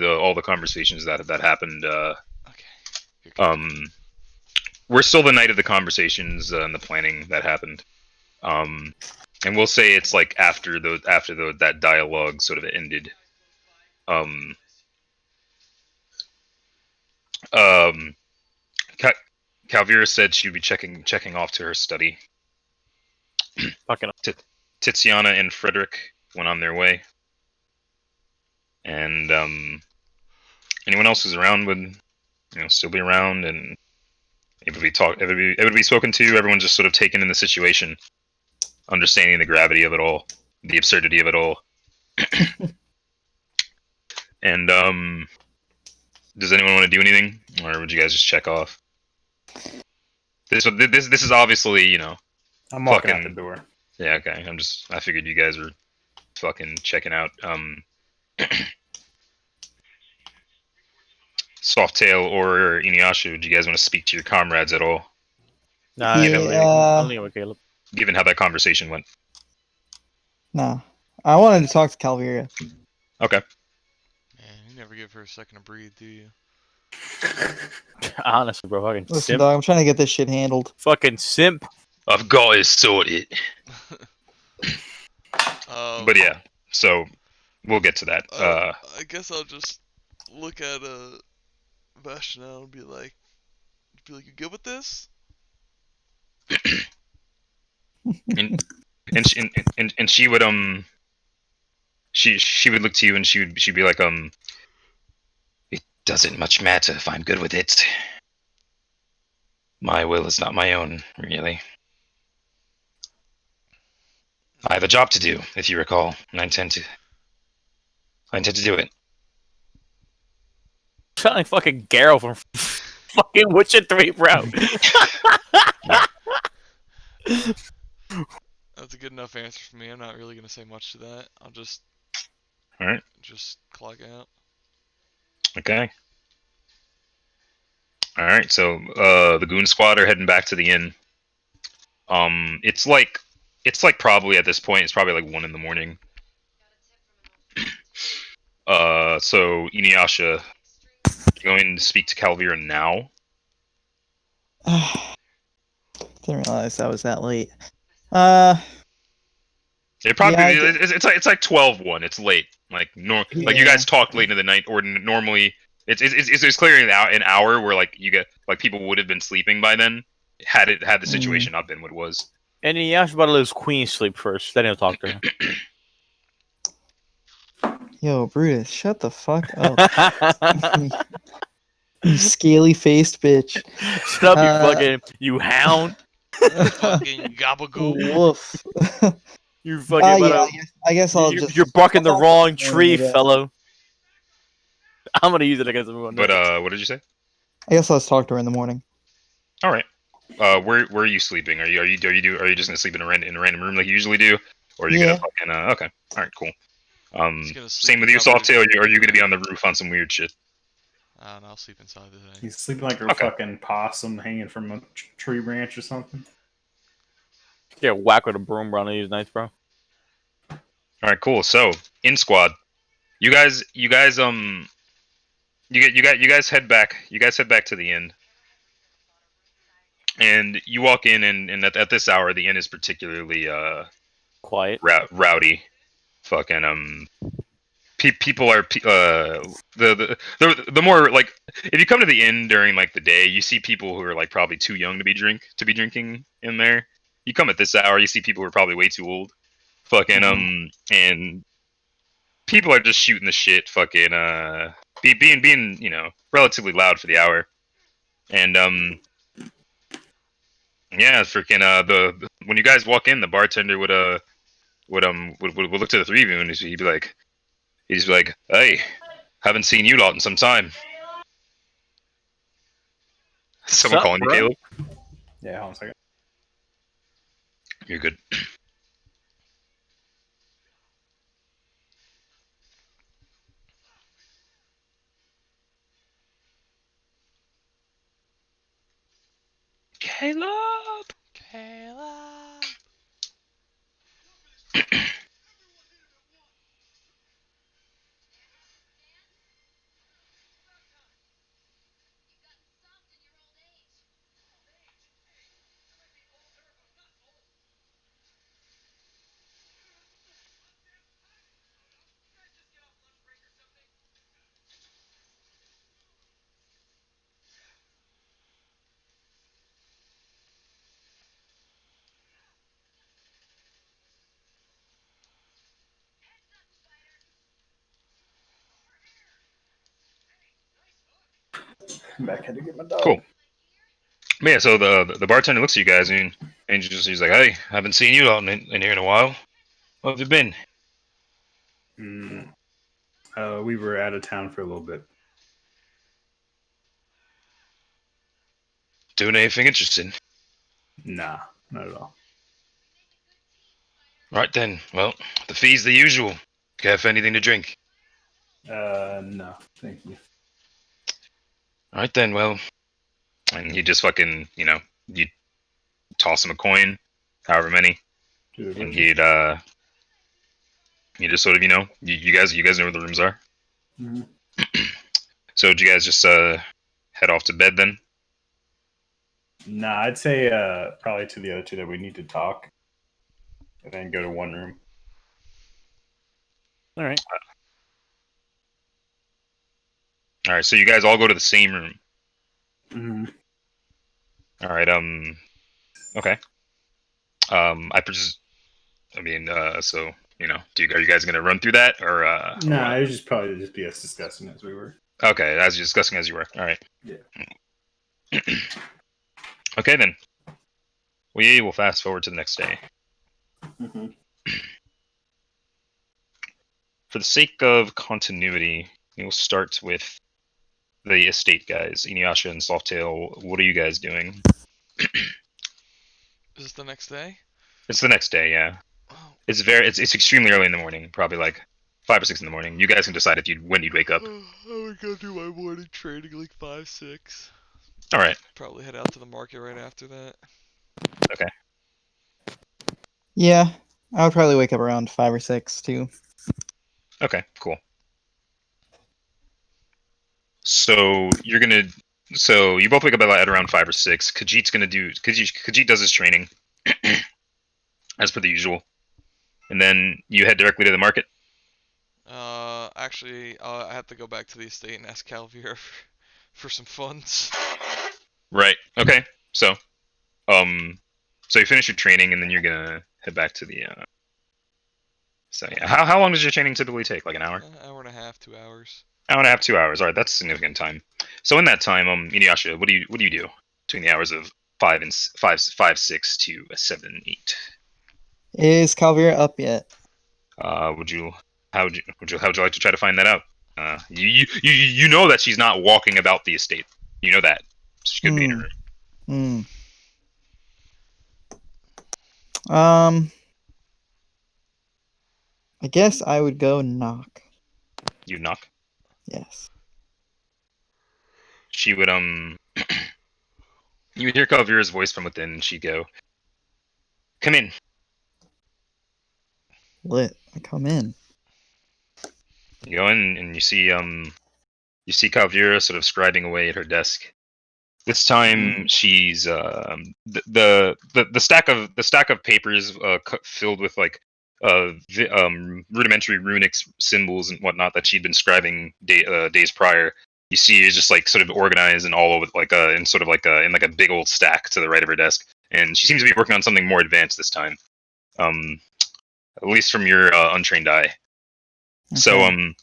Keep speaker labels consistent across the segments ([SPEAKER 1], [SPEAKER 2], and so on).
[SPEAKER 1] all the conversations that happened.
[SPEAKER 2] Okay.
[SPEAKER 1] We're still the night of the conversations and the planning that happened. And we'll say it's like after that dialogue sort of ended. Calvira said she'd be checking off to her study.
[SPEAKER 3] Fucking.
[SPEAKER 1] Tiziana and Frederick went on their way, and anyone else who's around would, still be around, and it would be spoken to. Everyone's just sort of taken in the situation, understanding the gravity of it all, the absurdity of it all. And does anyone want to do anything, or would you guys just check off? This is obviously,
[SPEAKER 4] I'm walking out the door.
[SPEAKER 1] Yeah, okay. I figured you guys were fucking checking out. Softail or Inuyasha, do you guys want to speak to your comrades at all?
[SPEAKER 3] Nah, I'm leaving with Caleb.
[SPEAKER 1] Given how that conversation went.
[SPEAKER 5] No. I wanted to talk to Calvira.
[SPEAKER 1] Okay.
[SPEAKER 2] Man, you never give her a second to breathe, do you?
[SPEAKER 3] Honestly, bro, fucking
[SPEAKER 5] Listen,
[SPEAKER 3] simp.
[SPEAKER 5] dog, I'm trying to get this shit handled.
[SPEAKER 3] Fucking simp.
[SPEAKER 1] I've got it sorted. But yeah, so we'll get to that.
[SPEAKER 2] I guess I'll just look at Bastion now and be like, you good with this?
[SPEAKER 1] and she would she would look to you and she'd be like, it doesn't much matter if I'm good with it. My will is not my own, really. I have a job to do, if you recall, and I intend to do it.
[SPEAKER 3] Sound like fucking Garrow from fucking Witcher 3, bro.
[SPEAKER 2] That's a good enough answer for me. I'm not really gonna say much to that. I'll just
[SPEAKER 1] Alright.
[SPEAKER 2] Just clock out.
[SPEAKER 1] Okay. Alright, so the goon squad are heading back to the inn. It's like probably at this point it's probably like 1 a.m. So Inuyasha, going to speak to Calvira now.
[SPEAKER 5] Didn't realize that was that late.
[SPEAKER 1] It probably it's like 12:01. It's late. Like like you guys talked late into the night, or normally it's clearly an hour where like you get like people would have been sleeping by then had the situation not been what it was.
[SPEAKER 3] And he asked about to let his queen sleep first. Then he'll talk to her.
[SPEAKER 5] Yo, Brutus, shut the fuck up. You scaly-faced bitch.
[SPEAKER 3] Shut up, you hound.
[SPEAKER 2] Fucking gabagool.
[SPEAKER 5] Woof.
[SPEAKER 3] You fucking.
[SPEAKER 5] I guess I'll just.
[SPEAKER 3] You're barking the wrong tree, fellow. I'm gonna use it against everyone.
[SPEAKER 1] But what did you say?
[SPEAKER 5] I guess I'll talk to her in the morning.
[SPEAKER 1] All right. Where are you sleeping? Are you just gonna sleep in a random room like you usually do, or are you gonna fucking okay? All right, cool. Same with you, Softail. Are you gonna be on the roof on some weird shit?
[SPEAKER 2] I don't know, I'll sleep inside today.
[SPEAKER 4] He's sleeping like a fucking possum hanging from a tree branch or something.
[SPEAKER 3] Get whacked with a broom, bro. These nights, bro.
[SPEAKER 1] All right, cool. So in squad, you guys head back. You guys head back to the inn, and you walk in, and at this hour, the inn is particularly
[SPEAKER 3] quiet,
[SPEAKER 1] rowdy. Fucking people are the more like if you come to the inn during like the day, you see people who are like probably too young to be drinking in there. You come at this hour, you see people who are probably way too old. Fucking and people are just shooting the shit. Fucking being relatively loud for the hour. And yeah, freaking when you guys walk in, the bartender would look to the three of you and he'd be like, hey, haven't seen you lot in some time. Someone calling you, Caleb?
[SPEAKER 4] Yeah, hold on a second.
[SPEAKER 1] You're good. Caleb!
[SPEAKER 4] I'm back had to get my dog.
[SPEAKER 1] Cool. But yeah, so the bartender looks at you guys and he's like, "Hey, haven't seen you out in here in a while. Where have you been?"
[SPEAKER 4] We were out of town for a little bit.
[SPEAKER 1] Doing anything interesting?
[SPEAKER 4] Nah, not at all.
[SPEAKER 1] Right then. Well, the fee's the usual. Care for anything to drink?
[SPEAKER 4] No, thank you.
[SPEAKER 1] Right then. Well, and he just fucking, you toss him a coin, however many,
[SPEAKER 4] Dude,
[SPEAKER 1] and he just sort of, you guys know where the rooms are.
[SPEAKER 4] Mm-hmm.
[SPEAKER 1] So did you guys just head off to bed then?
[SPEAKER 4] Nah, I'd say probably to the other two that we need to talk, and then go to one room.
[SPEAKER 3] All right.
[SPEAKER 1] All right. So you guys all go to the same room.
[SPEAKER 4] Mm-hmm.
[SPEAKER 1] All right. Okay. So are you guys gonna run through that or?
[SPEAKER 4] Nah, it was just probably just be us discussing as we were.
[SPEAKER 1] Okay, as you're discussing as you were. All right.
[SPEAKER 4] Yeah.
[SPEAKER 1] Okay then. We will fast forward to the next day.
[SPEAKER 4] Mm-hmm.
[SPEAKER 1] For the sake of continuity, we'll start with the estate guys, Inuyasha and Softail. What are you guys doing?
[SPEAKER 2] Is this the next day?
[SPEAKER 1] It's the next day, yeah.
[SPEAKER 2] Oh.
[SPEAKER 1] It's extremely early in the morning, probably like 5 or 6 in the morning. You guys can decide when you'd wake up.
[SPEAKER 2] I would go do my morning training like 5, 6.
[SPEAKER 1] All right.
[SPEAKER 2] Probably head out to the market right after that.
[SPEAKER 1] Okay.
[SPEAKER 5] Yeah, I would probably wake up around 5 or 6 too.
[SPEAKER 1] Okay. Cool. So you both wake up at around 5 or 6. Khajiit does his training as per the usual, and then you head directly to the market.
[SPEAKER 2] Actually, I have to go back to the estate and ask Calvier for some funds.
[SPEAKER 1] Right. Okay. So you finish your training and then you're gonna head back to the. So yeah, how long does your training typically take? Like an hour?
[SPEAKER 2] Hour and a half, 2 hours.
[SPEAKER 1] Hour and a half, 2 hours. All right, that's significant time. So in that time, Inuyasha, what do you do between the hours of 5, 6 to 7, 8?
[SPEAKER 5] Is Calvira up yet?
[SPEAKER 1] How would you like to try to find that out? You know that she's not walking about the estate. You know that she could be in her room.
[SPEAKER 5] I guess I would go knock.
[SPEAKER 1] You knock.
[SPEAKER 5] Yes.
[SPEAKER 1] She would You would hear Calvira's voice from within, and she'd go, "Come in."
[SPEAKER 5] Lit. I come in.
[SPEAKER 1] You go in and you see Calvira sort of scribing away at her desk. This time she's the stack of papers filled with like rudimentary runic symbols and whatnot that she'd been scribing days prior. You see is just like sort of organized and all over like in sort of like in like a big old stack to the right of her desk, and she seems to be working on something more advanced this time. At least from your untrained eye.
[SPEAKER 5] Okay.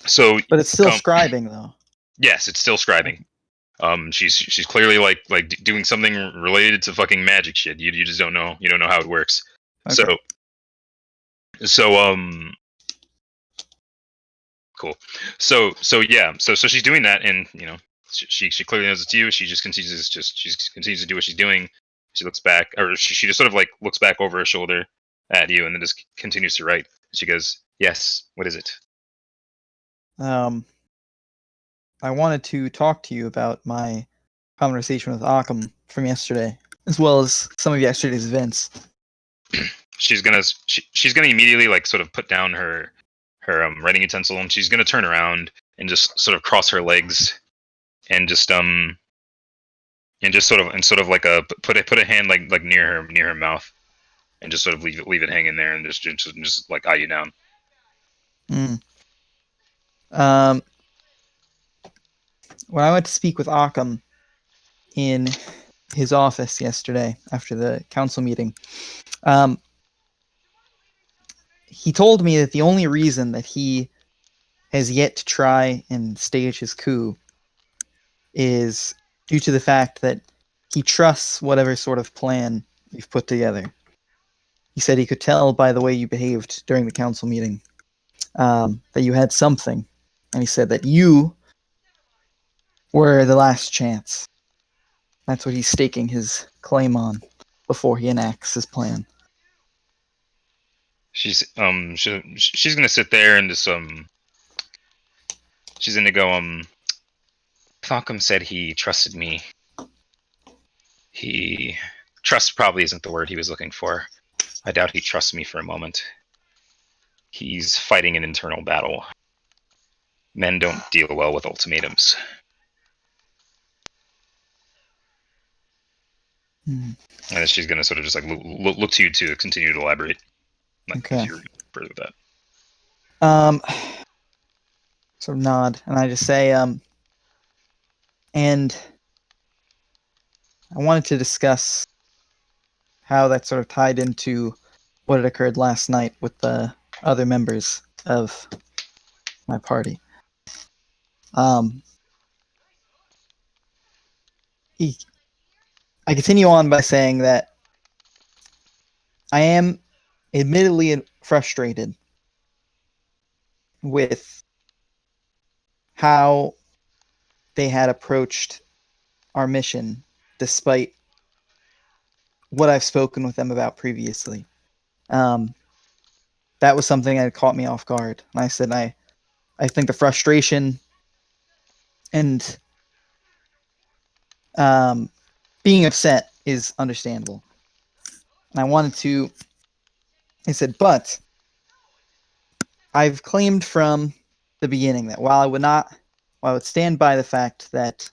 [SPEAKER 1] So
[SPEAKER 5] But it's still scribing though.
[SPEAKER 1] yes, it's still scribing. She's clearly like doing something related to fucking magic shit. You just don't know. You don't know how it works.
[SPEAKER 5] Okay.
[SPEAKER 1] Cool. So she's doing that, and she clearly knows it's you. She continues to do what she's doing. She looks back, or she just sort of like looks back over her shoulder at you, and then just continues to write. She goes, "Yes, what is it?"
[SPEAKER 5] I wanted to talk to you about my conversation with Occam from yesterday, as well as some of yesterday's events.
[SPEAKER 1] She's gonna immediately like sort of put down her writing utensil, and she's gonna turn around and just sort of cross her legs, and just sort of like put a hand like near her mouth, and just sort of leave it hanging there, and just like eye you down.
[SPEAKER 5] When I went to speak with Occam in his office yesterday after the council meeting, he told me that the only reason that he has yet to try and stage his coup is due to the fact that he trusts whatever sort of plan you've put together. He said he could tell by the way you behaved during the council meeting that you had something. And he said that you were the last chance. That's what he's staking his claim on before he enacts his plan.
[SPEAKER 1] She's gonna sit there and just she's gonna go Falcom said he trusted me. Trust probably isn't the word he was looking for. I doubt he trusts me for a moment. He's fighting an internal battle. Men don't deal well with ultimatums. And then she's gonna sort of just like look to you to continue to elaborate. Like,
[SPEAKER 5] Okay.
[SPEAKER 1] you're further with that.
[SPEAKER 5] Sort of nod, and I just say, and I wanted to discuss how that sort of tied into what had occurred last night with the other members of my party. I continue on by saying that I am admittedly frustrated with how they had approached our mission, despite what I've spoken with them about previously. That was something that caught me off guard. And I said, I think the frustration and being upset is understandable. And I said, but I've claimed from the beginning that while I would stand by the fact that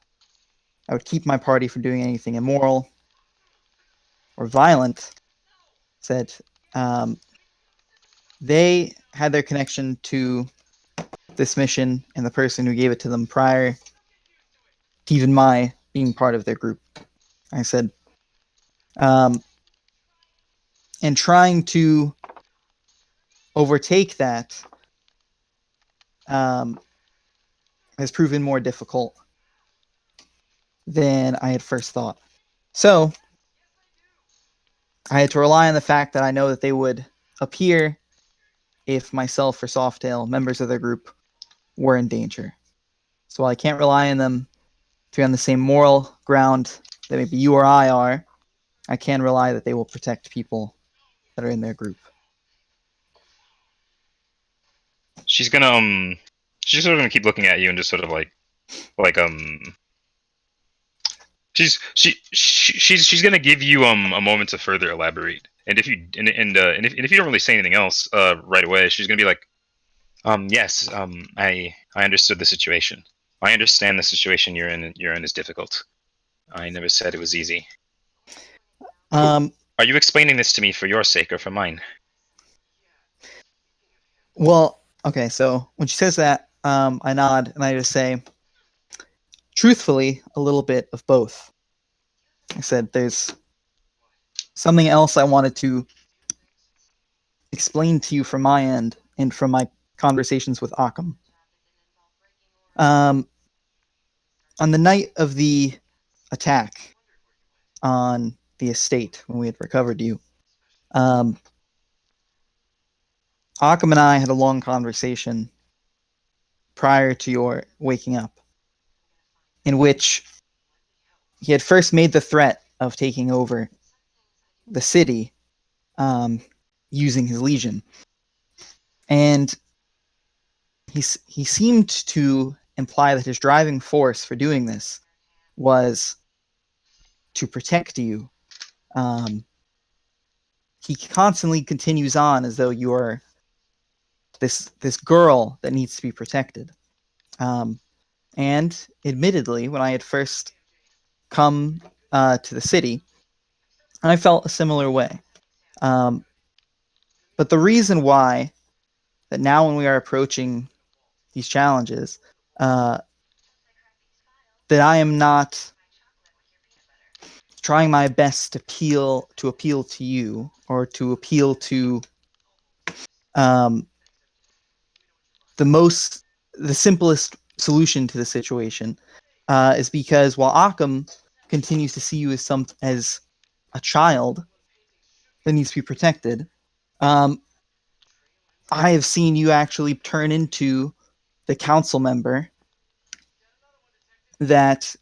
[SPEAKER 5] I would keep my party from doing anything immoral or violent, said they had their connection to this mission and the person who gave it to them prior to even my being part of their group. I said, and trying to overtake that has proven more difficult than I had first thought. So I had to rely on the fact that I know that they would appear if myself or Softail, members of their group, were in danger. So while I can't rely on them to be on the same moral ground that maybe you or I are, I can rely that they will protect people that are in their group.
[SPEAKER 1] She's gonna she's sort of gonna keep looking at you and just sort of like she's gonna give you a moment to further elaborate. And if you if you don't really say anything else right away, she's gonna be like, yes, I understood the situation. I understand the situation you're in is difficult. I never said it was easy. Are you explaining this to me for your sake or for mine?
[SPEAKER 5] Well, okay, so when she says that, I nod and I just say, truthfully, a little bit of both. I said, there's something else I wanted to explain to you from my end and from my conversations with Occam. On the night of the attack on the estate, when we had recovered you, Occam and I had a long conversation prior to your waking up, in which he had first made the threat of taking over the city using his legion. And he seemed to imply that his driving force for doing this was to protect you. He constantly continues on as though you're this girl that needs to be protected. And admittedly, when I had first come to the city, I felt a similar way. But the reason why that now when we are approaching these challenges, that I am not trying my best to appeal to you or to appeal to the simplest solution to the situation is because while Occam continues to see you as a child that needs to be protected, I have seen you actually turn into the council member that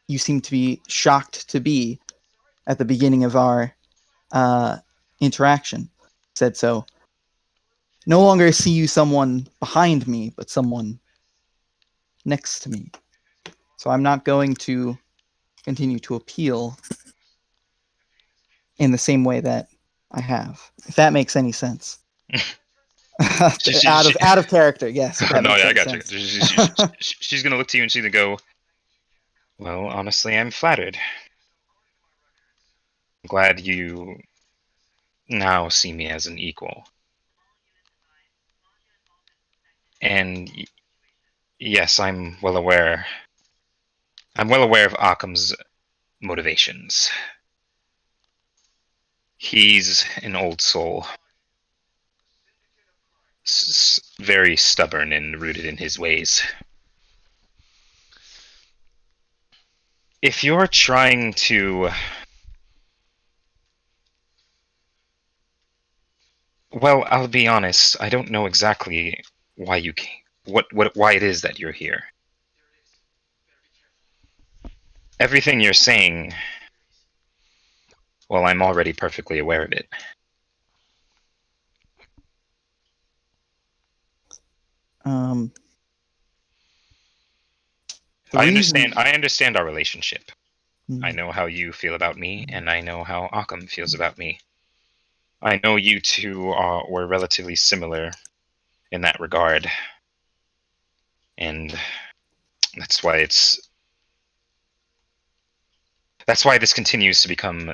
[SPEAKER 5] you seem to be shocked to be at the beginning of our interaction. Said so. No longer see you someone behind me, but someone next to me. So I'm not going to continue to appeal in the same way that I have. If that makes any sense. out of character, yes. If that
[SPEAKER 1] No,
[SPEAKER 5] makes
[SPEAKER 1] yeah, I
[SPEAKER 5] any
[SPEAKER 1] got you.
[SPEAKER 5] sense.
[SPEAKER 1] She's gonna look to you and she's gonna go, well, honestly, I'm flattered. I'm glad you now see me as an equal. And yes, I'm well aware. I'm well aware of Occam's motivations. He's an old soul. Very stubborn and rooted in his ways. If you're trying to... Well, I'll be honest, I don't know exactly why you came. Why it is that you're here. Everything you're saying, well, I'm already perfectly aware of it.
[SPEAKER 5] The reason.
[SPEAKER 1] I understand our relationship.
[SPEAKER 5] Hmm.
[SPEAKER 1] I know how you feel about me, and I know how Occam feels about me. I know you two were relatively similar in that regard, and that's why this continues to become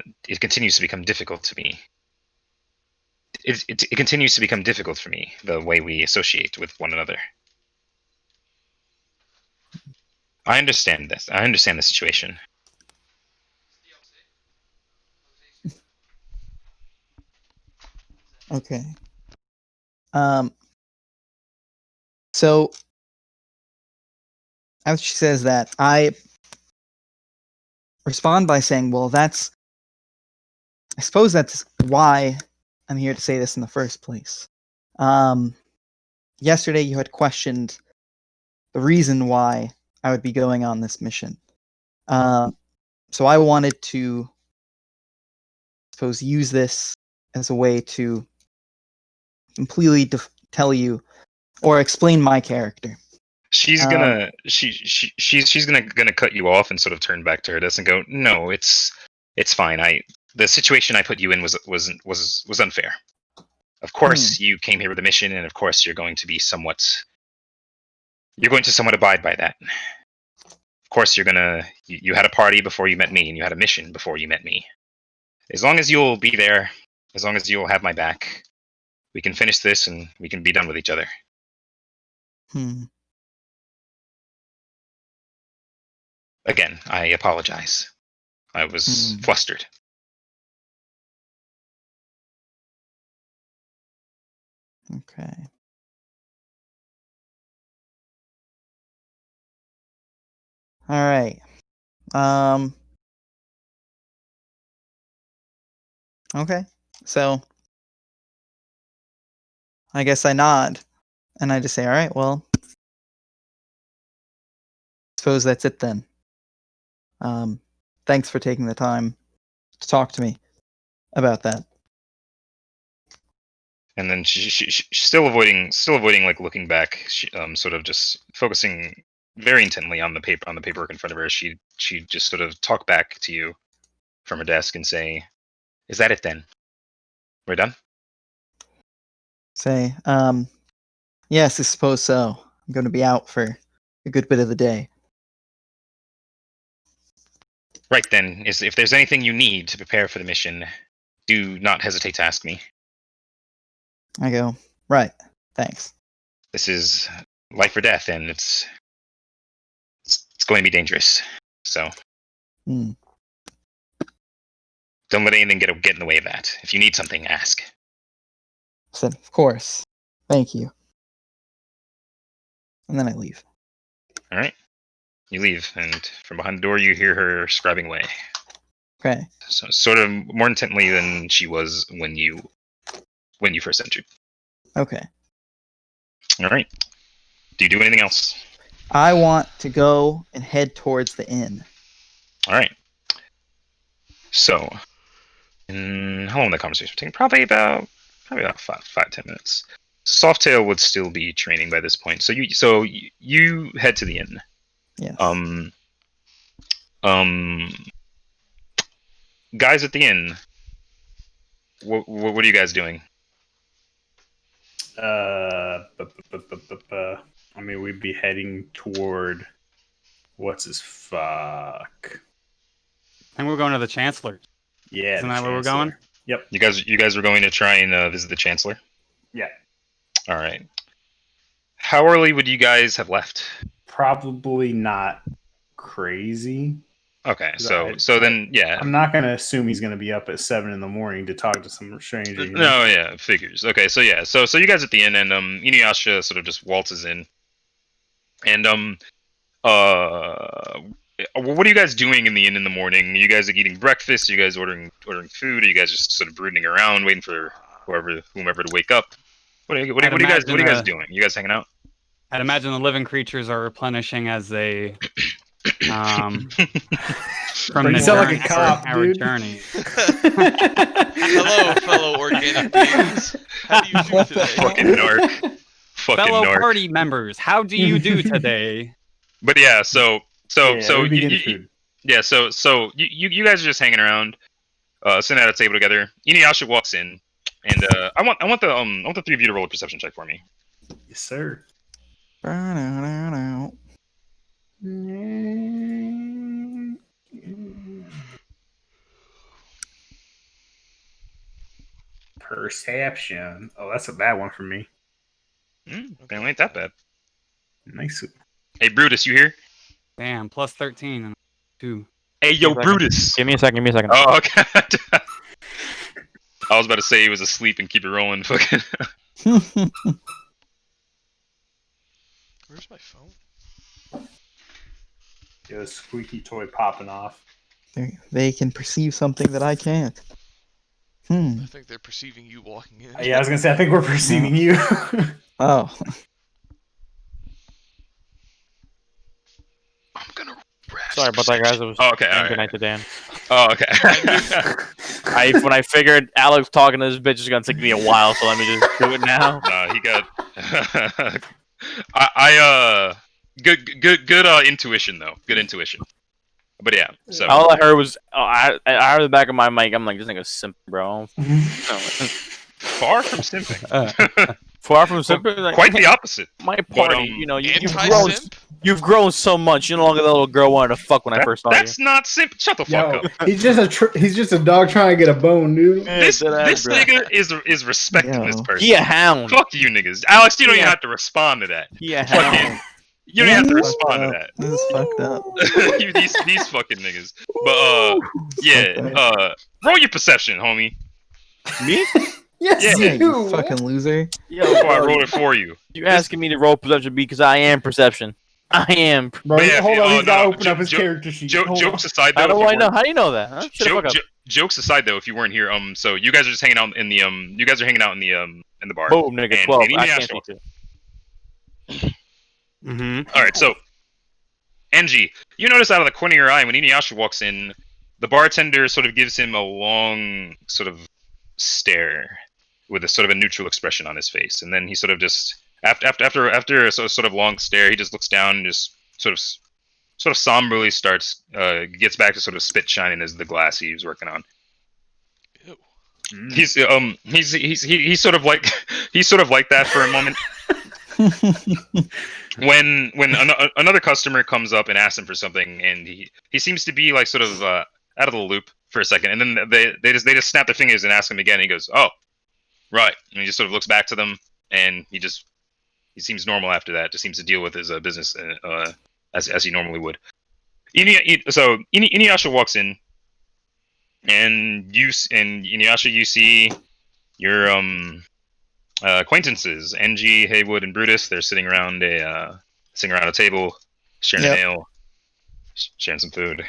[SPEAKER 1] difficult to me. It continues to become difficult for me, the way we associate with one another. I understand this. I understand the situation.
[SPEAKER 5] Okay. So after she says that, I respond by saying, well, I suppose that's why I'm here to say this in the first place. Yesterday you had questioned the reason why I would be going on this mission. So I wanted to, I suppose, use this as a way to completely tell you or explain my character.
[SPEAKER 1] She's gonna she's gonna cut you off and sort of turn back to her desk and go, "No, it's fine. The situation I put you in was unfair. Of course, you came here with a mission, and of course, you're going to somewhat abide by that. Of course, you had a party before you met me, and you had a mission before you met me. As long as you'll be there, as long as you'll have my back, we can finish this and we can be done with each other." Again, I apologize. I was flustered.
[SPEAKER 5] Okay. All right. Okay. So I guess I nod and I just say, all right, well, suppose that's it then. Thanks for taking the time to talk to me about that.
[SPEAKER 1] And then she's still avoiding like looking back. She, sort of just focusing very intently on the paperwork in front of her. She just sort of talk back to you from her desk and say, "Is that it then? We're done?"
[SPEAKER 5] Say, yes, I suppose so. I'm going to be out for a good bit of the day.
[SPEAKER 1] Right then. If there's anything you need to prepare for the mission, do not hesitate to ask me.
[SPEAKER 5] I go, right, thanks.
[SPEAKER 1] This is life or death, and it's going to be dangerous. So don't let anything get in the way of that. If you need something, ask.
[SPEAKER 5] I said, of course. Thank you. And then I leave.
[SPEAKER 1] All right. You leave, and from behind the door, you hear her scribing away.
[SPEAKER 5] Okay.
[SPEAKER 1] So sort of more intently than she was when you first entered.
[SPEAKER 5] Okay.
[SPEAKER 1] All right. Do you do anything else?
[SPEAKER 5] I want to go and head towards the inn.
[SPEAKER 1] All right. So, how long that conversation would take? Probably about 5-10 minutes. Softail would still be training by this point. So you head to the inn.
[SPEAKER 5] Yes.
[SPEAKER 1] Guys at the inn. What are you guys doing?
[SPEAKER 4] I mean, we'd be heading toward what's his fuck.
[SPEAKER 6] And we're going to the Chancellor.
[SPEAKER 4] Yeah,
[SPEAKER 6] Isn't
[SPEAKER 4] the
[SPEAKER 6] that where we're
[SPEAKER 4] Chancellor.
[SPEAKER 6] going?
[SPEAKER 4] Yep.
[SPEAKER 1] You guys were going to try and visit the Chancellor?
[SPEAKER 4] Yeah.
[SPEAKER 1] All right. How early would you guys have left?
[SPEAKER 4] Probably not crazy.
[SPEAKER 1] Okay, so then yeah.
[SPEAKER 4] I'm not gonna assume he's gonna be up at 7 a.m. to talk to some stranger. You know?
[SPEAKER 1] No, yeah, figures. Okay, so yeah, so you guys at the inn, and Inuyasha sort of just waltzes in, and what are you guys doing in the inn in the morning? You guys are eating breakfast? Are you guys ordering food? Are you guys just sort of brooding around, waiting for whomever to wake up? What are you guys doing? You guys hanging out?
[SPEAKER 6] I'd imagine the living creatures are replenishing as they from
[SPEAKER 4] You
[SPEAKER 6] the
[SPEAKER 4] sound
[SPEAKER 6] journey,
[SPEAKER 4] like a cop,
[SPEAKER 6] our
[SPEAKER 4] dude.
[SPEAKER 6] journey.
[SPEAKER 2] Hello, fellow organic beings. How do you do today?
[SPEAKER 1] Fucking narc. Fucking
[SPEAKER 6] Fellow
[SPEAKER 1] narc.
[SPEAKER 6] party members, how do you do today?
[SPEAKER 1] But yeah, so
[SPEAKER 4] we'd be getting food.
[SPEAKER 1] yeah, so you guys are just hanging around, sitting at a table together. Inuyasha walks in, and I want the three of you to roll a perception check for me.
[SPEAKER 4] Yes, sir. Perception. Oh, that's a bad one for me.
[SPEAKER 1] Apparently ain't that bad.
[SPEAKER 4] Nice.
[SPEAKER 1] Hey Brutus, you here?
[SPEAKER 6] Damn, plus 13 and 2.
[SPEAKER 1] Hey yo,
[SPEAKER 3] Give me a second.
[SPEAKER 1] Brutus.
[SPEAKER 3] Give me a second.
[SPEAKER 1] Oh, okay. I was about to say he was asleep and keep it rolling. Fucking.
[SPEAKER 2] Where's my phone?
[SPEAKER 4] Yeah, a squeaky toy popping off.
[SPEAKER 5] They can perceive something that I can't.
[SPEAKER 2] I think they're perceiving you walking in.
[SPEAKER 4] Yeah, I was gonna say I think we're perceiving you.
[SPEAKER 5] Oh.
[SPEAKER 1] I'm gonna.
[SPEAKER 3] Sorry about that, guys. It was
[SPEAKER 1] okay.
[SPEAKER 3] saying
[SPEAKER 1] All
[SPEAKER 3] good
[SPEAKER 1] right.
[SPEAKER 3] night to Dan.
[SPEAKER 1] Oh, okay.
[SPEAKER 3] When I figured Alex talking to this bitch is gonna take me a while, so let me just do it now.
[SPEAKER 1] Nah, he got. Good intuition though. Good intuition. But yeah, so
[SPEAKER 3] All I heard was I heard the back of my mic. I'm like, this nigga's simp, bro.
[SPEAKER 1] far from simping.
[SPEAKER 3] Far from simp. Like,
[SPEAKER 1] Quite the opposite.
[SPEAKER 3] my party,
[SPEAKER 1] But,
[SPEAKER 3] you know,
[SPEAKER 2] Anti-simp?
[SPEAKER 3] you've grown so much. You're no longer the little girl wanted to fuck when I first saw you.
[SPEAKER 1] That's not simp. Shut the fuck up.
[SPEAKER 7] He's just a dog trying to get a bone, dude.
[SPEAKER 1] This
[SPEAKER 3] deadass, bro.
[SPEAKER 1] nigga is respecting this
[SPEAKER 5] Yo.
[SPEAKER 1] person.
[SPEAKER 3] He a hound.
[SPEAKER 1] Fuck you niggas. Alex, you don't even
[SPEAKER 3] Yeah.
[SPEAKER 1] have to respond to that.
[SPEAKER 3] He a
[SPEAKER 1] Fucking,
[SPEAKER 3] hound.
[SPEAKER 1] you don't have to
[SPEAKER 5] Ooh.
[SPEAKER 1] respond to that.
[SPEAKER 5] This is fucked up.
[SPEAKER 1] these fucking niggas. But yeah, roll your perception, homie.
[SPEAKER 3] Me?
[SPEAKER 7] Yes,
[SPEAKER 1] Yeah,
[SPEAKER 5] Yeah, you
[SPEAKER 7] you
[SPEAKER 5] fucking loser.
[SPEAKER 3] Yo,
[SPEAKER 1] Before I
[SPEAKER 3] bro,
[SPEAKER 1] roll it for you.
[SPEAKER 3] you asking me to roll perception because I am perception. I am.
[SPEAKER 7] Bro,
[SPEAKER 1] But yeah,
[SPEAKER 7] hold on,
[SPEAKER 1] oh,
[SPEAKER 7] he's got to
[SPEAKER 1] no,
[SPEAKER 7] open up his character sheet. Hold on.
[SPEAKER 1] Jokes aside, though.
[SPEAKER 3] How do
[SPEAKER 1] if you
[SPEAKER 3] I know?
[SPEAKER 1] weren't-
[SPEAKER 3] How do you know that? Huh? Shut the fuck up.
[SPEAKER 1] Jokes aside, though, if you weren't here, so you guys are just hanging out in the you guys are hanging out in the bar.
[SPEAKER 3] Boom, nigga.
[SPEAKER 1] And
[SPEAKER 3] 12. I
[SPEAKER 1] Inuyasha
[SPEAKER 3] can't see
[SPEAKER 1] walks-
[SPEAKER 3] it.
[SPEAKER 6] Mm-hmm.
[SPEAKER 1] All right, so Enji, you notice out of the corner of your eye when Inuyasha walks in, the bartender sort of gives him a long sort of stare with a sort of a neutral expression on his face, and then he sort of just after a sort of long stare, he just looks down and just sort of somberly starts gets back to sort of spit shining as the glass he was working on.
[SPEAKER 2] Ew.
[SPEAKER 1] He's sort of like he's sort of like that for a moment. when another customer comes up and asks him for something, and he seems to be like sort of out of the loop for a second, and then they just snap their fingers and ask him again. And he goes, "Oh, right," and he just sort of looks back to them, and he seems normal after that. Just seems to deal with his business as he normally would. So Inuyasha walks in, and Inuyasha, you see your acquaintances, Enji, Haywood, and Brutus. They're sitting around a table, sharing
[SPEAKER 5] Yep.
[SPEAKER 1] a nail. sharing some food.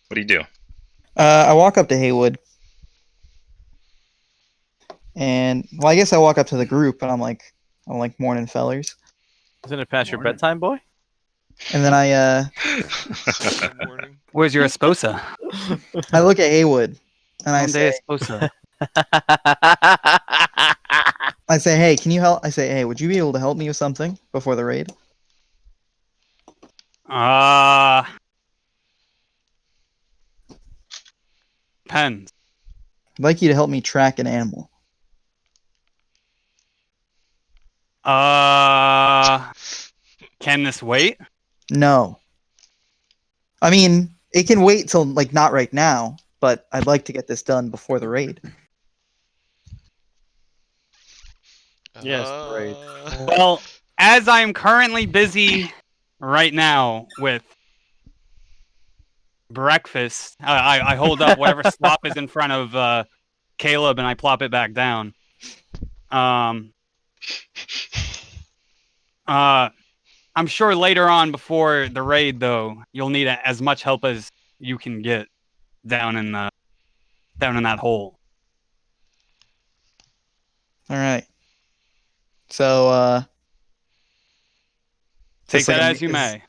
[SPEAKER 1] What do you do?
[SPEAKER 5] I walk up to Haywood, and well, I guess I walk up to the group, and I'm like, morning, fellers.
[SPEAKER 3] Isn't it past your
[SPEAKER 4] Morning.
[SPEAKER 3] bedtime, boy?
[SPEAKER 5] And then
[SPEAKER 2] Good morning.
[SPEAKER 6] Where's your esposa?
[SPEAKER 5] I look at Haywood, and I
[SPEAKER 6] Donde
[SPEAKER 5] say,
[SPEAKER 6] esposa?
[SPEAKER 5] hey, can you help? I say, hey, would you be able to help me with something before the raid?
[SPEAKER 6] Pens.
[SPEAKER 5] I'd like you to help me track an animal.
[SPEAKER 6] Can this wait?
[SPEAKER 5] No. I mean, it can wait till like not right now, but I'd like to get this done before the raid.
[SPEAKER 3] Yes, great.
[SPEAKER 6] Well, as I'm currently busy right now with breakfast, I hold up whatever slop is in front of Caleb and I plop it back down. I'm sure later on before the raid, though, you'll need as much help as you can get down in that hole.
[SPEAKER 5] All right. So,
[SPEAKER 6] Take
[SPEAKER 5] just like
[SPEAKER 6] that
[SPEAKER 5] a-
[SPEAKER 6] as you may.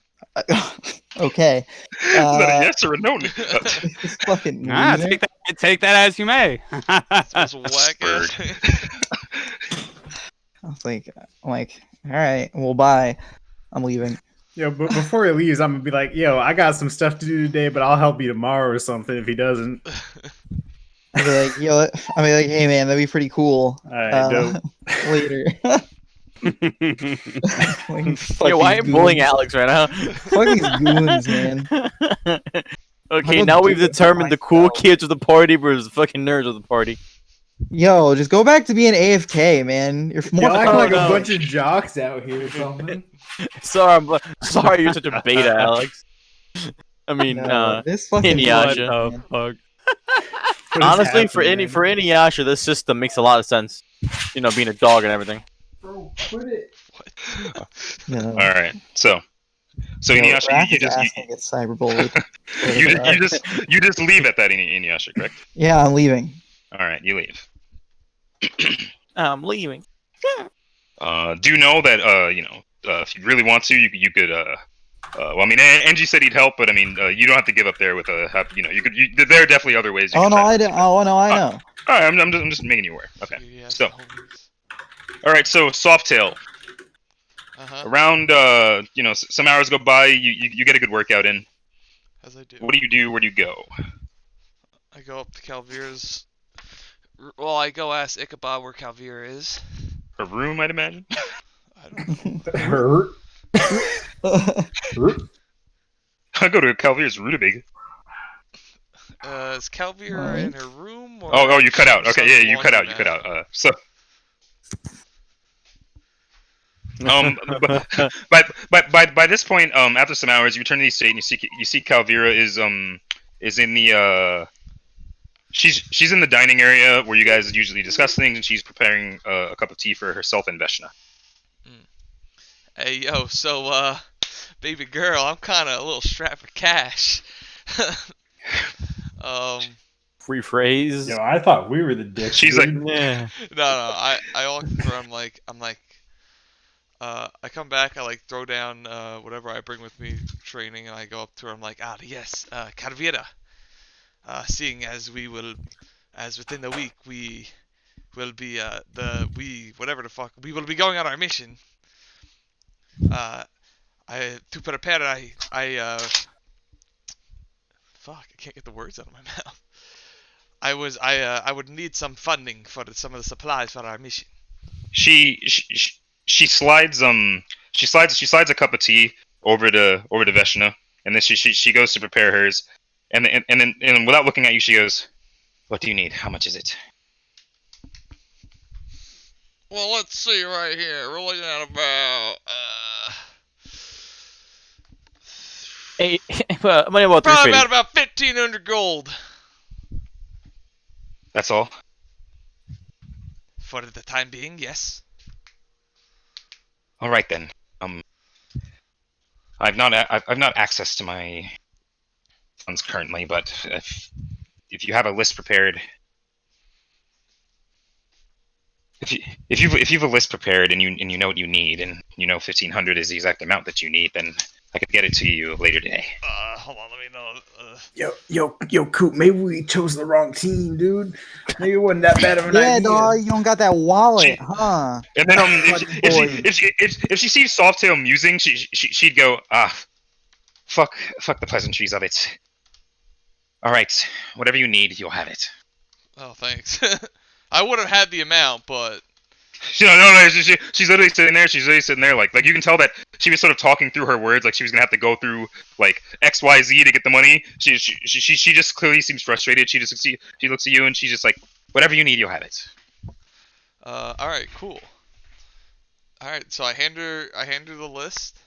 [SPEAKER 5] Okay.
[SPEAKER 1] Is that a yes or a no?
[SPEAKER 5] Just fucking
[SPEAKER 6] Ah,
[SPEAKER 5] leaving it.
[SPEAKER 6] take that as you may.
[SPEAKER 2] This whack ass.
[SPEAKER 5] I was like, all right, well, bye. I'm leaving.
[SPEAKER 7] Yo, but before he leaves, I'm gonna be like, yo, I got some stuff to do today, but I'll help you tomorrow or something if he doesn't.
[SPEAKER 5] I'll be like, hey man, that'd be pretty cool.
[SPEAKER 7] All right, dope.
[SPEAKER 5] Later.
[SPEAKER 3] Yo, why are you bullying Alex right now?
[SPEAKER 5] Fuck these goons, man.
[SPEAKER 3] Okay,
[SPEAKER 5] I'll
[SPEAKER 3] now
[SPEAKER 5] do
[SPEAKER 3] we've
[SPEAKER 5] it
[SPEAKER 3] determined the cool
[SPEAKER 5] myself.
[SPEAKER 3] kids of the party versus the fucking nerds of the party.
[SPEAKER 5] Yo, just go back to being AFK, man. You're more
[SPEAKER 7] Y'all acting
[SPEAKER 3] Oh,
[SPEAKER 7] like
[SPEAKER 3] no.
[SPEAKER 7] a bunch of jocks out here or something.
[SPEAKER 3] Sorry, you're such a beta, Alex. I mean,
[SPEAKER 5] No, this fucking
[SPEAKER 3] Inuyasha.
[SPEAKER 5] bullshit,
[SPEAKER 6] What the
[SPEAKER 5] man.
[SPEAKER 6] fuck?
[SPEAKER 7] What is
[SPEAKER 3] honestly, for
[SPEAKER 7] happening, man?
[SPEAKER 3] Inuyasha, this system makes a lot of sense. You know, being a dog and everything.
[SPEAKER 7] Bro, quit it.
[SPEAKER 5] No.
[SPEAKER 1] All right. So
[SPEAKER 5] No,
[SPEAKER 1] Inuyasha,
[SPEAKER 5] Raph
[SPEAKER 1] you
[SPEAKER 5] is
[SPEAKER 1] just
[SPEAKER 5] asking to get cyberbullied.
[SPEAKER 1] you just leave at that Inuyasha, correct?
[SPEAKER 5] Yeah, I'm leaving.
[SPEAKER 1] All right, you leave.
[SPEAKER 3] I'm leaving.
[SPEAKER 1] Do you know that if you really want to, you could well, I mean, Angie said he'd help, but I mean, you don't have to give up there with there are definitely other ways. You
[SPEAKER 5] Oh
[SPEAKER 1] can
[SPEAKER 5] no,
[SPEAKER 1] try.
[SPEAKER 5] I do. Oh no, I know.
[SPEAKER 1] All right, I'm just making you aware. Okay.
[SPEAKER 2] Yeah,
[SPEAKER 1] So,
[SPEAKER 2] homies.
[SPEAKER 1] all right. So, Softail. Around some hours go by, you get a good workout in.
[SPEAKER 2] As I do.
[SPEAKER 1] What do you do? Where do you go?
[SPEAKER 2] I go up to Calvira's. Well, I go ask Ichabod where Calvira is.
[SPEAKER 1] Her room, I'd imagine.
[SPEAKER 2] I don't know.
[SPEAKER 7] Hurt. Hurt.
[SPEAKER 1] I go to Calvira's Rutabaga.
[SPEAKER 2] Is Calvira in her room? Or
[SPEAKER 1] Oh, you cut out.
[SPEAKER 2] some
[SPEAKER 1] Okay, yeah, you cut out.
[SPEAKER 2] laundromat?
[SPEAKER 1] You cut out. So. By this point, after some hours, you return to the estate and you see Calvira is in the she's in the dining area where you guys usually discuss things, and she's preparing a cup of tea for herself and Veshna.
[SPEAKER 2] Hey, yo, so, baby girl, I'm kind of a little strapped for cash.
[SPEAKER 3] Free phrase.
[SPEAKER 4] Yo, I thought we were the dicks.
[SPEAKER 1] She's
[SPEAKER 4] dude.
[SPEAKER 3] Yeah.
[SPEAKER 2] No, I walk through. I'm like, I come back. I like throw down whatever I bring with me training, and I go up to her. I'm like, yes, Carvira. Seeing as within the week we will be whatever the fuck we will be going on our mission. To prepare. Fuck, I can't get the words out of my mouth. I would need some funding for some of the supplies for our mission.
[SPEAKER 1] She slides a cup of tea over to Veshna, and then she goes to prepare hers, and then without looking at you, she goes, "What do you need? How much is it?"
[SPEAKER 2] Well, let's see right here. We're looking at about
[SPEAKER 3] Hey, money about
[SPEAKER 2] probably
[SPEAKER 3] 350.
[SPEAKER 2] about 1,500 gold
[SPEAKER 1] That's all.
[SPEAKER 2] for the time being. Yes.
[SPEAKER 1] All right then. I've not access to my funds currently, but if you have a list prepared, if you have a list prepared and you know what you need, and you know 1,500 is the exact amount that you need, then I could get it to you later today.
[SPEAKER 2] Hold on, let me know.
[SPEAKER 7] Yo, Coop, maybe we chose the wrong team, dude. Maybe it wasn't that bad of an
[SPEAKER 5] Yeah,
[SPEAKER 7] idea.
[SPEAKER 5] dog, you don't got that wallet,
[SPEAKER 1] She-
[SPEAKER 5] huh?
[SPEAKER 1] And then
[SPEAKER 5] Buddy boy.
[SPEAKER 1] if she sees Softail musing, she'd go, fuck the pleasantries of it. All right, whatever you need, you'll have it.
[SPEAKER 2] Oh, thanks. I would have had the amount, but
[SPEAKER 1] No, she's literally sitting there. She's literally sitting there, like you can tell that she was sort of talking through her words, like she was gonna have to go through like X, Y, Z to get the money. She just clearly seems frustrated. She looks at you and she's just like, whatever you need, you'll have it.
[SPEAKER 2] all right, cool. All right, so I hand her the list.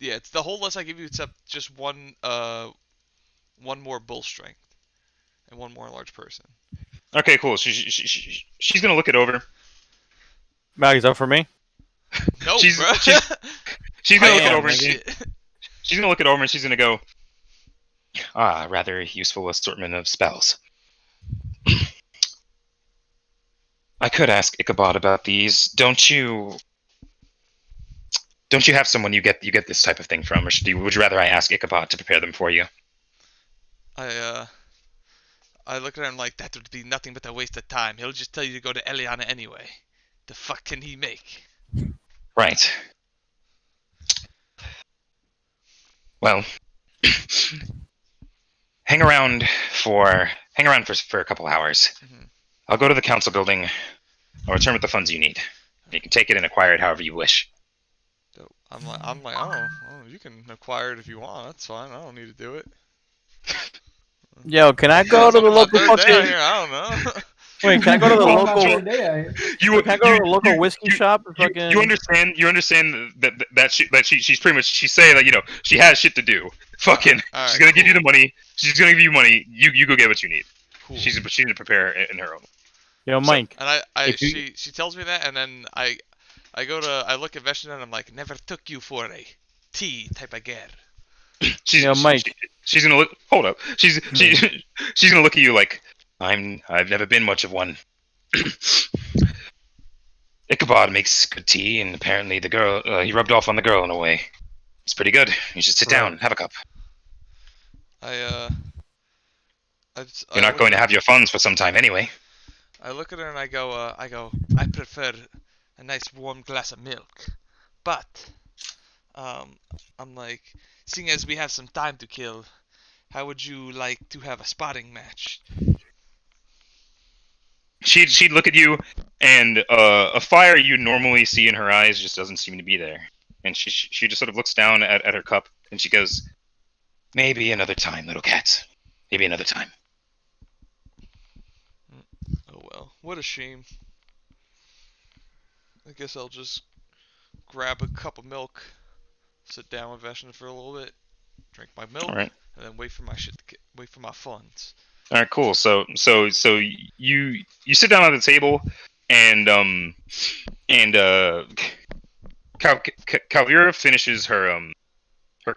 [SPEAKER 2] It's the whole list I give you except just one more bull strength and one more large person.
[SPEAKER 1] Okay, cool. She's gonna look it over.
[SPEAKER 3] Maggie's up for me.
[SPEAKER 2] No,
[SPEAKER 1] She's-
[SPEAKER 2] bro.
[SPEAKER 1] She's gonna look it
[SPEAKER 3] Damn,
[SPEAKER 1] over and
[SPEAKER 3] nigga.
[SPEAKER 1] she's gonna look it over and she's gonna go, rather useful assortment of spells. I could ask Ichabod about these. Don't you have someone you get this type of thing from, or would you rather I ask Ichabod to prepare them for you?
[SPEAKER 2] I look at him like that would be nothing but a waste of time. He'll just tell you to go to Eliana anyway. The fuck can he make?
[SPEAKER 1] Right. Well, hang around for a couple hours.
[SPEAKER 2] Mhm.
[SPEAKER 1] I'll go to the council building. I'll return with the funds you need. You can take it and acquire it however you wish.
[SPEAKER 2] So I'm like, oh, you can acquire it if you want. That's fine. I don't need to do it.
[SPEAKER 3] Yo, can I go
[SPEAKER 2] It's
[SPEAKER 3] to the
[SPEAKER 2] only my
[SPEAKER 3] local
[SPEAKER 2] third day out
[SPEAKER 3] fucking?
[SPEAKER 2] here, I don't know.
[SPEAKER 3] Wait, can I go to the
[SPEAKER 7] Well, not
[SPEAKER 3] local?
[SPEAKER 7] your day out here.
[SPEAKER 1] You
[SPEAKER 3] Can I go to the local whiskey shop? Or fucking...
[SPEAKER 1] You understand that she's pretty much she's saying that she has shit to do. Fucking
[SPEAKER 2] All right,
[SPEAKER 1] she's gonna give you
[SPEAKER 2] cool.
[SPEAKER 1] the money. She's gonna give you money. You go get what you need.
[SPEAKER 2] Cool.
[SPEAKER 1] She's gonna prepare it in her own.
[SPEAKER 3] Yo, Mike.
[SPEAKER 2] And
[SPEAKER 3] If you-
[SPEAKER 2] she tells me that, and then I look at Veshna and I'm like, never took you for a tea type of girl.
[SPEAKER 3] Mike.
[SPEAKER 1] She's gonna look. Hold up. She's gonna look at you like I've never been much of one. Ichabod makes good tea, and apparently the girl he rubbed off on the girl in a way. It's pretty good. You should sit down, have a cup.
[SPEAKER 2] I
[SPEAKER 1] You're not going to have your funds for some time anyway.
[SPEAKER 2] I look at her and I go, I prefer a nice warm glass of milk, but I'm like, seeing as we have some time to kill, how would you like to have a sparring match?
[SPEAKER 1] She'd look at you, and a fire you normally see in her eyes just doesn't seem to be there. And she just sort of looks down at her cup, and she goes, "Maybe another time, little cat. Maybe another time."
[SPEAKER 2] Oh well, what a shame. I guess I'll just grab a cup of milk, sit down with Veshna for a little bit, drink my milk,
[SPEAKER 1] All right.
[SPEAKER 2] and then wait for my wait for my funds.
[SPEAKER 1] All right, cool. So you sit down at the table, and Calvira finishes her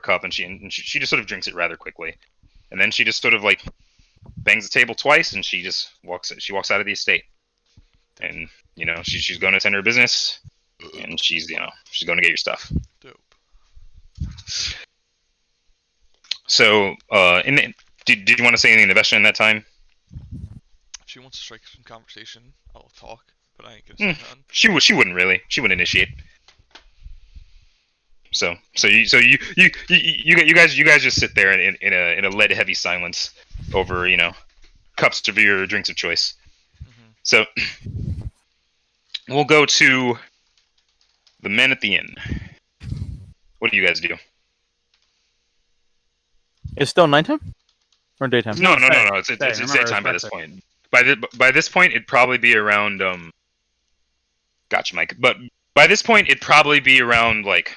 [SPEAKER 1] cup, and she just sort of drinks it rather quickly, and then she just sort of like bangs the table twice, and she walks out of the estate, and she's going to attend her business, and she's going to get your stuff.
[SPEAKER 2] Dope.
[SPEAKER 1] So did you want to say anything to Veshna in that time?
[SPEAKER 2] If she wants to strike some conversation, I'll talk, but I ain't gonna say none.
[SPEAKER 1] She wouldn't really. She wouldn't initiate. So you guys just sit there in a lead heavy silence over cups of your drinks of choice.
[SPEAKER 2] Mm-hmm.
[SPEAKER 1] So we'll go to the men at the inn. What do you guys do?
[SPEAKER 3] It's still nighttime or daytime?
[SPEAKER 1] No.
[SPEAKER 6] Day.
[SPEAKER 1] It's
[SPEAKER 6] Day.
[SPEAKER 1] daytime
[SPEAKER 6] Remember,
[SPEAKER 1] by
[SPEAKER 6] it's
[SPEAKER 1] this
[SPEAKER 6] day.
[SPEAKER 1] point. By this point, it'd probably be around Gotcha, Mike. But by this point, it'd probably be around like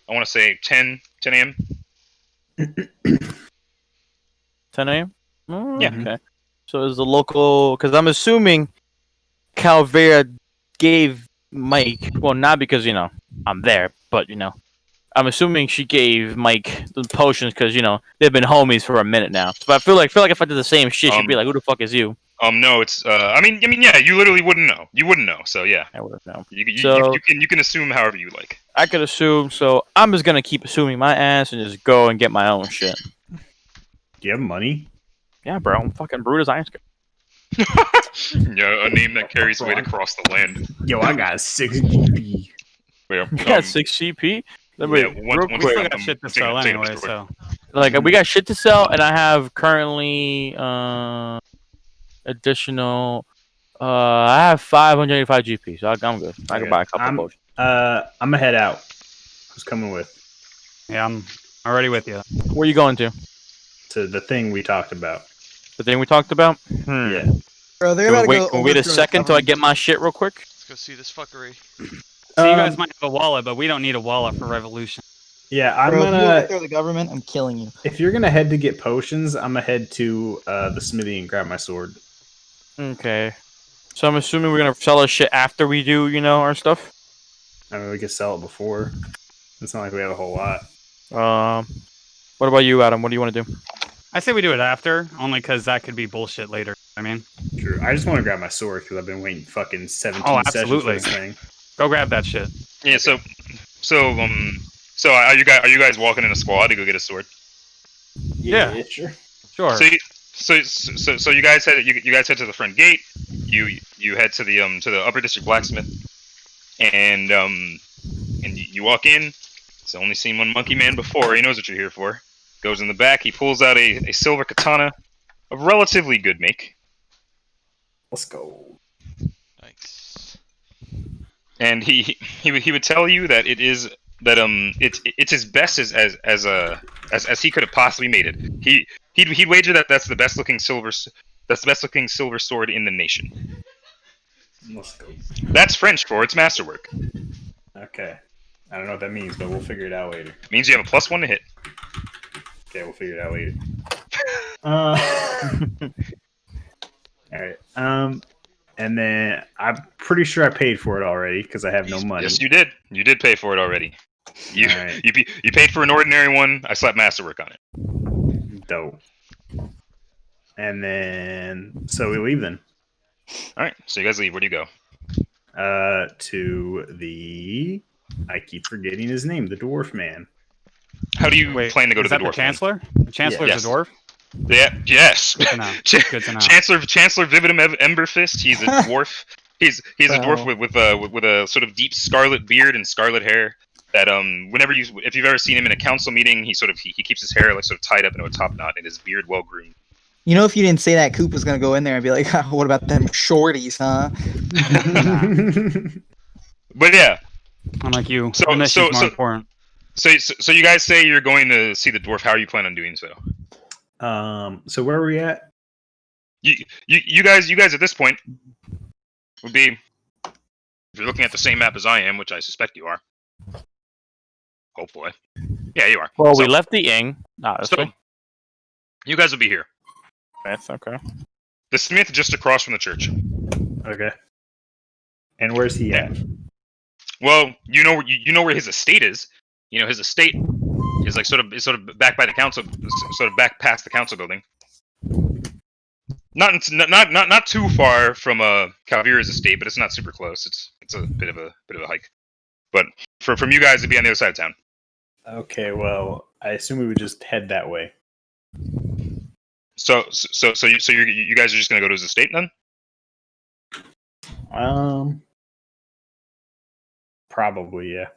[SPEAKER 1] I want to say 10 a.m.
[SPEAKER 3] 10 a.m. Oh,
[SPEAKER 1] Yeah.
[SPEAKER 3] Okay. So is the local? Because I'm assuming Calvera gave Mike. Well, not because I'm there, but I'm assuming she gave Mike the potions because they've been homies for a minute now. But I feel like if I did the same shit, she'd be like, "Who the fuck is you?"
[SPEAKER 1] No, it's I mean, yeah, you literally wouldn't know. You wouldn't know. So yeah,
[SPEAKER 3] I would have known.
[SPEAKER 1] you can assume however you like.
[SPEAKER 3] I could assume. So I'm just gonna keep assuming my ass and just go and get my own shit.
[SPEAKER 7] Do you have money?
[SPEAKER 3] Yeah, bro. I'm fucking brute as iron.
[SPEAKER 1] Yeah, a name that carries weight across the land.
[SPEAKER 7] Yo, I got 6 GP.
[SPEAKER 1] Yeah,
[SPEAKER 3] You got 6 GP.
[SPEAKER 1] yeah,
[SPEAKER 3] Real
[SPEAKER 6] We
[SPEAKER 3] quick.
[SPEAKER 6] still got shit to sell anyway, so.
[SPEAKER 3] Like we got shit to sell, and I have currently additional. I have 585 GP, so I'm good. I can buy a couple potions.
[SPEAKER 7] I'm gonna head out. Who's coming with?
[SPEAKER 6] Yeah, I'm already with you.
[SPEAKER 3] Where are you going to?
[SPEAKER 7] To the thing we talked about.
[SPEAKER 3] The thing we talked about?
[SPEAKER 7] Yeah.
[SPEAKER 5] Bro, they're
[SPEAKER 3] Can
[SPEAKER 5] about
[SPEAKER 3] we
[SPEAKER 5] to
[SPEAKER 3] wait,
[SPEAKER 5] go.
[SPEAKER 3] can we wait a
[SPEAKER 5] overthrow the
[SPEAKER 3] second till I
[SPEAKER 5] government.
[SPEAKER 3] get my shit real quick?
[SPEAKER 2] Let's go see this fuckery.
[SPEAKER 6] So you guys might have a wallet, but we don't need a wallet for revolution.
[SPEAKER 7] Yeah, I'm
[SPEAKER 5] Bro, if you
[SPEAKER 7] gonna.
[SPEAKER 5] overthrow the government, I'm killing you.
[SPEAKER 7] If you're gonna head to get potions, I'm gonna head to the smithy and grab my sword.
[SPEAKER 3] Okay. So I'm assuming we're gonna sell our shit after we do, our stuff.
[SPEAKER 7] I mean, we could sell it before. It's not like we have a whole lot.
[SPEAKER 3] What about you, Adam? What do you want to do?
[SPEAKER 6] I say we do it after, only because that could be bullshit later. I mean,
[SPEAKER 7] True. I just want to grab my sword because I've been waiting fucking 17
[SPEAKER 6] Oh,
[SPEAKER 7] sessions for
[SPEAKER 6] absolutely.
[SPEAKER 7] this thing.
[SPEAKER 6] go grab that shit.
[SPEAKER 1] Yeah. So are you guys walking in a squad to go get a sword?
[SPEAKER 6] Yeah.
[SPEAKER 7] Sure.
[SPEAKER 6] Sure.
[SPEAKER 1] So you guys head to the front gate. You head to the upper district blacksmith, and you walk in. He's only seen one monkey man before. He knows what you're here for. Goes in the back. He pulls out a silver katana of relatively good make.
[SPEAKER 7] Let's go.
[SPEAKER 2] Nice.
[SPEAKER 1] And he would tell you that it's as best as he could have possibly made it. He'd wager that that's the best looking silver sword in the nation.
[SPEAKER 7] Let's go.
[SPEAKER 1] That's French for it's masterwork.
[SPEAKER 7] Okay. I don't know what that means, but we'll figure it out later.
[SPEAKER 1] It means you have a +1 to hit.
[SPEAKER 7] Okay, we'll figure it out later. All right. And then I'm pretty sure I paid for it already because I have no money.
[SPEAKER 1] Yes, you did. You did pay for it already. You
[SPEAKER 7] Alright.
[SPEAKER 1] you paid for an ordinary one. I slapped masterwork on it.
[SPEAKER 7] Dope. And then, so we leave then.
[SPEAKER 1] All right. So you guys leave. Where do you go?
[SPEAKER 7] To the, I keep forgetting his name, the dwarf man.
[SPEAKER 1] How do you
[SPEAKER 6] Wait,
[SPEAKER 1] plan to go
[SPEAKER 6] is
[SPEAKER 1] to the
[SPEAKER 6] that
[SPEAKER 1] dwarf?
[SPEAKER 6] the Chancellor? The Chancellor's
[SPEAKER 1] Yes.
[SPEAKER 6] a dwarf?
[SPEAKER 1] Yeah. Yes.
[SPEAKER 6] Good to know. Good to know.
[SPEAKER 1] Chancellor Vividum Emberfist. He's a dwarf. He's a dwarf with a sort of deep scarlet beard and scarlet hair. That if you've ever seen him in a council meeting, he keeps his hair like sort of tied up into a top knot and his beard well groomed.
[SPEAKER 5] You know, if you didn't say that, Coop was gonna go in there and be like, "What about them shorties, huh?"
[SPEAKER 1] But yeah.
[SPEAKER 6] Unlike you,
[SPEAKER 1] So-
[SPEAKER 6] the mission's
[SPEAKER 1] so-
[SPEAKER 6] more
[SPEAKER 1] so-
[SPEAKER 6] important.
[SPEAKER 1] So you guys say you're going to see the dwarf. How are you planning on doing so?
[SPEAKER 7] So where are we at?
[SPEAKER 1] You guys at this point would be, if you're looking at the same map as I am, which I suspect you are. Hopefully. Yeah, you are.
[SPEAKER 3] Well,
[SPEAKER 1] So-
[SPEAKER 3] we left the ing. This
[SPEAKER 1] So,
[SPEAKER 3] way.
[SPEAKER 1] you guys will be here.
[SPEAKER 3] That's okay.
[SPEAKER 1] The smith just across from the church.
[SPEAKER 7] Okay. And where's he at?
[SPEAKER 1] Well, you know where his estate is. You know, his estate is like sort of back by the council, sort of back past the council building. Not too far from Calvira's estate, but it's not super close. It's a bit of a hike. But from you guys, it'd be on the other side of town.
[SPEAKER 7] Okay, well, I assume we would just head that way.
[SPEAKER 1] So you guys are just gonna go to his estate then?
[SPEAKER 7] Probably, yeah.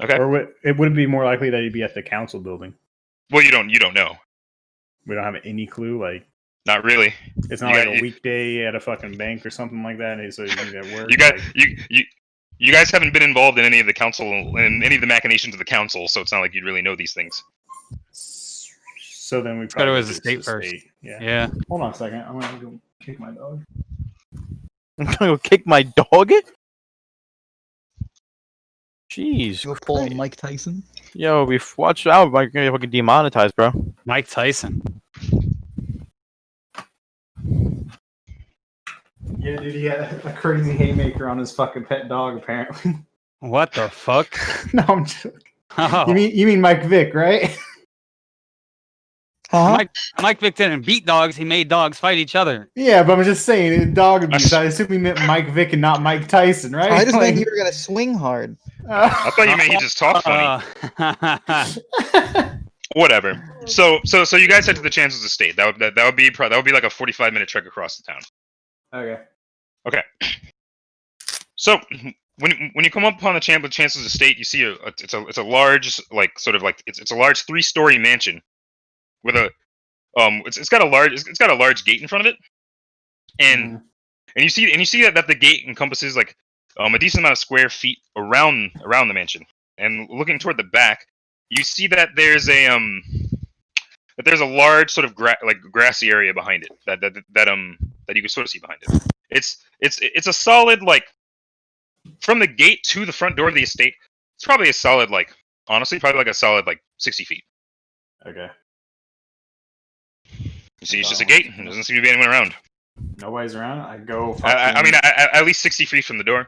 [SPEAKER 1] Okay.
[SPEAKER 7] Or would it be more likely that he'd be at the council building?
[SPEAKER 1] Well, you don't know.
[SPEAKER 7] We don't have any clue. Like,
[SPEAKER 1] Not really.
[SPEAKER 7] it's not
[SPEAKER 1] You
[SPEAKER 7] like
[SPEAKER 1] got-
[SPEAKER 7] a weekday at a fucking bank or something like that. And so he's at work.
[SPEAKER 1] You got
[SPEAKER 7] like,
[SPEAKER 1] you guys haven't been involved in any of the council in any of the machinations of the council, so it's not like you'd really know these things.
[SPEAKER 7] so then we
[SPEAKER 6] Let's go to
[SPEAKER 7] probably
[SPEAKER 6] his
[SPEAKER 7] just
[SPEAKER 6] estate first.
[SPEAKER 7] Yeah.
[SPEAKER 6] Yeah.
[SPEAKER 7] Hold on a second. I'm gonna go kick my dog.
[SPEAKER 3] I'm gonna go kick my dog. Jeez.
[SPEAKER 5] You were pulling
[SPEAKER 3] Christ.
[SPEAKER 5] Mike Tyson.
[SPEAKER 3] Yo, we watch out. We're gonna get fucking demonetized, bro.
[SPEAKER 6] Mike Tyson.
[SPEAKER 7] Yeah, dude, he had a crazy haymaker on his fucking pet dog, apparently.
[SPEAKER 6] What the fuck?
[SPEAKER 7] No, I'm joking.
[SPEAKER 6] Oh,
[SPEAKER 7] You mean Mike Vick, right?
[SPEAKER 5] Huh?
[SPEAKER 6] Mike Vick didn't beat dogs. He made dogs fight each other.
[SPEAKER 7] Yeah, but I'm just saying, dog abuse. I assume he meant Mike Vick and not Mike Tyson, right?
[SPEAKER 5] I just meant you were gonna swing hard.
[SPEAKER 1] I thought you meant he just talked funny. Whatever. So you guys head to the Chancellor's estate. That would be like a 45-minute trek across the town.
[SPEAKER 7] Okay.
[SPEAKER 1] Okay. So when you come up upon the Chancellor's estate, you see it's a large it's a large 3-story mansion with a it's got a large gate in front of it, and you see that the gate encompasses like a decent amount of square feet around the mansion. And looking toward the back, you see that there's a large sort of grassy area behind it that you can sort of see behind it. It's a solid, like, from the gate to the front door of the estate. It's probably a solid, like, honestly, probably like a solid, like, 60 feet.
[SPEAKER 7] Okay.
[SPEAKER 1] You see, it's just a gate. There doesn't seem to be anyone around.
[SPEAKER 7] Nobody's around. I go.
[SPEAKER 1] I mean, at least 60 feet from the door.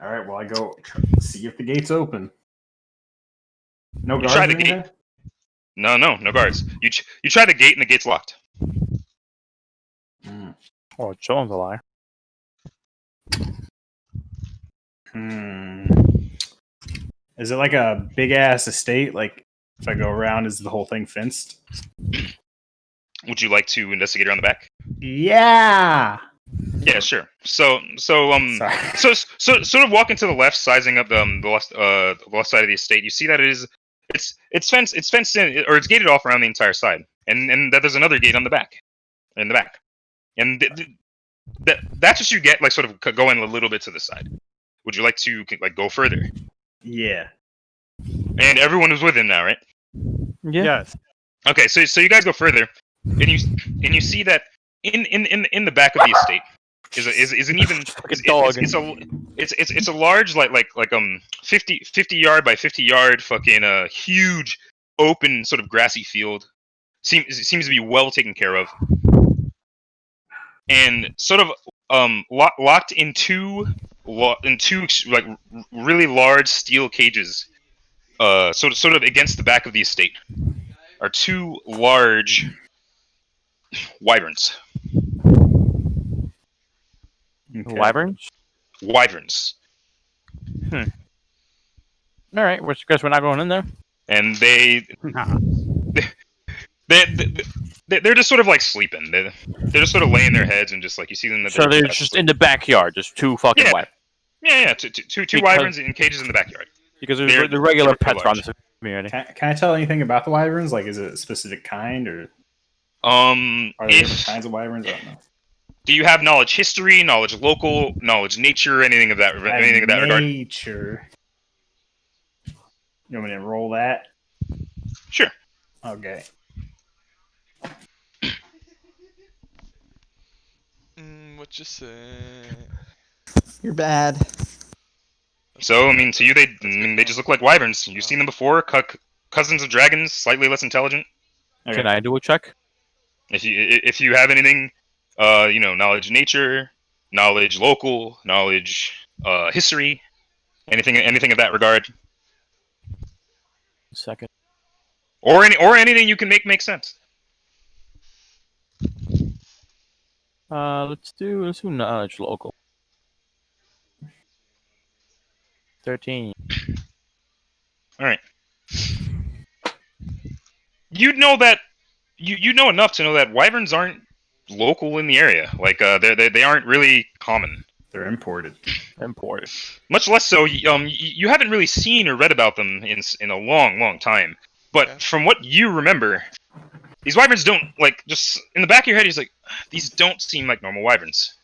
[SPEAKER 7] All right. Well, I go see if the gate's open. No
[SPEAKER 1] You
[SPEAKER 7] guards.
[SPEAKER 1] try the
[SPEAKER 7] or anything?
[SPEAKER 1] gate. No guards. You try the gate and the gate's locked.
[SPEAKER 3] Oh, Jones a liar.
[SPEAKER 7] Is it like a big ass estate? Like, if I go around, is the whole thing fenced?
[SPEAKER 1] Would you like to investigate around the back?
[SPEAKER 7] Yeah.
[SPEAKER 1] Yeah, sure. So
[SPEAKER 7] Sorry.
[SPEAKER 1] sort of walking to the left, sizing up the left side of the estate. You see that it's fenced in, or it's gated off around the entire side, and that there's another gate on the back, in the back, and that's what you get, like, sort of going a little bit to the side. Would you like to, like, go further?
[SPEAKER 7] Yeah.
[SPEAKER 1] And everyone is with him now, right?
[SPEAKER 3] Yeah.
[SPEAKER 6] Yes.
[SPEAKER 1] Okay, so you guys go further, and you see that in the back of the estate is an even it's a large like 50 yard by 50 yard fucking huge open sort of grassy field. Seems to be well taken care of, and sort of locked in two like really large steel cages, sort of against the back of the estate are 2 large wyverns.
[SPEAKER 7] Okay.
[SPEAKER 3] Wyverns?
[SPEAKER 1] Wyverns.
[SPEAKER 3] All right, which guess we're not going in there.
[SPEAKER 1] And they're just sort of like sleeping. They're just sort of laying their heads and just like you see them.
[SPEAKER 3] So they're just in the backyard, just 2 fucking
[SPEAKER 1] Yeah.
[SPEAKER 3] wyverns.
[SPEAKER 1] Yeah. Two wyverns in cages in the backyard.
[SPEAKER 3] Because
[SPEAKER 1] They're-
[SPEAKER 3] the regular
[SPEAKER 1] they're
[SPEAKER 3] pets around
[SPEAKER 1] large.
[SPEAKER 3] this community.
[SPEAKER 7] Can I tell anything about the wyverns? Like, is it a specific kind, or are there different kinds of wyverns? I don't know.
[SPEAKER 1] Do you have knowledge history, knowledge local, knowledge nature, anything of that regard?
[SPEAKER 7] Nature. You want me to roll that?
[SPEAKER 1] Sure.
[SPEAKER 7] Okay.
[SPEAKER 2] What you say?
[SPEAKER 5] You're bad.
[SPEAKER 1] So I mean, to you, they just look like wyverns. You've seen them before. Cousins of dragons, slightly less intelligent.
[SPEAKER 7] Okay.
[SPEAKER 3] Can I do a check?
[SPEAKER 1] If you have anything, knowledge nature, knowledge local, knowledge history, anything of that regard,
[SPEAKER 3] Second.
[SPEAKER 1] or anything you can make sense.
[SPEAKER 3] Let's do knowledge local. 13.
[SPEAKER 1] All right. You know that you know enough to know that wyverns aren't local in the area. Like they aren't really common.
[SPEAKER 7] They're imported.
[SPEAKER 3] Important.
[SPEAKER 1] Much less so. You haven't really seen or read about them in a long time. But
[SPEAKER 2] Okay.
[SPEAKER 1] from what you remember, these wyverns don't, like, just in the back of your head. He's like, these don't seem like normal wyverns.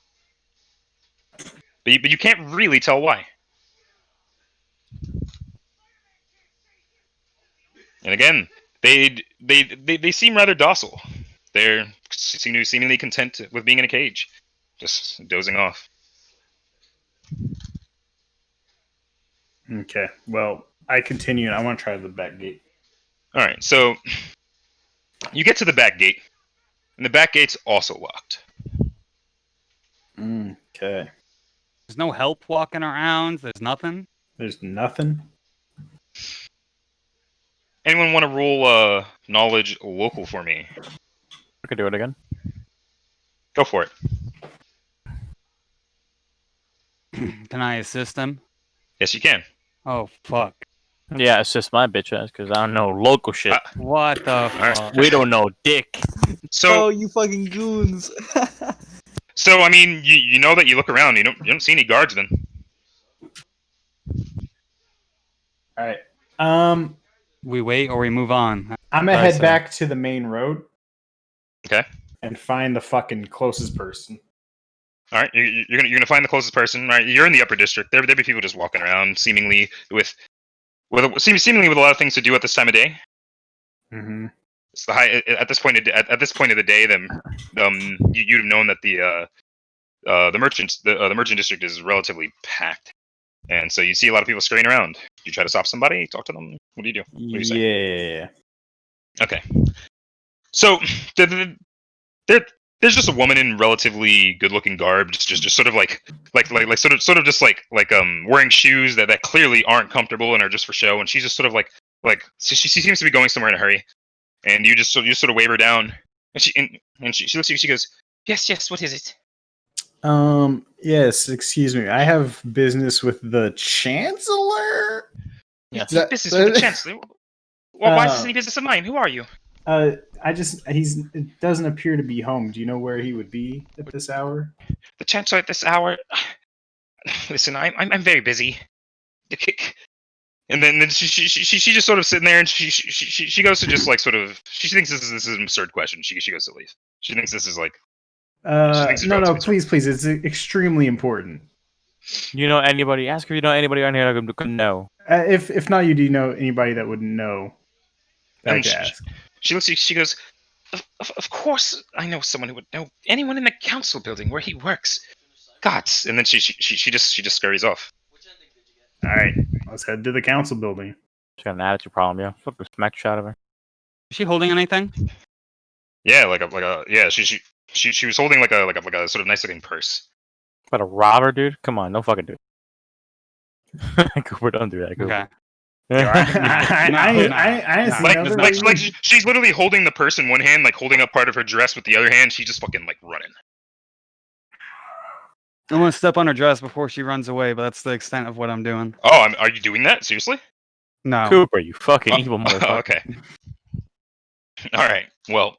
[SPEAKER 1] But you can't really tell why. And again, they seem rather docile. They're seemingly content with being in a cage, just dozing off.
[SPEAKER 7] Okay. Well, I continue, and I want to try the back gate.
[SPEAKER 1] All right, so you get to the back gate, and the back gate's also locked.
[SPEAKER 7] Okay.
[SPEAKER 6] There's no help walking around. There's nothing.
[SPEAKER 7] There's nothing.
[SPEAKER 1] Anyone want to roll knowledge local for me?
[SPEAKER 3] I could do it again.
[SPEAKER 1] Go for it.
[SPEAKER 6] Can I assist them?
[SPEAKER 1] Yes, you can.
[SPEAKER 6] Oh fuck!
[SPEAKER 3] Yeah, assist my bitch ass because I don't know local shit.
[SPEAKER 6] What the
[SPEAKER 1] right.
[SPEAKER 6] fuck?
[SPEAKER 3] We don't know dick.
[SPEAKER 1] So,
[SPEAKER 5] Oh, you fucking goons!
[SPEAKER 1] so I mean, you know that you look around, you don't see any guards then.
[SPEAKER 7] All right.
[SPEAKER 6] We wait or we move on.
[SPEAKER 7] I'm gonna
[SPEAKER 6] Sorry,
[SPEAKER 7] head
[SPEAKER 6] sir.
[SPEAKER 7] back to the main road.
[SPEAKER 1] Okay.
[SPEAKER 7] And find the fucking closest person.
[SPEAKER 1] All right, you're gonna find the closest person. Right, you're in the upper district. There be people just walking around, seemingly with seemingly with a lot of things to do at this time of day.
[SPEAKER 7] Mm-hmm.
[SPEAKER 1] It's the high at this point of the day. You'd have known that the merchant district is relatively packed, and so you see a lot of people scurrying around. You try to stop somebody, talk to them. What do you do? What do you say?
[SPEAKER 7] Yeah.
[SPEAKER 1] Okay. So there's just a woman in relatively good-looking garb, just sort of like sort of just like wearing shoes that clearly aren't comfortable and are just for show, and she's just sort of like she seems to be going somewhere in a hurry, and you just sort of wave her down, and she looks at you, she goes, yes, what is it?
[SPEAKER 7] Yes, excuse me. I have business with the Chancellor.
[SPEAKER 3] Yes.
[SPEAKER 1] Business with the Chancellor. Well, why is this any business of mine? Who are you?
[SPEAKER 7] It doesn't appear to be home. Do you know where he would be at this hour?
[SPEAKER 1] The Chancellor at this hour. Listen, I'm very busy. And then she just sort of sitting there, and she goes to just like sort of, she thinks this is an absurd question. She goes to leave. She thinks this is like.
[SPEAKER 7] No, please. It's extremely important.
[SPEAKER 3] You know anybody? Ask if you know anybody around here that could know.
[SPEAKER 7] If not you, do you know anybody that would know? That I could ask.
[SPEAKER 1] She looks at you, she goes, of course I know someone who would know. Anyone in the council building where he works. Gods. And then she just scurries off.
[SPEAKER 7] All right, let's head to the council building.
[SPEAKER 3] She's got an attitude problem, yeah. Fucking smack the shit out of her.
[SPEAKER 6] Is she holding anything?
[SPEAKER 1] Yeah, she was holding like a sort of nice looking purse.
[SPEAKER 3] But a robber, dude? Come on, no fucking dude. Cooper, don't do that. Cooper.
[SPEAKER 6] Okay.
[SPEAKER 1] Like she's literally holding the purse in one hand, like holding up part of her dress with the other hand. She's just fucking like running.
[SPEAKER 6] I'm gonna step on her dress before she runs away, but that's the extent of what I'm doing.
[SPEAKER 1] Oh, are you doing that? Seriously?
[SPEAKER 6] No.
[SPEAKER 3] Cooper, you fucking evil motherfucker.
[SPEAKER 1] Oh, okay. All right. Well,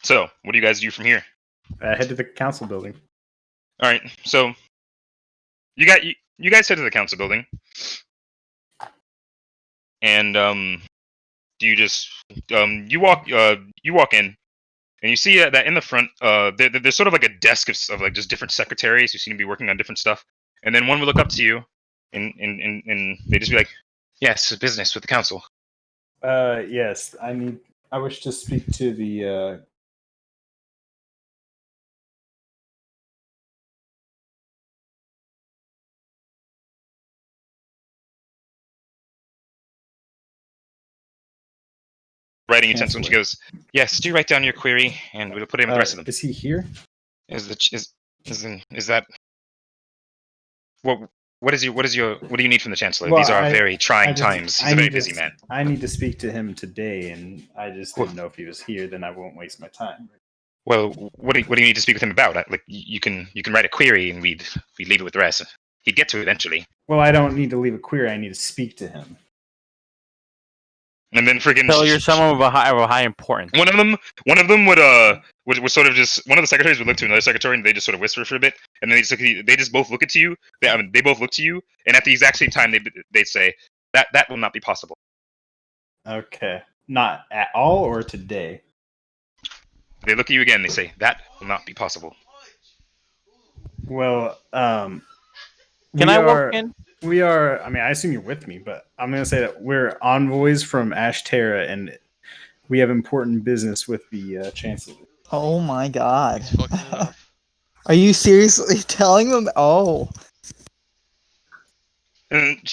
[SPEAKER 1] so what do you guys do from here?
[SPEAKER 7] Head to the council building.
[SPEAKER 1] All right. So you guys head to the council building, and you just you walk in, and you see that in the front there's sort of like a desk of like just different secretaries who seem to be working on different stuff, and then one would look up to you, and they just be like, "Yes, business with the council."
[SPEAKER 7] Yes, I wish to speak to the.
[SPEAKER 1] Writing utensil, and she goes, "Yes, do write down your query, and we'll put it in with the rest of them."
[SPEAKER 7] Is he here?
[SPEAKER 1] Is that what do you need from the Chancellor?
[SPEAKER 7] Well,
[SPEAKER 1] These are very trying
[SPEAKER 7] just-
[SPEAKER 1] times. He's a very busy man.
[SPEAKER 7] I need to speak to him today, and I just didn't know if he was here. Then I won't waste my time.
[SPEAKER 1] Well, what do you need to speak with him about? Like you can write a query, and we'd leave it with the rest. He'd get to it eventually.
[SPEAKER 7] Well, I don't need to leave a query. I need to speak to him.
[SPEAKER 1] And then friggin'
[SPEAKER 3] So you're someone of a high importance.
[SPEAKER 1] One of them would sort of just, one of the secretaries would look to another secretary, and they just sort of whisper for a bit, and then they just both look at you. They both look to you, and at the exact same time they say that will not be possible.
[SPEAKER 7] Okay, not at all, or today.
[SPEAKER 1] They look at you again. They say that will not be possible.
[SPEAKER 7] Well,
[SPEAKER 3] Can I walk in?
[SPEAKER 7] We are. I mean, I assume you're with me, but I'm going to say that we're envoys from Ashterra, and we have important business with the Chancellor.
[SPEAKER 5] Oh my god.
[SPEAKER 2] He's fucking it up.
[SPEAKER 5] Are you seriously telling them? Oh.
[SPEAKER 1] And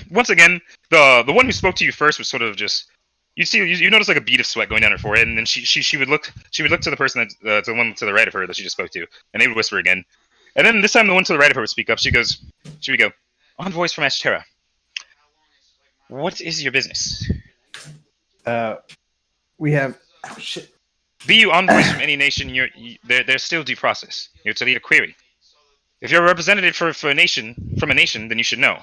[SPEAKER 1] once again, the one who spoke to you first was sort of just, you notice like a bead of sweat going down her forehead, and then she would look to the person that to the one to the right of her that she just spoke to, and they would whisper again, and then this time the one to the right of her would speak up. She would go, "Envoys from Ashterra. What is your business?"
[SPEAKER 7] We have. Oh shit.
[SPEAKER 1] Be you envoys from any nation, there's still due process. You're to lead a query. If you're a representative for a nation, from a nation, then you should know.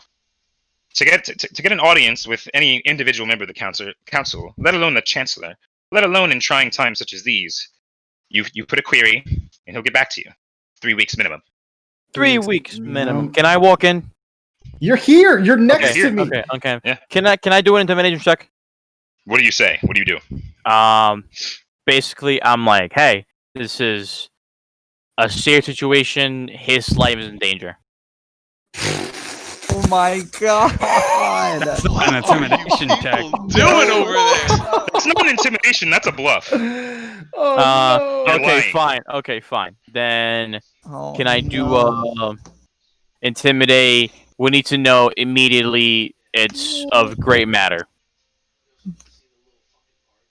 [SPEAKER 1] To get an audience with any individual member of the council, let alone the chancellor, let alone in trying times such as these, you put a query, and he'll get back to you. 3 weeks minimum.
[SPEAKER 3] 3 weeks minimum. Can I walk in?
[SPEAKER 7] You're here. You're next
[SPEAKER 3] Okay,
[SPEAKER 7] to me.
[SPEAKER 3] okay.
[SPEAKER 1] Yeah.
[SPEAKER 3] Can I do an intimidation check?
[SPEAKER 1] What do you say? What do you do?
[SPEAKER 3] Basically, I'm like, hey, this is a serious situation. His life is in danger.
[SPEAKER 5] Oh my god!
[SPEAKER 6] That's not an intimidation check.
[SPEAKER 2] Doing over there.
[SPEAKER 1] It's not an intimidation. That's a bluff.
[SPEAKER 7] Oh no.
[SPEAKER 3] Okay,
[SPEAKER 1] lying.
[SPEAKER 3] fine. Okay, fine. Then
[SPEAKER 5] Oh,
[SPEAKER 3] can I do
[SPEAKER 5] no.
[SPEAKER 3] intimidate? We need to know immediately. It's of great matter.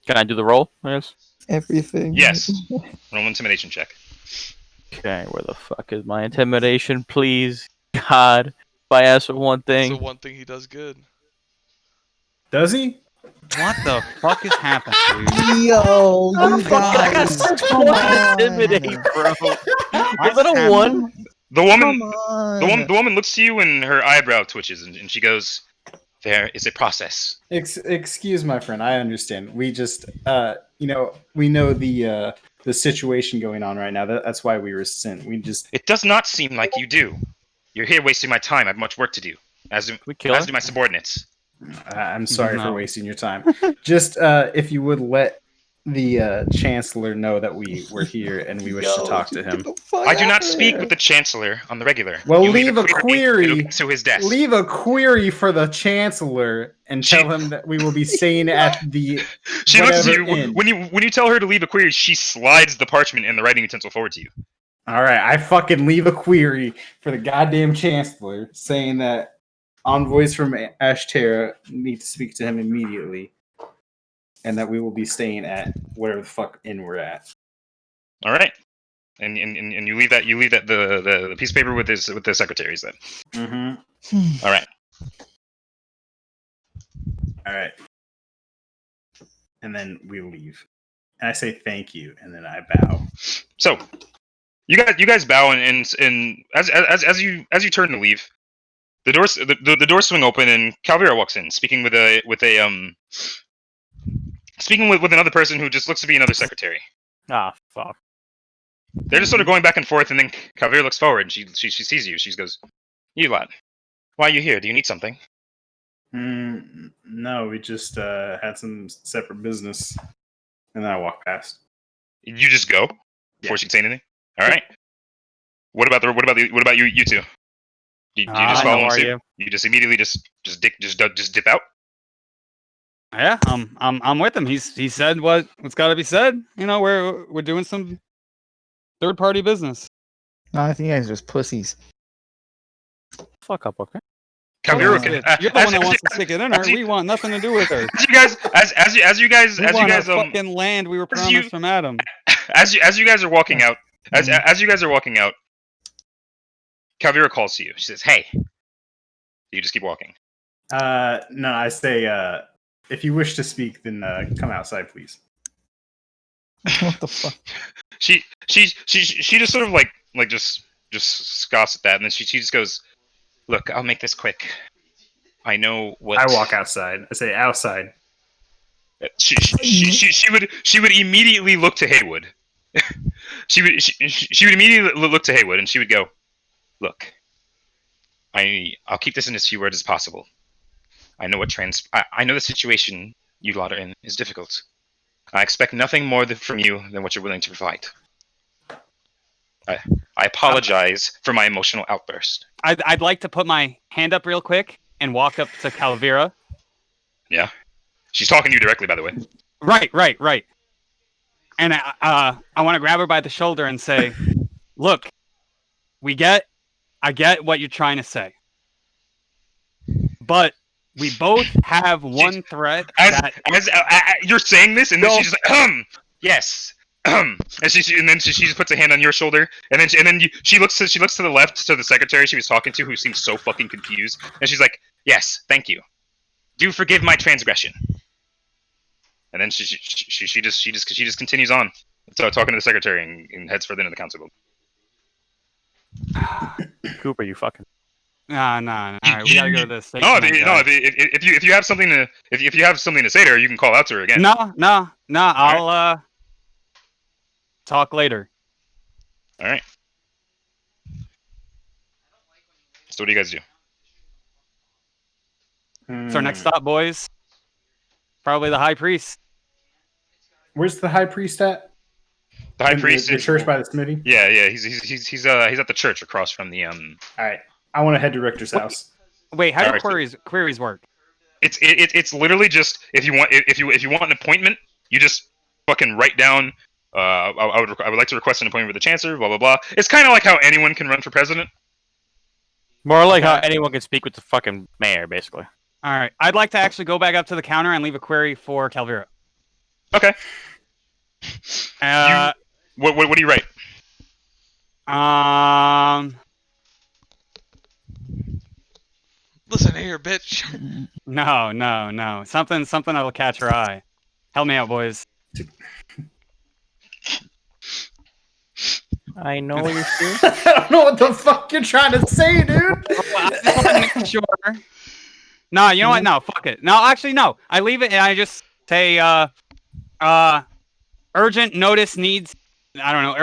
[SPEAKER 3] Can I do the roll? Yes.
[SPEAKER 5] Everything?
[SPEAKER 1] Yes. Roll an intimidation check.
[SPEAKER 3] Okay, where the fuck is my intimidation, please? God, if I ask for one
[SPEAKER 2] That's the
[SPEAKER 3] thing.
[SPEAKER 2] one thing he does good.
[SPEAKER 7] Does he?
[SPEAKER 6] What the fuck is happening, dude?
[SPEAKER 5] Yo, you
[SPEAKER 3] I got
[SPEAKER 5] guys!
[SPEAKER 3] such
[SPEAKER 5] Come on!
[SPEAKER 3] intimidate, bro.
[SPEAKER 6] Why
[SPEAKER 3] Is that a
[SPEAKER 6] happening?
[SPEAKER 3] one?
[SPEAKER 1] The woman,
[SPEAKER 5] Come on!
[SPEAKER 1] the woman looks to you and her eyebrow twitches, and she goes, "There is a process."
[SPEAKER 7] Excuse my friend. I understand. We just, we know the situation going on right now. That's why we were sent. We just.
[SPEAKER 1] It does not seem like you do. You're here wasting my time. I have much work to do, as
[SPEAKER 3] we kill her?
[SPEAKER 1] do my subordinates.
[SPEAKER 7] I'm sorry for
[SPEAKER 6] No.
[SPEAKER 7] wasting your time. Just if you would let the chancellor know that we were here and we wish to talk to him.
[SPEAKER 1] I do not speak with the chancellor on the regular.
[SPEAKER 7] Well,
[SPEAKER 1] You
[SPEAKER 7] leave a
[SPEAKER 1] it'll
[SPEAKER 7] query.
[SPEAKER 1] get to his desk.
[SPEAKER 7] Leave a query for the chancellor and
[SPEAKER 1] She-
[SPEAKER 7] tell him that we will be staying at the.
[SPEAKER 1] She looks at
[SPEAKER 7] whatever
[SPEAKER 1] you
[SPEAKER 7] inn.
[SPEAKER 1] when you tell her to leave a query. She slides the parchment and the writing utensil forward to you.
[SPEAKER 7] All right, I fucking leave a query for the goddamn chancellor saying that envoys from Ashterra need to speak to him immediately, and that we will be staying at whatever the fuck inn we're at.
[SPEAKER 1] All right, and you leave that the piece of paper with the secretaries then.
[SPEAKER 7] Mm-hmm.
[SPEAKER 1] All right.
[SPEAKER 7] All right. And then we leave. And I say thank you, and then I bow.
[SPEAKER 1] So, you guys bow and as you turn to leave, the doors swing open and Calvera walks in, speaking with another person who just looks to be another secretary.
[SPEAKER 3] Ah, fuck.
[SPEAKER 1] They're just sort of going back and forth, and then Calvera looks forward and she sees you. She goes, "You lad, why are you here? Do you need something?"
[SPEAKER 7] No, we just had some separate business, and then I walk past.
[SPEAKER 1] You just go before she can say anything. All right. What about you two? Do you just
[SPEAKER 6] How
[SPEAKER 1] follow
[SPEAKER 6] are
[SPEAKER 1] suit?
[SPEAKER 6] you?
[SPEAKER 1] You just immediately just dip out?
[SPEAKER 6] Yeah, I'm with him. He said what's got to be said. You know, we're doing some third party business.
[SPEAKER 5] No, I think you guys are just pussies.
[SPEAKER 3] Fuck up, okay?
[SPEAKER 1] Calvera,
[SPEAKER 6] You're the one that wants to stick it in her.
[SPEAKER 1] as you-
[SPEAKER 6] We want nothing to do with her.
[SPEAKER 1] as you guys
[SPEAKER 6] We want our
[SPEAKER 1] as
[SPEAKER 6] fucking land we were
[SPEAKER 1] as you-
[SPEAKER 6] promised from Adam.
[SPEAKER 1] you guys are walking out, as you guys are walking out, Calvera calls to you. She says, "Hey." You just keep walking.
[SPEAKER 7] No, I say, if you wish to speak, then come outside, please.
[SPEAKER 5] What the fuck?
[SPEAKER 1] She just sort of like just scoffs at that, and then she just goes, "Look, I'll make this quick. I know what."
[SPEAKER 7] I walk outside. I say, outside.
[SPEAKER 1] She would immediately look to Haywood. she would immediately look to Haywood, and she would go, "Look, I'll keep this in as few words as possible. I know I know the situation you lot are in is difficult. I expect nothing more from you than what you're willing to provide. I apologize for my emotional outburst."
[SPEAKER 6] I'd like to put my hand up real quick and walk up to Calvera.
[SPEAKER 1] Yeah, she's talking to you directly, by the way.
[SPEAKER 6] Right. And I want to grab her by the shoulder and say, "Look, I get what you're trying to say, but we both have one threat
[SPEAKER 1] As you're saying this, and then she's just like, yes, and then she just puts a hand on your shoulder, and then she looks to the left to the secretary she was talking to, who seems so fucking confused, and she's like, "Yes, thank you. Do forgive my transgression." And then she just continues on, talking to the secretary and heads further into the council building.
[SPEAKER 3] Cooper, you fucking.
[SPEAKER 6] Nah. All right, we gotta go to the state.
[SPEAKER 1] No,
[SPEAKER 6] tonight, guys.
[SPEAKER 1] if you have something to if you have something to say to her, you can call out to her again.
[SPEAKER 6] No. I'll talk later.
[SPEAKER 1] All right. So what do you guys do?
[SPEAKER 6] It's our next stop, boys. Probably the high priest.
[SPEAKER 7] Where's the high priest at?
[SPEAKER 1] The high
[SPEAKER 7] In
[SPEAKER 1] priest
[SPEAKER 7] the
[SPEAKER 1] is
[SPEAKER 7] church by the smithy.
[SPEAKER 1] Yeah. He's at the church across from the
[SPEAKER 7] All right, I want to head to Richter's house.
[SPEAKER 6] Wait, how do
[SPEAKER 1] Alright.
[SPEAKER 6] queries work?
[SPEAKER 1] It's literally just if you want an appointment, you just fucking write down. I would like to request an appointment with the chancellor. Blah blah blah. It's kind of like how anyone can run for president.
[SPEAKER 3] More like how anyone can speak with the fucking mayor, basically.
[SPEAKER 6] All right, I'd like to actually go back up to the counter and leave a query for Calvira.
[SPEAKER 1] Okay.
[SPEAKER 6] Uh,
[SPEAKER 1] What do you write?
[SPEAKER 2] Listen here, bitch.
[SPEAKER 6] No. Something that'll catch her eye. Help me out, boys.
[SPEAKER 3] I know what you're saying.
[SPEAKER 7] I don't know what the fuck you're trying to say, dude.
[SPEAKER 6] I just want to make sure. No, you know what? No, fuck it. No, actually, no. I leave it and I just say, urgent notice needs. I don't know.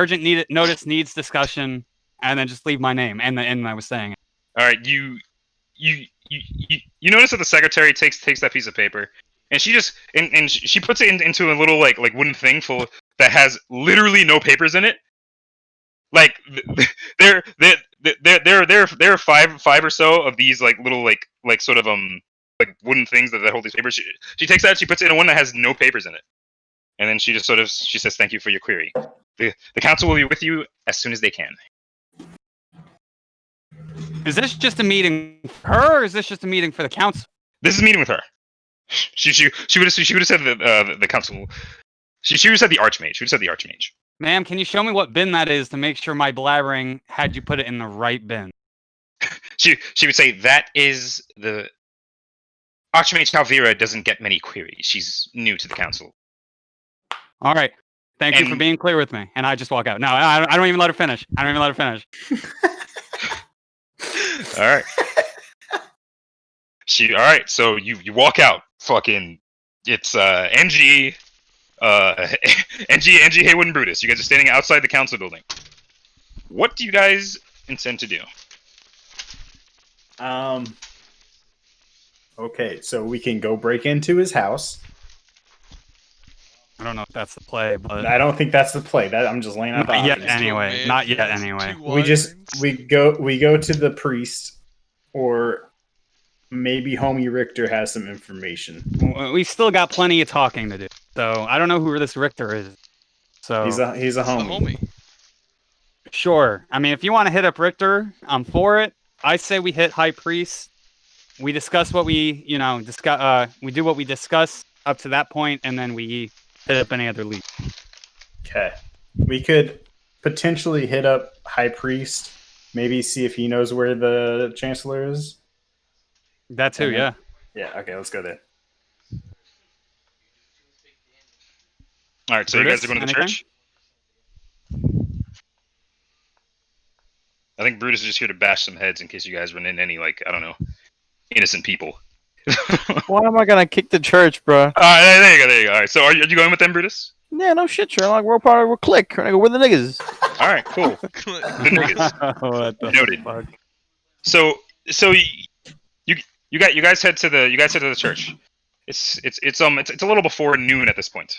[SPEAKER 6] Notice needs discussion, and then just leave my name and I was saying it.
[SPEAKER 1] All right, you notice that the secretary takes that piece of paper and she just and she puts it into a little like wooden thing full that has literally no papers in it. Like there are five or so of these like little like sort of like wooden things that hold these papers. She takes that, she puts it in one that has no papers in it, and then she just she says, "Thank you for your query. The council will be with you as soon as they can."
[SPEAKER 6] Is this just a meeting for her, or is this just a meeting for the council?
[SPEAKER 1] This is a meeting with her. She would have said the council. She would have said the archmage. She would have said the archmage.
[SPEAKER 6] Ma'am, can you show me what bin that is to make sure my blabbering had you put it in the right bin?
[SPEAKER 1] She would say that is the Archmage Calvira doesn't get many queries. She's new to the council.
[SPEAKER 6] All right. Thank you for being clear with me. And I just walk out. No, I don't even let her finish.
[SPEAKER 1] All right. All right. So you walk out. Fucking. It's NG Haywood and Brutus. You guys are standing outside the council building. What do you guys intend to do?
[SPEAKER 7] Okay, so we can go break into his house.
[SPEAKER 6] I don't know if that's the play, but
[SPEAKER 7] I don't think that's the play. That I'm just laying out.
[SPEAKER 6] Not yet, anyway. Not yet, anyway.
[SPEAKER 7] We go to the priest, or maybe Homie Richter has some information.
[SPEAKER 6] We still got plenty of talking to do. So I don't know who this Richter is. So
[SPEAKER 7] he's a homie.
[SPEAKER 6] Sure. I mean, if you want to hit up Richter, I'm for it. I say we hit High Priest. We discuss what we, discuss. We do what we discuss up to that point, and then we hit up any other lead.
[SPEAKER 7] Okay. We could potentially hit up High Priest. Maybe see if he knows where the Chancellor is.
[SPEAKER 6] That too, yeah.
[SPEAKER 7] Yeah. Okay. Let's go there.
[SPEAKER 1] All right. So
[SPEAKER 6] Brutus,
[SPEAKER 1] you guys are going to the church. I think Brutus is just here to bash some heads in case you guys run into any, innocent people.
[SPEAKER 3] Why am I gonna kick the church, bro?
[SPEAKER 1] There you go. All right. So are you going with them, Brutus?
[SPEAKER 3] Yeah, no shit, Sherlock. We're click. We're gonna go with the niggas.
[SPEAKER 1] All right, cool. The niggas.
[SPEAKER 3] What the
[SPEAKER 1] Noted.
[SPEAKER 3] fuck?
[SPEAKER 1] So you guys head to the church. It's a little before noon at this point.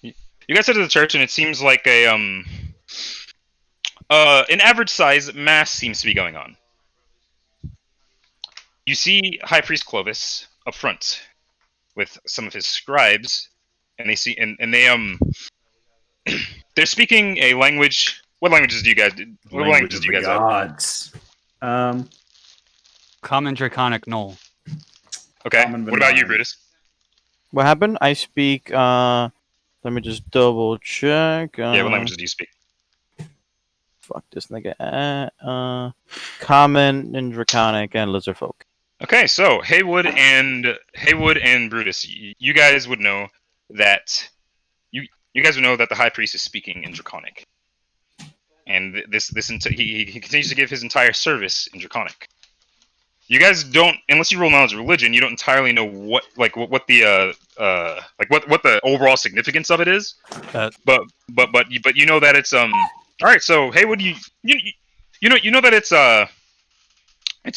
[SPEAKER 1] You guys head to the church, and it seems like an average size mass seems to be going on. You see High Priest Clovis up front with some of his scribes, and they're speaking a language. What languages do you guys? What languages do you guys have?
[SPEAKER 7] Gods.
[SPEAKER 6] Common Draconic Null.
[SPEAKER 1] Okay. What about you, Brutus?
[SPEAKER 3] What happened? I speak. Let me just double check.
[SPEAKER 1] Yeah. What languages do you speak?
[SPEAKER 3] Fuck this nigga. Common and Draconic and Lizard Folk.
[SPEAKER 1] Okay, so Haywood and Brutus, you guys would know that you guys would know that the High Priest is speaking in Draconic, and he continues to give his entire service in Draconic. You guys don't, unless you roll knowledge of religion, you don't entirely know what the what the overall significance of it is. But you know that it's All right, so Haywood, you know that it's a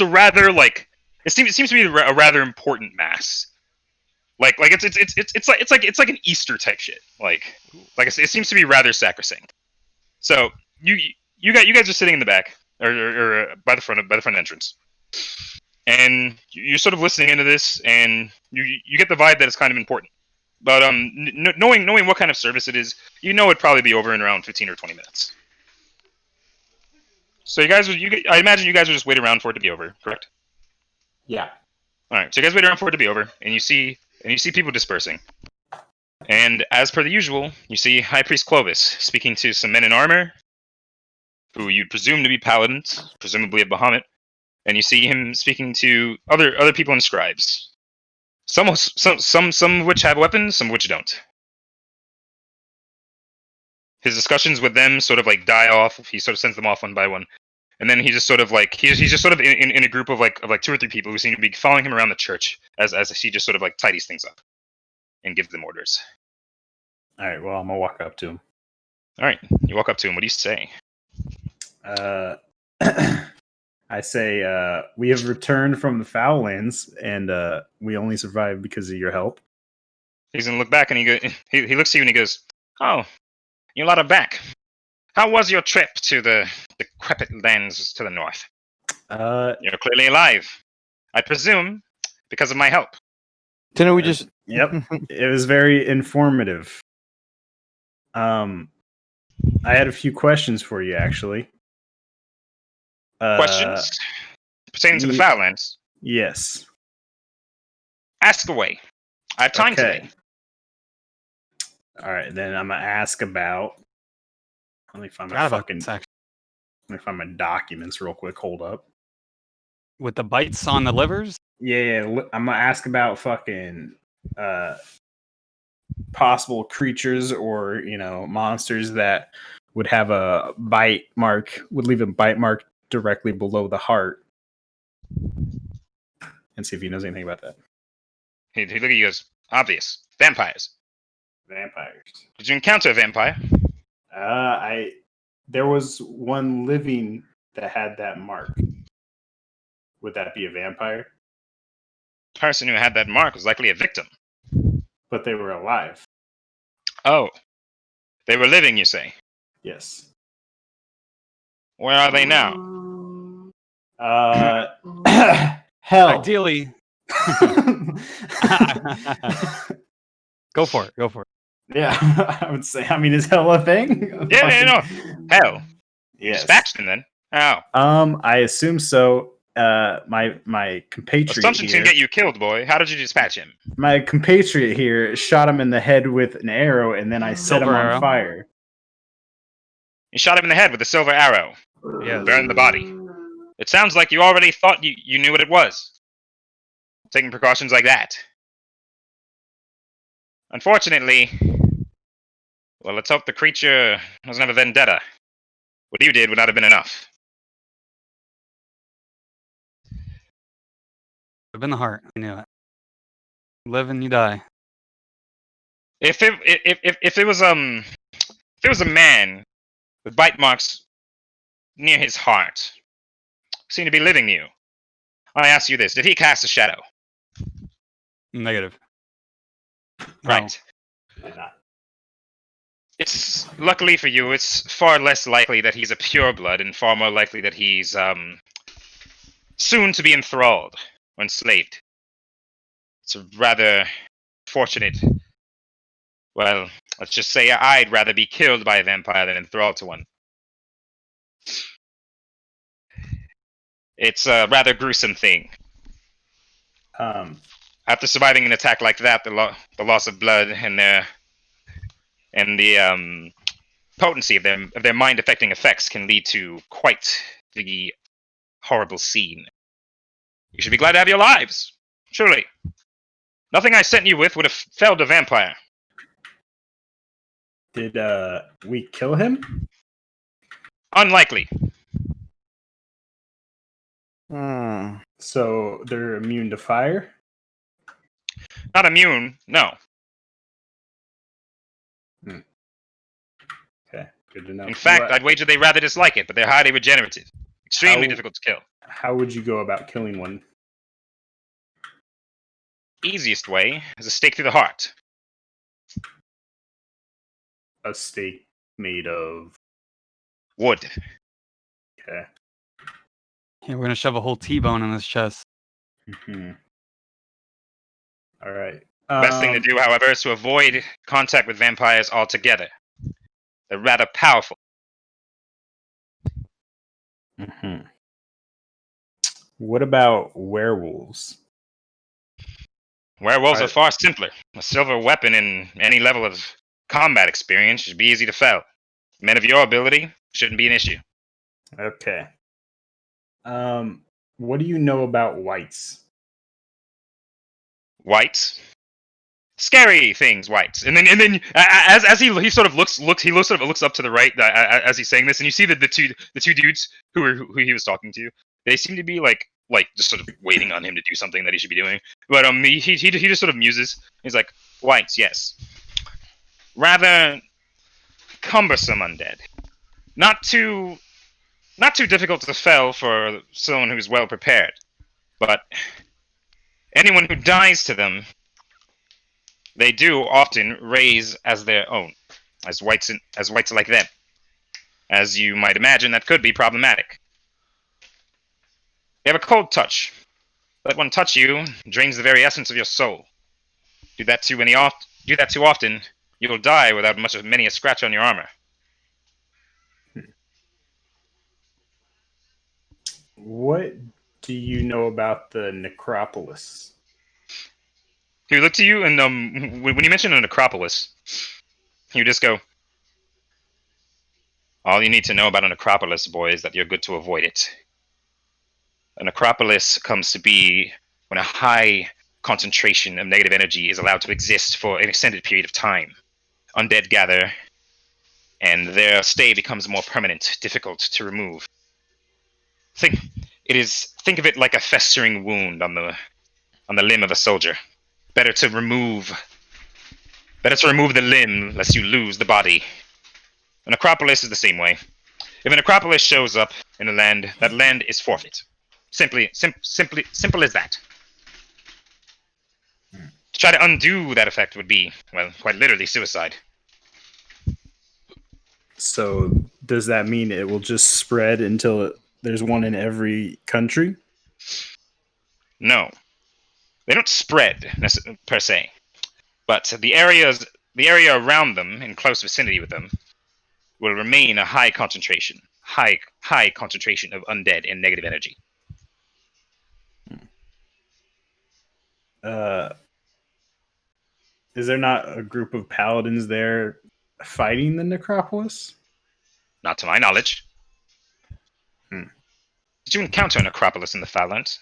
[SPEAKER 1] rather like it seems to be a rather important mass. Like it's like an Easter type shit. Like it seems to be rather sacrosanct. So you guys are sitting in the back or by the front entrance, and you're sort of listening into this, and you get the vibe that it's kind of important. But knowing what kind of service it is, you know it'd probably be over in around 15 or 20 minutes. So I imagine you guys would just wait around for it to be over, correct?
[SPEAKER 7] Yeah.
[SPEAKER 1] All right. So you guys wait around for it to be over, and you see people dispersing. And as per the usual, you see High Priest Clovis speaking to some men in armor, who you'd presume to be paladins, presumably of Bahamut, and you see him speaking to other people and scribes. Some of which have weapons, some of which don't. His discussions with them sort of like die off. He sort of sends them off one by one, and then he just sort of like he's just sort of in a group of like 2 or 3 people who seem to be following him around the church as he just sort of like tidies things up and gives them orders.
[SPEAKER 4] All right. Well, I'm gonna walk up to him.
[SPEAKER 1] All right, you walk up to him. What do you say?
[SPEAKER 4] I say, we have returned from the Foul Lands, and we only survived because of your help.
[SPEAKER 1] He's gonna look back and he looks at you and he goes, "Oh, you lot are back. How was your trip to the decrepit lands to the north? You're clearly alive. I presume because of my help."
[SPEAKER 3] Didn't we just?
[SPEAKER 4] Yep. It was very informative. I had a few questions for you, actually.
[SPEAKER 1] Questions pertaining to the Foul Lands?
[SPEAKER 4] Yes.
[SPEAKER 1] Ask away. I have time today.
[SPEAKER 4] All right, then I'm gonna ask about. Let me find my Let me find my documents real quick. Hold up.
[SPEAKER 6] With the bites on the livers?
[SPEAKER 4] Yeah. I'm gonna ask about fucking possible creatures or monsters that would have a bite mark, would leave a bite mark directly below the heart, and see if he knows anything about that.
[SPEAKER 1] He look at you and goes, obvious. Vampires.
[SPEAKER 4] Vampires.
[SPEAKER 1] Did you encounter a vampire?
[SPEAKER 4] There was one living that had that mark. Would that be a vampire?
[SPEAKER 1] The person who had that mark was likely a victim.
[SPEAKER 4] But they were alive.
[SPEAKER 1] Oh. They were living, you say?
[SPEAKER 4] Yes.
[SPEAKER 1] Where are they now?
[SPEAKER 4] Hell.
[SPEAKER 6] Ideally. Go for it.
[SPEAKER 4] Yeah, I would say. I mean, is hell a thing?
[SPEAKER 1] Yeah, no. Hell.
[SPEAKER 4] Yes.
[SPEAKER 1] Dispatched him then. How?
[SPEAKER 4] I assume so. My compatriot
[SPEAKER 1] Assumptions
[SPEAKER 4] here,
[SPEAKER 1] can get you killed, boy. How did you dispatch him?
[SPEAKER 4] my compatriot here shot him in the head with an arrow, and then I set him
[SPEAKER 6] Silver
[SPEAKER 4] on
[SPEAKER 6] arrow.
[SPEAKER 4] fire.
[SPEAKER 1] You shot him in the head with a silver arrow.
[SPEAKER 6] Yes.
[SPEAKER 1] Burned the body. It sounds like you already thought you knew what it was. Taking precautions like that. Unfortunately, well, let's hope the creature doesn't have a vendetta. What you did would not have been enough.
[SPEAKER 6] Live in the heart. I knew it. Live and you die.
[SPEAKER 1] If it was a man with bite marks near his heart, seemed to be living you, I ask you this: did he cast a shadow?
[SPEAKER 6] Negative.
[SPEAKER 1] Right. It's luckily for you, it's far less likely that he's a pureblood, and far more likely that he's soon to be enthralled or enslaved. It's rather fortunate. Well, let's just say I'd rather be killed by a vampire than enthralled to one. It's a rather gruesome thing. After surviving an attack like that, the loss of blood and the potency of their mind-affecting effects can lead to quite the horrible scene. You should be glad to have your lives. Truly. Nothing I sent you with would have felled a vampire.
[SPEAKER 4] Did we kill him?
[SPEAKER 1] Unlikely.
[SPEAKER 4] So they're immune to fire?
[SPEAKER 1] Not immune, no.
[SPEAKER 4] Okay, good to know.
[SPEAKER 1] In fact, I'd wager they rather dislike it, but they're highly regenerative. Extremely difficult to kill.
[SPEAKER 4] How would you go about killing one?
[SPEAKER 1] Easiest way is a stake through the heart.
[SPEAKER 4] A stake made of
[SPEAKER 1] Wood.
[SPEAKER 4] okay.
[SPEAKER 6] Yeah, we're gonna shove a whole T-bone in his chest.
[SPEAKER 4] Mm-hmm. All right.
[SPEAKER 1] Best thing to do, however, is to avoid contact with vampires altogether. They're rather powerful.
[SPEAKER 4] Mm-hmm. What about werewolves?
[SPEAKER 1] Werewolves are far simpler. A silver weapon in any level of combat experience should be easy to fell. Men of your ability shouldn't be an issue.
[SPEAKER 4] Okay. What do you know about whites?
[SPEAKER 1] Whites, scary things, whites, and then as he sort of looks up to the right as he's saying this, and you see that the two dudes who he was talking to, they seem to be like just sort of waiting on him to do something that he should be doing. But he just sort of muses. He's like, whites, yes, rather cumbersome undead, not too difficult to fell for someone who's well prepared, but anyone who dies to them, they do often raise as their own, as whites like them. As you might imagine, that could be problematic. They have a cold touch. Let one touch you drains the very essence of your soul. Do that too often, you will die without much of many a scratch on your armor.
[SPEAKER 4] What do you know about the necropolis?
[SPEAKER 1] He would look to you, and when you mention a necropolis, you just go, all you need to know about a necropolis, boy, is that you're good to avoid it. A necropolis comes to be when a high concentration of negative energy is allowed to exist for an extended period of time. Undead gather, and their stay becomes more permanent, difficult to remove. Think of it like a festering wound on the limb of a soldier. Better to remove the limb lest you lose the body. A necropolis is the same way. If a necropolis shows up in a land, that land is forfeit. Simple as that. To try to undo that effect would be, well, quite literally suicide.
[SPEAKER 4] So does that mean it will just spread until there's one in every country?
[SPEAKER 1] No, they don't spread per se, but the area around them, in close vicinity with them, will remain a high concentration of undead and negative energy.
[SPEAKER 4] Is there not a group of paladins there fighting the necropolis?
[SPEAKER 1] Not to my knowledge.
[SPEAKER 4] Hmm.
[SPEAKER 1] Did you encounter a necropolis in the Falllands?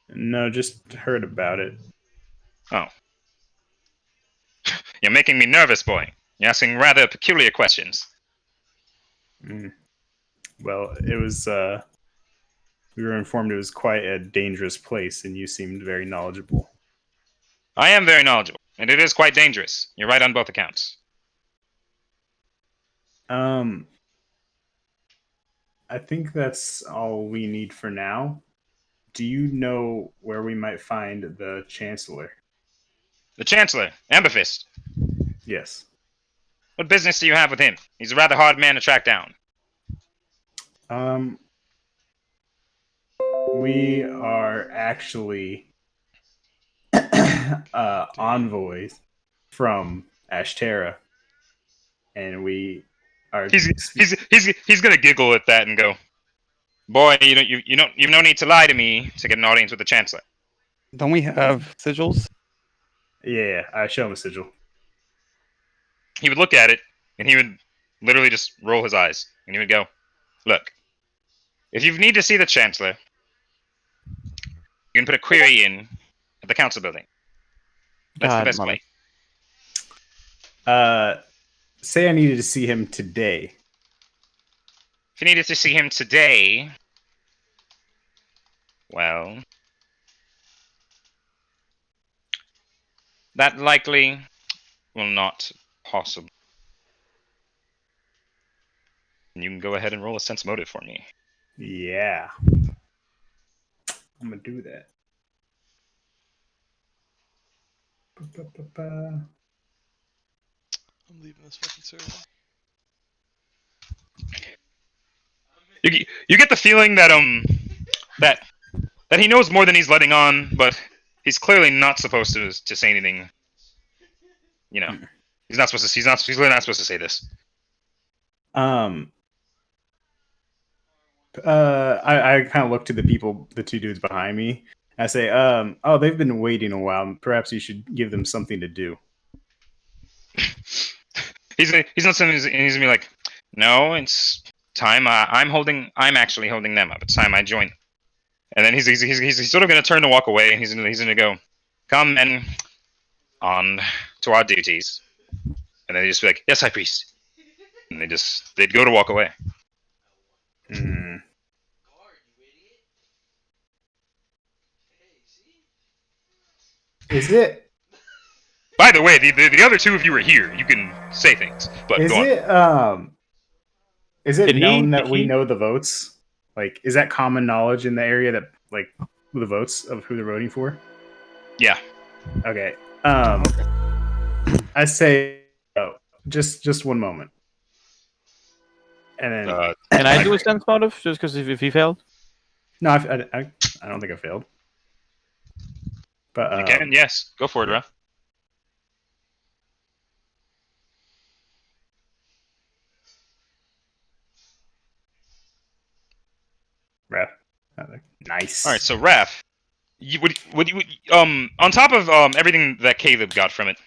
[SPEAKER 4] No, just heard about it.
[SPEAKER 1] Oh. You're making me nervous, boy. You're asking rather peculiar questions.
[SPEAKER 4] Well, it was. We were informed it was quite a dangerous place, and you seemed very knowledgeable.
[SPEAKER 1] I am very knowledgeable, and it is quite dangerous. You're right on both accounts.
[SPEAKER 4] I think that's all we need for now. Do you know where we might find the Chancellor?
[SPEAKER 1] The Chancellor, Amberfist.
[SPEAKER 4] Yes.
[SPEAKER 1] What business do you have with him? He's a rather hard man to track down.
[SPEAKER 4] We are actually envoys from Ashterra, and we are.
[SPEAKER 1] He's gonna giggle at that and go, "Boy, you have no need to lie to me to get an audience with the Chancellor."
[SPEAKER 6] Don't we have sigils?
[SPEAKER 4] Yeah, I show him a sigil.
[SPEAKER 1] He would look at it, and he would literally just roll his eyes, and he would go, "Look, if you need to see the Chancellor, You can put a query in at the council building. That's the
[SPEAKER 3] God,
[SPEAKER 1] best
[SPEAKER 3] mother.
[SPEAKER 1] way.
[SPEAKER 4] Say I needed to see him today.
[SPEAKER 1] If you needed to see him today, well, that likely will not possible. You can go ahead and roll a sense motive for me.
[SPEAKER 4] Yeah. I'm gonna do that. Ba-ba-ba-ba.
[SPEAKER 2] I'm leaving this fucking server.
[SPEAKER 1] You get the feeling that that he knows more than he's letting on, but he's clearly not supposed to say anything. You know, he's not supposed to. He's really not supposed to say this.
[SPEAKER 4] I kind of look to the people, the two dudes behind me. I say, oh, they've been waiting a while. Perhaps you should give them something to do.
[SPEAKER 1] He's not saying. He's gonna be like, no, it's time. I'm actually holding them up. It's time I join. And then he's sort of gonna turn to walk away. And he's gonna go, come and on to our duties. And then they just be like, yes, High Priest. And they'd go to walk away.
[SPEAKER 4] Hmm. Is it?
[SPEAKER 1] By the way, the other two of you are here. You can say things, but
[SPEAKER 4] Is
[SPEAKER 1] go on.
[SPEAKER 4] it? Is it
[SPEAKER 3] Did
[SPEAKER 4] known
[SPEAKER 3] he-
[SPEAKER 4] that
[SPEAKER 3] did
[SPEAKER 4] we
[SPEAKER 3] he-
[SPEAKER 4] know the votes? Like, is that common knowledge in the area that like the votes of who they're voting for?
[SPEAKER 1] Yeah.
[SPEAKER 4] Okay. I say, oh, just one moment, and then
[SPEAKER 3] Can I do a sense motive just because if he failed?
[SPEAKER 4] no, I don't think I failed. But
[SPEAKER 1] You can, yes. Go for it, Raf.
[SPEAKER 4] Ref. Nice.
[SPEAKER 1] All right, so Raf, you would you on top of everything that Caleb got from it,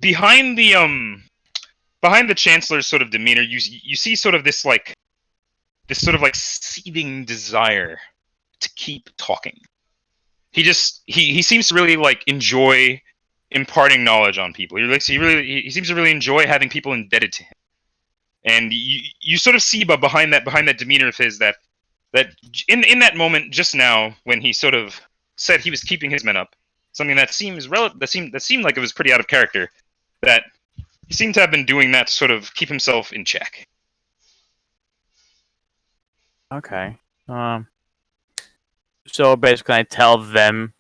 [SPEAKER 1] behind the Chancellor's sort of demeanor, you see sort of this sort of like seething desire to keep talking. He seems to really like enjoy imparting knowledge on people. He seems to really enjoy having people indebted to him. And you sort of see, but behind that demeanor of his, that in that moment just now when he sort of said he was keeping his men up, something that seemed like it was pretty out of character, that he seemed to have been doing that to sort of keep himself in check.
[SPEAKER 3] Okay. So basically, I tell them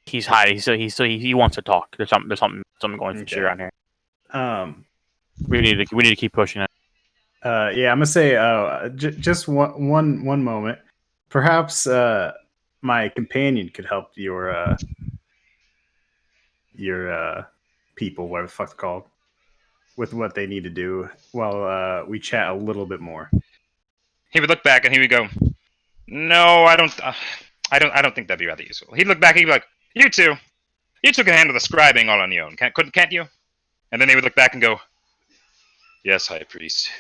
[SPEAKER 3] he's hiding. So he wants to talk. There's something going
[SPEAKER 4] Okay.
[SPEAKER 3] shit around here.
[SPEAKER 4] We
[SPEAKER 3] need to keep pushing it.
[SPEAKER 4] Yeah, I'm gonna say, just one moment. Perhaps my companion could help your people, whatever the fuck they're called, with what they need to do while we chat a little bit more.
[SPEAKER 1] He would look back and he would go, "No, I don't think that'd be rather useful." He'd look back and he'd be like, "You two can handle the scribing all on your own, can't you?" And then they would look back and go, "Yes, High Priest."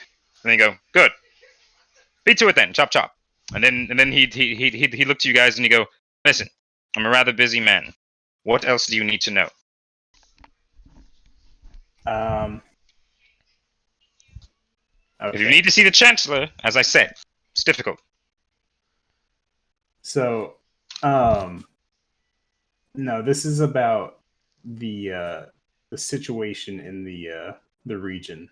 [SPEAKER 1] And they go, "Good. Be to it then. Chop chop." And then he'd look to you guys and he'd go, "Listen, I'm a rather busy man. What else do you need to know?"
[SPEAKER 4] Okay.
[SPEAKER 1] If you need to see the Chancellor, as I said, it's difficult.
[SPEAKER 4] So, no, this is about the situation in the region.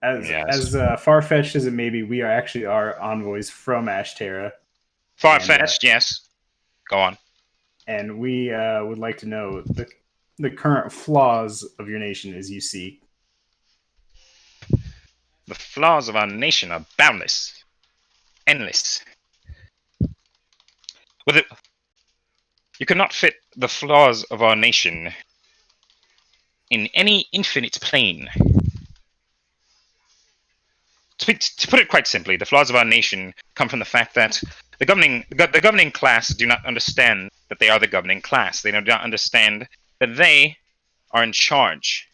[SPEAKER 4] As far fetched as it may be, we are envoys from Ashterra.
[SPEAKER 1] Far fetched, yes. Go on.
[SPEAKER 4] And we would like to know the current flaws of your nation as you see.
[SPEAKER 1] The flaws of our nation are boundless, endless. You cannot fit the flaws of our nation in any infinite plane. To put it quite simply, the flaws of our nation come from the fact that the governing class do not understand that they are the governing class. They do not understand that they are in charge.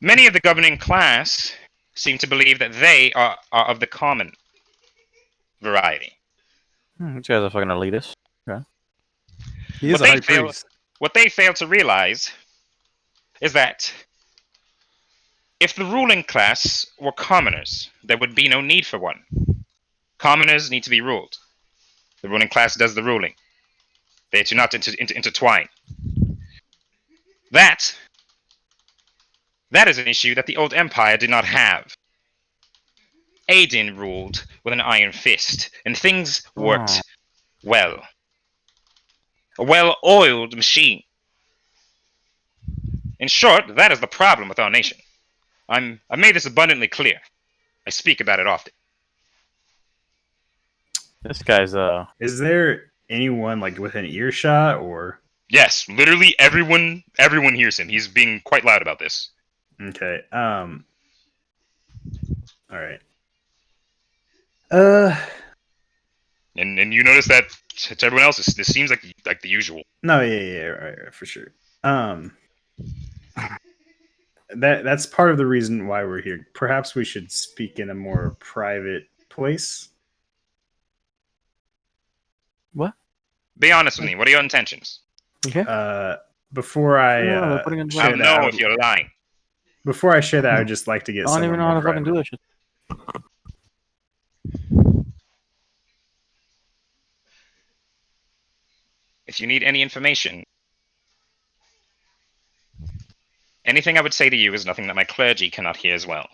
[SPEAKER 1] Many of the governing class seem to believe that they are of the common variety.
[SPEAKER 3] This guy's a fucking elitist.
[SPEAKER 6] He is
[SPEAKER 1] What
[SPEAKER 6] a
[SPEAKER 1] they
[SPEAKER 6] high
[SPEAKER 1] fail-
[SPEAKER 6] priest.
[SPEAKER 1] What they fail to realize is that if the ruling class were commoners, there would be no need for one. Commoners need to be ruled. The ruling class does the ruling. They do not intertwine. That is an issue that the old empire did not have. Aiden ruled with an iron fist, and things worked well. A well-oiled machine. In short, that is the problem with our nation. I've made this abundantly clear. I speak about it often.
[SPEAKER 3] This guy's
[SPEAKER 4] Is there anyone like within earshot or?
[SPEAKER 1] Yes, literally everyone hears him. He's being quite loud about this.
[SPEAKER 4] Okay. All right.
[SPEAKER 1] And you notice that to everyone else, this seems like the usual.
[SPEAKER 4] No, yeah, right, for sure. That's part of the reason why we're here. Perhaps we should speak in a more private place.
[SPEAKER 3] what?
[SPEAKER 1] Be honest with me. What are your intentions?
[SPEAKER 3] Okay.
[SPEAKER 4] Before I
[SPEAKER 3] they're putting in
[SPEAKER 1] I'll
[SPEAKER 4] share
[SPEAKER 1] know
[SPEAKER 4] that,
[SPEAKER 1] if you're lying.
[SPEAKER 4] before I share that, I would just like to get
[SPEAKER 3] I don't
[SPEAKER 4] someone
[SPEAKER 3] even know how
[SPEAKER 4] more
[SPEAKER 3] to fucking
[SPEAKER 4] private.
[SPEAKER 3] do this shit.
[SPEAKER 1] If you need any information, anything I would say to you is nothing that my clergy cannot hear as well.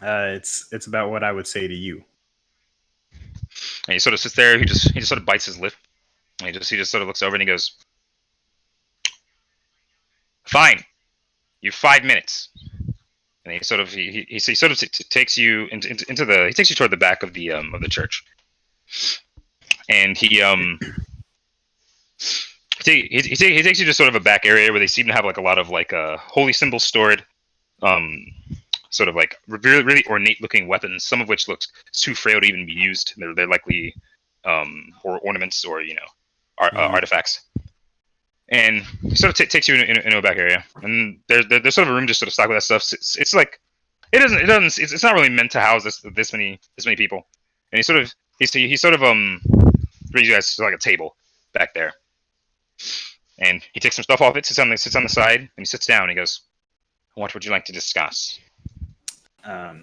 [SPEAKER 4] It's about what I would say to you.
[SPEAKER 1] And he sort of sits there. He just sort of bites his lip. And he just sort of looks over and he goes, "Fine, you have 5 minutes." And he sort of takes you into the he takes you toward the back of the church. And he takes you to sort of a back area where they seem to have like a lot of like holy symbols stored, sort of like really ornate looking weapons, some of which looks too frail to even be used. They're likely or ornaments or artifacts. And he sort of takes you into a back area, and there's sort of a room just sort of stocked with that stuff. It's like it's not really meant to house this many people. And he sort of brings you guys to like a table back there. And he takes some stuff off it, sits on the side, and he sits down. And he goes, "What would you like to discuss?" I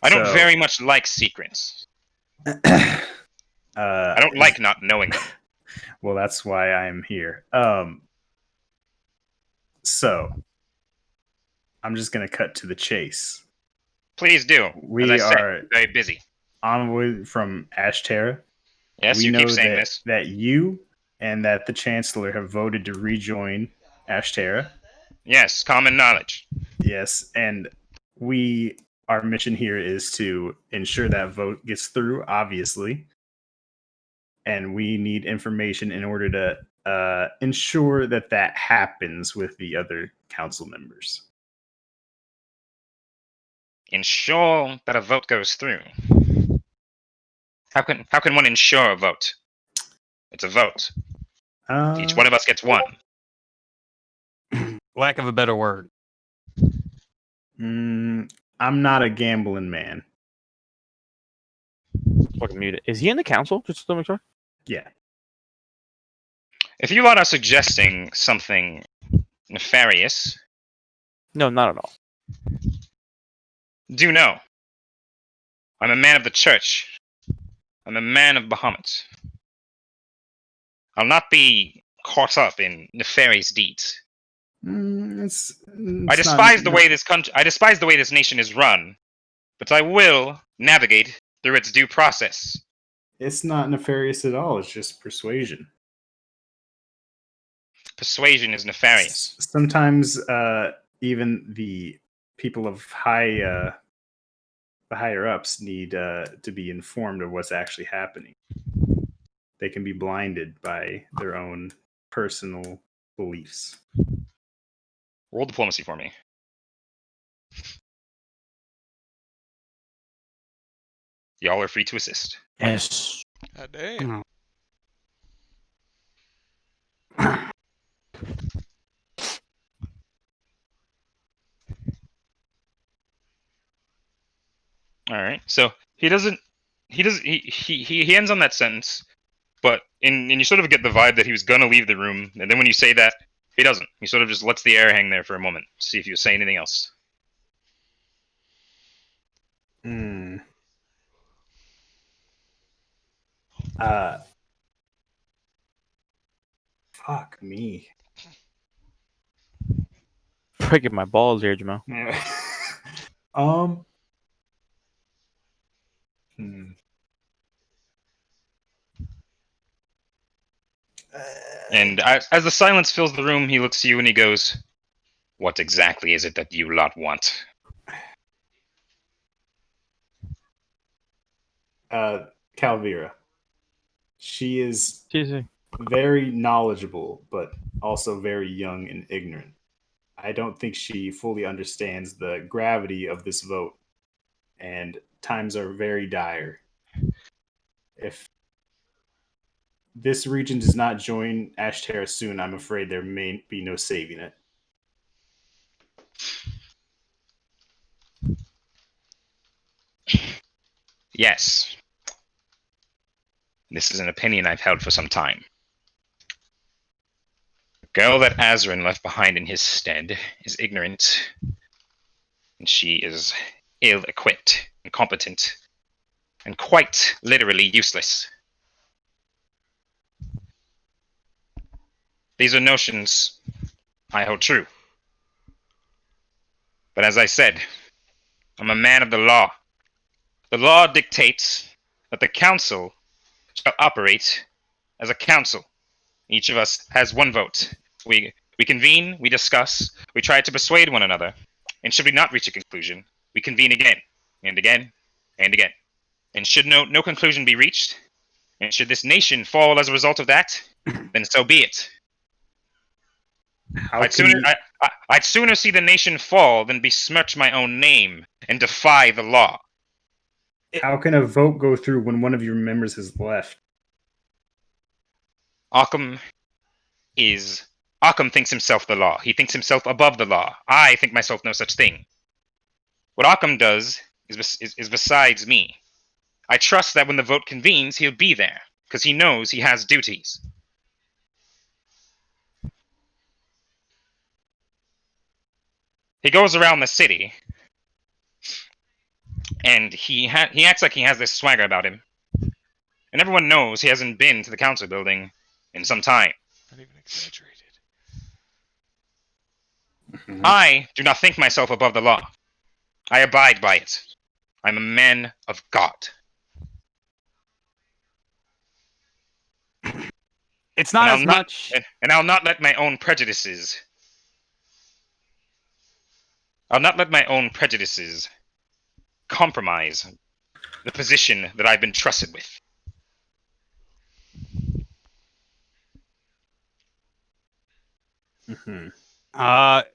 [SPEAKER 1] don't very much like secrets. I don't like not knowing them.
[SPEAKER 4] Well, that's why I'm here. So I'm just gonna cut to the chase.
[SPEAKER 1] Please do.
[SPEAKER 4] We
[SPEAKER 1] As I said,
[SPEAKER 4] are
[SPEAKER 1] very busy.
[SPEAKER 4] envoy from Ashterra.
[SPEAKER 1] Yes,
[SPEAKER 4] We
[SPEAKER 1] you
[SPEAKER 4] know
[SPEAKER 1] keep saying this.
[SPEAKER 4] that you and that the Chancellor have voted to rejoin Ashterra.
[SPEAKER 1] Yes, common knowledge.
[SPEAKER 4] Yes, and our mission here is to ensure that vote gets through, obviously. And we need information in order to ensure that happens with the other council members.
[SPEAKER 1] Ensure that a vote goes through. How can one ensure a vote? It's a vote. Each one of us gets one.
[SPEAKER 6] Lack of a better word.
[SPEAKER 4] I'm not a gambling man.
[SPEAKER 3] Fucking muted. Is he in the council? Just to make sure.
[SPEAKER 4] Yeah.
[SPEAKER 1] If you lot are suggesting something nefarious,
[SPEAKER 3] No, not at all.
[SPEAKER 1] do know. I'm a man of the church. I'm a man of Bahamut. I'll not be caught up in nefarious deeds. I despise the way this country. I despise the way this nation is run, but I will navigate through its due process.
[SPEAKER 4] It's not nefarious at all. It's just persuasion.
[SPEAKER 1] Persuasion is nefarious.
[SPEAKER 4] Sometimes even the people of the higher ups need to be informed of what's actually happening. They can be blinded by their own personal beliefs.
[SPEAKER 1] Roll diplomacy for me. Y'all are free to assist.
[SPEAKER 3] Yes.
[SPEAKER 2] God damn.
[SPEAKER 1] All right. So he ends on that sentence, But and you sort of get the vibe that he was gonna leave the room, and then when you say that, he doesn't. He sort of just lets the air hang there for a moment, to see if you say anything else.
[SPEAKER 4] Hmm. Fuck me.
[SPEAKER 3] Freaking my balls here, Jamal.
[SPEAKER 4] Yeah. um. Hmm.
[SPEAKER 1] And as the silence fills the room, he looks to you and he goes, "What exactly is it that you lot want?"
[SPEAKER 4] Calvira. She is
[SPEAKER 3] Jesus.
[SPEAKER 4] very knowledgeable, but also very young and ignorant. I don't think she fully understands the gravity of this vote, and times are very dire. If this region does not join Ashterra soon, I'm afraid there may be no saving it.
[SPEAKER 1] Yes. This is an opinion I've held for some time. The girl that Azrin left behind in his stead is ignorant, and she is ill-equipped, incompetent, and quite literally useless. These are notions I hold true. But as I said, I'm a man of the law. The law dictates that the council shall operate as a council. Each of us has one vote. We convene, we discuss, we try to persuade one another, and should we not reach a conclusion, we convene again, and again, and again. And should no conclusion be reached, and should this nation fall as a result of that, then so be it.
[SPEAKER 4] How
[SPEAKER 1] I'd
[SPEAKER 4] can
[SPEAKER 1] sooner, I'd sooner see the nation fall than besmirch my own name and defy the law.
[SPEAKER 4] how can a vote go through when one of your members has left?
[SPEAKER 1] Occam thinks himself the law. He thinks himself above the law. I think myself no such thing. What Occam does is besides me. I trust that when the vote convenes, he'll be there, because he knows he has duties. He goes around the city, and he acts like he has this swagger about him. And everyone knows he hasn't been to the council building in some time.
[SPEAKER 2] Not even exaggerated.
[SPEAKER 1] I do not think myself above the law. I abide by it. I'm a man of God.
[SPEAKER 6] It's not
[SPEAKER 1] And
[SPEAKER 6] as much.
[SPEAKER 1] I'll not let my own prejudices. I'll not let my own prejudices compromise the position that I've been trusted with.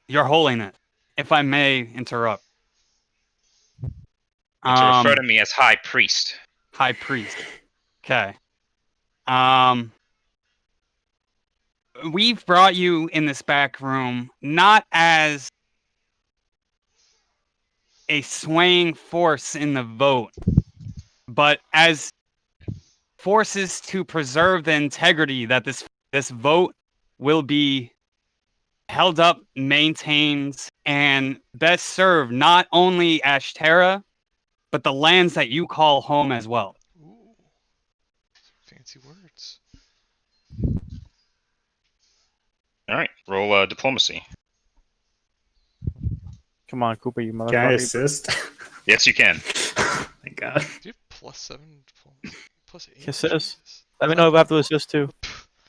[SPEAKER 6] Your Holiness, if I may interrupt.
[SPEAKER 1] And to refer to me as High Priest.
[SPEAKER 6] High Priest. Okay. We've brought you in this back room not as a swaying force in the vote, but as forces to preserve the integrity that this vote will be held up, maintained, and best serve not only Ashterra, but the lands that you call home as well.
[SPEAKER 2] Ooh, fancy words.
[SPEAKER 1] All right, roll diplomacy.
[SPEAKER 3] Come on, Cooper, you
[SPEAKER 4] Can I
[SPEAKER 3] motherfucker.
[SPEAKER 4] assist?
[SPEAKER 1] Yes, you can.
[SPEAKER 4] Thank God.
[SPEAKER 2] Do you have +7 diplomacy? +8?
[SPEAKER 3] Assist.
[SPEAKER 2] Jesus.
[SPEAKER 3] Let me know if I have to assist too.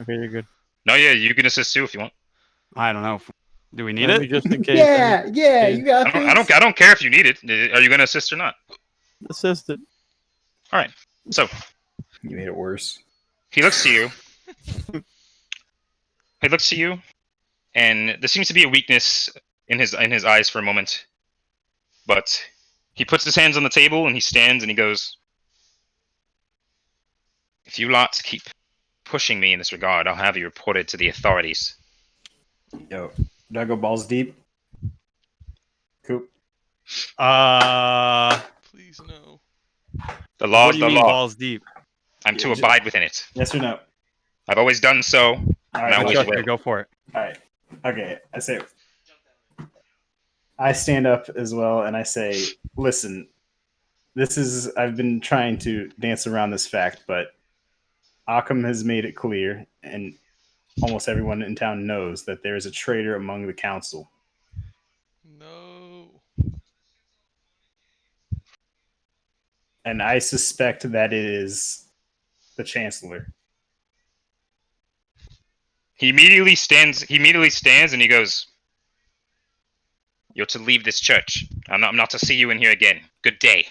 [SPEAKER 3] Okay, you're good.
[SPEAKER 1] No, yeah, you can assist too if you want.
[SPEAKER 6] I don't know. Do we need
[SPEAKER 3] Let me
[SPEAKER 6] it?
[SPEAKER 3] just in case.
[SPEAKER 7] Yeah, you got
[SPEAKER 1] I don't care if you need it. Are you going to assist or not?
[SPEAKER 3] Assist it.
[SPEAKER 1] All right. So
[SPEAKER 7] You made it worse.
[SPEAKER 1] he looks to you. He looks to you, and there seems to be a weakness in his eyes for a moment. But he puts his hands on the table and he stands and he goes, "If you lot keep pushing me in this regard, I'll have you reported to the authorities."
[SPEAKER 7] Yo, do I go balls deep? Coop.
[SPEAKER 2] Please no.
[SPEAKER 1] The law
[SPEAKER 6] What
[SPEAKER 1] is
[SPEAKER 6] do you
[SPEAKER 1] the
[SPEAKER 6] mean
[SPEAKER 1] law.
[SPEAKER 6] balls deep?
[SPEAKER 1] I'm to
[SPEAKER 7] Yeah,
[SPEAKER 1] abide within it.
[SPEAKER 7] Yes or no?
[SPEAKER 1] I've always done so,
[SPEAKER 4] All
[SPEAKER 1] and I
[SPEAKER 4] right,
[SPEAKER 6] I
[SPEAKER 1] always
[SPEAKER 6] trust
[SPEAKER 1] will.
[SPEAKER 6] you. Go for it.
[SPEAKER 4] all right. Okay, I say. I stand up as well, and I say, "Listen, this is. I've been trying to dance around this fact, but Occam has made it clear, and almost everyone in town knows that there is a traitor among the council.
[SPEAKER 2] No.
[SPEAKER 4] And I suspect that it is the Chancellor."
[SPEAKER 1] He immediately stands. And he goes, "You're to leave this church. I'm not to see you in here again. Good day."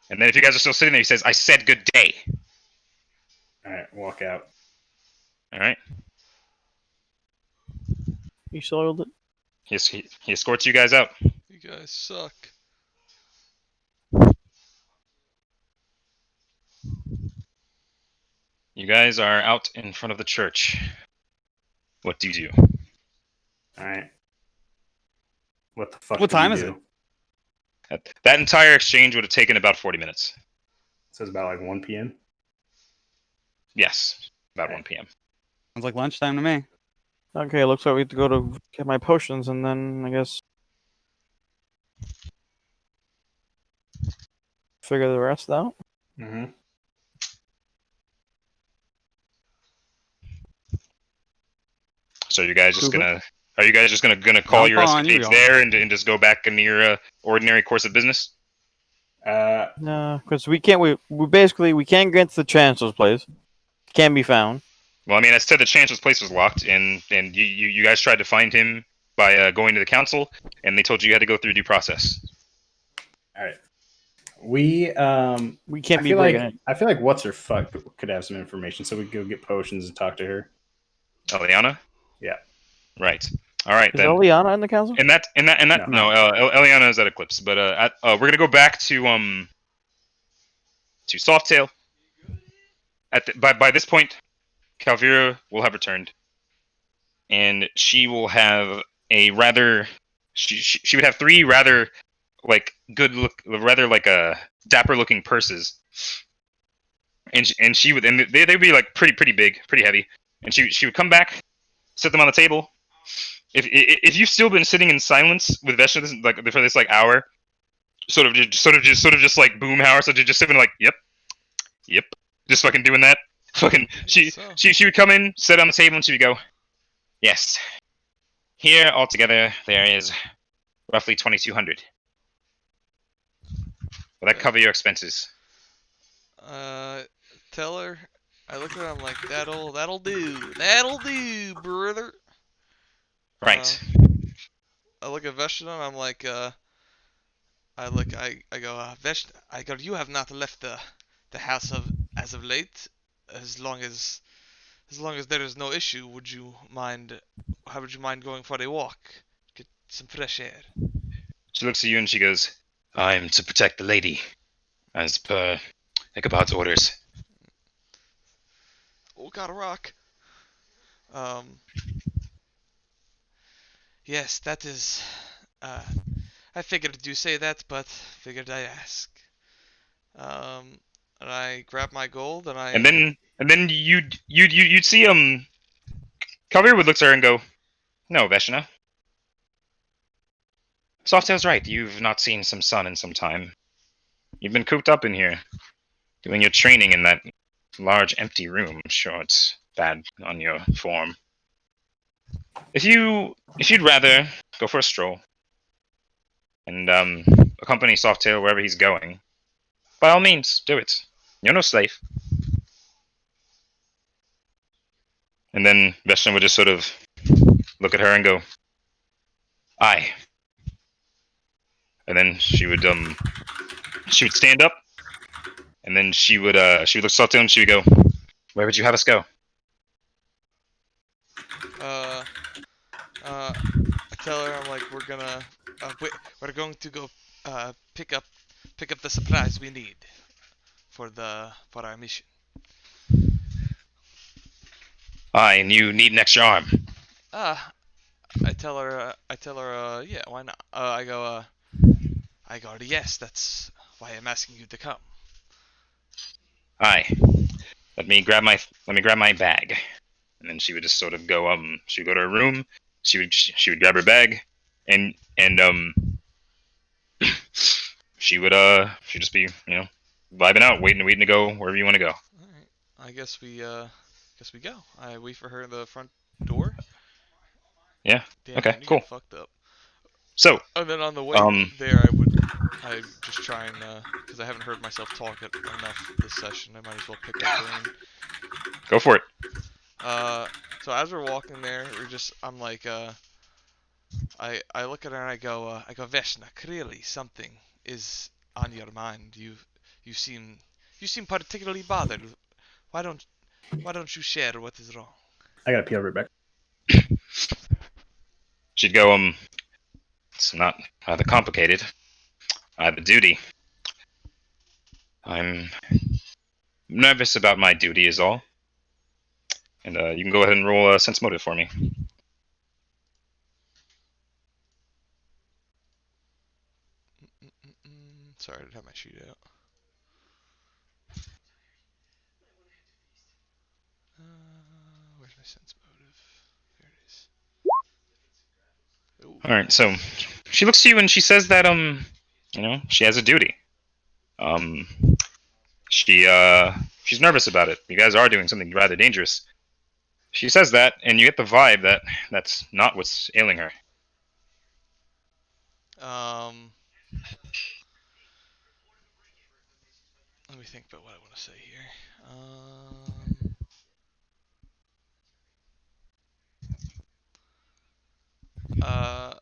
[SPEAKER 1] And then if you guys are still sitting there, he says, "I said good day."
[SPEAKER 4] All right, walk out.
[SPEAKER 1] All right.
[SPEAKER 3] You soiled it.
[SPEAKER 1] He escorts you guys out.
[SPEAKER 2] You guys suck.
[SPEAKER 1] You guys are out in front of the church. What do you do?
[SPEAKER 4] All right. What the fuck?
[SPEAKER 6] What
[SPEAKER 4] do we
[SPEAKER 6] time is
[SPEAKER 4] do?
[SPEAKER 6] it?
[SPEAKER 1] That entire exchange would have taken about 40 minutes.
[SPEAKER 4] So it's about like 1 p.m.
[SPEAKER 1] Yes, about
[SPEAKER 4] Okay.
[SPEAKER 1] 1 p.m.
[SPEAKER 6] Sounds like lunchtime to me.
[SPEAKER 3] Okay, looks like we have to go to get my potions, and then I guess figure the rest out.
[SPEAKER 4] Mm-hmm.
[SPEAKER 1] So you guys just
[SPEAKER 3] Super.
[SPEAKER 1] gonna? Are you guys just gonna call
[SPEAKER 6] I'm
[SPEAKER 1] your
[SPEAKER 6] following you,
[SPEAKER 1] escapades
[SPEAKER 6] y'all.
[SPEAKER 1] there and just go back in your ordinary course of business?
[SPEAKER 3] No, because we can't. We basically we can't get to the Chancellor's place. Can't be found.
[SPEAKER 1] Well, I mean, I said the Chancellor's place was locked, and you guys tried to find him by going to the council, and they told you had to go through due process.
[SPEAKER 4] All right. We
[SPEAKER 3] We can't
[SPEAKER 4] I
[SPEAKER 3] be
[SPEAKER 4] feel
[SPEAKER 3] breaking
[SPEAKER 4] like
[SPEAKER 3] it.
[SPEAKER 4] I feel like what's her fuck could have some information, so we could go get potions and talk to her.
[SPEAKER 1] Eliana?
[SPEAKER 4] Yeah.
[SPEAKER 1] Right. All right
[SPEAKER 3] Is
[SPEAKER 1] then.
[SPEAKER 3] Eliana in the council?
[SPEAKER 1] And that
[SPEAKER 4] No.
[SPEAKER 1] Eliana is at Eclipse, but we're gonna go back to Softail. By this point, Calvira will have returned, and she will have a rather she would have three rather like rather like dapper looking purses, and she would and they'd be like pretty big, pretty heavy, and she would come back, set them on the table. If you've still been sitting in silence with Veshna like for this like hour, sort of just like Boomhauer, so just sitting like yep, just fucking doing that. Fucking she would come in, sit on the table, and she would go, "Yes, here altogether there is roughly 2,200. Will that
[SPEAKER 2] Okay.
[SPEAKER 1] cover your expenses?"
[SPEAKER 2] Tell her. I look at her. I'm like, that'll do, brother.
[SPEAKER 1] Right.
[SPEAKER 2] I look at Veshna and I'm like, I go, Veshna. I go, you have not left the house as of late. As long as there is no issue, would you mind? How would you mind going for a walk? Get some fresh air.
[SPEAKER 1] She looks at you and she goes, "I'm to protect the lady, as per Ichabod's orders."
[SPEAKER 2] Oh, got a rock. Yes, that is. I figured you say that, but figured I ask. And I grab my gold and I.
[SPEAKER 1] And then you'd see Calvira would look at her and go, "No, Veshna. Softail's right. You've not seen some sun in some time. You've been cooped up in here, doing your training in that large empty room. I'm sure it's bad on your form. If you'd rather go for a stroll and accompany Softail wherever he's going, by all means, do it. You're no slave." And then Veshna would just sort of look at her and go, "Aye." And then she would stand up, and then she would look at Softail and she would go, "Where would you have us go?"
[SPEAKER 2] I tell her I'm like we're going to go pick up the supplies we need for our mission.
[SPEAKER 1] Aye, and you need an extra arm.
[SPEAKER 2] I tell her yeah, why not? I go yes, that's why I'm asking you to come.
[SPEAKER 1] Hi. Let me grab my bag. And then she would just sort of go she would go to her room. She would grab her bag, and she'd just be vibing out, waiting to go wherever you want to go.
[SPEAKER 2] All right. I guess we go. I wait for her in the front door.
[SPEAKER 1] Yeah.
[SPEAKER 2] Damn,
[SPEAKER 1] Okay.
[SPEAKER 2] man, you
[SPEAKER 1] Cool.
[SPEAKER 2] got fucked up.
[SPEAKER 1] So
[SPEAKER 2] And then on the way
[SPEAKER 1] um
[SPEAKER 2] there, I just try and because I haven't heard myself talk enough this session, I might as well pick her brain.
[SPEAKER 1] go for it.
[SPEAKER 2] So as we're walking there, I'm like, I look at her and I go, Veshna, clearly something is on your mind. You seem particularly bothered. Why don't you share what is wrong?
[SPEAKER 4] I got to pee over back.
[SPEAKER 1] She'd go it's not rather complicated. I have a duty. I'm nervous about my duty is all. And you can go ahead and roll a sense motive for me.
[SPEAKER 2] Sorry, I didn't have my sheet out. Where's my sense motive? There it is. Ooh,
[SPEAKER 1] All right. So she looks to you and she says that she has a duty. Um, she's nervous about it. You guys are doing something rather dangerous. She says that, and you get the vibe that that's not what's ailing her.
[SPEAKER 2] Let me think about what I want to say here. Uh,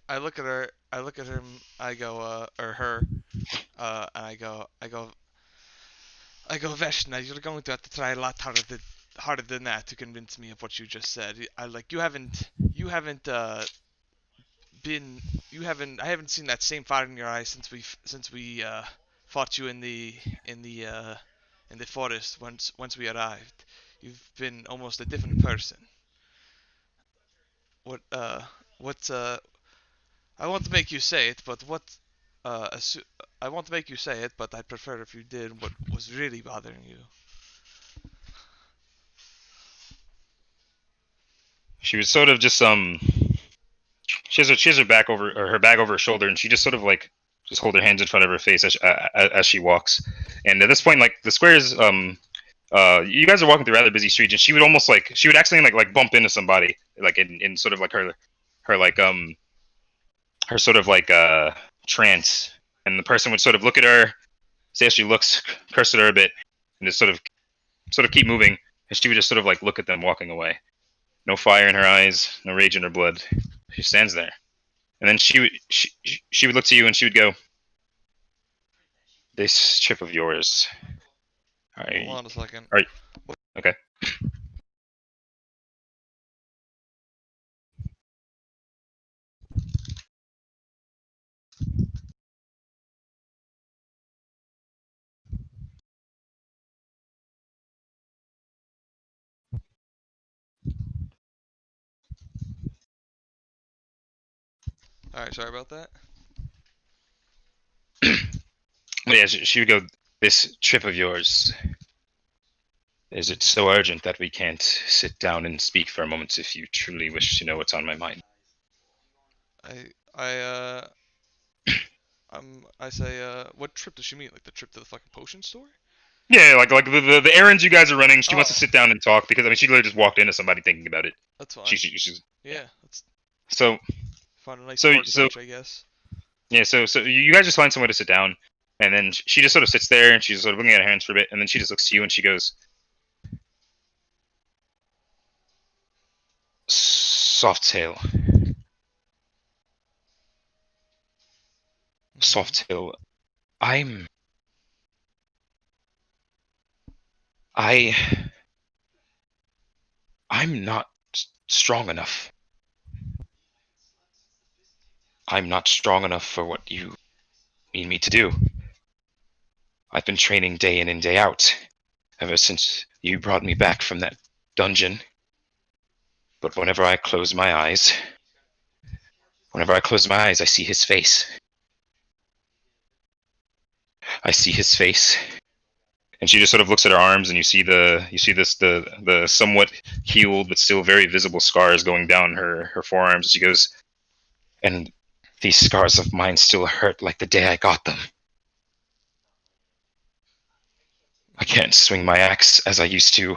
[SPEAKER 2] I look at her. I look at her. I go, or her. And I go, Veshna, you're going to have to try a lot harder than that to convince me of what you just said. You haven't I haven't seen that same fire in your eyes since we fought you in the forest once we arrived. You've been almost a different person. What what's I won't make you say it, but I won't make you say it, but I'd prefer if you did what was really bothering you.
[SPEAKER 1] She was sort of just she has her back over or her bag over her shoulder, and she just sort of like just hold her hands in front of her face as she walks. And at this point, like the squares, you guys are walking through rather busy streets, and she would almost like she would accidentally like bump into somebody, like in sort of like her like her sort of like trance, and the person would sort of look at her, see how she looks, curse at her a bit, and just sort of keep moving, and she would just sort of like look at them walking away. No fire in her eyes, no rage in her blood. She stands there. And then she would look to you and she would go, "This trip of yours,
[SPEAKER 2] Hold on a second.
[SPEAKER 1] are okay."
[SPEAKER 2] All right, sorry about that.
[SPEAKER 1] But yeah, she would go, "This trip of yours, is it so urgent that we can't sit down and speak for a moment if you truly wish to know what's on my mind?"
[SPEAKER 2] I I say, what trip does she mean? Like the trip to the fucking potion store?
[SPEAKER 1] Yeah, like the errands you guys are running. She wants to
[SPEAKER 2] Oh.
[SPEAKER 1] sit down and talk because I mean she literally just walked into somebody thinking about it.
[SPEAKER 2] That's fine.
[SPEAKER 1] She's
[SPEAKER 2] Yeah, let's
[SPEAKER 1] so
[SPEAKER 2] find a nice
[SPEAKER 1] so
[SPEAKER 2] park
[SPEAKER 1] so
[SPEAKER 2] bench, I guess.
[SPEAKER 1] yeah so you guys just find somewhere to sit down, and then she just sort of sits there and she's sort of looking at her hands for a bit, and then she just looks to you and she goes, "Soft tail, soft tail. I'm I I'm not strong enough. I'm not strong enough for what you need me to do. I've been training day in and day out ever since you brought me back from that dungeon. But whenever I close my eyes, I see his face. I see his face, And she just sort of looks at her arms, and you see the somewhat healed but still very visible scars going down her forearms. She goes, and these scars of mine still hurt like the day I got them. I can't swing my axe as I used to,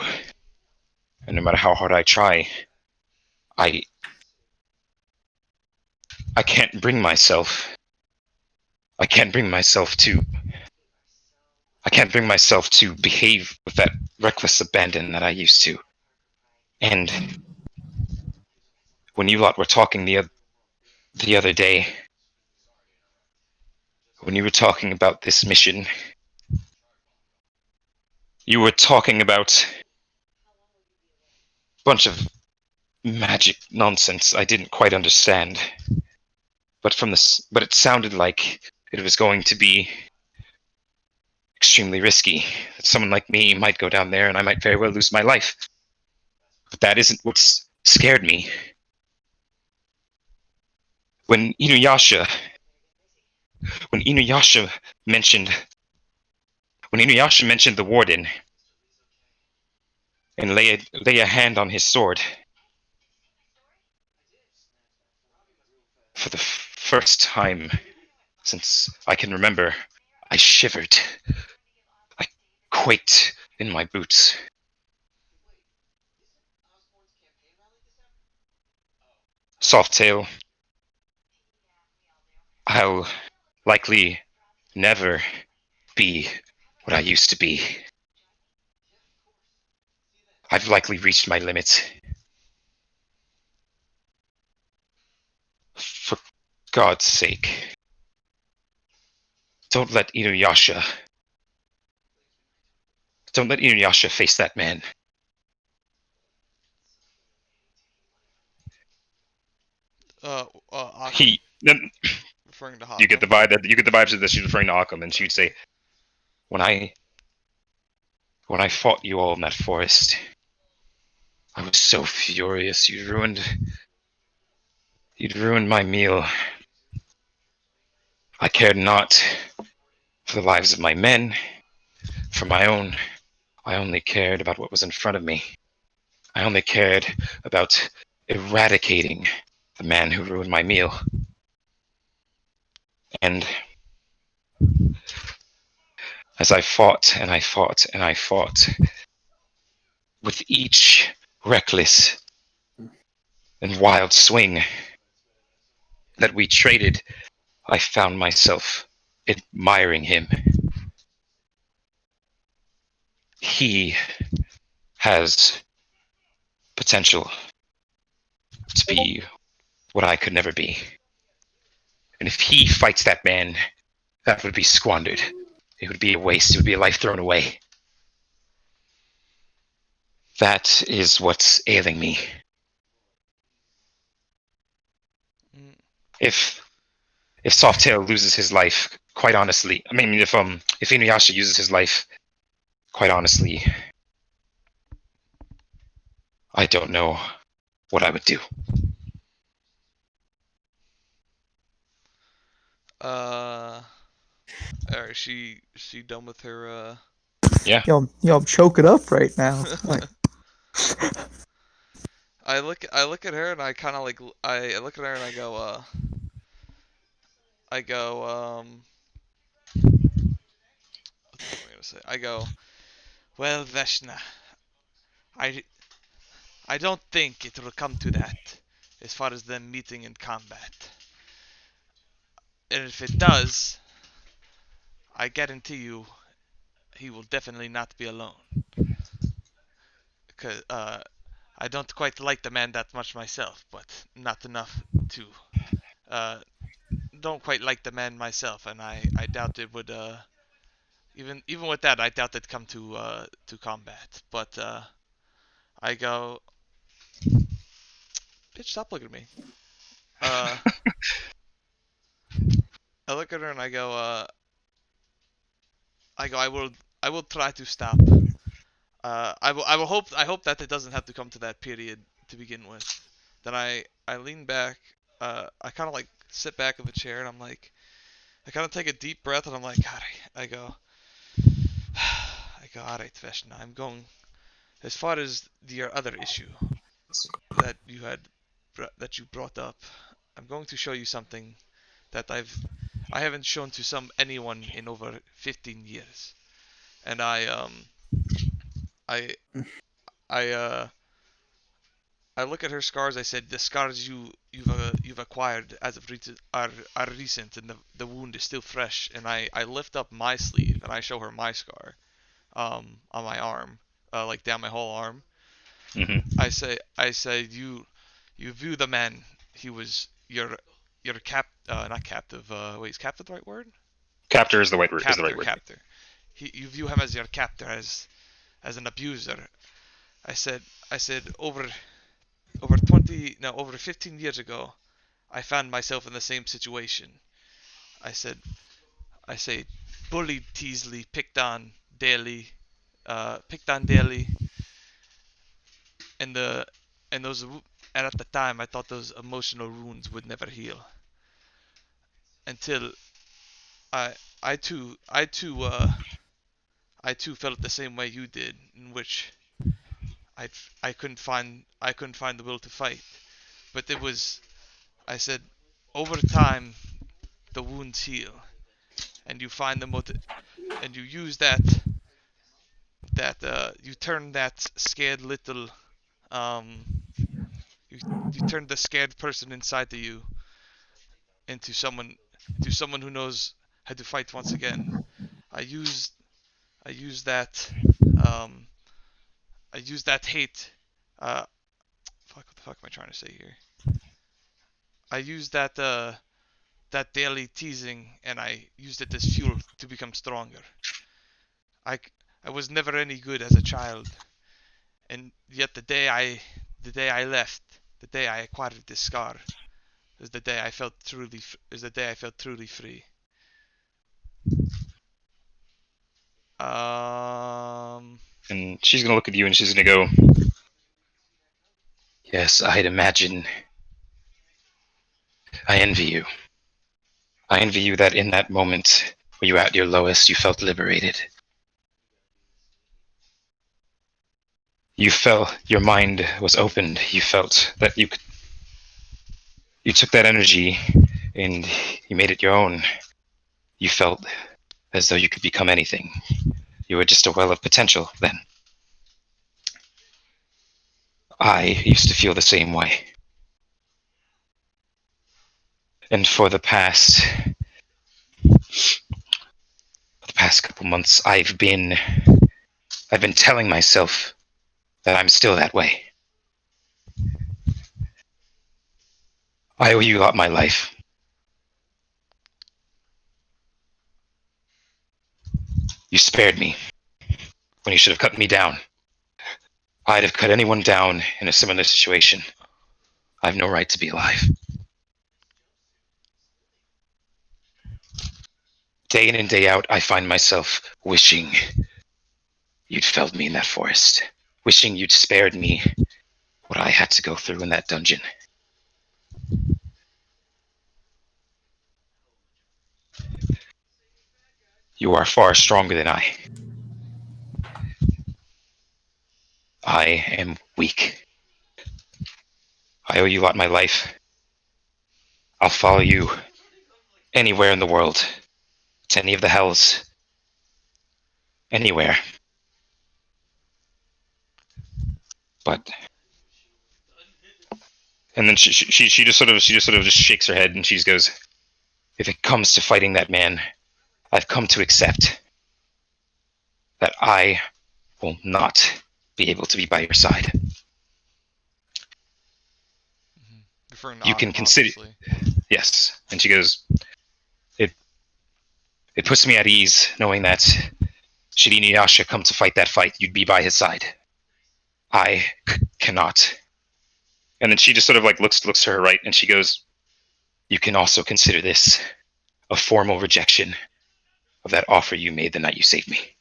[SPEAKER 1] and no matter how hard I try, I can't bring myself. I can't bring myself to behave with that reckless abandon that I used to. And when you lot were talking the other day, when you were talking about this mission, you were talking about a bunch of magic nonsense I didn't quite understand. But it sounded like it was going to be extremely risky. That someone like me might go down there and I might very well lose my life. But that isn't what scared me. When Inuyasha mentioned the warden and lay a hand on his sword, for the first time since I can remember, I shivered. I quaked in my boots. Softail, I'll likely never be what I used to be. I've likely reached my limit. For God's sake, don't let Inuyasha face that man.
[SPEAKER 2] Akam,
[SPEAKER 1] He.
[SPEAKER 2] referring to Hakam.
[SPEAKER 1] You get the vibes that she's referring to Akam, and she'd say, When I fought you all in that forest, I was so furious. You'd ruined my meal. I cared not for the lives of my men, for my own. I only cared about what was in front of me. I only cared about eradicating the man who ruined my meal. And as I fought and I fought and I fought, with each reckless and wild swing that we traded, I found myself admiring him. He has potential to be what I could never be. And if he fights that man, that would be squandered. It would be a waste. It would be a life thrown away. That is what's ailing me. If Softail loses his life, quite honestly, I mean, if Inuyasha uses his life, quite honestly, I don't know what I would do.
[SPEAKER 2] Alright, she done with her,
[SPEAKER 5] Yo, I'm choking up right now. Like,
[SPEAKER 2] I look at her and I kind of like, I look at her and I go, what the fuck am I gonna say? I go, well, Veshna, I don't think it will come to that, as far as them meeting in combat. And if it does, I guarantee you, he will definitely not be alone. Because I don't quite like the man that much myself, but not enough to. Don't quite like the man myself, and I doubt it would. Even with that, I doubt it'd come to combat. But I go, bitch, stop looking at me. I look at her and I go, I will try to stop. I hope that it doesn't have to come to that period to begin with. Then I lean back, I kind of like sit back in the chair and I'm like, I kind of take a deep breath and I'm like, God, I go, all right, Veshna. I'm going as far as your other issue that you brought up. I'm going to show you something that I haven't shown to anyone in over 15 years, and I I I look at her scars. I said the scars you've acquired as of are recent, and the wound is still fresh. And I lift up my sleeve and I show her my scar, on my arm, like down my whole arm.
[SPEAKER 1] Hmm.
[SPEAKER 2] I say you view the man. He was your not captive. Wait, is captive the right word?
[SPEAKER 1] Captor is the right word. Is the right word.
[SPEAKER 2] Captor. You view him as your captor, as an abuser. I said over 15 years ago, I found myself in the same situation. I said I say bullied Teasley, daily, picked on daily, and the and those and at the time I thought those emotional wounds would never heal until I I too felt the same way you did, in which I I couldn't find the will to fight. But it was I said over time the wounds heal, and you find the and you use you turn that scared little um you you turn the scared person inside of you into someone who knows how to fight once again. I used I used that um I used that hate. Fuck, what the fuck am I trying to say here? I used that daily teasing, and I used it as fuel to become stronger. I I was never any good as a child, and yet the day I left, the day I acquired this scar, is the day I felt truly free. Um,
[SPEAKER 1] And she's gonna look at you and she's gonna go, "Yes, I'd imagine. I envy you. I envy you that in that moment where you were at your lowest, you felt liberated. You felt your mind was opened. You felt that you took that energy and you made it your own. You felt as though you could become anything. You were just a well of potential then. I used to feel the same way. And for the past couple months, I've been telling myself that I'm still that way. I owe you a lot my life. You spared me when you should have cut me down. I'd have cut anyone down in a similar situation. I have no right to be alive. Day in and day out, I find myself wishing you'd felled me in that forest. Wishing you'd spared me what I had to go through in that dungeon. You are far stronger than I. I am weak. I owe you a lot my life. I'll follow you anywhere in the world, to any of the hells, anywhere. But and then she just sort of just shakes her head and she goes, "If it comes to fighting that man, I've come to accept that I will not be able to be by your side.
[SPEAKER 2] referring to
[SPEAKER 1] You can
[SPEAKER 2] Akam,
[SPEAKER 1] consider
[SPEAKER 2] obviously.
[SPEAKER 1] yes." And she goes, "It puts me at ease knowing that should Inuyasha come to fight that fight, you'd be by his side. I cannot." And then she just sort of like looks to her right and she goes, "You can also consider this a formal rejection of that offer you made the night you saved me."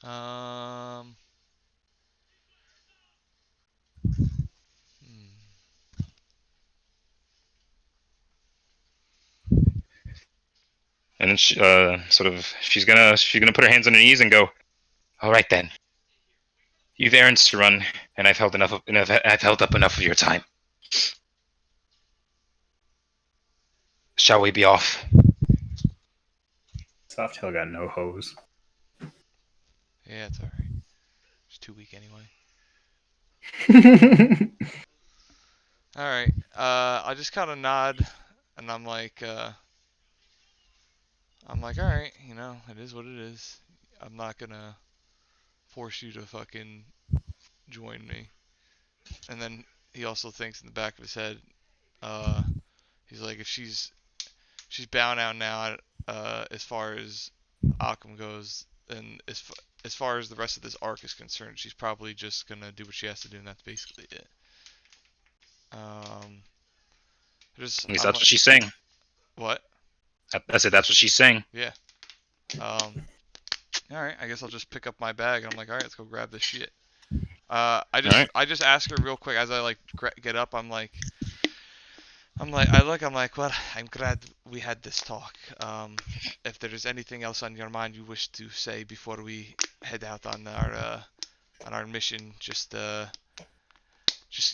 [SPEAKER 2] Um, hmm.
[SPEAKER 1] And then she's gonna put her hands on her knees and go, "All right then. You've errands to run, and I've held up enough of your time. Shall we be off?"
[SPEAKER 4] Softail got no hose.
[SPEAKER 2] Yeah, it's alright. It's too weak anyway. Alright. I just kind of nod, and I'm like, alright, you know, it is what it is. I'm not gonna force you to fucking join me. And then he also thinks in the back of his head, he's like, if she's bound out now, as far as Occam goes, and as far as the rest of this arc is concerned, she's probably just gonna do what she has to do, and that's basically it.
[SPEAKER 1] At least that's what she's saying.
[SPEAKER 2] What?
[SPEAKER 1] That's it. That's what she's saying.
[SPEAKER 2] Yeah. All right. I guess I'll just pick up my bag. And I'm like, all right, let's go grab this shit. I just ask her real quick as I like get up. I'm like, well, I'm glad we had this talk. If there's anything else on your mind you wish to say before we head out on our mission, just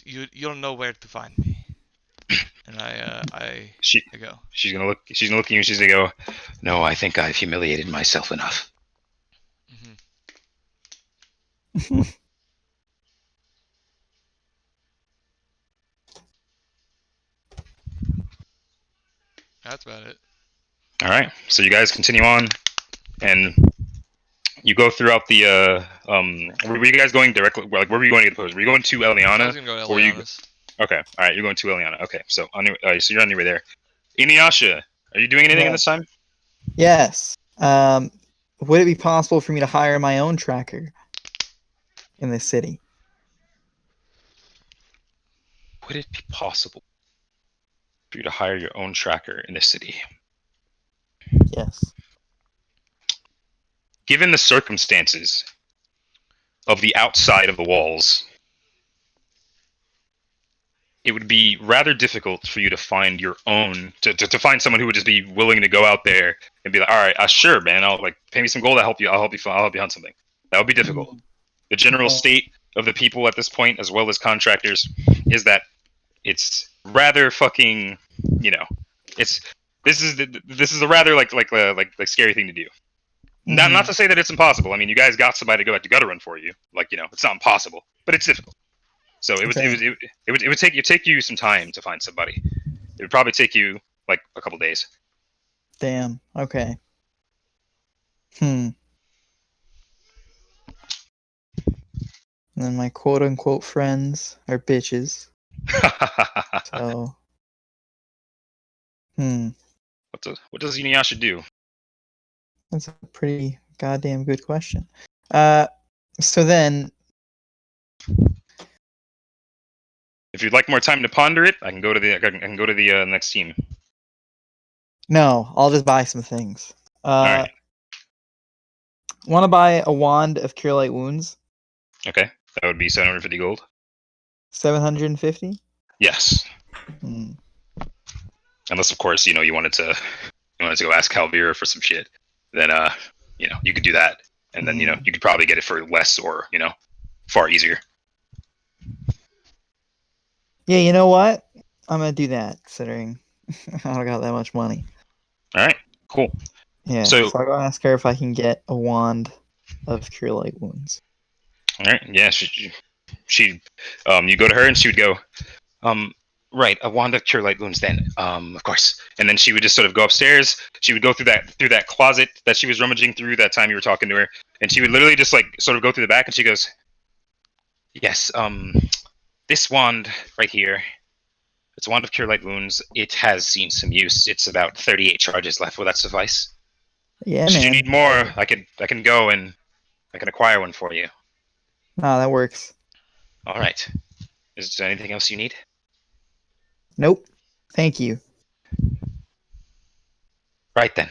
[SPEAKER 2] you'll know where to find me. And I go.
[SPEAKER 1] She's gonna look at you and she's gonna go, "No, I think I've humiliated myself enough."
[SPEAKER 2] Mm-hmm. That's about it.
[SPEAKER 1] All right. So you guys continue on, and you go throughout the were you guys going directly? Like, where were you going to get the post? Were you going to Eliana?
[SPEAKER 2] I was gonna go to Eliana's.
[SPEAKER 1] Okay. All right. You're going to Eliana. Okay. So so you're on your way there. Inuyasha, are you doing anything in this time?
[SPEAKER 5] Yes. Would it be possible for me to hire my own tracker in this city?
[SPEAKER 1] Would it be possible for you to hire your own tracker in this city?
[SPEAKER 5] Yes.
[SPEAKER 1] Given the circumstances of the outside of the walls, it would be rather difficult for you to find your own to find someone who would just be willing to go out there and be like, all right, sure, man, I'll like pay me some gold, I'll help you hunt something. That would be difficult. The general state of the people at this point, as well as contractors, is that it's rather fucking, you know, this is a rather like scary thing to do. Not to say that it's impossible. I mean, you guys got somebody to go back to gutter run for you. Like, you know, it's not impossible, but it's difficult. So it would take you some time to find somebody. It would probably take you like a couple days.
[SPEAKER 5] Damn. Okay. And then my quote unquote friends are bitches. So.
[SPEAKER 1] What does Inuyasha do?
[SPEAKER 5] That's a pretty goddamn good question. So then,
[SPEAKER 1] if you'd like more time to ponder it, I can go to the next team.
[SPEAKER 5] No, I'll just buy some things.
[SPEAKER 1] All right.
[SPEAKER 5] Want to buy a wand of Cure Light Wounds?
[SPEAKER 1] Okay, that would be 750 gold.
[SPEAKER 5] 750?
[SPEAKER 1] Yes. Unless, of course, you wanted to go ask Calvira for some shit, then you could do that, and then you could probably get it for less or far easier.
[SPEAKER 5] Yeah, you know what? I'm gonna do that, considering I don't got that much money.
[SPEAKER 1] All right, cool.
[SPEAKER 5] Yeah, so I'll go ask her if I can get a wand of Cure Light Wounds.
[SPEAKER 1] All right, yeah, she you go to her and she would go, right, a wand of Cure Light Wounds then, of course. And then she would just sort of go upstairs. She would go through that closet that she was rummaging through that time you were talking to her, and she would literally just like sort of go through the back, and she goes, yes, this wand right here, it's a wand of Cure Light Wounds. It has seen some use. It's about 38 charges left. Will that suffice?
[SPEAKER 5] Yeah,
[SPEAKER 1] Should
[SPEAKER 5] man.
[SPEAKER 1] you need more, I can go and I can acquire one for you.
[SPEAKER 5] No, that works.
[SPEAKER 1] All right. Is there anything else you need?
[SPEAKER 5] Nope. Thank you.
[SPEAKER 1] Right then.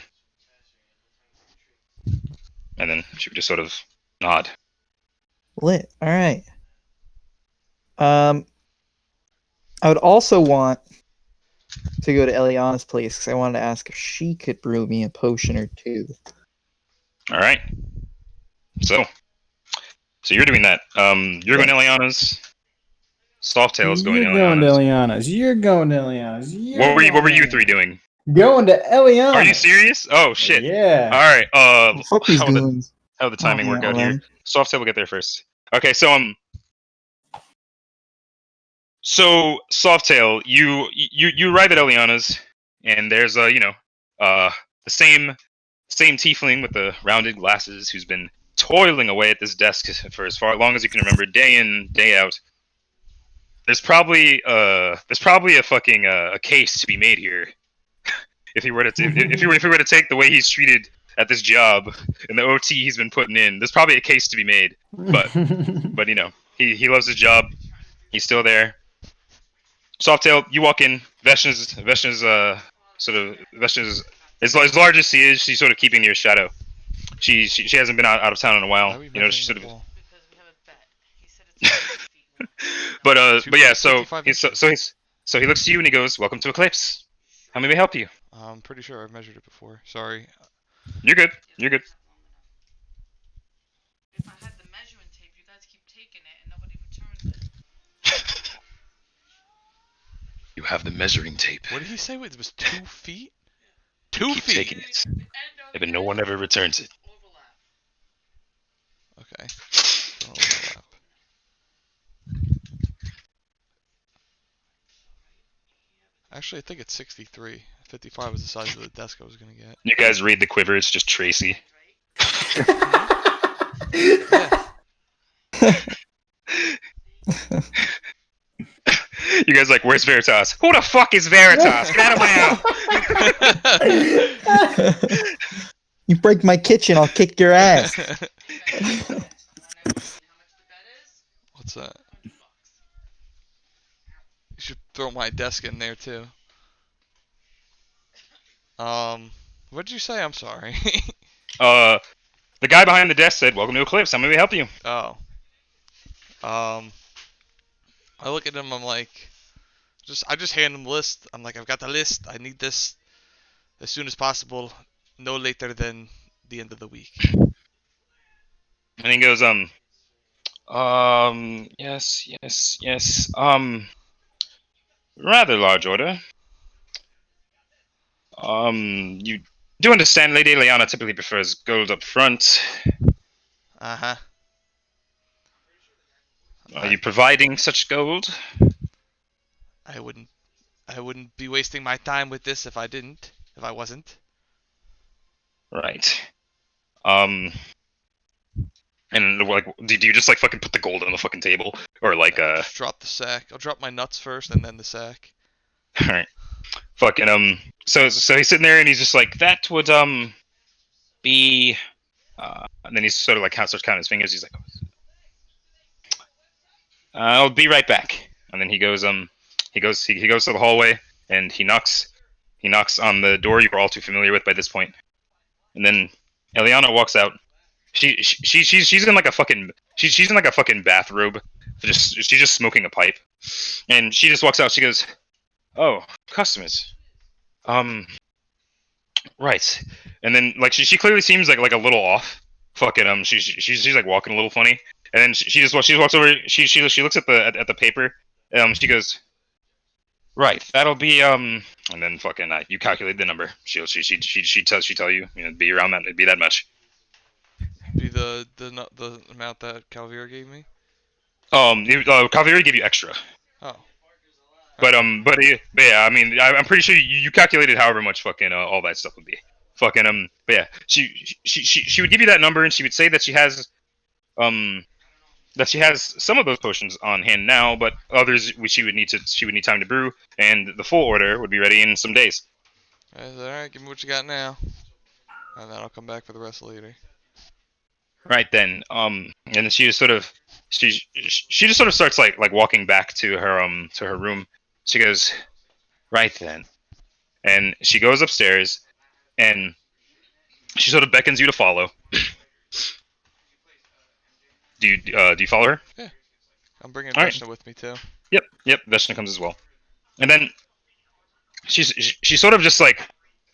[SPEAKER 1] And then she would just sort of nod.
[SPEAKER 5] Lit. All right. I would also want to go to Eliana's place because I wanted to ask if she could brew me a potion or two.
[SPEAKER 1] All right. So you're doing that. You're going to Eliana's. Softail's going to
[SPEAKER 7] You're going to
[SPEAKER 1] Eliana's.
[SPEAKER 7] Eliana's. You're going to Eliana's.
[SPEAKER 1] What were you three doing?
[SPEAKER 7] Going to Eliana's.
[SPEAKER 1] Are you serious? Oh shit!
[SPEAKER 7] Yeah.
[SPEAKER 1] All right.
[SPEAKER 5] Fuck these
[SPEAKER 1] how would the
[SPEAKER 5] goons.
[SPEAKER 1] timing
[SPEAKER 5] Oh,
[SPEAKER 1] work
[SPEAKER 5] yeah,
[SPEAKER 1] out here?
[SPEAKER 5] man.
[SPEAKER 1] Softail will get there first. Okay, so So Softail, you arrive at Eliana's, and there's the same tiefling with the rounded glasses who's been toiling away at this desk for as far long as you can remember, day in day out. There's probably a fucking a case to be made here if he were to if he were to take the way he's treated at this job and the OT he's been putting in. There's probably a case to be made, but you know he loves his job. He's still there. Softail, you walk in. Veshna's as large as she is, she's sort of keeping near shadow. She hasn't been out of town in a
[SPEAKER 2] Why
[SPEAKER 1] while.
[SPEAKER 2] are we
[SPEAKER 1] You know, she
[SPEAKER 2] measuring
[SPEAKER 1] sort
[SPEAKER 2] the
[SPEAKER 1] of.
[SPEAKER 2] wall?
[SPEAKER 1] But yeah, so
[SPEAKER 2] 55
[SPEAKER 1] he's
[SPEAKER 2] inches.
[SPEAKER 1] so he looks to you and he goes, "Welcome to Eclipse. How may we help you?"
[SPEAKER 2] I'm pretty sure I've measured it before. Sorry.
[SPEAKER 1] You're good. You're good.
[SPEAKER 8] If I had the measuring tape, you guys keep taking it and nobody returns it.
[SPEAKER 1] You have the measuring tape.
[SPEAKER 2] What did he say? It was 2 feet? 2
[SPEAKER 1] Keep
[SPEAKER 2] feet.
[SPEAKER 1] taking it, but no one ever returns it.
[SPEAKER 2] Okay. Don't overlap. Actually, I think it's 63. 55 was the size of the desk I was gonna get.
[SPEAKER 1] You guys read the quiver. It's just Tracy.
[SPEAKER 2] Yeah.
[SPEAKER 1] You guys like, where's Veritas? Who the fuck is Veritas? Get out of my house!
[SPEAKER 5] You break my kitchen, I'll kick your ass.
[SPEAKER 2] What's that? You should throw my desk in there too. What did you say? I'm sorry.
[SPEAKER 1] The guy behind the desk said, "Welcome to Eclipse. How may we help you?"
[SPEAKER 2] Oh. I look at him. I'm like, I just hand him the list. I'm like, I've got the list. I need this as soon as possible, no later than the end of the week.
[SPEAKER 1] And he goes, yes, rather large order. You do understand Lady Eliana typically prefers gold up front.
[SPEAKER 2] Uh-huh.
[SPEAKER 1] Are you providing such gold?
[SPEAKER 2] I wouldn't be wasting my time with this if I wasn't.
[SPEAKER 1] Right. And like, do you just like fucking put the gold on the fucking table, or like
[SPEAKER 2] Just drop the sack. I'll drop my nuts first and then the sack.
[SPEAKER 1] All right. Fucking So he's sitting there and he's just like, that would be. And then he's sort of like starts counting his fingers. He's like, I'll be right back. And then he goes he goes to the hallway and he knocks on the door you were all too familiar with by this point. And then Eliana walks out. She's in like a fucking she's in like a fucking bathrobe. She's just smoking a pipe. And she just walks out. She goes, "Oh, customers. Right." And then like she clearly seems like a little off. Fucking she's like walking a little funny. And then she walks over. She looks at the paper. She goes, "Right, that'll be And then fucking you calculate the number. She tell you, it'd be around that. It'd be that much.
[SPEAKER 2] Be the amount that Calvira gave me.
[SPEAKER 1] Kaviri gave you extra.
[SPEAKER 2] Oh.
[SPEAKER 1] But yeah, I mean, I'm pretty sure you calculated however much fucking all that stuff would be. Fucking but yeah, she would give you that number and she would say that she has some of those potions on hand now, but others she would need time to brew, and the full order would be ready in some days.
[SPEAKER 2] I said, alright, give me what you got now. And then I'll come back for the rest later.
[SPEAKER 1] Right then, and then she just sort of starts like walking back to her room. She goes, "Right then," and she goes upstairs, and she sort of beckons you to follow. Do you follow her?
[SPEAKER 2] Yeah. I'm bringing
[SPEAKER 1] All right.
[SPEAKER 2] Veshna with me too.
[SPEAKER 1] Yep. Veshna comes as well, and then she's sort of just like,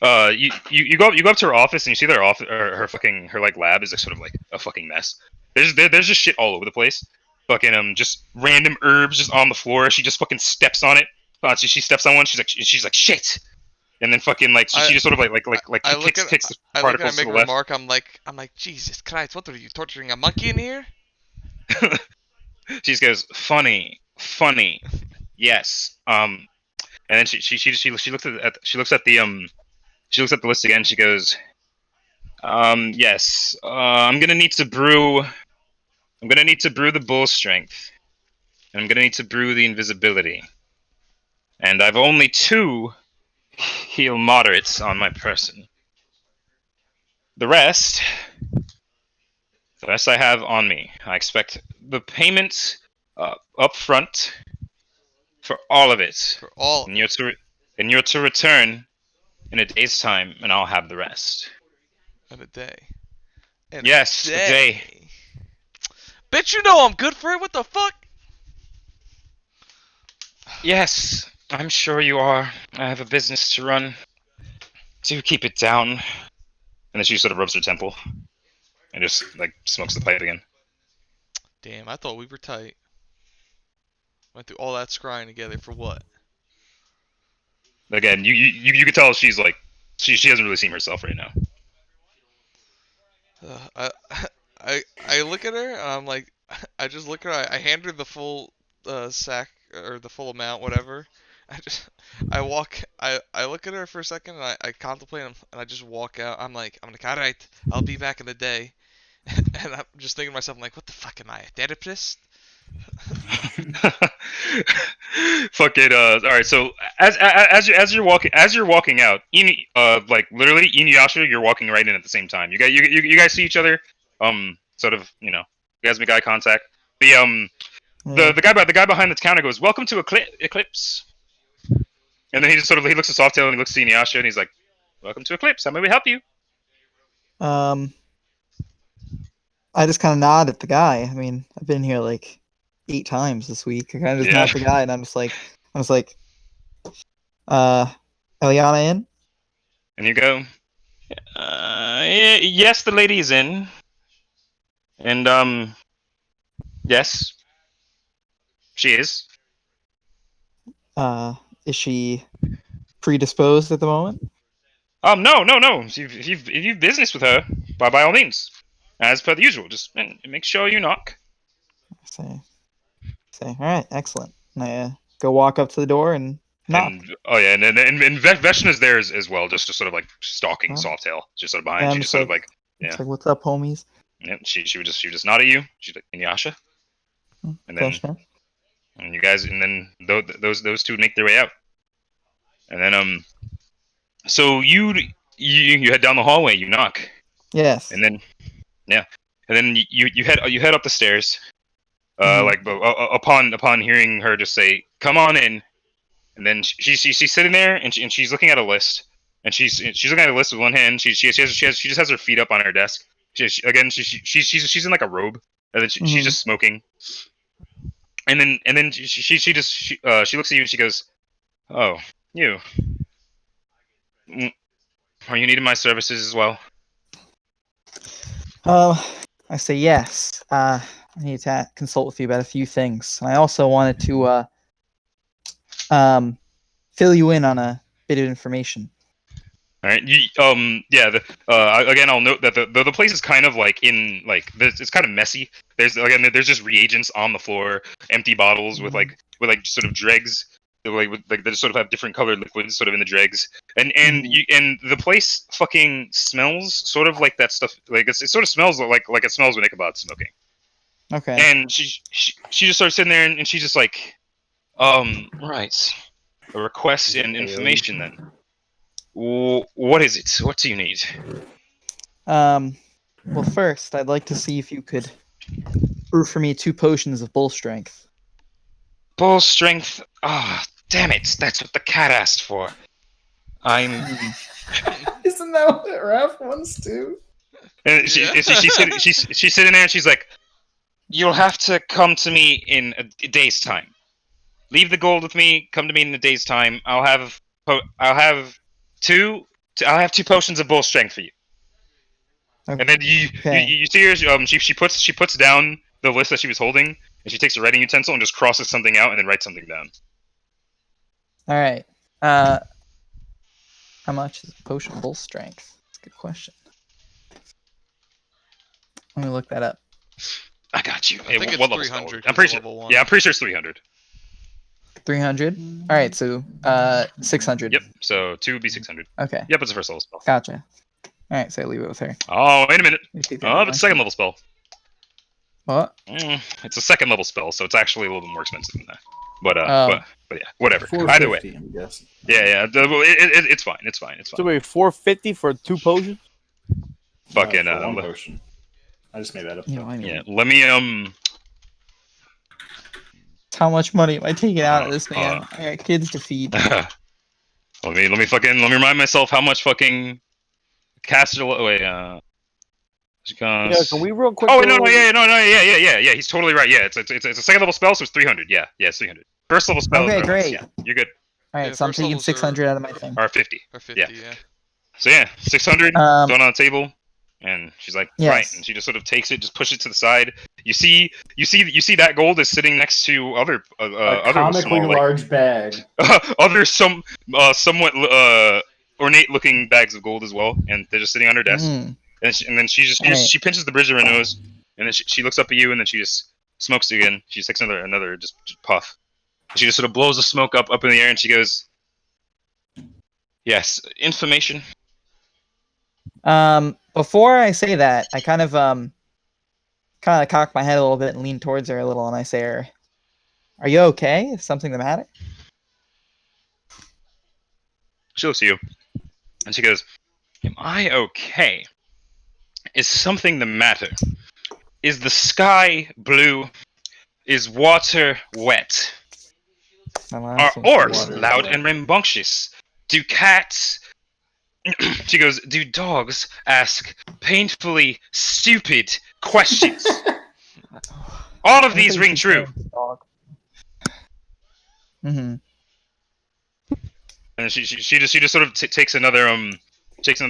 [SPEAKER 1] you go up to her office and you see that her office or her like lab is like sort of like a fucking mess. There's just shit all over the place. Fucking just random herbs just on the floor. She just fucking steps on it. She steps on one. She's like shit. And then fucking like she just sort of
[SPEAKER 2] I look at
[SPEAKER 1] kicks the
[SPEAKER 2] I look and I
[SPEAKER 1] particles to
[SPEAKER 2] make
[SPEAKER 1] the
[SPEAKER 2] a
[SPEAKER 1] left.
[SPEAKER 2] remark. I'm like Jesus Christ, what are you torturing a monkey in here?
[SPEAKER 1] She just goes funny, yes. And then she looks at she looks at the list again. She goes, yes. I'm gonna need to brew. I'm gonna need to brew the bull strength, and I'm gonna need to brew the invisibility. And I've only 2 heal moderates on my person. The rest I have on me. I expect the payment up front for all of it.
[SPEAKER 2] For all
[SPEAKER 1] And you're to return in a day's time, and I'll have the rest.
[SPEAKER 2] in a day. In
[SPEAKER 1] Yes, a day.
[SPEAKER 2] Bitch, you know I'm good for it. What the fuck?
[SPEAKER 1] Yes, I'm sure you are. I have a business to run. Do keep it down. And then she sort of rubs her temple and just like smokes the pipe again.
[SPEAKER 2] Damn, I thought we were tight. Went through all that scrying together for what?
[SPEAKER 1] Again, you could tell she's like she hasn't really seen herself right now.
[SPEAKER 2] I look at her and I'm like, I just look at her. I hand her the full sack or the full amount, whatever. I look at her for a second and I contemplate and I just walk out. I'm like, alright, I'll be back in a day. And I'm just thinking to myself, I'm like, what the fuck am I, a therapist?
[SPEAKER 1] Fuck it. All right. So as you're walking out, like literally, Inuyasha, you're walking right in at the same time. You guys see each other. Sort of, you guys make eye contact. The guy behind the counter goes, "Welcome to Eclipse." And then he just sort of looks at Softail and he looks at Inuyasha and he's like, "Welcome to Eclipse. How may we help you?"
[SPEAKER 5] I just kind of nod at the guy. I mean, I've been here like 8 times this week. I kind of just nod at the guy, and I'm just like, Eliana in?
[SPEAKER 1] And you go, yes, the lady is in. And yes, she is.
[SPEAKER 5] Is she predisposed at the moment?
[SPEAKER 1] No. If you've business with her, by all means, as per the usual, just make sure you knock.
[SPEAKER 5] Say, all right, excellent. And I go walk up to the door and knock.
[SPEAKER 1] And Veshna's there as well, just sort of like stalking Softail, just sort of behind.
[SPEAKER 5] Yeah,
[SPEAKER 1] She just sort of like,
[SPEAKER 5] it's like, what's up, homies?
[SPEAKER 1] Yeah, she would just nod at you. She's like, Inuyasha, and then and you guys, and then those 2 make their way out, and then so you head down the hallway, you knock.
[SPEAKER 5] Yes.
[SPEAKER 1] And then you head up the stairs. Like upon hearing her just say, "Come on in," and then she's sitting there and she's looking at a list, and she's looking at a list with one hand. She just has her feet up on her desk. She's in like a robe, and then she's just smoking. And then she looks at you and she goes, "Oh, you. Are you needing my services as well?"
[SPEAKER 5] I say yes. I need to consult with you about a few things. I also wanted to fill you in on a bit of information.
[SPEAKER 1] All right. Again, I'll note that the place is kind of like it's kind of messy. There's just reagents on the floor, empty bottles with sort of dregs, they just sort of have different colored liquids sort of in the dregs, and the place fucking smells sort of like that stuff. Like it sort of smells like it smells when Ichabod's smoking.
[SPEAKER 5] Okay.
[SPEAKER 1] And she just starts sitting there and she's just like, right, a request and information then. What is it? What do you need?
[SPEAKER 5] Well, first, I'd like to see if you could brew for me 2 potions of bull strength.
[SPEAKER 1] Bull strength? Ah, damn it! That's what the cat asked for.
[SPEAKER 7] Isn't that what Raph wants to?
[SPEAKER 1] And she's sitting there and she's like, "You'll have to come to me in a day's time. Leave the gold with me. Come to me in a day's time. I'll have I'll have two. I'll have 2 potions of bull strength for you. And then
[SPEAKER 5] Okay.
[SPEAKER 1] you see her. She puts down the list that she was holding, and she takes a writing utensil and just crosses something out and then writes something down.
[SPEAKER 5] All right. How much is a potion bull strength? That's a good question. Let me look that up.
[SPEAKER 1] I got you.
[SPEAKER 2] I think it's
[SPEAKER 1] what level spell?
[SPEAKER 2] 300.
[SPEAKER 1] I'm pretty sure.
[SPEAKER 2] Level 1.
[SPEAKER 1] Yeah, I'm pretty sure it's 300.
[SPEAKER 5] 300. All right. So 600.
[SPEAKER 1] Yep. So 2 would be 600.
[SPEAKER 5] Okay.
[SPEAKER 1] Yep, it's a first level spell.
[SPEAKER 5] Gotcha. All right. So I leave it with her.
[SPEAKER 1] Oh, wait a minute.
[SPEAKER 5] Let me take that
[SPEAKER 1] Oh,
[SPEAKER 5] out
[SPEAKER 1] it's a
[SPEAKER 5] of
[SPEAKER 1] second
[SPEAKER 5] my-
[SPEAKER 1] level spell.
[SPEAKER 5] What?
[SPEAKER 1] It's a second level spell, so it's actually a little bit more expensive than that. But
[SPEAKER 5] Oh.
[SPEAKER 1] but yeah, whatever.
[SPEAKER 7] 450,
[SPEAKER 1] Either way,
[SPEAKER 7] I'm guessing.
[SPEAKER 1] yeah. It's fine. It's fine. It's
[SPEAKER 3] So
[SPEAKER 1] fine.
[SPEAKER 3] wait, 450 for 2 potions?
[SPEAKER 1] Fucking
[SPEAKER 7] No, for one potion. I just made that up.
[SPEAKER 5] You know, I mean,
[SPEAKER 1] yeah. Let me
[SPEAKER 5] how much money am I taking out of this man? I got kids to feed.
[SPEAKER 1] let me remind myself how much fucking caster. Wait, she
[SPEAKER 3] Yeah,
[SPEAKER 1] costs-
[SPEAKER 3] can we real quick?
[SPEAKER 1] Oh
[SPEAKER 3] go
[SPEAKER 1] no,
[SPEAKER 3] over-
[SPEAKER 1] yeah. He's totally right. Yeah, it's a second level spell, so it's 300. Yeah, it's 300. First level spell.
[SPEAKER 5] Okay,
[SPEAKER 1] is
[SPEAKER 5] great.
[SPEAKER 1] Yeah, you're good.
[SPEAKER 5] All right.
[SPEAKER 2] Yeah,
[SPEAKER 5] So I'm
[SPEAKER 2] first
[SPEAKER 5] taking
[SPEAKER 2] levels
[SPEAKER 5] 600 out of my thing.
[SPEAKER 1] Or 50.
[SPEAKER 2] Or 50,
[SPEAKER 1] Yeah.
[SPEAKER 2] yeah.
[SPEAKER 1] So yeah, 600
[SPEAKER 5] Um,
[SPEAKER 1] thrown on the table, and she's like,
[SPEAKER 5] Yes.
[SPEAKER 1] right, and she just sort of takes it, just pushes it to the side. You see that gold is sitting next to other
[SPEAKER 7] A comically
[SPEAKER 1] small, like,
[SPEAKER 7] large bag.
[SPEAKER 1] other somewhat ornate looking bags of gold as well, and they're just sitting on her desk.
[SPEAKER 5] Mm.
[SPEAKER 1] And then she
[SPEAKER 5] Right.
[SPEAKER 1] she pinches the bridge of her nose, and then she looks up at you, and then she just smokes again. She just takes another just puff. She just sort of blows the smoke up in the air, and she goes, "Yes, information."
[SPEAKER 5] Before I say that, I kind of cock my head a little bit and lean towards her a little, and I say, "Are you okay? Is something the matter?"
[SPEAKER 1] She looks at you, and she goes, "Am I okay? Is something the matter? Is the sky blue? Is water wet?
[SPEAKER 5] My
[SPEAKER 1] Are
[SPEAKER 5] last one's
[SPEAKER 1] orcs
[SPEAKER 7] water.
[SPEAKER 1] loud and rambunctious? Do cats..." She goes, "Do dogs ask painfully stupid questions?" All of these ring true.
[SPEAKER 5] Mm-hmm.
[SPEAKER 1] And she just sort of takes another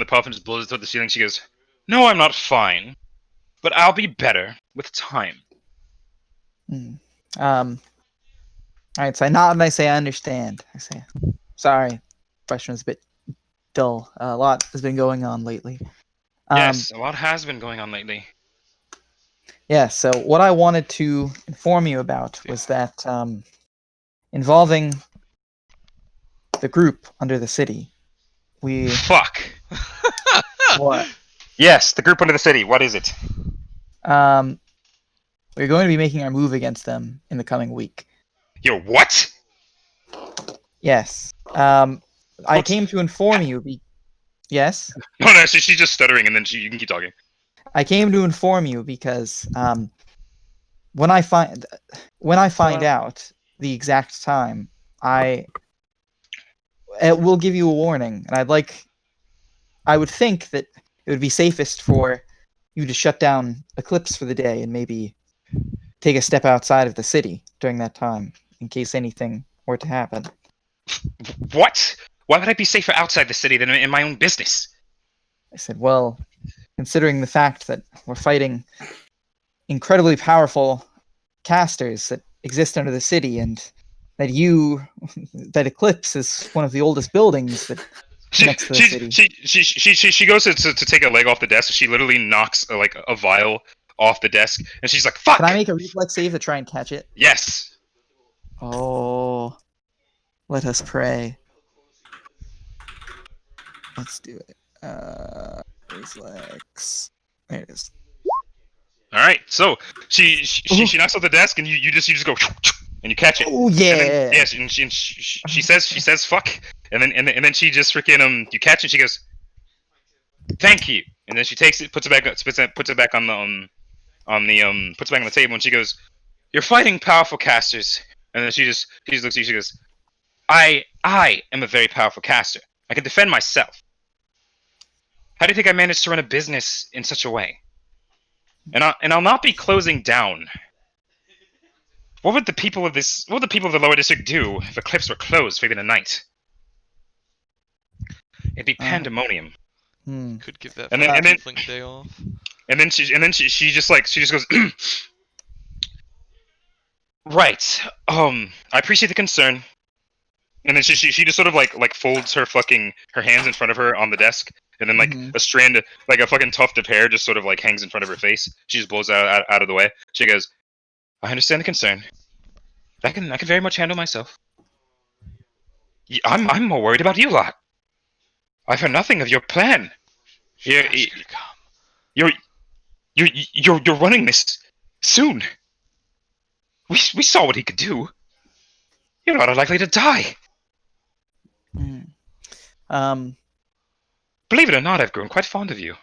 [SPEAKER 1] puff and just blows it toward the ceiling. She goes, "No, I'm not fine, but I'll be better with time."
[SPEAKER 5] All right. So I nod and I say, "I understand." I say, "Sorry, question was a bit dull. A lot has been going on lately."
[SPEAKER 1] Yes, a lot has been going on lately.
[SPEAKER 5] Yeah, so what I wanted to inform you about was that involving the group under the city, we
[SPEAKER 1] Fuck.
[SPEAKER 5] what?
[SPEAKER 1] Yes, the group under the city. What is it?
[SPEAKER 5] We're going to be making our move against them in the coming week.
[SPEAKER 1] Yo, what?
[SPEAKER 5] Yes. I
[SPEAKER 1] What's-
[SPEAKER 5] came to inform you. Yes.
[SPEAKER 1] No, she's just stuttering, and then you can keep talking.
[SPEAKER 5] I came to inform you because when I find out the exact time, it will give you a warning, and I would think that it would be safest for you to shut down Eclipse for the day and maybe take a step outside of the city during that time in case anything were to happen.
[SPEAKER 1] What? Why would I be safer outside the city than in my own business?
[SPEAKER 5] I said, well, considering the fact that we're fighting incredibly powerful casters that exist under the city, and that Eclipse is one of the oldest buildings that connects to the city.
[SPEAKER 1] She goes to take a leg off the desk. She literally knocks like a vial off the desk, and she's like, "Fuck!"
[SPEAKER 5] Can I make a reflex save to try and catch it?
[SPEAKER 1] Yes.
[SPEAKER 5] Oh, let us pray. Let's do it. Reflex. There it is.
[SPEAKER 1] All right. So she knocks off the desk, and you just go and you catch it.
[SPEAKER 5] Oh
[SPEAKER 1] And
[SPEAKER 5] yeah.
[SPEAKER 1] then, yes, and she says fuck, and then she just freaking you catch it. She goes, "Thank you," and then she takes it, puts it back on the puts it back on the table, and she goes, "You're fighting powerful casters," and then she looks at you. She goes, I am a very powerful caster. I can defend myself. How do you think I managed to run a business in such a way? And I'll not be closing down. What would the people of the lower district do if Eclipse were closed for even a night? It'd be pandemonium.
[SPEAKER 2] Could give that
[SPEAKER 1] And then- and then-
[SPEAKER 2] tiefling a day off.
[SPEAKER 1] And then she just goes, right. I appreciate the concern. And then she just sort of like folds her hands in front of her on the desk, and then like a strand of, like a fucking tuft of hair just sort of like hangs in front of her face. She just blows out of the way. She goes, I understand the concern. I can very much handle myself. I'm more worried about you lot. I've heard nothing of your plan. You're running this soon. We saw what he could do. You're not unlikely to die. Believe it or not, I've grown quite fond of you.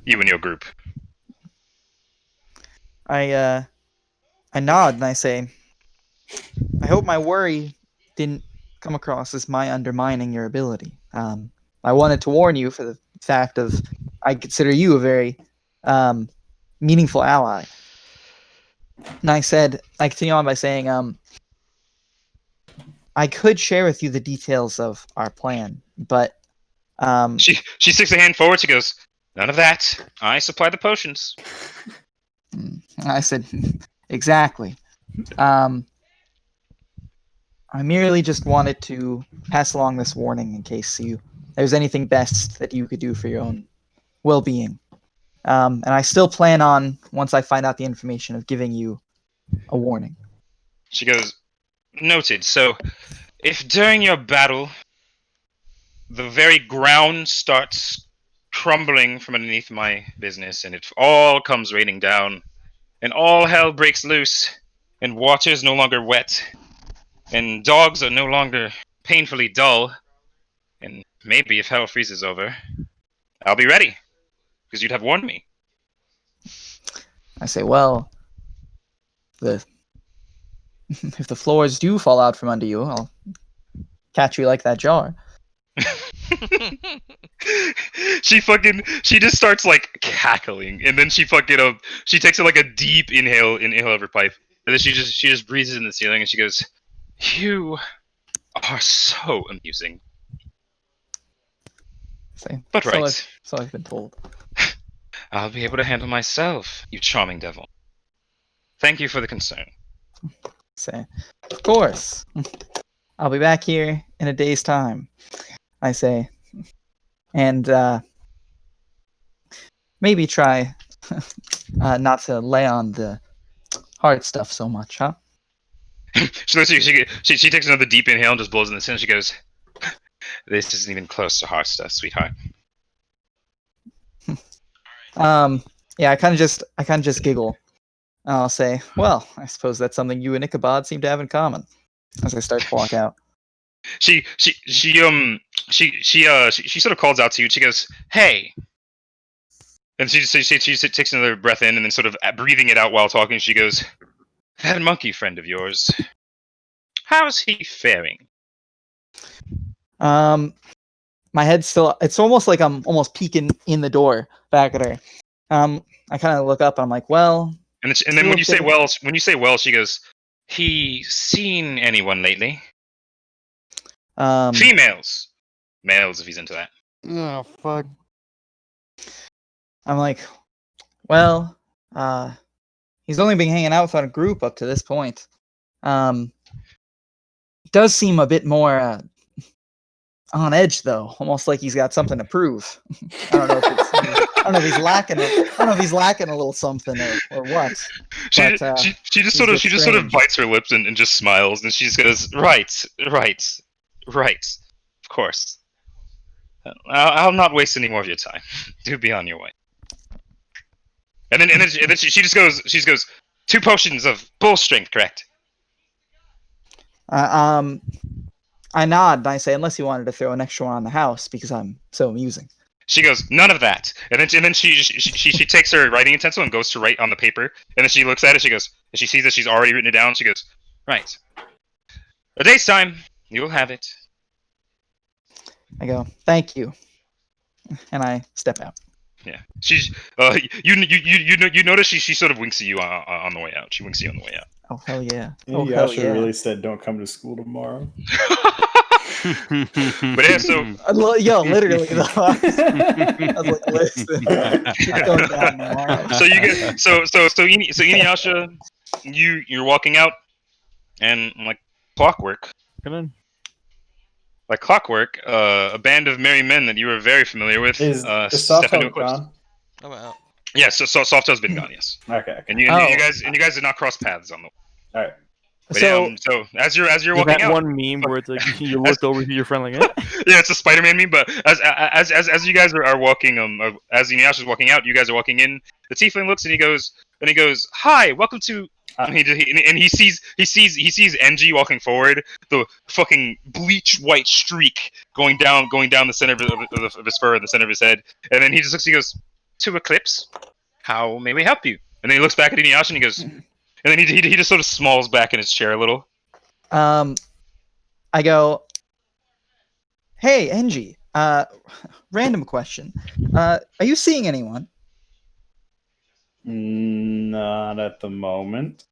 [SPEAKER 1] You and your group.
[SPEAKER 5] I nod and I say, I hope my worry didn't come across as my undermining your ability. I wanted to warn you for the fact of I consider you a very meaningful ally. And I continue on by saying, I could share with you the details of our plan, but
[SPEAKER 1] She sticks a hand forward. She goes, none of that. I supply the potions.
[SPEAKER 5] I said, exactly. I merely just wanted to pass along this warning in case there's anything best that you could do for your own well-being. And I still plan on, once I find out the information, of giving you a warning.
[SPEAKER 1] She goes, noted. So, if during your battle, the very ground starts crumbling from underneath my business, and it all comes raining down, and all hell breaks loose, and water is no longer wet, and dogs are no longer painfully dull, and maybe if hell freezes over, I'll be ready, because you'd have warned me.
[SPEAKER 5] I say, well, if the floors do fall out from under you, I'll catch you like that jar.
[SPEAKER 1] She just starts like cackling, and then she takes like a deep inhale of her pipe, and then she just breathes in the ceiling, and she goes, "You are so amusing." But right.
[SPEAKER 5] So I've been told.
[SPEAKER 1] I'll be able to handle myself, you charming devil. Thank you for the concern.
[SPEAKER 5] Say, of course. I'll be back here in a day's time, I say. And maybe try not to lay on the hard stuff so much, huh?
[SPEAKER 1] She takes another deep inhale and just blows in the ceiling. She goes, "This isn't even close to hard stuff, sweetheart."
[SPEAKER 5] Yeah, I kind of just giggle. And I'll say, "Well, I suppose that's something you and Ichabod seem to have in common." As I start to walk out.
[SPEAKER 1] She sort of calls out to you. She goes, "Hey," and she takes another breath in, and then sort of breathing it out while talking. She goes, "That monkey friend of yours, how's he faring?"
[SPEAKER 5] My head's still. It's almost like I'm almost peeking in the door back at her. I kind of look up. And I'm like, well.
[SPEAKER 1] And then when you say well, she goes, "He seen anyone lately?" Females, males, if he's into that.
[SPEAKER 6] Oh fuck.
[SPEAKER 5] I'm like, well, he's only been hanging out with our group up to this point. Does seem a bit more on edge, though, almost like he's got something to prove. I don't know if he's lacking. I don't know if he's lacking a little something or what.
[SPEAKER 1] She just sort of bites her lips and just smiles, and she goes, "Right, of course. I'll not waste any more of your time. Do be on your way." And then she just goes, 2 potions of bull strength, correct?
[SPEAKER 5] I nod and I say, unless you wanted to throw an extra one on the house because I'm so amusing.
[SPEAKER 1] She goes, none of that. And then she takes her writing utensil and goes to write on the paper. And then she looks at it. She goes, and she sees that she's already written it down. She goes, right. A day's time, you'll have it.
[SPEAKER 5] I go, thank you, and I step out.
[SPEAKER 1] Yeah, she's you notice she sort of winks at you on the way out. She winks at you on the way out.
[SPEAKER 5] Oh hell yeah!
[SPEAKER 7] Yeah,
[SPEAKER 5] Oh
[SPEAKER 7] you
[SPEAKER 5] hell
[SPEAKER 7] actually
[SPEAKER 5] yeah!
[SPEAKER 7] really said don't come to school tomorrow.
[SPEAKER 1] But yeah, so
[SPEAKER 5] Yo, literally though. I was like, listen, it's going down now. All right.
[SPEAKER 1] so you get so Inuyasha, you're walking out, and like clockwork,
[SPEAKER 3] Come in.
[SPEAKER 1] a band of merry men that you were very familiar with
[SPEAKER 7] Is
[SPEAKER 1] step into a
[SPEAKER 7] Softail
[SPEAKER 1] cliff.
[SPEAKER 7] gone?
[SPEAKER 2] I'm out.
[SPEAKER 1] Yeah, so Softail's been gone, yes.
[SPEAKER 7] Okay.
[SPEAKER 1] And you guys did not cross paths on the.
[SPEAKER 7] All right.
[SPEAKER 1] But
[SPEAKER 5] So
[SPEAKER 1] so as you're
[SPEAKER 3] Is
[SPEAKER 1] walking
[SPEAKER 3] that
[SPEAKER 1] out,
[SPEAKER 3] one meme where it's like you look over to your friend like, eh?
[SPEAKER 1] yeah, it's a Spider-Man meme. But as you guys are walking, as Inuyasha's walking out, you guys are walking in. The tiefling looks and he goes, "Hi, welcome to." And he sees Engie walking forward, the fucking bleach white streak going down the center of his fur, the center of his head, and then he just looks. He goes, "To Eclipse, how may we help you?" And then he looks back at Inuyasha and he goes, and then he just sort of smalls back in his chair a little.
[SPEAKER 5] I go, hey, Engie, random question. Are you seeing anyone?
[SPEAKER 7] Not at the moment.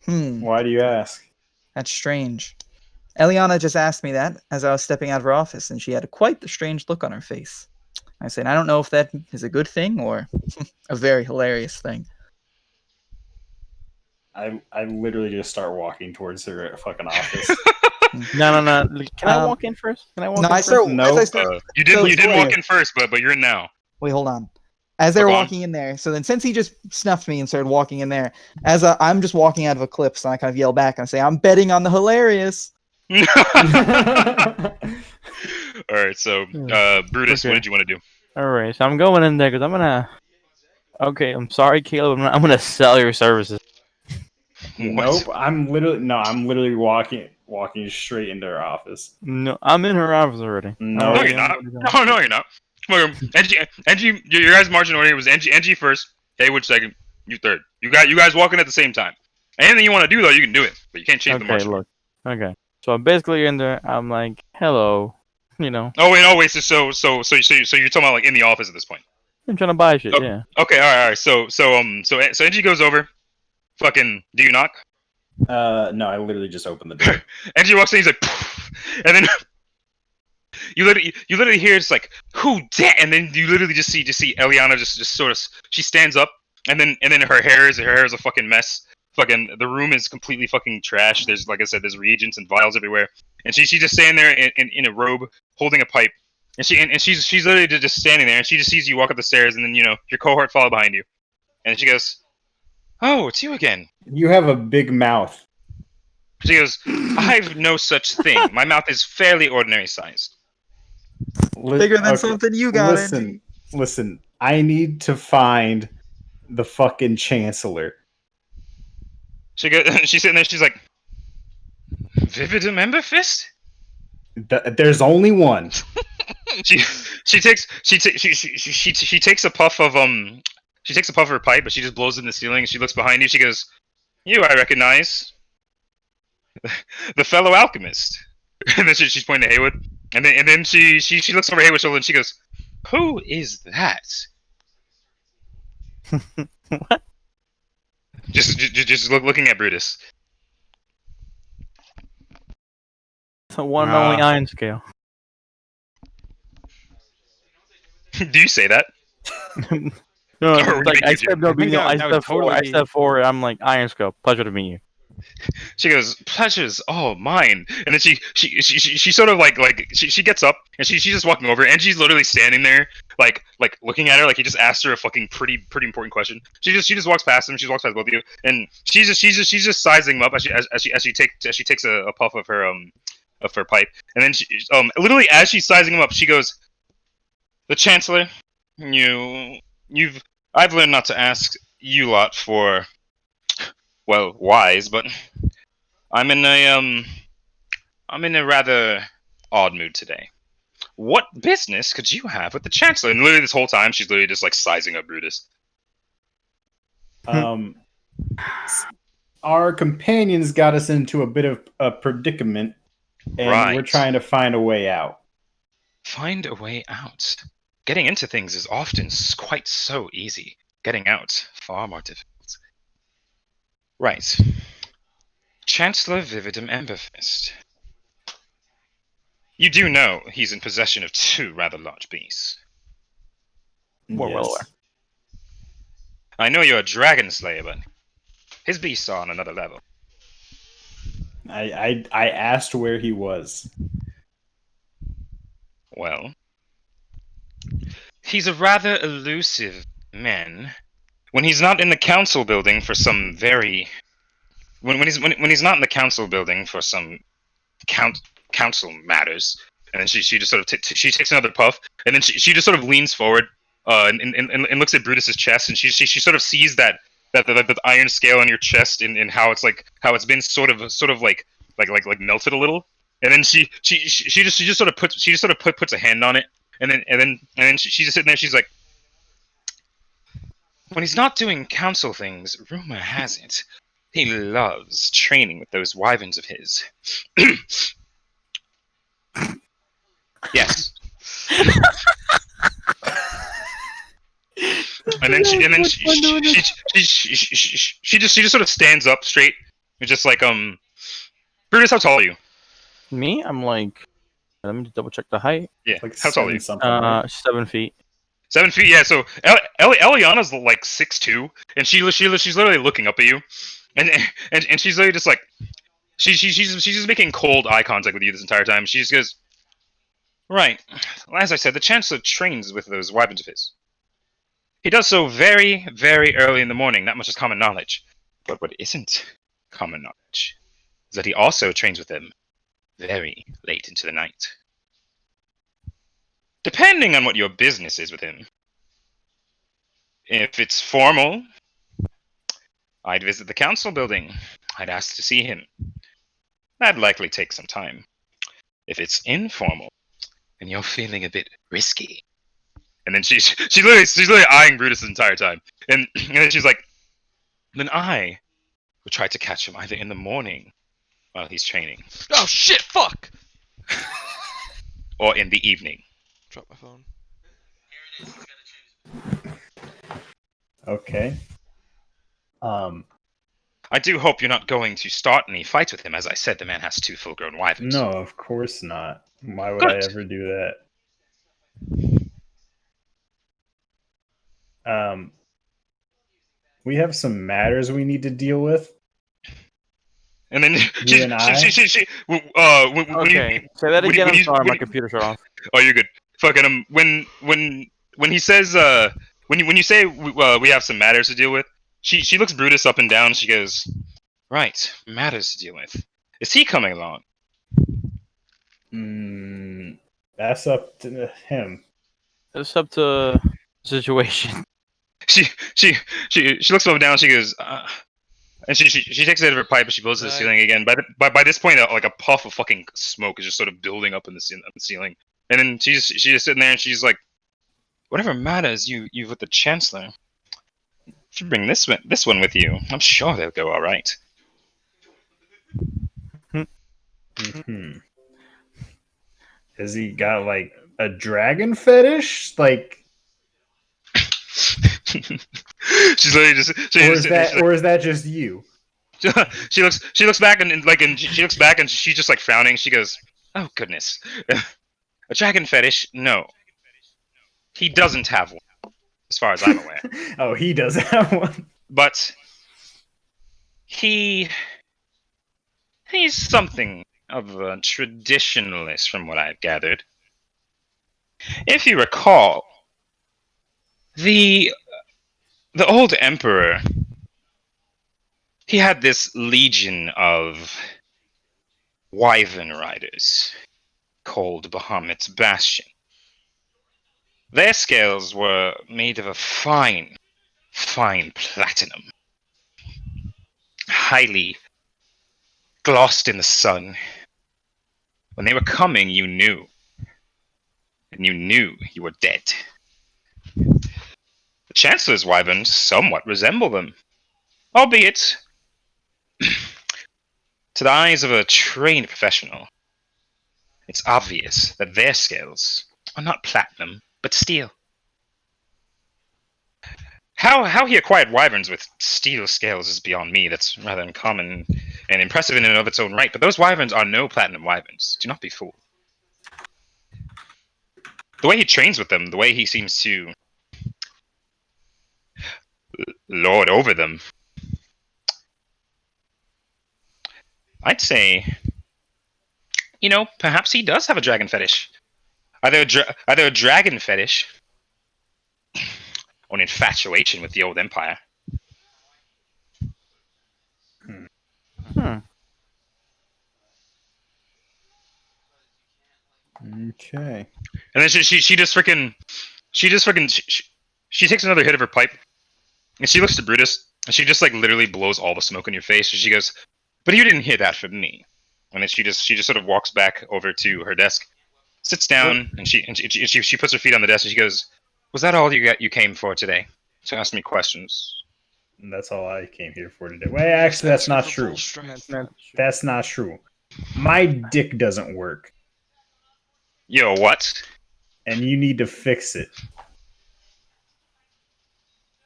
[SPEAKER 5] Hmm,
[SPEAKER 7] Why do you ask?
[SPEAKER 5] that's strange. Eliana just asked me that as I was stepping out of her office, and she had quite the strange look on her face. I said, I don't know if that is a good thing or a very hilarious thing.
[SPEAKER 7] I literally just start walking towards her fucking office.
[SPEAKER 3] No. Can I walk in first? Can I walk
[SPEAKER 5] No,
[SPEAKER 3] in
[SPEAKER 5] I
[SPEAKER 3] first?
[SPEAKER 5] start.
[SPEAKER 7] No.
[SPEAKER 5] As I start
[SPEAKER 1] You did
[SPEAKER 5] So-
[SPEAKER 1] you did
[SPEAKER 5] so
[SPEAKER 1] walk
[SPEAKER 5] wait.
[SPEAKER 1] in first, but you're in now.
[SPEAKER 5] Wait, hold on. As they were
[SPEAKER 1] Go on.
[SPEAKER 5] walking in there, so then since he just snuffed me and started walking in there, as I'm just walking out of Eclipse, and I kind of yell back and I say, I'm betting on the hilarious.
[SPEAKER 1] All right, so Brutus,
[SPEAKER 3] Okay.
[SPEAKER 1] what did you want to do?
[SPEAKER 3] All right, so I'm going in there because I'm gonna. Okay, I'm sorry, Caleb. I'm gonna sell your services.
[SPEAKER 7] Nope. I'm literally walking straight into her office.
[SPEAKER 3] No, I'm in her office already.
[SPEAKER 7] No.
[SPEAKER 1] No,
[SPEAKER 3] Alright,
[SPEAKER 1] you're
[SPEAKER 3] I'm
[SPEAKER 1] not.
[SPEAKER 3] gonna go.
[SPEAKER 1] No, you're not. Engie, your guys' margin order was Engie first, Haywood second, you third. You guys walking at the same time. Anything you want to do though, you can do it, but you can't change the
[SPEAKER 3] Okay,
[SPEAKER 1] margin order.
[SPEAKER 3] look. Okay, so I'm basically in there. I'm like, hello, you know.
[SPEAKER 1] Oh wait. So you're talking about like in the office at this point.
[SPEAKER 3] I'm trying to buy shit.
[SPEAKER 1] Oh.
[SPEAKER 3] Yeah.
[SPEAKER 1] Okay, all right. So Engie goes over. Fucking, do you knock?
[SPEAKER 7] No, I literally just opened the door.
[SPEAKER 1] Engie walks in. He's like, "Poof," and then you literally hear it's like, who dat? And then you literally just see Eliana just sort of, she stands up, and then her hair is a fucking mess. Fucking, the room is completely fucking trash. There's, like I said, there's reagents and vials everywhere, and she's just standing there in a robe holding a pipe, and she's literally just standing there, and she just sees you walk up the stairs, and then your cohort follow behind you, and she goes, "Oh, it's you again."
[SPEAKER 7] You have a big mouth.
[SPEAKER 1] She goes, "I've no such thing. My mouth is fairly ordinary sized."
[SPEAKER 5] Bigger than something you got, Engie.
[SPEAKER 7] Listen. I need to find the fucking chancellor.
[SPEAKER 1] She goes, she's sitting there. She's like, "Vividum Ember Fist."
[SPEAKER 7] There's only one.
[SPEAKER 1] She takes a puff of her pipe, but she just blows it in the ceiling. And she looks behind you. She goes, "You, I recognize, the fellow alchemist." And then she's pointing to Haywood. And then she looks over Haywood's shoulder and she goes, "Who is that?"
[SPEAKER 3] What?
[SPEAKER 1] Just looking at Brutus.
[SPEAKER 3] The one and only iron scale.
[SPEAKER 1] Do you say that?
[SPEAKER 3] No,
[SPEAKER 1] Or
[SPEAKER 3] like I
[SPEAKER 1] did you?
[SPEAKER 3] said, no,
[SPEAKER 6] I think
[SPEAKER 3] I
[SPEAKER 6] that would totally
[SPEAKER 3] step forward. I'm like, iron scale. Pleasure to meet you.
[SPEAKER 1] She goes, "Pleasure's all mine." And then she sort of like she gets up and she's just walking over and she's literally standing there like looking at her like he just asked her a fucking pretty important question. She just walks past him. She walks past both of you and she's just sizing him up as she takes a puff of her pipe, and then she literally as she's sizing him up she goes, "The Chancellor, I've learned not to ask you lot for, well, wise, but I'm in a rather odd mood today. What business could you have with the Chancellor?" And literally this whole time she's literally just like sizing up Brutus.
[SPEAKER 7] Our companions got us into a bit of a predicament, and
[SPEAKER 1] Right.
[SPEAKER 7] we're trying to find a way out.
[SPEAKER 1] Find a way out. Getting into things is often quite so easy. Getting out, far more difficult. Right. Chancellor Vividum Emberfist. You do know he's in possession of 2 rather large beasts.
[SPEAKER 3] We're well aware.
[SPEAKER 4] Yes.
[SPEAKER 1] I know you're a dragon slayer, but his beasts are on another level.
[SPEAKER 4] I asked where he was.
[SPEAKER 1] Well, he's a rather elusive man. When he's not in the council building for some very when he's not in the council building for some council matters, and then she just sort of she takes another puff, and then she just sort of leans forward, and looks at Brutus's chest, and she sort of sees that the iron scale on your chest, and how it's like how it's been sort of like melted a little, and then she just sort of puts a hand on it, and then she's just sitting there. She's like, when he's not doing council things, rumor has it, he loves training with those wyverns of his. Yes. And then she just sort of stands up straight and just like Brutus, how tall are you?
[SPEAKER 3] Me? I'm like, let me just double check the height.
[SPEAKER 1] Yeah.
[SPEAKER 4] Like
[SPEAKER 1] How tall are you?
[SPEAKER 4] 7 something. Right?
[SPEAKER 3] 7 feet.
[SPEAKER 1] 7 feet. Yeah. So Eliana's like 6'2", and she's literally looking up at you, and she's literally just like she's just making cold eye contact with you this entire time. She just goes, right. As I said, the Chancellor trains with those wyverns of his. He does so very, very early in the morning. That much is common knowledge. But what isn't common knowledge is that he also trains with them very late into the night. Depending on what your business is with him. If it's formal, I'd visit the council building. I'd ask to see him. That'd likely take some time. If it's informal, and you're feeling a bit risky. And then she's literally eyeing Brutus the entire time. And then she's like, then I would try to catch him either in the morning while he's training,
[SPEAKER 2] Oh shit! Fuck!
[SPEAKER 1] or in the evening.
[SPEAKER 2] Drop my phone.
[SPEAKER 4] Okay.
[SPEAKER 1] I do hope you're not going to start any fights with him. As I said, the man has 2 full-grown wyverns.
[SPEAKER 4] No, of course not. Why would
[SPEAKER 1] Good.
[SPEAKER 4] I ever do that? We have some matters we need to deal with.
[SPEAKER 1] And then
[SPEAKER 4] You and I?
[SPEAKER 1] when
[SPEAKER 3] Okay.
[SPEAKER 1] you,
[SPEAKER 3] Say that
[SPEAKER 1] when
[SPEAKER 3] again.
[SPEAKER 1] when
[SPEAKER 3] I'm
[SPEAKER 1] you-
[SPEAKER 3] sorry,
[SPEAKER 1] when
[SPEAKER 3] my
[SPEAKER 1] you-
[SPEAKER 3] computer shut off.
[SPEAKER 1] Oh, you're good. Fucking when he says when you say we have some matters to deal with, she looks Brutus up and down. She goes, right, matters to deal with. Is he coming along?
[SPEAKER 4] That's up to him.
[SPEAKER 3] It's up to situation.
[SPEAKER 1] She looks up and down. She goes, and she takes it out of her pipe and she blows to the
[SPEAKER 2] Right.
[SPEAKER 1] ceiling again. By this point, like a puff of fucking smoke is just sort of building up in the ceiling. And then she's just sitting there and she's like, whatever matters you with the Chancellor. You should bring this one with you. I'm sure they'll go all right.
[SPEAKER 4] Hmm. Has he got like a dragon fetish? Like,
[SPEAKER 1] She's literally just.
[SPEAKER 4] or is that just you?
[SPEAKER 1] She looks back and she looks back and she's just like frowning. She goes, "Oh goodness, a dragon fetish? No, he doesn't have one, as far as I'm aware.
[SPEAKER 4] Oh, he does have one.
[SPEAKER 1] But he's something of a traditionalist, from what I've gathered. If you recall, the old emperor, he had this legion of wyvern riders called Bahamut's Bastion. Their scales were made of a fine platinum, highly glossed in the sun. When they were coming, you knew. And you knew you were dead. The Chancellor's wyverns somewhat resemble them, albeit to the eyes of a trained professional, it's obvious that their scales are not platinum, but steel. How he acquired wyverns with steel scales is beyond me. That's rather uncommon and impressive in and of its own right, but those wyverns are no platinum wyverns. Do not be fooled. the way he trains with them, the way he seems to lord over them, I'd say, perhaps he does have a dragon fetish. Either a dragon fetish or an infatuation with the old empire.
[SPEAKER 3] Hmm.
[SPEAKER 7] Okay.
[SPEAKER 1] And then she just freaking she takes another hit of her pipe, and she looks to Brutus, and she just like literally blows all the smoke in your face, and she goes, "But you didn't hear that from me." And then she just sort of walks back over to her desk, sits down, and she puts her feet on the desk, and she goes, "Was that all you came for today? To ask me questions?"
[SPEAKER 4] And that's all I came here for today. Well, actually, that's not true.
[SPEAKER 6] That's
[SPEAKER 4] That's not true. My dick doesn't work,
[SPEAKER 1] Yo, what?
[SPEAKER 4] and you need to fix it.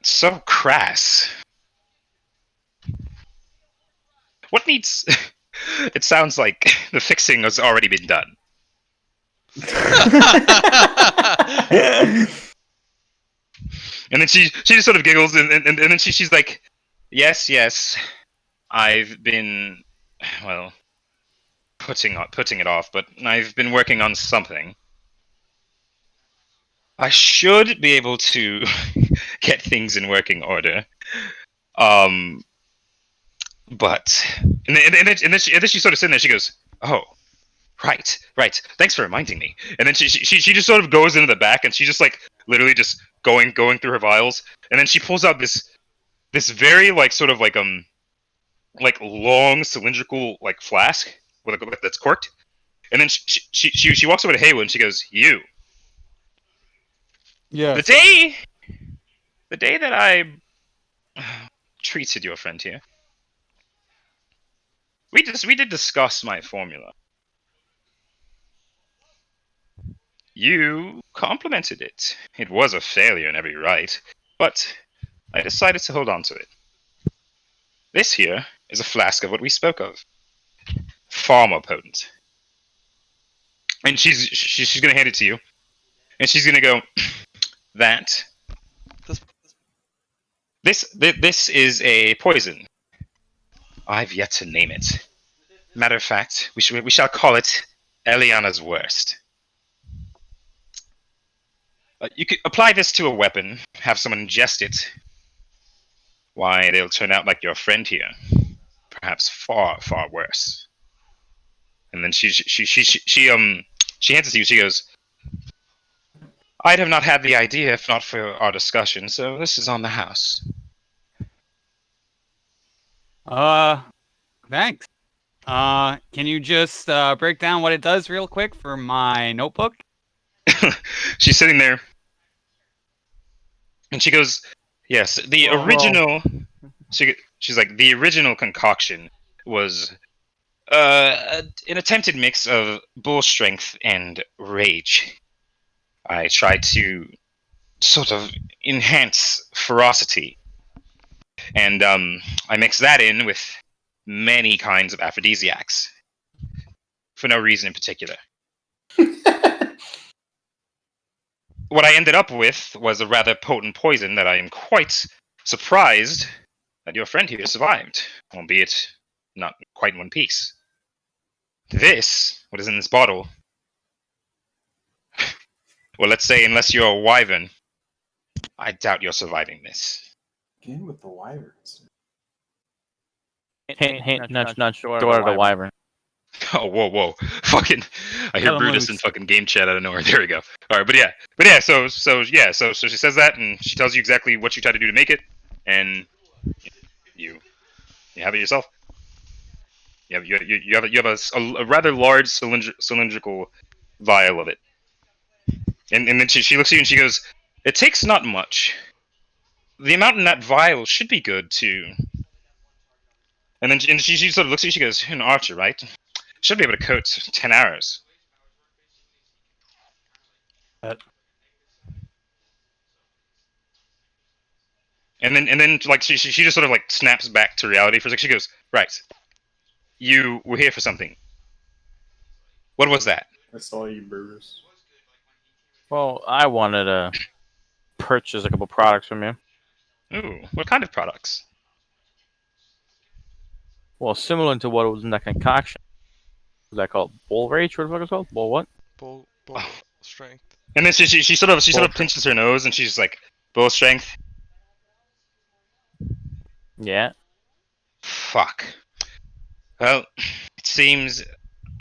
[SPEAKER 1] So crass. What needs? It sounds like the fixing has already been done. And then she just sort of giggles, and then she's like, yes, I've been, well, putting it off, but I've been working on something. I should be able to get things in working order. But and then she sort of sitting there. She goes, "Oh, right. Thanks for reminding me." And then she just sort of goes into the back, and she just like literally just going through her vials, and then she pulls out this very like sort of like long cylindrical like flask with that's corked, and then she walks over to Haywood and she goes, "You,
[SPEAKER 6] yes.
[SPEAKER 1] the day that I treated your friend here, we did discuss my formula. You complimented it. It was a failure in every right, but I decided to hold on to it. This here is a flask of what we spoke of. Far more potent." And she's gonna hand it to you, and she's gonna go, "That this is a poison. I've yet to name it. Matter of fact, we shall call it Eliana's Worst. You could apply this to a weapon, have someone ingest it. Why, they'll turn out like your friend here, perhaps far worse." And then she hands it to you. She goes, "I'd have not had the idea if not for our discussion. So this is on the house."
[SPEAKER 6] Thanks. Can you just break down what it does real quick for my notebook?
[SPEAKER 1] She's sitting there, and she goes, "Yes, the
[SPEAKER 6] Well-
[SPEAKER 1] original." She's like, "The original concoction was an attempted mix of bull strength and rage. I tried to sort of enhance ferocity, and I mixed that in with many kinds of aphrodisiacs for no reason in particular. What I ended up with was a rather potent poison that I am quite surprised that your friend here survived, albeit not quite in one piece. This, what is in this bottle, well, let's say unless you're a wyvern, I doubt you're surviving this."
[SPEAKER 7] Again with the wyverns.
[SPEAKER 3] Hint, nudge, door to the wyvern.
[SPEAKER 1] Oh, whoa. Fucking, I hear
[SPEAKER 6] Tell 'em
[SPEAKER 1] Brutus in
[SPEAKER 6] loose.
[SPEAKER 1] fucking game chat out of nowhere. There we go. Alright, but yeah, so she says that, and she tells you exactly what you tried to do to make it, and you have it yourself. You have a rather large cylindrical vial of it. And then she looks at you and she goes, "It takes not much. The amount in that vial should be good too." And then she sort of looks at you. She goes, "You're an archer, right? Should be able to coat 10 arrows." And then like she just sort of like snaps back to reality for a second. She goes, "Right, you were here for something. What was that?"
[SPEAKER 7] I saw you, Brutus.
[SPEAKER 3] Well, I wanted to purchase a couple products from you.
[SPEAKER 1] Ooh, what kind of products?
[SPEAKER 3] Well, similar to what was in that concoction. Was that called Bull Rage? What the fuck is it called? Bull what?
[SPEAKER 2] Bull
[SPEAKER 1] Oh.
[SPEAKER 2] strength.
[SPEAKER 1] And then she sort of
[SPEAKER 3] Bull-
[SPEAKER 1] pinches her nose and she's like, "Bull strength."
[SPEAKER 3] Yeah.
[SPEAKER 1] Fuck. Well, it seems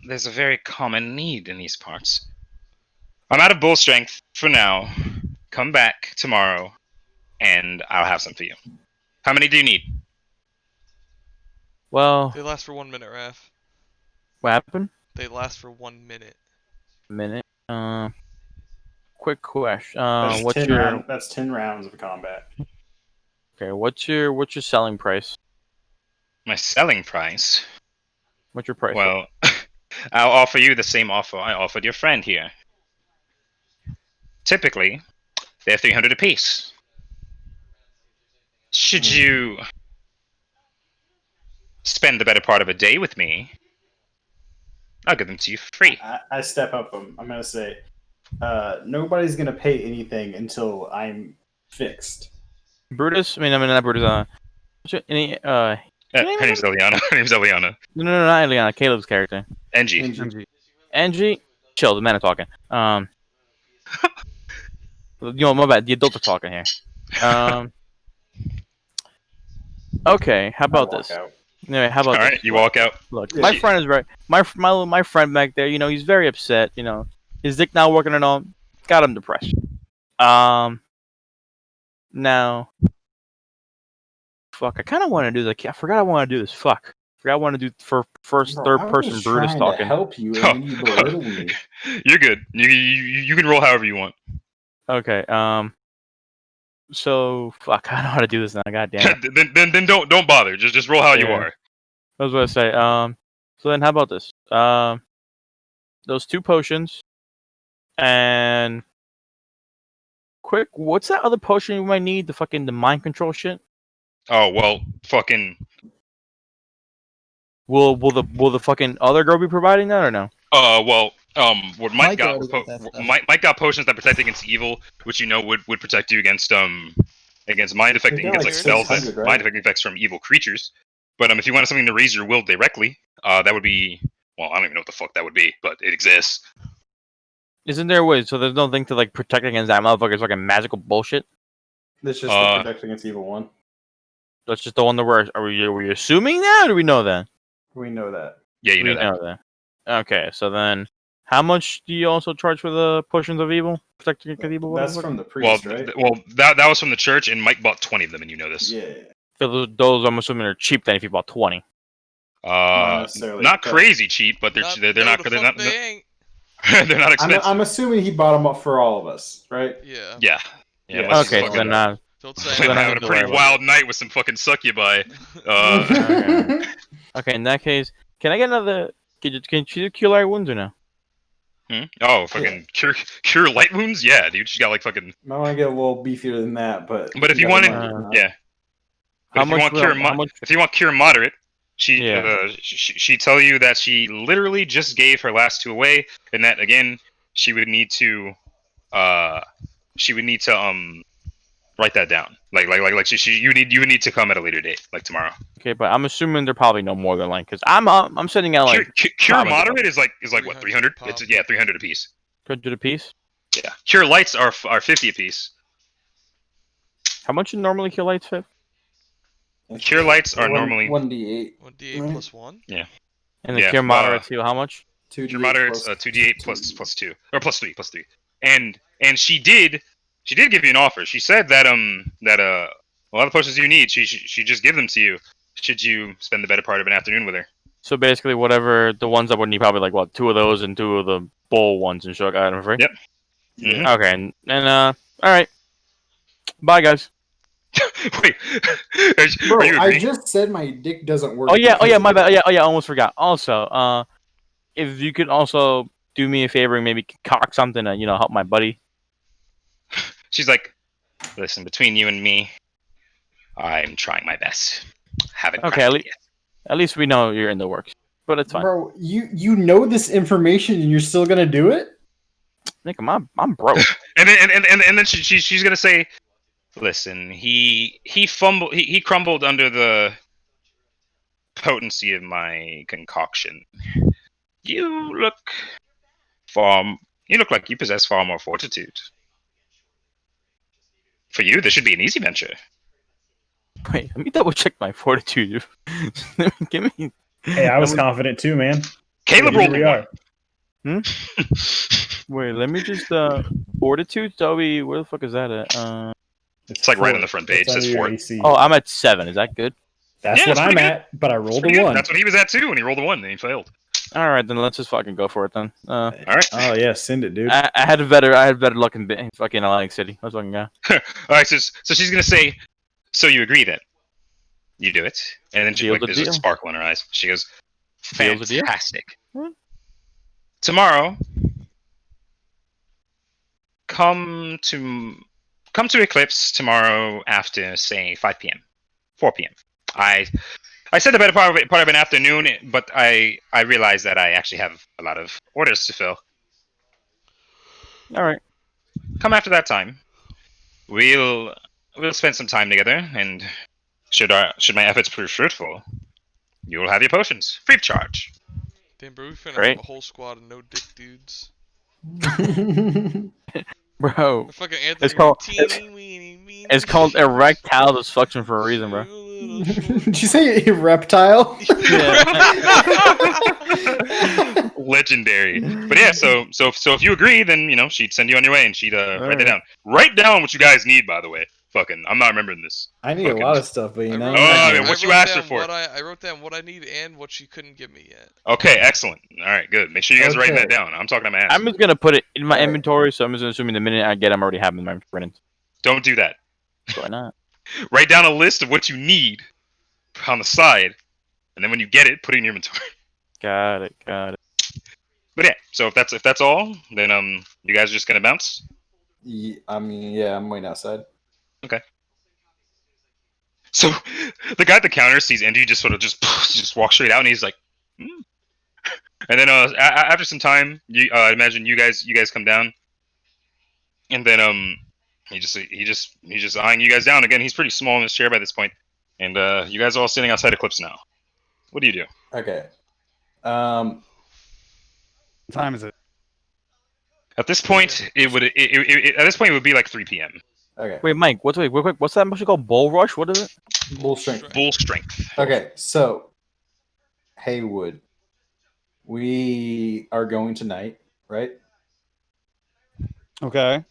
[SPEAKER 1] there's a very common need in these parts. I'm out of bull strength for now. Come back tomorrow, and I'll have some for you. How many do you need?
[SPEAKER 3] Well,
[SPEAKER 2] They last for 1 minute, Raph.
[SPEAKER 3] what happened?
[SPEAKER 2] They last for 1 minute.
[SPEAKER 3] A minute. Quick question.
[SPEAKER 4] That's
[SPEAKER 3] What's
[SPEAKER 4] 10
[SPEAKER 3] your
[SPEAKER 4] round. That's 10 rounds of combat.
[SPEAKER 3] okay? What's your selling price?
[SPEAKER 1] My selling price?
[SPEAKER 3] What's your price?
[SPEAKER 1] Well, I'll offer you the same offer I offered your friend here. Typically, they're 300 apiece. Should you spend the better part of a day with me, I'll give them to you free.
[SPEAKER 4] I step up. I'm gonna say, nobody's gonna pay anything until I'm fixed.
[SPEAKER 3] Brutus? I mean, not Brutus. What's your, any
[SPEAKER 1] Her name's Eliana. Her name's Eliana.
[SPEAKER 3] No, not Eliana. Caleb's character.
[SPEAKER 1] Engie.
[SPEAKER 6] MG.
[SPEAKER 3] Angie. Chill. The men are talking. My bad. The adults are talking here. Okay. How about this?
[SPEAKER 4] Out.
[SPEAKER 3] Anyway, how about
[SPEAKER 1] All right,
[SPEAKER 3] this?
[SPEAKER 1] you walk out.
[SPEAKER 3] Look,
[SPEAKER 4] Yeah.
[SPEAKER 3] my friend is right. My friend back there, he's very upset. His dick not working at all. Got him depressed. Now, fuck. I kind of want to do the. I forgot I want to do this. Fuck. I forgot I want to do for first
[SPEAKER 4] Bro,
[SPEAKER 3] third
[SPEAKER 4] I was
[SPEAKER 3] person
[SPEAKER 4] just
[SPEAKER 3] Brutus
[SPEAKER 4] trying
[SPEAKER 3] talking.
[SPEAKER 4] to help you, and then you belittle me.
[SPEAKER 1] You're good. You can roll however you want.
[SPEAKER 3] Okay. So fuck. I don't know how to do this now. God damn it.
[SPEAKER 1] then don't bother. Just roll how you
[SPEAKER 3] Yeah.
[SPEAKER 1] are.
[SPEAKER 3] I was going to say. So then, how about this? Those 2 potions, and quick. What's that other potion you might need? The mind control shit.
[SPEAKER 1] Oh well, fucking.
[SPEAKER 3] Will the fucking other girl be providing that or no?
[SPEAKER 1] What Mike
[SPEAKER 5] Mike
[SPEAKER 1] got
[SPEAKER 5] already got that stuff.
[SPEAKER 1] Mike got potions that protect against evil, which would protect you against mind affecting
[SPEAKER 4] got
[SPEAKER 1] against
[SPEAKER 2] like
[SPEAKER 1] spells
[SPEAKER 4] 600,
[SPEAKER 1] that
[SPEAKER 4] right?
[SPEAKER 1] mind affecting effects from evil creatures. But if you wanted something to raise your will directly, that would be I don't even know what the fuck that would be, but it exists.
[SPEAKER 3] Isn't there a way? So there's no thing to protect against that motherfucker's fucking magical bullshit.
[SPEAKER 4] This is just the protect against evil one.
[SPEAKER 3] That's just the one that are we assuming that, or do we know that?
[SPEAKER 4] We know that.
[SPEAKER 1] Yeah, you know
[SPEAKER 3] We
[SPEAKER 1] that.
[SPEAKER 3] know that. Okay, so then, how much do you also charge for the potions of evil? Protecting against evil.
[SPEAKER 4] That's
[SPEAKER 3] whatever?
[SPEAKER 4] from the priest, right?
[SPEAKER 1] That was from the church, and Mike bought 20 of them, and you know this.
[SPEAKER 4] Yeah.
[SPEAKER 3] So those I'm assuming are cheap then if you bought 20.
[SPEAKER 4] Not necessarily,
[SPEAKER 1] not
[SPEAKER 4] but-
[SPEAKER 1] crazy cheap, but they're not
[SPEAKER 2] They ain't.
[SPEAKER 1] they're not expensive.
[SPEAKER 4] I'm assuming he bought them up for all of us, right?
[SPEAKER 2] Yeah.
[SPEAKER 1] Yeah.
[SPEAKER 4] Yeah,
[SPEAKER 1] unless
[SPEAKER 3] Okay,
[SPEAKER 1] he's
[SPEAKER 3] so then
[SPEAKER 2] Don't
[SPEAKER 1] fucking
[SPEAKER 2] say
[SPEAKER 3] then I
[SPEAKER 1] having a
[SPEAKER 3] can
[SPEAKER 1] pretty
[SPEAKER 3] delay.
[SPEAKER 1] wild night with some fucking succubi.
[SPEAKER 3] Okay, in that case, can I get another? Can you do cure light wounds or no?
[SPEAKER 1] Oh, fucking cure light wounds? Yeah, dude. She's got like fucking.
[SPEAKER 4] I want to get a little beefier than that, but
[SPEAKER 1] But if you
[SPEAKER 4] got
[SPEAKER 1] wanted,
[SPEAKER 4] the money,
[SPEAKER 1] yeah.
[SPEAKER 3] How
[SPEAKER 1] But if you
[SPEAKER 3] much?
[SPEAKER 1] want cure, if you want cure moderate, she
[SPEAKER 3] Yeah.
[SPEAKER 1] she tell you that she literally just gave her last 2 away, and that again she would need to write that down. Like you would need to come at a later date, like tomorrow.
[SPEAKER 3] Okay, but I'm assuming they're probably no more than because I'm sitting at
[SPEAKER 1] Cure
[SPEAKER 3] common
[SPEAKER 1] moderate is like what 300?
[SPEAKER 2] 300 pop.
[SPEAKER 1] It's 300 apiece.
[SPEAKER 3] 200 a piece.
[SPEAKER 1] Yeah. Cure lights are 50 apiece.
[SPEAKER 3] How much you normally cure lights fit?
[SPEAKER 1] Cure lights are normally
[SPEAKER 4] 1d8.
[SPEAKER 2] 1d8 plus 1?
[SPEAKER 3] And the
[SPEAKER 1] Yeah,
[SPEAKER 3] cure moderate too. How much?
[SPEAKER 4] 2d8
[SPEAKER 1] cure moderate's 2d8 plus 2 or plus 3. And she did give you an offer. She said that a lot of potions you need, she just give them to you. Should you spend the better part of an afternoon with her?
[SPEAKER 3] So basically, whatever the ones that would need, probably like what 2 of those and 2 of the bowl ones and shit. Got them free.
[SPEAKER 1] Yep. Mhm.
[SPEAKER 3] Okay, and all right. Bye, guys.
[SPEAKER 1] Wait,
[SPEAKER 4] Bro,
[SPEAKER 1] are you
[SPEAKER 4] I
[SPEAKER 1] agreeing?
[SPEAKER 4] just said my dick doesn't work.
[SPEAKER 3] Oh yeah,
[SPEAKER 4] because
[SPEAKER 3] my
[SPEAKER 4] of
[SPEAKER 3] bad.
[SPEAKER 4] it.
[SPEAKER 3] I almost forgot. Also, if you could also do me a favor and maybe concoct something to help my buddy.
[SPEAKER 1] She's like, listen, between you and me, I'm trying my best. Haven't
[SPEAKER 3] Okay,
[SPEAKER 1] cracked it yet.
[SPEAKER 3] at least we know you're in the works, but it's fine.
[SPEAKER 4] Bro, you know this information and you're still gonna do it?
[SPEAKER 3] Nick, I'm broke.
[SPEAKER 1] And then she's gonna say, "Listen, he crumbled under the potency of my concoction. You look you look like you possess far more fortitude. For you, this should be an easy venture."
[SPEAKER 3] Wait, let me double check my fortitude. Give me.
[SPEAKER 4] Hey, I was
[SPEAKER 3] let me-
[SPEAKER 4] confident too, man.
[SPEAKER 1] Caleb
[SPEAKER 4] But here
[SPEAKER 1] rolled
[SPEAKER 4] we
[SPEAKER 1] a
[SPEAKER 4] are.
[SPEAKER 1] one.
[SPEAKER 3] Wait, let me just fortitude. Toby, where the fuck is that at?
[SPEAKER 1] It's like right on the
[SPEAKER 4] fort.
[SPEAKER 1] front page.
[SPEAKER 4] It's
[SPEAKER 1] It says
[SPEAKER 4] under your
[SPEAKER 1] fort.
[SPEAKER 4] AC.
[SPEAKER 3] Oh, I'm at 7. Is that good?
[SPEAKER 4] That's
[SPEAKER 1] Yeah,
[SPEAKER 4] what
[SPEAKER 1] it's
[SPEAKER 4] I'm
[SPEAKER 1] pretty
[SPEAKER 4] at, but I rolled
[SPEAKER 1] Pretty
[SPEAKER 4] a
[SPEAKER 1] good.
[SPEAKER 4] 1.
[SPEAKER 1] That's what he was at too, and he rolled a 1, and he failed.
[SPEAKER 3] All right, then let's just fucking go for it then.
[SPEAKER 1] All right.
[SPEAKER 4] Oh yeah, send it, dude.
[SPEAKER 3] I had better luck in fucking Atlantic City. Let's fucking go.
[SPEAKER 1] All right. So she's gonna say, "So you agree then? You do it?" And then
[SPEAKER 3] Deal the
[SPEAKER 1] there's a
[SPEAKER 3] deal.
[SPEAKER 1] sparkle in her eyes. She goes,
[SPEAKER 3] Deal the deal.
[SPEAKER 1] "Fantastic.
[SPEAKER 3] Hmm.
[SPEAKER 1] Tomorrow, come to Eclipse tomorrow after say 5 p.m., 4 p.m. I said the better part of an afternoon, but I realized that I actually have a lot of orders to fill.
[SPEAKER 3] All right.
[SPEAKER 1] Come after that time. We'll spend some time together, and should my efforts prove fruitful, you will have your potions free of charge."
[SPEAKER 2] Damn, bro, we finna
[SPEAKER 3] Great.
[SPEAKER 2] have a whole squad of no dick dudes.
[SPEAKER 3] Bro,
[SPEAKER 2] The fucking Anthony
[SPEAKER 3] It's called-
[SPEAKER 2] teeny weeny weeny.
[SPEAKER 3] it's called erectile dysfunction for a reason, bro.
[SPEAKER 7] Did you say a reptile?
[SPEAKER 1] Legendary. But yeah, so if you agree, then she'd send you on your way, and she'd write that
[SPEAKER 3] Alright.
[SPEAKER 1] down. Write down what you guys need, by the way. Fucking, I'm not remembering this.
[SPEAKER 7] I need a lot of stuff, but you know.
[SPEAKER 1] what you asked her for.
[SPEAKER 2] I wrote down what I need and what she couldn't give me yet.
[SPEAKER 1] Okay, excellent. All right, good. Make sure you guys are writing that
[SPEAKER 7] Okay.
[SPEAKER 1] down. I'm talking to my ass.
[SPEAKER 3] I'm just gonna put it in my
[SPEAKER 7] Alright.
[SPEAKER 3] inventory, so I'm just assuming the minute I get, I'm already having my printed.
[SPEAKER 1] Don't do that.
[SPEAKER 3] Why not?
[SPEAKER 1] Write down a list of what you need on the side, and then when you get it, put it in your inventory.
[SPEAKER 3] Got it.
[SPEAKER 1] But yeah, so if that's all, then you guys are just gonna bounce.
[SPEAKER 7] I mean, yeah, I'm waiting outside.
[SPEAKER 1] So the guy at the counter sees Andy just sort of just walk straight out, and he's like, "Hmm." And then after some time, I imagine you guys come down, and then he's just eyeing you guys down again. He's pretty small in his chair by this point, and you guys are all sitting outside Eclipse now. What do you do?
[SPEAKER 7] Okay.
[SPEAKER 6] What time is it?
[SPEAKER 1] At this point, at this point it would be like 3 p.m.
[SPEAKER 7] Okay.
[SPEAKER 3] Wait, Mike. What's that motion called? Bull rush? What is it?
[SPEAKER 7] Bull strength.
[SPEAKER 1] Bull strength.
[SPEAKER 7] Okay, so Haywood, we are going tonight, right?
[SPEAKER 6] Okay.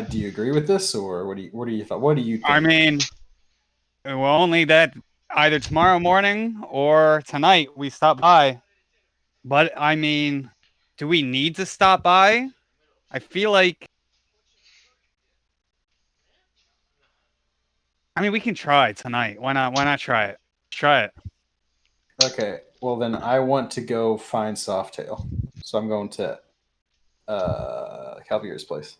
[SPEAKER 7] Do you agree with this, or what do you think?
[SPEAKER 6] I mean, well, only that either tomorrow morning or tonight we stop by. But I mean, do we need to stop by? I feel like. I mean, we can try tonight. Why not? Why not try it? Try it.
[SPEAKER 7] Okay, well then I want to go find Softail, so I'm going to Calvier's place.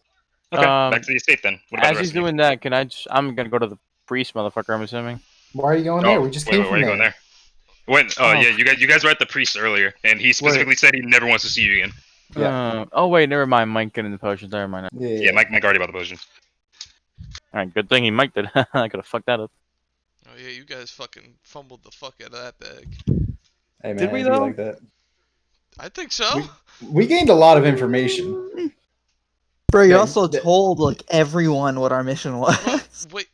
[SPEAKER 1] Okay, back to the estate then. What about
[SPEAKER 3] As
[SPEAKER 1] the
[SPEAKER 3] he's
[SPEAKER 1] rest of you?
[SPEAKER 3] doing that, can I? I'm gonna go to the priest, motherfucker. I'm assuming.
[SPEAKER 7] Why are you going there? We just came
[SPEAKER 1] wait,
[SPEAKER 7] from
[SPEAKER 1] why are you
[SPEAKER 7] there.
[SPEAKER 1] going there? When? Oh,
[SPEAKER 3] Oh.
[SPEAKER 1] yeah, you guys were at the priest earlier, and he specifically said he never wants to see you again.
[SPEAKER 7] Yeah.
[SPEAKER 3] Oh wait, never mind. Mike getting the potions. Never mind.
[SPEAKER 1] Yeah, Mike already bought the potions.
[SPEAKER 3] All right, good thing he Mike did. I could have fucked that up.
[SPEAKER 2] Oh yeah, you guys fucking fumbled the fuck out of that bag.
[SPEAKER 7] Hey man,
[SPEAKER 6] Did we,
[SPEAKER 7] I do
[SPEAKER 6] though?
[SPEAKER 7] like that.
[SPEAKER 2] I think so.
[SPEAKER 7] We gained a lot of information.
[SPEAKER 5] Bro, you
[SPEAKER 7] Yeah,
[SPEAKER 5] also
[SPEAKER 7] that-
[SPEAKER 5] told like everyone what our mission was.
[SPEAKER 2] Well, wait.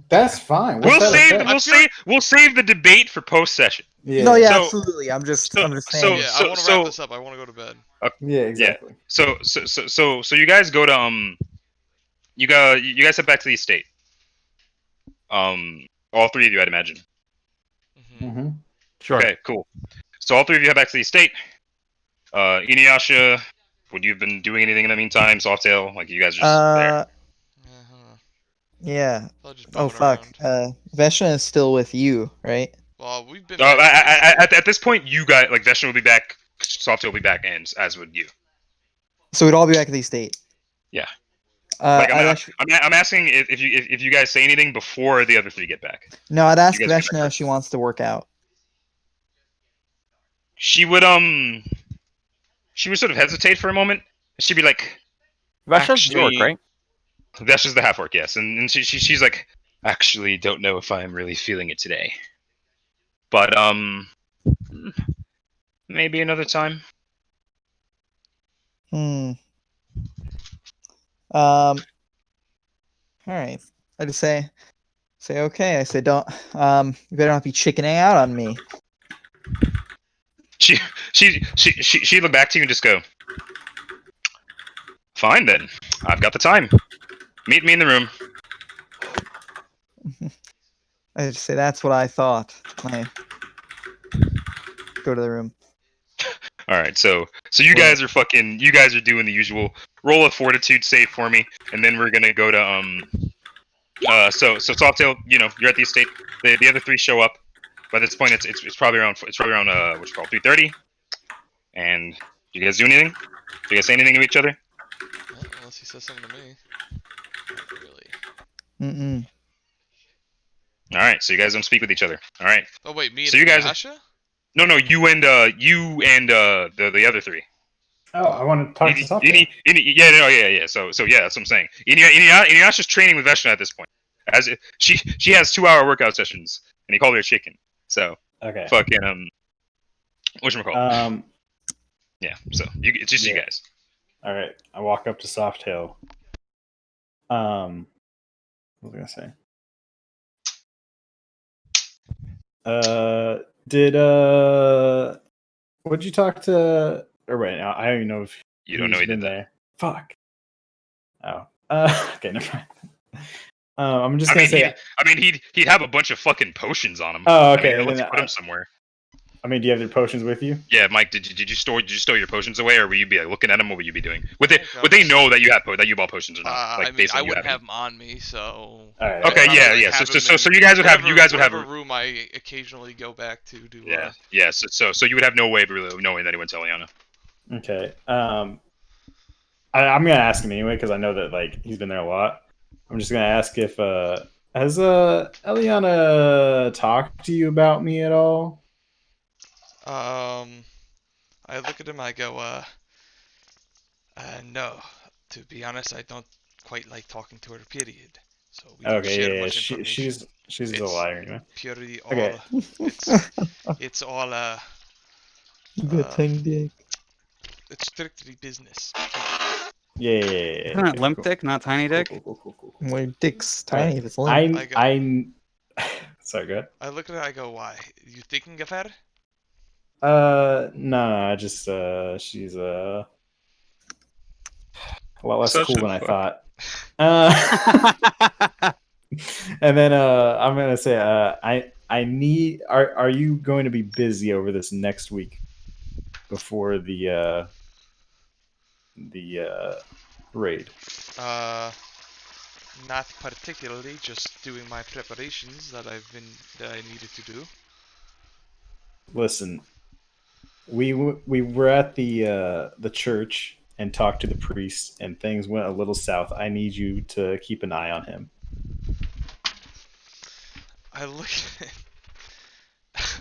[SPEAKER 7] That's fine. What's that affect?
[SPEAKER 1] We'll save the debate for post session.
[SPEAKER 7] Yeah.
[SPEAKER 5] No, yeah,
[SPEAKER 1] So-
[SPEAKER 5] absolutely. I'm just
[SPEAKER 1] so-
[SPEAKER 5] saying.
[SPEAKER 2] Yeah, I want to wrap this up. I want to go to bed.
[SPEAKER 7] Yeah, exactly.
[SPEAKER 1] So you guys go to you guys head back to the estate. All three of you, I'd imagine.
[SPEAKER 2] Mm-hmm.
[SPEAKER 7] Mm-hmm.
[SPEAKER 6] Sure.
[SPEAKER 1] Okay, cool. So all three of you head back to the estate. Inuyasha, would you have been doing anything in the meantime? Softail, like you guys are just there.
[SPEAKER 2] Uh-huh.
[SPEAKER 5] Yeah.
[SPEAKER 2] I'll just
[SPEAKER 5] Oh
[SPEAKER 2] bumming
[SPEAKER 5] fuck.
[SPEAKER 2] around.
[SPEAKER 5] Veshna is still with you, right?
[SPEAKER 2] Well, we've been.
[SPEAKER 1] At this point, you guys, like Veshna will be back, Softail will be back, and as would you.
[SPEAKER 5] So we'd all be back at the estate.
[SPEAKER 1] Yeah.
[SPEAKER 5] I'd
[SPEAKER 1] I'm
[SPEAKER 5] actually,
[SPEAKER 1] asking if you guys say anything before the other three get back.
[SPEAKER 5] no, I'd ask
[SPEAKER 1] you guys
[SPEAKER 5] Veshna if she wants to work out.
[SPEAKER 1] She would sort of hesitate for a moment. She'd be like,
[SPEAKER 3] Vesha's the orc,
[SPEAKER 1] Actually-
[SPEAKER 3] right?
[SPEAKER 1] That's just the half orc, yes. And she's like, actually, don't know if I'm really feeling it today. But maybe another time.
[SPEAKER 5] All right. I just say okay. I say don't. You better not be chickening out on me.
[SPEAKER 1] She look back to you and just go, fine then. I've got the time. Meet me in the room.
[SPEAKER 5] I just say that's what I thought. I go to the room.
[SPEAKER 1] All right, so you guys are doing the usual. Roll a fortitude save for me, and then we're gonna go to so Sawtail, you're at the estate. The other three show up. By this point, it's probably around what you call 3:30. And do you guys do anything? Do you guys say anything to each other?
[SPEAKER 2] Unless he says something to me. Not really.
[SPEAKER 5] Mm-mm.
[SPEAKER 1] All right, so you guys don't speak with each other. All right.
[SPEAKER 2] Oh wait, me and
[SPEAKER 1] So you guys-
[SPEAKER 2] Asha?
[SPEAKER 1] No, you and the other three.
[SPEAKER 7] Oh, I want to talk to Softail.
[SPEAKER 1] Yeah. So yeah, that's what I'm saying. Inuyasha's training with Veshna at this point. As she has 2-hour workout sessions, and he called her a chicken. So
[SPEAKER 7] Okay.
[SPEAKER 1] fucking whatchamacallit. Yeah. So it's just you
[SPEAKER 7] yeah.
[SPEAKER 1] guys.
[SPEAKER 7] All right. I walk up to Softail. What was I gonna say? Would you talk to? Or wait, I don't even know if
[SPEAKER 1] You don't know
[SPEAKER 7] he's
[SPEAKER 1] he
[SPEAKER 7] been
[SPEAKER 1] did that.
[SPEAKER 7] there. Fuck. Oh. Okay, never mind. I'm just
[SPEAKER 1] I
[SPEAKER 7] gonna
[SPEAKER 1] mean,
[SPEAKER 7] say.
[SPEAKER 1] he'd have a bunch of fucking potions on him.
[SPEAKER 7] Oh,
[SPEAKER 1] I
[SPEAKER 7] okay.
[SPEAKER 1] mean, let's
[SPEAKER 7] then
[SPEAKER 1] put him somewhere.
[SPEAKER 7] I mean, do you have your potions with you?
[SPEAKER 1] Yeah, Mike, did you store your potions away, or will you be like, looking at them? What would you be doing? Would
[SPEAKER 2] I think
[SPEAKER 1] they
[SPEAKER 2] I'm
[SPEAKER 1] know that you bought potions or not?
[SPEAKER 2] I mean,
[SPEAKER 1] based on
[SPEAKER 2] I
[SPEAKER 1] you
[SPEAKER 2] wouldn't
[SPEAKER 1] having
[SPEAKER 2] have them on me, so.
[SPEAKER 7] All right.
[SPEAKER 1] Okay,
[SPEAKER 2] I'd
[SPEAKER 1] yeah,
[SPEAKER 2] probably
[SPEAKER 1] yeah.
[SPEAKER 2] have
[SPEAKER 1] So
[SPEAKER 2] them
[SPEAKER 1] so
[SPEAKER 2] in
[SPEAKER 1] you guys would have
[SPEAKER 2] whatever
[SPEAKER 1] a
[SPEAKER 2] room I occasionally go back to do.
[SPEAKER 1] yeah. So you would have no way of really knowing that he went to Eliana.
[SPEAKER 7] Okay. I'm gonna ask him anyway because I know that like he's been there a lot. I'm just gonna ask if has Eliana talked to you about me at all?
[SPEAKER 2] I look at him. I go, no. To be honest, I don't quite like talking to her. Period. So we don't share
[SPEAKER 7] Okay, yeah,
[SPEAKER 2] much information.
[SPEAKER 7] she's a
[SPEAKER 2] It's
[SPEAKER 7] liar anyway.
[SPEAKER 2] Purely all.
[SPEAKER 7] Okay.
[SPEAKER 2] It's all
[SPEAKER 5] Good thing, Dick.
[SPEAKER 2] it's strictly business.
[SPEAKER 7] Yeah.
[SPEAKER 6] Isn't it limp
[SPEAKER 7] cool.
[SPEAKER 6] dick, not tiny dick?
[SPEAKER 7] Cool.
[SPEAKER 5] My dick's tiny. If it's limp.
[SPEAKER 7] I sorry, go ahead.
[SPEAKER 2] I look at her. I go, why? You thinking of her?
[SPEAKER 7] No, I just she's a lot less
[SPEAKER 1] Such
[SPEAKER 7] cool
[SPEAKER 1] a
[SPEAKER 7] than I
[SPEAKER 1] fuck.
[SPEAKER 7] thought. And then I'm gonna say I need are you going to be busy over this next week before the raid?
[SPEAKER 2] Not particularly. Just doing my preparations that I needed to do.
[SPEAKER 7] Listen, we were at the church and talked to the priest, and things went a little south. I need you to keep an eye on him.
[SPEAKER 2] I look at it.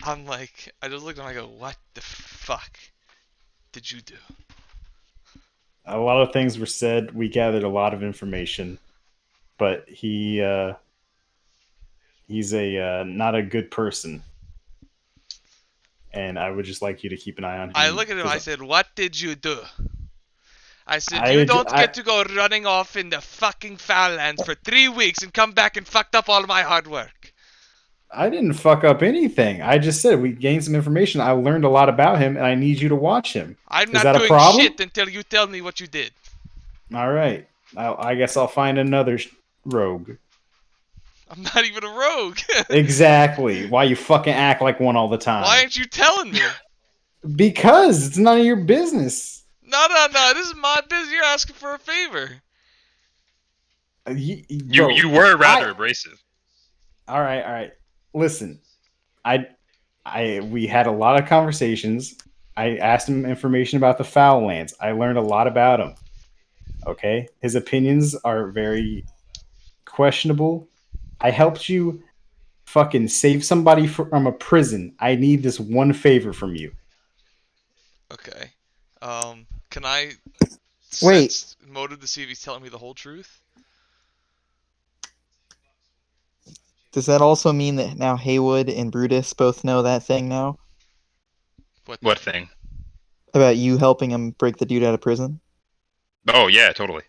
[SPEAKER 2] I'm like, I just look at him. I go, what the fuck did you do?
[SPEAKER 7] A lot of things were said. We gathered a lot of information, but he's a not a good person, and I would just like you to keep an eye on him.
[SPEAKER 2] I look at him. I
[SPEAKER 7] 'cause
[SPEAKER 2] said, what did you do? I said,
[SPEAKER 7] I-
[SPEAKER 2] you don't
[SPEAKER 7] I-
[SPEAKER 2] get to go running off in the fucking foul lands for 3 weeks and come back and fucked up all my hard work.
[SPEAKER 7] I didn't fuck up anything. I just said we gained some information. I learned a lot about him, and I need you to watch him.
[SPEAKER 2] I'm
[SPEAKER 7] Is
[SPEAKER 2] not
[SPEAKER 7] that a
[SPEAKER 2] doing
[SPEAKER 7] problem?
[SPEAKER 2] shit until you tell me what you did.
[SPEAKER 7] All right. I guess I'll find another rogue.
[SPEAKER 2] I'm not even a rogue.
[SPEAKER 7] Exactly. Why you fucking act like one all the time?
[SPEAKER 2] Why aren't you telling me?
[SPEAKER 7] Because it's none of your business.
[SPEAKER 2] No. This is my business. You're asking for a favor.
[SPEAKER 1] You were rather abrasive.
[SPEAKER 7] All right. Listen, we had a lot of conversations. I asked him information about the foul lands. I learned a lot about him. Okay, his opinions are very questionable. I helped you fucking save somebody from a prison. I need this one favor from you.
[SPEAKER 2] Okay. Can I
[SPEAKER 5] Wait.
[SPEAKER 2] sense motive to see if he's telling me the whole truth.
[SPEAKER 5] Does that also mean that now Haywood and Brutus both know that thing now
[SPEAKER 1] What thing?
[SPEAKER 5] about you helping him break the dude out of prison?
[SPEAKER 1] Oh yeah, totally.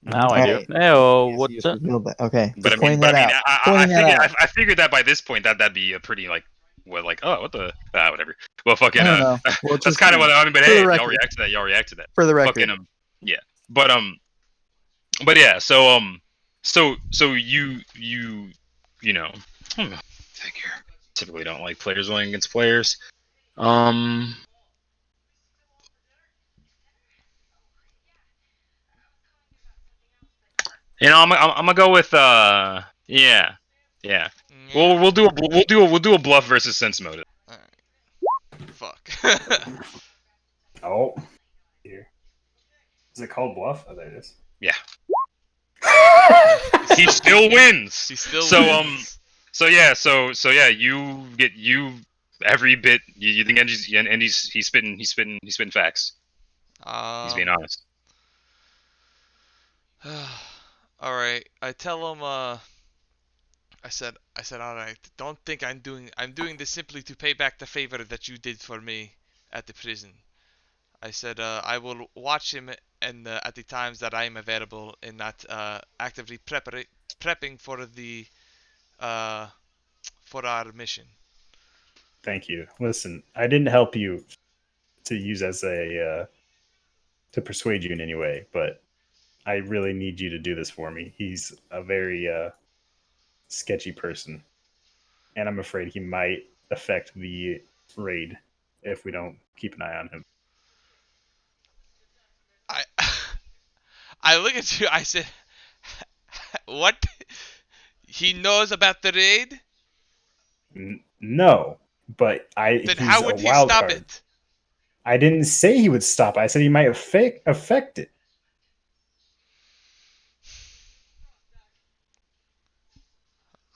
[SPEAKER 3] Now I do.
[SPEAKER 5] Alright.
[SPEAKER 3] Hey,
[SPEAKER 5] Yes, you
[SPEAKER 3] what's
[SPEAKER 5] just
[SPEAKER 3] up?
[SPEAKER 5] revealed that. Okay,
[SPEAKER 1] But
[SPEAKER 5] just
[SPEAKER 1] I mean,
[SPEAKER 5] pointing
[SPEAKER 1] but
[SPEAKER 5] that
[SPEAKER 1] I mean,
[SPEAKER 5] out.
[SPEAKER 1] I
[SPEAKER 5] Pointing that
[SPEAKER 1] figured,
[SPEAKER 5] out.
[SPEAKER 1] I figured that by this point that'd be a pretty like, what, like, oh, what the, whatever. Well, fucking,
[SPEAKER 5] I don't know. Well,
[SPEAKER 1] that's
[SPEAKER 5] just
[SPEAKER 1] kind of what I mean. But
[SPEAKER 5] for the
[SPEAKER 1] hey, if y'all
[SPEAKER 5] record.
[SPEAKER 1] react to that, y'all react to that.
[SPEAKER 5] For the
[SPEAKER 1] Fucking
[SPEAKER 5] record.
[SPEAKER 1] yeah. But yeah. So you know, figure typically don't like players going against players. You know, I'm gonna go with yeah.
[SPEAKER 2] Yeah.
[SPEAKER 1] We'll do a bluff versus sense motive.
[SPEAKER 2] Alright. Fuck.
[SPEAKER 7] Oh, here. Is it called bluff? Oh, there it is.
[SPEAKER 1] Yeah. He still wins.
[SPEAKER 2] He still
[SPEAKER 1] So
[SPEAKER 2] wins.
[SPEAKER 1] so yeah, you get every bit. You think he's spitting facts. He's being honest.
[SPEAKER 2] All right. I tell him. I said. All right. Don't think I'm doing this simply to pay back the favor that you did for me at the prison. I said. I will watch him and at the times that I am available and not actively prepping for the for our mission.
[SPEAKER 4] Thank you. Listen, I didn't help you to use as a to persuade you in any way, but I really need you to do this for me. He's a very sketchy person, and I'm afraid he might affect the raid if we don't keep an eye on him.
[SPEAKER 2] I I look at you. I said, "What? He knows about the raid?
[SPEAKER 4] No, but
[SPEAKER 2] Then
[SPEAKER 4] he's
[SPEAKER 2] how
[SPEAKER 4] a
[SPEAKER 2] would he
[SPEAKER 4] wild
[SPEAKER 2] stop
[SPEAKER 4] card.
[SPEAKER 2] it?"
[SPEAKER 4] I didn't say he would stop. I said he might affect it.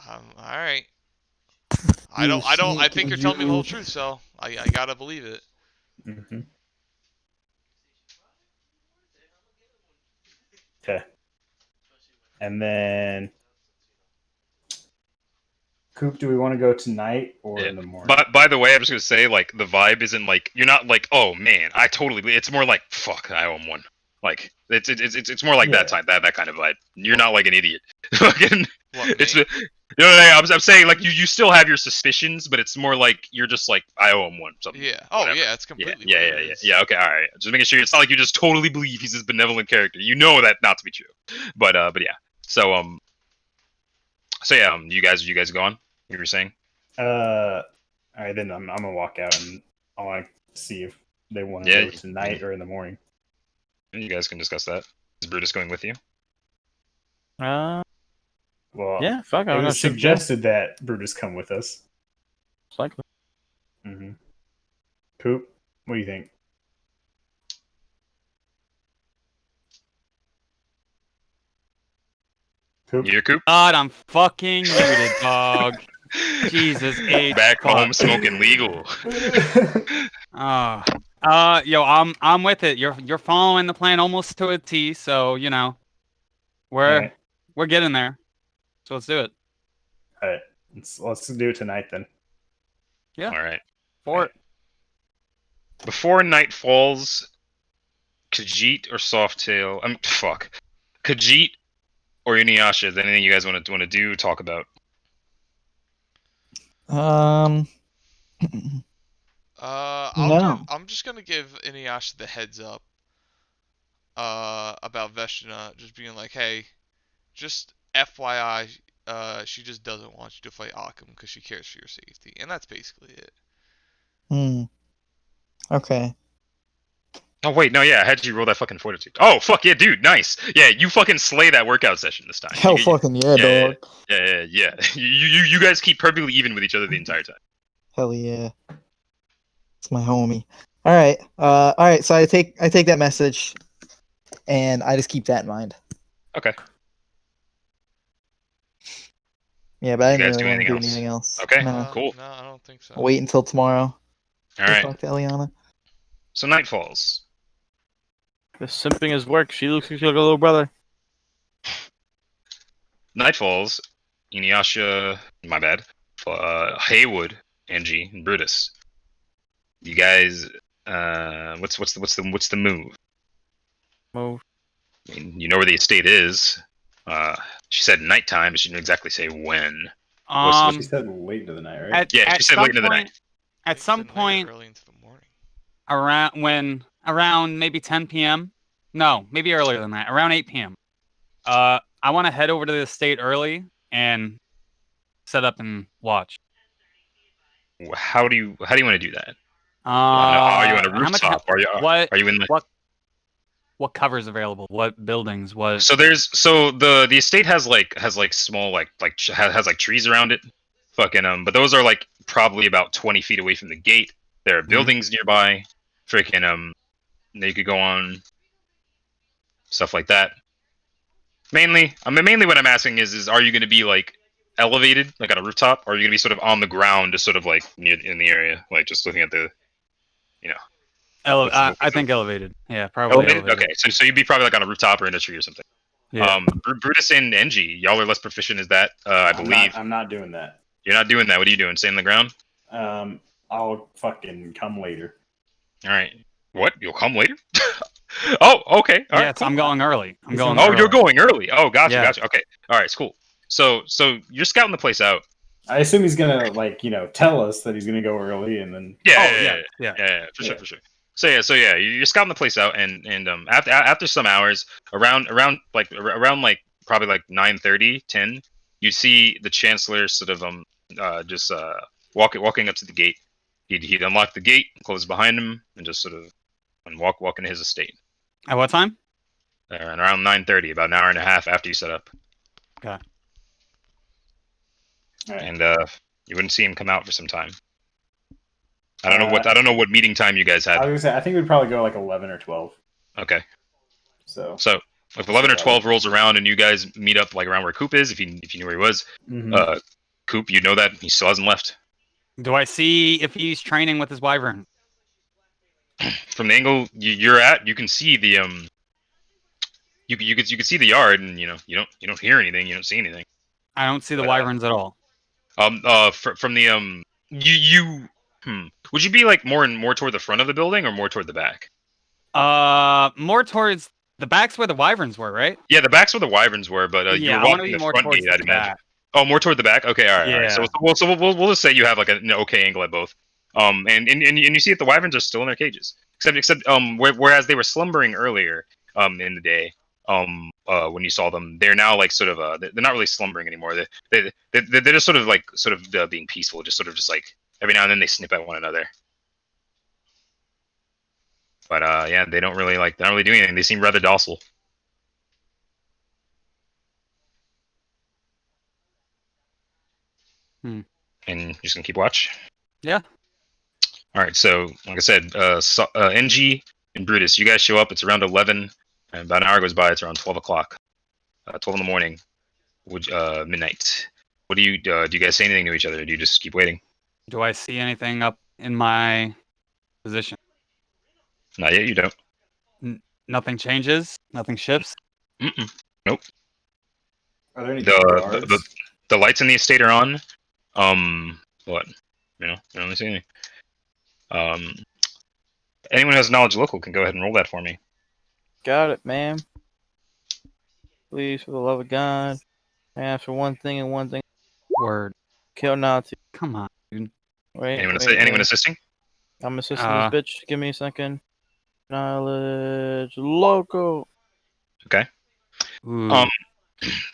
[SPEAKER 2] All right.
[SPEAKER 5] You
[SPEAKER 2] I think you're telling me the whole
[SPEAKER 5] you.
[SPEAKER 2] truth, so I gotta believe it.
[SPEAKER 4] Mm-hmm. Okay. And then, Coop, do we want to go tonight or
[SPEAKER 1] Yeah.
[SPEAKER 4] in the morning?
[SPEAKER 1] But by the way, I'm just gonna say like the vibe isn't like you're not like, oh man, I totally. It's more like fuck, I owe him one. Like it's more like that
[SPEAKER 4] Yeah.
[SPEAKER 1] type that kind of vibe. You're not like an idiot. Fucking
[SPEAKER 2] What,
[SPEAKER 1] it's
[SPEAKER 2] me?
[SPEAKER 1] you know what I mean? I'm saying like you still have your suspicions, but it's more like you're just like I owe him one. Something.
[SPEAKER 2] Yeah. Oh
[SPEAKER 1] whatever.
[SPEAKER 2] yeah, it's
[SPEAKER 1] Yeah,
[SPEAKER 2] completely
[SPEAKER 1] yeah,
[SPEAKER 2] what
[SPEAKER 1] yeah,
[SPEAKER 2] it
[SPEAKER 1] yeah,
[SPEAKER 2] is.
[SPEAKER 1] yeah. Okay, all right. Just making sure it's not like you just totally believe he's this benevolent character. You know that not to be true. But yeah. So yeah. You guys go on. You were saying.
[SPEAKER 4] All right, then I'm gonna walk out and I want to see if they want to
[SPEAKER 1] Yeah,
[SPEAKER 4] go tonight or in the morning.
[SPEAKER 1] you guys can discuss that. Is Brutus going with you?
[SPEAKER 4] Well,
[SPEAKER 3] Yeah, fuck.
[SPEAKER 4] it
[SPEAKER 3] I'm gonna
[SPEAKER 4] was
[SPEAKER 3] shoot
[SPEAKER 4] suggested that Brutus come with us.
[SPEAKER 3] likely.
[SPEAKER 4] Mm-hmm. Coop, what do you think? Coop?
[SPEAKER 1] You, Coop?
[SPEAKER 6] God, I'm fucking muted, dog. Jesus H.
[SPEAKER 1] Back home
[SPEAKER 6] fuck.
[SPEAKER 1] smoking legal.
[SPEAKER 6] Yo, I'm with it. You're following the plan almost to a T, so you know we're
[SPEAKER 4] Alright.
[SPEAKER 6] we're getting there. So let's do it.
[SPEAKER 4] All right, let's do it tonight then.
[SPEAKER 6] Yeah.
[SPEAKER 1] All right.
[SPEAKER 6] For it.
[SPEAKER 1] Before night falls, Khajiit or Softail? Fuck. Khajiit or Inuyasha? Is there anything you guys want to do? Talk about?
[SPEAKER 5] No.
[SPEAKER 2] I'm just gonna give Inuyasha the heads up. About Veshna just being like, hey, just FYI, she just doesn't want you to fight Akam because she cares for your safety, and that's basically it.
[SPEAKER 5] Okay.
[SPEAKER 1] Oh wait, no, yeah. How'd you roll that fucking fortitude? Oh fuck yeah, dude, nice. Yeah, you fucking slay that workout session this time.
[SPEAKER 5] Hell fucking yeah,
[SPEAKER 1] yeah,
[SPEAKER 5] dog.
[SPEAKER 1] yeah. You guys keep perfectly even with each other the entire time.
[SPEAKER 5] Hell yeah. It's my homie. All right, so I take that message and I just keep that in mind.
[SPEAKER 1] Okay.
[SPEAKER 5] Yeah, but I
[SPEAKER 1] You
[SPEAKER 5] didn't
[SPEAKER 1] guys
[SPEAKER 5] really
[SPEAKER 1] do
[SPEAKER 5] want to do
[SPEAKER 1] anything
[SPEAKER 5] anything else.
[SPEAKER 1] Okay,
[SPEAKER 5] No.
[SPEAKER 1] cool.
[SPEAKER 2] No, I don't think so.
[SPEAKER 5] I'll wait until tomorrow.
[SPEAKER 1] All
[SPEAKER 5] to
[SPEAKER 1] right.
[SPEAKER 5] talk to Eliana.
[SPEAKER 1] So night falls.
[SPEAKER 3] The simping is work. She looks like a little brother.
[SPEAKER 1] Night falls. Inuyasha, my bad. Haywood, Angie, and Brutus. You guys, what's the move?
[SPEAKER 3] Move.
[SPEAKER 1] I mean, you know where the estate is. She said nighttime, but she didn't exactly say when.
[SPEAKER 7] She said late into the night, right?
[SPEAKER 6] At,
[SPEAKER 1] Yeah,
[SPEAKER 6] at
[SPEAKER 1] she said
[SPEAKER 6] some
[SPEAKER 1] late into the
[SPEAKER 6] point,
[SPEAKER 1] night.
[SPEAKER 6] At
[SPEAKER 2] Late
[SPEAKER 6] some
[SPEAKER 2] into the night or
[SPEAKER 6] point,
[SPEAKER 2] early into the morning.
[SPEAKER 6] around maybe 10 p.m. No, maybe earlier than that. Around 8 p.m. I want to head over to the estate early and set up and watch.
[SPEAKER 1] How do you want to do that? Are you on a
[SPEAKER 6] How much?
[SPEAKER 1] rooftop?
[SPEAKER 6] What?
[SPEAKER 1] Are you in like?
[SPEAKER 6] What covers available? What buildings? What?
[SPEAKER 1] So the estate has small has like trees around it, but those are like probably about 20 feet away from the gate. There are buildings nearby, they could go on stuff like that. Mainly what I'm asking is are you going to be like elevated like on a rooftop, or are you going to be sort of on the ground, just sort of like near in the area, like just looking at the, you know,
[SPEAKER 6] I think elevated. Yeah, probably elevated.
[SPEAKER 1] Okay, so you'd be probably like on a rooftop or in a tree or something.
[SPEAKER 6] Yeah.
[SPEAKER 1] Brutus and NG, y'all are less proficient as that, I believe.
[SPEAKER 7] I'm not doing that.
[SPEAKER 1] You're not doing that. What are you doing? Staying on the ground?
[SPEAKER 7] I'll fucking come later.
[SPEAKER 1] All right. What? You'll come later? Oh, okay. All right.
[SPEAKER 6] Yes,
[SPEAKER 1] Cool.
[SPEAKER 6] I'm going early. I'm going.
[SPEAKER 1] Oh,
[SPEAKER 6] early.
[SPEAKER 1] you're going early. Oh, gotcha,
[SPEAKER 6] Yeah.
[SPEAKER 1] gotcha. Okay. All right. It's cool. So you're scouting the place out.
[SPEAKER 7] I assume he's gonna tell us that he's gonna go early, and then
[SPEAKER 1] Yeah, for
[SPEAKER 7] Yeah.
[SPEAKER 1] sure. So you're scouting the place out, and after some hours, around probably like 9:30, 10, you see the Chancellor sort of just walking up to the gate. He'd unlock the gate, close behind him, and just sort of walk into his estate.
[SPEAKER 6] At what time?
[SPEAKER 1] And around 9:30, about an hour and a half after you set up.
[SPEAKER 6] Okay.
[SPEAKER 7] All right.
[SPEAKER 1] And you wouldn't see him come out for some time. I don't know what meeting time you guys
[SPEAKER 7] I
[SPEAKER 1] had.
[SPEAKER 7] was gonna say I think we'd probably go like 11 or 12.
[SPEAKER 1] Okay.
[SPEAKER 7] So
[SPEAKER 1] if 11 or 12 rolls around and you guys meet up like around where Coop is, if you knew where he was, Coop, you know that he still hasn't left.
[SPEAKER 6] Do I see if he's training with his wyvern?
[SPEAKER 1] From the angle you're at, you can see the you can see the yard, and you don't hear anything, you don't see anything.
[SPEAKER 6] I don't see the
[SPEAKER 1] But,
[SPEAKER 6] wyverns at all.
[SPEAKER 1] From the would you be like more toward the front of the building or more toward the back?
[SPEAKER 6] More towards the back's where the wyverns were, right?
[SPEAKER 1] Yeah, the back's where the wyverns were, but
[SPEAKER 6] Yeah,
[SPEAKER 1] you're
[SPEAKER 6] I wanna
[SPEAKER 1] walking
[SPEAKER 6] be
[SPEAKER 1] the
[SPEAKER 6] more
[SPEAKER 1] front
[SPEAKER 6] towards
[SPEAKER 1] gate, I'd
[SPEAKER 6] the
[SPEAKER 1] imagine.
[SPEAKER 6] back.
[SPEAKER 1] Oh, more toward the back. Okay, all right. So we'll just say you have like an okay angle at both. And you see that the wyverns are still in their cages, except whereas they were slumbering earlier in the day, when you saw them, they're now like sort of they're not really slumbering anymore. They're just sort of being peaceful, just like every now and then they snip at one another. But yeah, they don't really do anything. They seem rather docile. And you're just gonna keep watch?
[SPEAKER 6] Yeah.
[SPEAKER 1] All right. So, like I said, NG and Brutus, you guys show up. It's around 11, and about an hour goes by. It's around 12 o'clock, 12 in the morning, midnight. What do you guys say anything to each other? Or do you just keep waiting?
[SPEAKER 6] Do I see anything up in my position?
[SPEAKER 1] Not yet. You don't.
[SPEAKER 6] Nothing changes. Nothing shifts.
[SPEAKER 1] Nope.
[SPEAKER 7] Are there any guards?
[SPEAKER 1] The lights in the estate are on. What? I don't see anything. Anyone who has knowledge local can go ahead and roll that for me.
[SPEAKER 3] Got it, ma'am. Please, for the love of God, I ask for one thing and one thing.
[SPEAKER 6] Word.
[SPEAKER 3] Kill Nazi.
[SPEAKER 6] Come on, dude.
[SPEAKER 3] Wait.
[SPEAKER 1] Anyone assisting?
[SPEAKER 3] I'm assisting this bitch. Give me a second. Knowledge local.
[SPEAKER 1] Okay.
[SPEAKER 6] Ooh.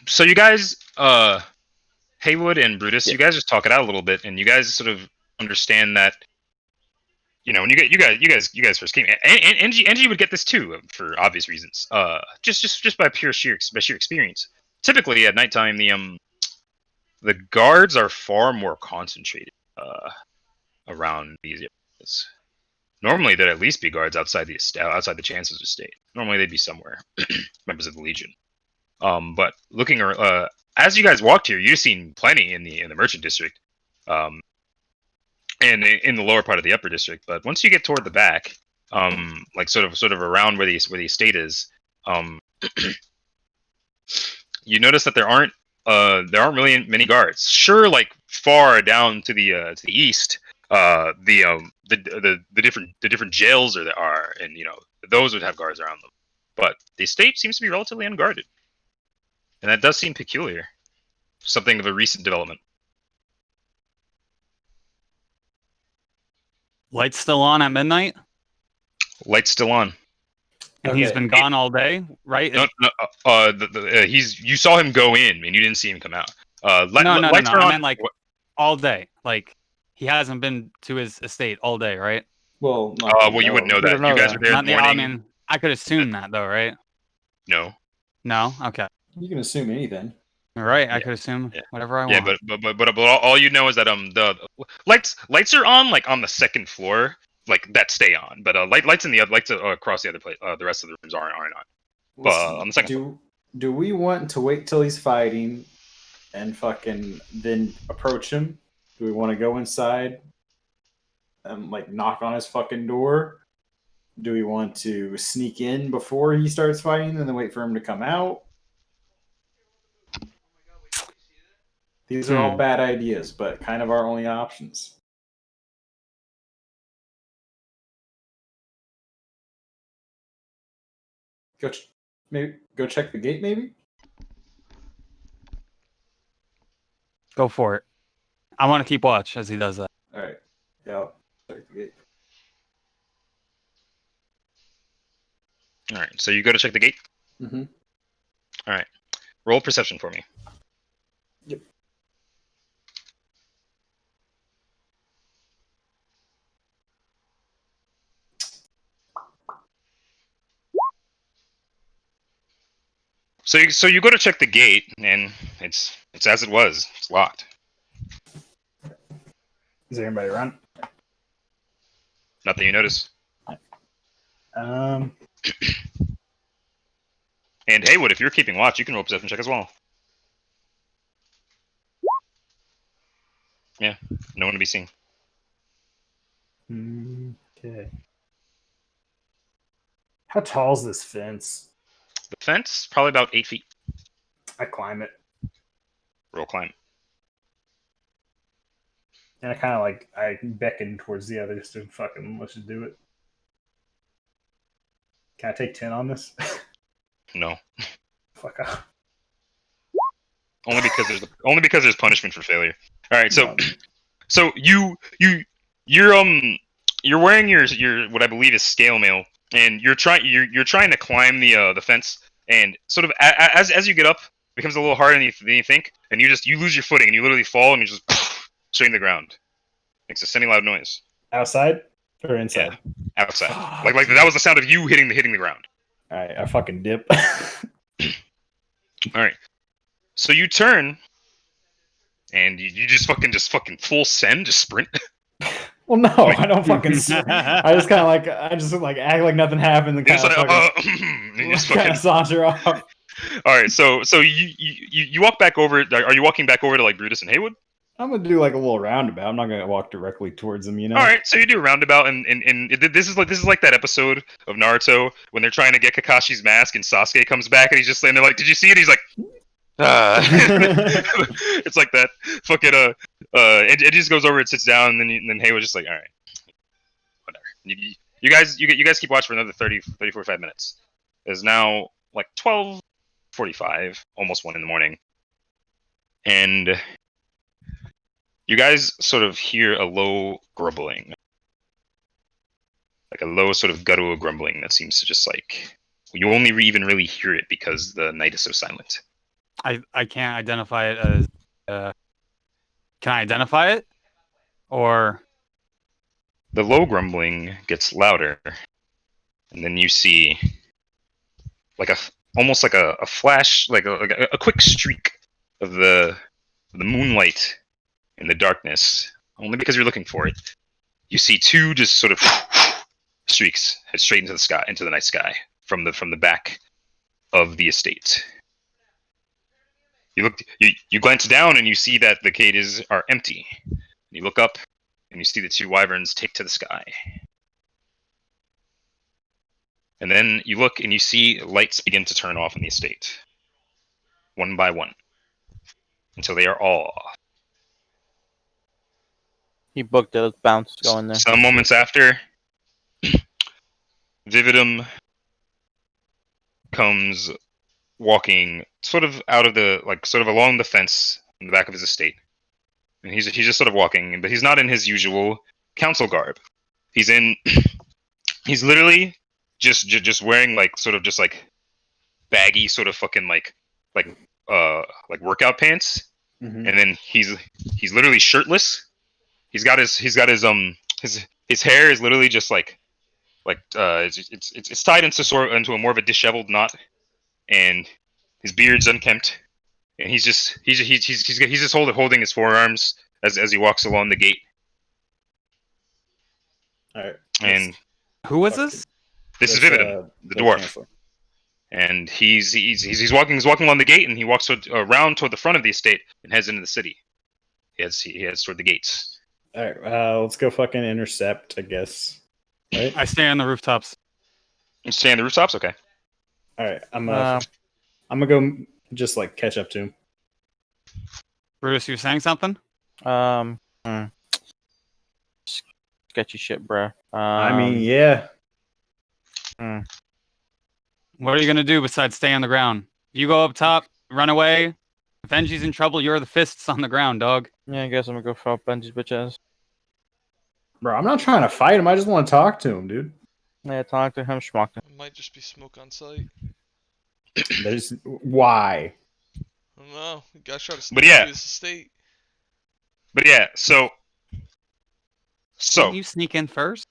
[SPEAKER 1] So you guys, Haywood and Brutus, you guys just talk it out a little bit, and you guys sort of understand that, when you guys first came, and NG would get this too, for obvious reasons. Just by sheer experience. Typically at nighttime, the guards are far more concentrated around these areas. Normally, there'd at least be guards outside the Chancellor's estate. Normally, they'd be somewhere, members of the Legion. But looking, as you guys walked here, you've seen plenty in the Merchant District, and in the lower part of the Upper District. But once you get toward the back, like sort of around where the estate is, you notice that there aren't really many guards. Sure, like far down to the east, the different jails are, and those would have guards around them. But the estate seems to be relatively unguarded, and that does seem peculiar. Something of a recent development.
[SPEAKER 6] Lights still on at midnight,
[SPEAKER 1] Light's still on.
[SPEAKER 6] and he's
[SPEAKER 7] Okay.
[SPEAKER 6] been gone all day, right?
[SPEAKER 1] No, you saw him go in, and you didn't see him come out.
[SPEAKER 6] No.
[SPEAKER 1] Lights are
[SPEAKER 6] I
[SPEAKER 1] on.
[SPEAKER 6] meant like all day. Like he hasn't been to his estate all day, right?
[SPEAKER 7] Well,
[SPEAKER 1] Well, you wouldn't know
[SPEAKER 3] We
[SPEAKER 1] that.
[SPEAKER 3] don't know
[SPEAKER 1] You guys
[SPEAKER 3] that.
[SPEAKER 1] were there in
[SPEAKER 6] Not
[SPEAKER 1] the
[SPEAKER 6] the. I
[SPEAKER 1] morning.
[SPEAKER 6] mean, I could assume that though, right?
[SPEAKER 1] No.
[SPEAKER 6] No. Okay.
[SPEAKER 7] You can assume anything.
[SPEAKER 6] All right. I
[SPEAKER 1] Yeah,
[SPEAKER 6] could assume
[SPEAKER 1] yeah.
[SPEAKER 6] whatever I
[SPEAKER 1] Yeah,
[SPEAKER 6] want.
[SPEAKER 1] but all you know is that the lights are on like on the second floor, like that stay on. But lights in the other lights across the other place, the rest of the rooms aren't on. But on the second floor.
[SPEAKER 7] Do we want to wait till he's fighting and fucking then approach him? Do we want to go inside and like knock on his fucking door? Do we want to sneak in before he starts fighting and then wait for him to come out? These are all bad ideas, but kind of our only options. Maybe go check the gate. Maybe.
[SPEAKER 6] Go for it. I want to keep watch as he does that.
[SPEAKER 7] All right. Yeah. I'll check the gate.
[SPEAKER 1] All right, so you go to check the gate.
[SPEAKER 7] Mm-hmm.
[SPEAKER 1] All right, roll perception for me.
[SPEAKER 7] Yep.
[SPEAKER 1] So you go to check the gate, and it's as it was. It's locked.
[SPEAKER 4] Is there anybody around?
[SPEAKER 1] Nothing you notice.
[SPEAKER 4] Um,
[SPEAKER 1] And Haywood, if you're keeping watch, you can roll perception check as well. Yeah, no one to be seen.
[SPEAKER 4] okay. How tall is this fence?
[SPEAKER 1] The fence probably about 8 feet.
[SPEAKER 4] I climb it,
[SPEAKER 1] Roll climb.
[SPEAKER 4] and I kind of like I beckon towards the others to fucking let's just do it. Can I take 10 on this?
[SPEAKER 1] No,
[SPEAKER 4] Fuck off.
[SPEAKER 1] only because there's punishment for failure. All right, so
[SPEAKER 4] No.
[SPEAKER 1] so you're wearing your what I believe is scale mail, and you're trying to climb the fence, and sort of as you get up, it becomes a little harder than you think, and you lose your footing, and you literally fall, and you just straight in the ground. Makes a semi-loud noise.
[SPEAKER 4] Outside or inside?
[SPEAKER 1] Yeah, outside. Like that was the sound of you hitting the ground.
[SPEAKER 4] All right, I fucking dip.
[SPEAKER 1] All right. So you turn, and you just fucking full send, just sprint.
[SPEAKER 4] Well, no, I don't fucking. I just kind of like act like nothing happened and
[SPEAKER 1] It's
[SPEAKER 4] kind of
[SPEAKER 1] like,
[SPEAKER 4] fucking,
[SPEAKER 1] you just
[SPEAKER 4] kind
[SPEAKER 1] fucking.
[SPEAKER 4] of saunter off.
[SPEAKER 1] All right. So you walk back over. Are you walking back over to like Brutus and Haywood?
[SPEAKER 4] I'm gonna do like a little roundabout. I'm not gonna walk directly towards them, you know.
[SPEAKER 1] All right. So you do a roundabout, and this is like that episode of Naruto when they're trying to get Kakashi's mask, and Sasuke comes back, and he's just standing there like, "Did you see it?" He's like, it's like that. Fucking it just goes over and sits down, and then Haywood's just like, all right, whatever. You guys keep watch for another 30, 45 minutes. It's now like 12:45, almost 1 in the morning, and you guys sort of hear a low grumbling, like a low sort of guttural grumbling that seems to just like you only even really hear it because the night is so silent.
[SPEAKER 6] I can't identify it as. Can I identify it? Or
[SPEAKER 1] The low grumbling gets louder, and then you see like almost like a flash, like a quick streak of the moonlight in the darkness. Only because you're looking for it. You see two just sort of streaks head straight into the sky, into the night sky from the back of the estate. You glance down and you see that the cages are empty. You look up and you see the two wyverns take to the sky. And then you look and you see lights begin to turn off in the estate, one by one, until they are all off.
[SPEAKER 3] He booked it. Let's bounce. Go in there.
[SPEAKER 1] Some moments after, Vividum comes walking sort of out of the, like, sort of along the fence in the back of his estate. And he's just sort of walking, but he's not in his usual council garb. He's in, he's literally just wearing, like, sort of just, like, baggy sort of fucking, like workout pants.
[SPEAKER 7] Mhm.
[SPEAKER 1] And then he's literally shirtless. He's got his his hair is literally just like it's tied into a more of a disheveled knot, and his beard's unkempt, and he's just holding his forearms as he walks along the gate.
[SPEAKER 7] All right.
[SPEAKER 1] And
[SPEAKER 6] Who was
[SPEAKER 7] Fuck
[SPEAKER 6] this?
[SPEAKER 1] this is
[SPEAKER 7] That's,
[SPEAKER 1] Vividum, the
[SPEAKER 7] the
[SPEAKER 1] dwarf,
[SPEAKER 7] chancellor.
[SPEAKER 1] and he's walking along the gate, and he walks around toward the front of the estate and heads into the city. He heads toward the gates.
[SPEAKER 7] All right. Let's go fucking intercept, I guess. Right.
[SPEAKER 6] I stay on the rooftops.
[SPEAKER 1] You stay on the rooftops, okay?
[SPEAKER 7] All right. I'm gonna go just like catch up to him.
[SPEAKER 6] Bruce, you saying something?
[SPEAKER 3] Hmm. Sketchy shit, bro.
[SPEAKER 7] I mean, yeah.
[SPEAKER 6] What are you gonna do besides stay on the ground? You go up top, run away. If Benji's in trouble, you're the fists on the ground, dog.
[SPEAKER 3] yeah, I guess I'm gonna go fuck Benji's bitch ass.
[SPEAKER 7] Bro, I'm not trying to fight him. I just want to talk to him, dude.
[SPEAKER 3] Yeah, talk to him, schmuck.
[SPEAKER 2] It might just be smoke on sight.
[SPEAKER 7] There's why.
[SPEAKER 2] I don't know. You guys try to
[SPEAKER 1] But
[SPEAKER 2] sneak
[SPEAKER 1] yeah.
[SPEAKER 2] into his estate.
[SPEAKER 1] But yeah, so
[SPEAKER 6] Didn't you sneak in first?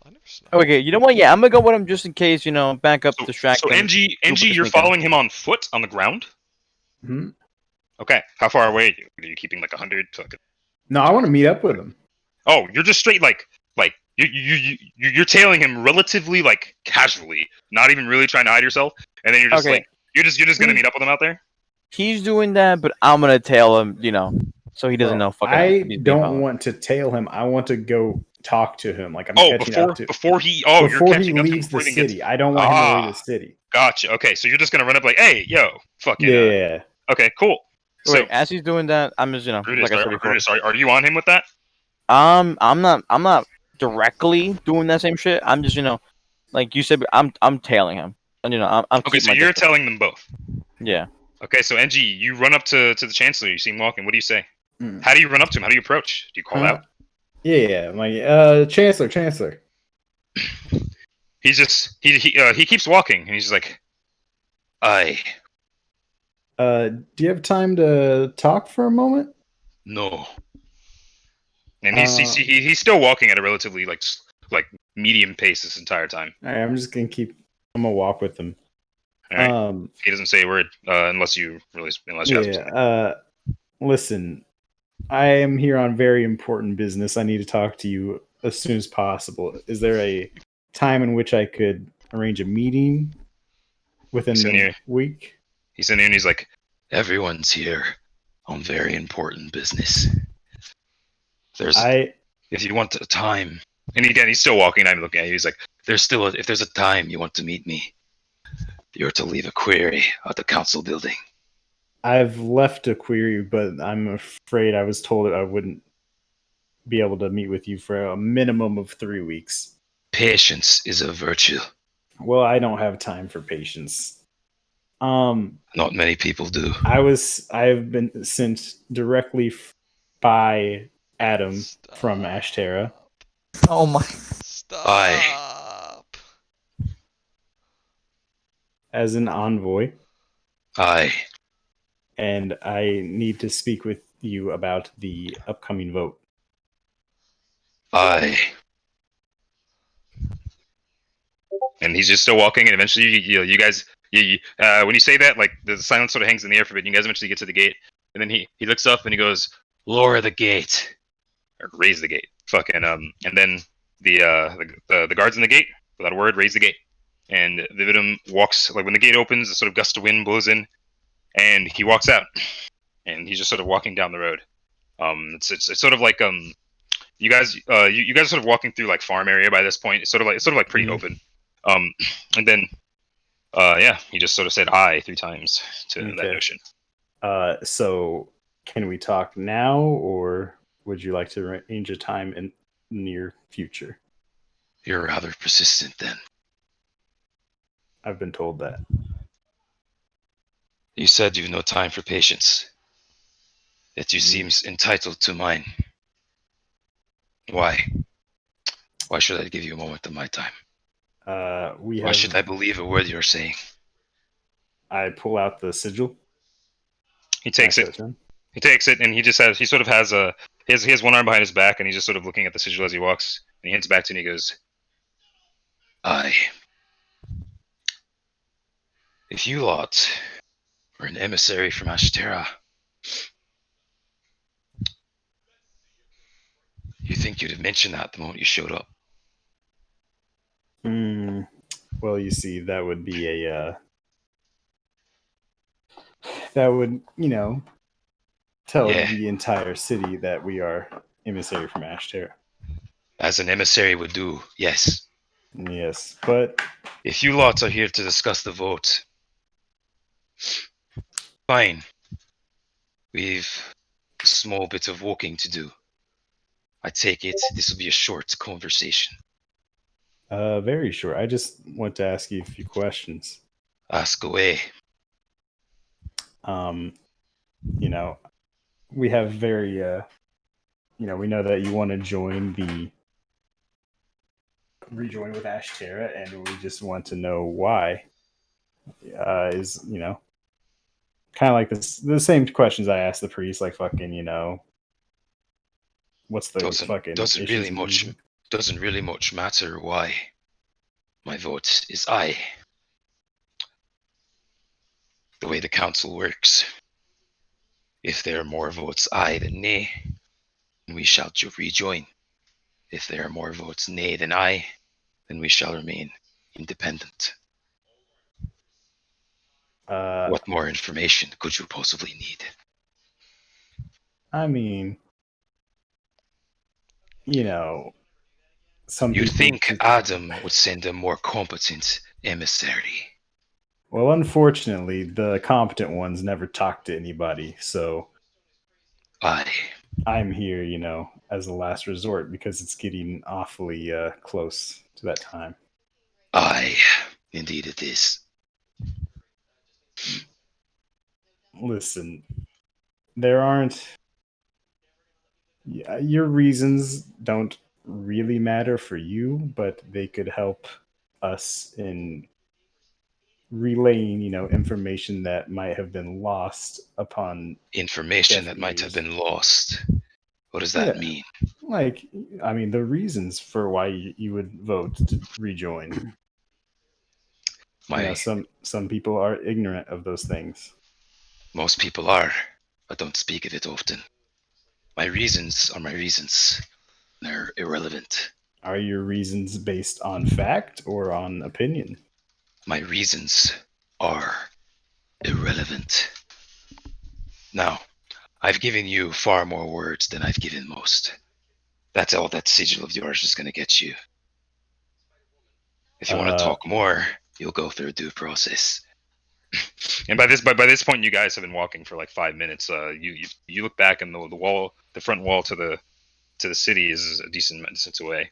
[SPEAKER 2] I never snuck.
[SPEAKER 3] Okay, you know what? Yeah, I'm gonna go with him just in case, back up,
[SPEAKER 1] so
[SPEAKER 3] distract him.
[SPEAKER 1] NG,
[SPEAKER 3] Super
[SPEAKER 1] you're
[SPEAKER 3] sneaking.
[SPEAKER 1] following him on foot on the ground.
[SPEAKER 7] Hmm?
[SPEAKER 1] Okay, how far away are you? Are you keeping like 100?
[SPEAKER 7] No, I want to meet up with him.
[SPEAKER 1] Oh, you're just straight like you're tailing him relatively like casually, not even really trying to hide yourself, and then you're just
[SPEAKER 3] Okay.
[SPEAKER 1] like you're just gonna meet up with him out there.
[SPEAKER 3] He's doing that, but I'm gonna tail him, so he doesn't
[SPEAKER 7] Bro,
[SPEAKER 3] know fucking.
[SPEAKER 7] I
[SPEAKER 3] he's being
[SPEAKER 7] don't
[SPEAKER 3] followed.
[SPEAKER 7] want to tail him. I want to go talk to him. Like I'm
[SPEAKER 1] Oh,
[SPEAKER 7] catching up to
[SPEAKER 1] before he
[SPEAKER 7] before
[SPEAKER 1] you're
[SPEAKER 7] he
[SPEAKER 1] catching up to him
[SPEAKER 7] leaves the
[SPEAKER 1] before he even gets-
[SPEAKER 7] city. I don't want him to leave
[SPEAKER 1] Ah.
[SPEAKER 7] the city.
[SPEAKER 1] Gotcha. Okay, so you're just gonna run up like, hey, yo, fucking.
[SPEAKER 7] Yeah.
[SPEAKER 1] Okay, cool. So
[SPEAKER 3] Wait, as he's doing that, I'm just,
[SPEAKER 1] Brutus,
[SPEAKER 3] like I said before.
[SPEAKER 1] Brutus, are you on him with that?
[SPEAKER 3] I'm not directly doing that same shit. I'm just, like you said, I'm tailing him, and I'm
[SPEAKER 1] Okay,
[SPEAKER 3] keeping
[SPEAKER 1] so
[SPEAKER 3] my
[SPEAKER 1] you're
[SPEAKER 3] distance.
[SPEAKER 1] telling them both.
[SPEAKER 3] Yeah.
[SPEAKER 1] Okay, so NG, you run up to the Chancellor. You see him walking. What do you say?
[SPEAKER 7] Mm.
[SPEAKER 1] How do you run up to him? How do you approach? Do you call out?
[SPEAKER 7] Yeah. I'm like, Chancellor.
[SPEAKER 1] He keeps walking, and he's just like, I
[SPEAKER 7] Do you have time to talk for a moment?
[SPEAKER 1] no. And he's still walking at a relatively like medium pace this entire time.
[SPEAKER 7] All right, I'm gonna walk with him.
[SPEAKER 1] All right. He doesn't say a word unless you ask him something.
[SPEAKER 7] Listen, I am here on very important business. I need to talk to you as soon as possible. Is there a time in which I could arrange a meeting within
[SPEAKER 1] He's in
[SPEAKER 7] the
[SPEAKER 1] here.
[SPEAKER 7] week?
[SPEAKER 1] He's in there and he's like, everyone's here on very important business. If you want a time, and again, he's still walking. I'm looking at you. He's like, if there's a time you want to meet me, you're to leave a query at the council building.
[SPEAKER 7] I've left a query, but I'm afraid I was told that I wouldn't be able to meet with you for a minimum of 3 weeks.
[SPEAKER 1] Patience is a virtue.
[SPEAKER 7] Well, I don't have time for patience.
[SPEAKER 1] Not many people do.
[SPEAKER 7] I've been sent directly by Adam from Ashterra.
[SPEAKER 5] Oh my.
[SPEAKER 2] Stop.
[SPEAKER 7] As an envoy,
[SPEAKER 1] Aye.
[SPEAKER 7] and I need to speak with you about the upcoming vote.
[SPEAKER 1] Aye. And he's just still walking, and eventually, you guys, when you say that, like the silence sort of hangs in the air for a bit. And you guys eventually get to the gate, and then he looks up and he goes, "Lower the gate, or raise the gate." Fucking and then the guards in the gate, without a word, raise the gate, and Vividum walks, like when the gate opens, a sort of gust of wind blows in, and he walks out, and he's just sort of walking down the road. It's sort of like you guys are sort of walking through like farm area by this point. It's sort of like pretty open. And then yeah, he just sort of said "I" 3 times to that
[SPEAKER 4] Okay.
[SPEAKER 1] notion.
[SPEAKER 4] So can we talk now, or would you like to arrange a time in near future?
[SPEAKER 1] You're rather persistent then.
[SPEAKER 4] I've been told that.
[SPEAKER 1] You said you've no time for patience. Yet you
[SPEAKER 4] Mm.
[SPEAKER 1] seem entitled to mine. Why? Why should I give you a moment of my time?
[SPEAKER 4] We
[SPEAKER 1] Why
[SPEAKER 4] have.
[SPEAKER 1] should I believe a word you're saying?
[SPEAKER 4] I pull out the sigil.
[SPEAKER 1] He
[SPEAKER 4] Can I
[SPEAKER 1] takes
[SPEAKER 4] show
[SPEAKER 1] it.
[SPEAKER 4] it to him?
[SPEAKER 1] He takes it, and he sort of has he has one arm behind his back, and he's just sort of looking at the sigil as he walks. And he hands it back to me, and he goes, "I. If you lot were an emissary from Ashterra, you think you'd have mentioned that the moment you showed up?
[SPEAKER 4] Well, you see, that would be that would tell
[SPEAKER 1] Yeah,
[SPEAKER 4] the entire city that we are emissary from Ashterra.
[SPEAKER 1] as an emissary would do, yes.
[SPEAKER 4] Yes, but
[SPEAKER 1] If you lots are here to discuss the vote, fine. We've a small bit of walking to do. I take it this will be a short conversation.
[SPEAKER 4] very short. I just want to ask you a few questions.
[SPEAKER 1] Ask away.
[SPEAKER 4] Um, you know, we have very we know that you want to rejoin with Ashterra, and we just want to know why. Is kind of like the same questions I asked the priest, like fucking what's the fucking
[SPEAKER 1] Doesn't
[SPEAKER 4] issues
[SPEAKER 1] really
[SPEAKER 4] and
[SPEAKER 1] much
[SPEAKER 4] reason?
[SPEAKER 1] doesn't really much matter why. My vote is aye. The way the council works. If there are more votes aye than nay, we shall rejoin. If there are more votes nay than aye, then we shall remain independent. What more information could you possibly need?
[SPEAKER 4] I mean, some
[SPEAKER 1] You'd
[SPEAKER 4] people.
[SPEAKER 1] think Adam would send a more competent emissary.
[SPEAKER 4] Well, unfortunately, the competent ones never talk to anybody, so
[SPEAKER 1] Aye,
[SPEAKER 4] I'm here, as a last resort because it's getting awfully close to that time.
[SPEAKER 1] aye, indeed it is.
[SPEAKER 4] Listen, there aren't. Yeah, your reasons don't really matter for you, but they could help us in relaying, information that might have been lost upon
[SPEAKER 1] Information
[SPEAKER 4] deaf
[SPEAKER 1] that might have
[SPEAKER 4] ears.
[SPEAKER 1] been lost. What does that
[SPEAKER 4] Yeah,
[SPEAKER 1] mean?
[SPEAKER 4] like I mean, the reasons for why you would vote to rejoin.
[SPEAKER 1] My
[SPEAKER 4] Some people are ignorant of those things.
[SPEAKER 1] Most people are, but don't speak of it often. My reasons are my reasons. They're irrelevant.
[SPEAKER 4] Are your reasons based on fact or on opinion?
[SPEAKER 1] My reasons are irrelevant. Now, I've given you far more words than I've given most. That's all that sigil of yours is going to get you. If you want to talk more, you'll go through a due process. And by this point, you guys have been walking for like 5 minutes. You look back, and the front wall to the city is a decent distance away.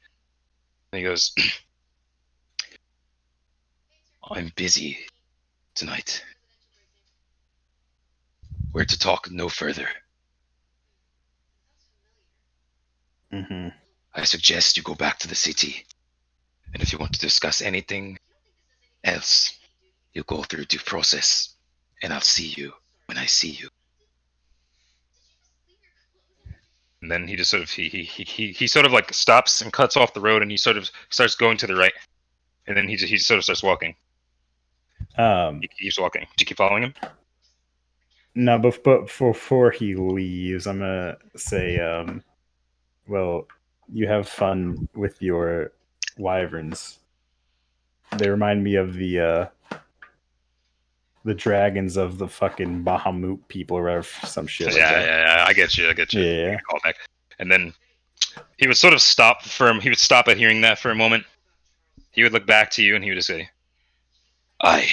[SPEAKER 1] And he goes, "I'm busy tonight. We're to talk no further.
[SPEAKER 4] Mm-hmm.
[SPEAKER 1] I suggest you go back to the city, and if you want to discuss anything else, you'll go through due process, and I'll see you when I see you." And then he just sort of he sort of like stops and cuts off the road, and he sort of starts going to the right, and then he sort of starts walking. He keeps walking. Do you keep following him?
[SPEAKER 4] No, but before he leaves, I'm gonna say, well, you have fun with your wyverns. They remind me of the dragons of the fucking Bahamut people, or whatever, some shit like that.
[SPEAKER 1] Yeah. I get you.
[SPEAKER 4] Yeah.
[SPEAKER 1] Call back. And then he would sort of stop He would stop at hearing that for a moment. he would look back to you and he would just say, "Aye."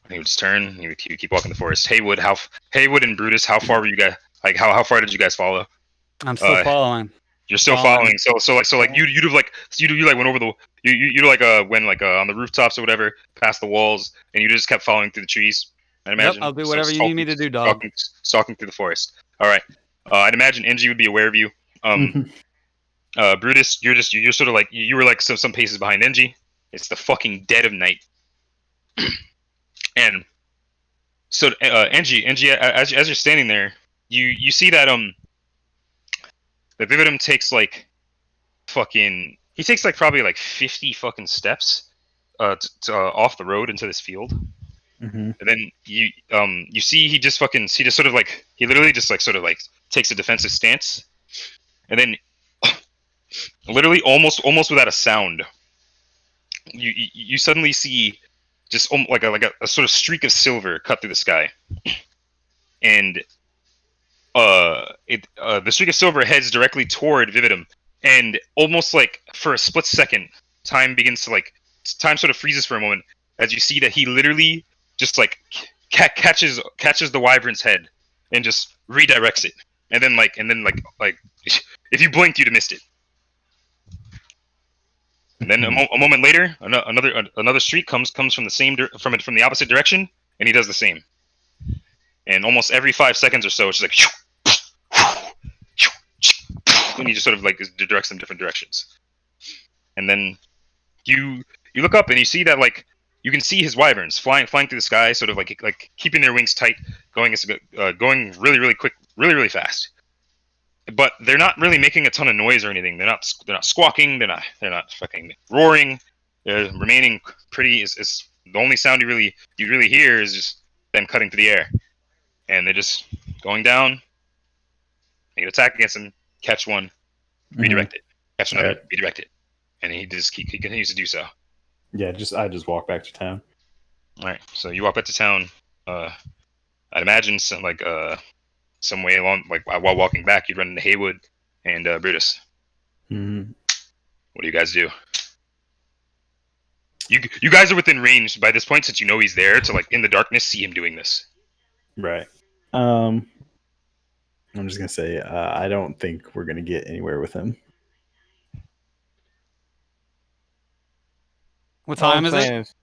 [SPEAKER 1] And he would just turn. And he would keep walking the forest. Haywood and Brutus, how far were you guys? Like how far did you guys follow?
[SPEAKER 6] I'm still following.
[SPEAKER 1] You're still
[SPEAKER 6] Following.
[SPEAKER 1] following. So like you'd have like you like went over the you like went like on the rooftops or whatever past the walls and you just kept following through the trees. I'd imagine.
[SPEAKER 6] I'll do
[SPEAKER 1] So
[SPEAKER 6] whatever you need me to do, dog.
[SPEAKER 1] Stalking through the forest. All right. I'd imagine NG would be aware of you. Brutus, you're sort of like you were like some paces behind NG. It's the fucking dead of night, and so NG, as you're standing there, you see that the Vividum takes like fucking he takes like probably like 50 fucking steps off the road into this field.
[SPEAKER 4] Mm-hmm.
[SPEAKER 1] And then you see he just sort of like he literally just like sort of like takes a defensive stance, and then literally almost without a sound, you suddenly see just like a sort of streak of silver cut through the sky, and the streak of silver heads directly toward Vividum, and almost like for a split second, time sort of freezes for a moment as you see that he literally just like catches the wyvern's head and just redirects it, and then like if you blinked you'd have missed it. And then a moment later, another streak comes from the opposite direction, and he does the same. And almost every 5 seconds or so, it's just like, and he just sort of like directs them different directions. And then you look up and you see that like you can see his wyverns flying through the sky, sort of like keeping their wings tight, going really quick, really fast. But they're not really making a ton of noise or anything. They're not squawking. They're not fucking roaring. They're remaining pretty. Is the only sound you really hear is just them cutting through the air, and they're just going down. Make an attack against him. Catch one. Redirect it. Catch another.
[SPEAKER 4] Right.
[SPEAKER 1] Redirect it. And he continues to do so.
[SPEAKER 4] Yeah, I just walk back to town.
[SPEAKER 1] All right. So you walk back to town. I'd imagine some way along, like while walking back, you'd run into Haywood and Brutus.
[SPEAKER 4] Mm-hmm.
[SPEAKER 1] What do you guys do? You guys are within range by this point, since you know he's there, to like in the darkness see him doing this.
[SPEAKER 4] Right. I'm just gonna say I don't think we're gonna get anywhere with him.
[SPEAKER 6] What time is it?
[SPEAKER 3] it?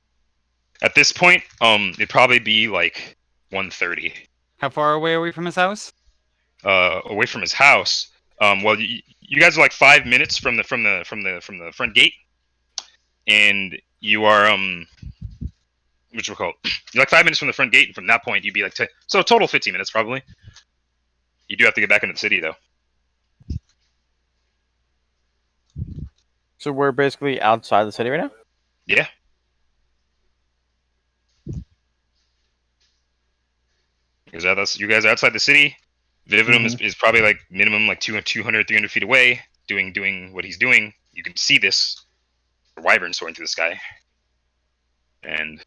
[SPEAKER 1] At this point, it'd probably be like 1:30.
[SPEAKER 6] How far away are we from his house?
[SPEAKER 1] Away from his house. Well, you guys are like 5 minutes from the front gate, and you are which we'll call you're like 5 minutes from the front gate, and from that point you'd be like so total 15 minutes probably. You do have to get back into the city though.
[SPEAKER 3] So we're basically outside the city right now?
[SPEAKER 1] Yeah. Because you guys are outside the city. Vividum is probably like minimum like 200, 300 feet away, doing what he's doing. You can see this wyvern soaring through the sky, and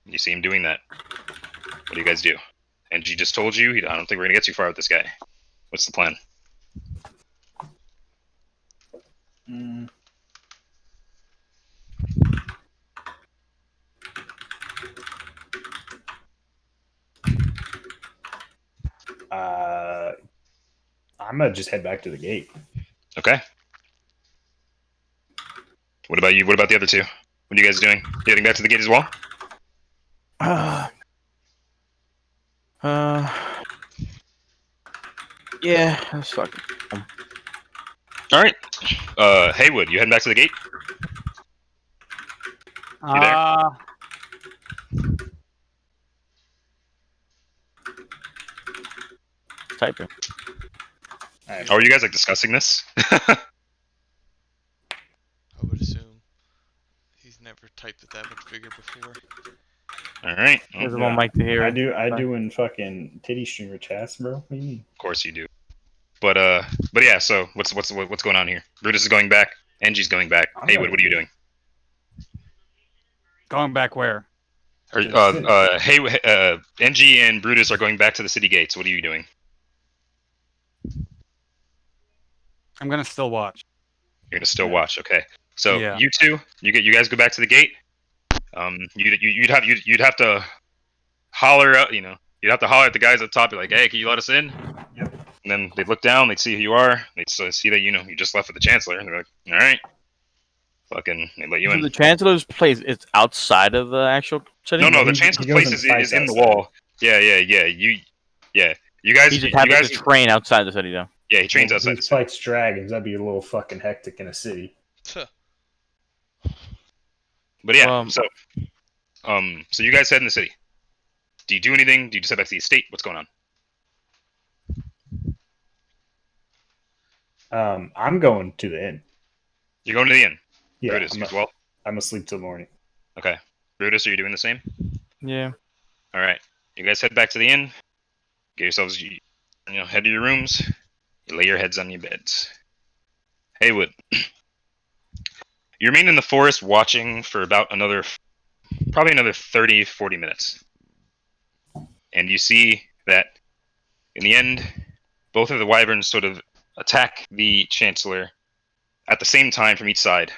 [SPEAKER 1] you see him doing that. What do you guys do? And he just told you, I don't think we're gonna get too far with this guy. What's the plan?
[SPEAKER 4] I'm gonna just head back to the gate.
[SPEAKER 1] Okay. What about you? What about the other two? What are you guys doing? Heading back to the gate as well?
[SPEAKER 3] Yeah, that's fucking.
[SPEAKER 1] All right. Haywood, you heading back to the gate? You there?
[SPEAKER 3] Typing.
[SPEAKER 1] Oh, are you guys like discussing this?
[SPEAKER 2] I would assume. He's never typed it that much bigger before.
[SPEAKER 1] All right.
[SPEAKER 3] He doesn't want Mike to hear.
[SPEAKER 4] I do in fucking titty streamer chats, bro. What do you mean?
[SPEAKER 1] Of course you do. But yeah. So what's going on here? Brutus is going back. Angie's going back. Haywood, what are you doing?
[SPEAKER 6] Going back where?
[SPEAKER 1] Angie and Brutus are going back to the city gates. What are you doing?
[SPEAKER 6] I'm gonna still watch.
[SPEAKER 1] You're gonna still watch, okay? So
[SPEAKER 6] Yeah.
[SPEAKER 1] you two, you guys go back to the gate. You'd have to holler out, you'd have to holler at the guys up top. You're like, hey, can you let us in?
[SPEAKER 4] Yep.
[SPEAKER 1] And then they'd look down, they'd see who you are, they'd see that you just left with the Chancellor, and they're like, all right, fucking, they let you
[SPEAKER 3] So
[SPEAKER 1] in.
[SPEAKER 3] the Chancellor's place is outside of the actual city.
[SPEAKER 1] No, the
[SPEAKER 4] he
[SPEAKER 1] Chancellor's
[SPEAKER 4] goes
[SPEAKER 1] place
[SPEAKER 4] and
[SPEAKER 1] is
[SPEAKER 4] fights
[SPEAKER 1] in the
[SPEAKER 4] outside.
[SPEAKER 1] wall. Yeah. You guys,
[SPEAKER 3] He just
[SPEAKER 1] you
[SPEAKER 3] happens
[SPEAKER 1] guys,
[SPEAKER 3] to train outside the city, though.
[SPEAKER 1] yeah, he trains
[SPEAKER 4] Well,
[SPEAKER 1] outside
[SPEAKER 4] he
[SPEAKER 1] the city.
[SPEAKER 4] fights dragons. That'd be a little fucking hectic in a city.
[SPEAKER 2] Tuh.
[SPEAKER 1] But yeah,
[SPEAKER 3] Well,
[SPEAKER 1] so you guys head in the city. Do you do anything? Do you just head back to the estate? What's going on?
[SPEAKER 4] I'm going to the inn.
[SPEAKER 1] You're going to the inn.
[SPEAKER 4] Yeah,
[SPEAKER 1] Brutus, you as well.
[SPEAKER 4] I'm asleep till morning.
[SPEAKER 1] Okay. Brutus, are you doing the same?
[SPEAKER 3] yeah.
[SPEAKER 1] All right. You guys head back to the inn. Get yourselves, head to your rooms. You lay your heads on your beds. Haywood, you remain in the forest watching for about probably another 30, 40 minutes. And you see that in the end, both of the wyverns sort of attack the Chancellor at the same time from each side.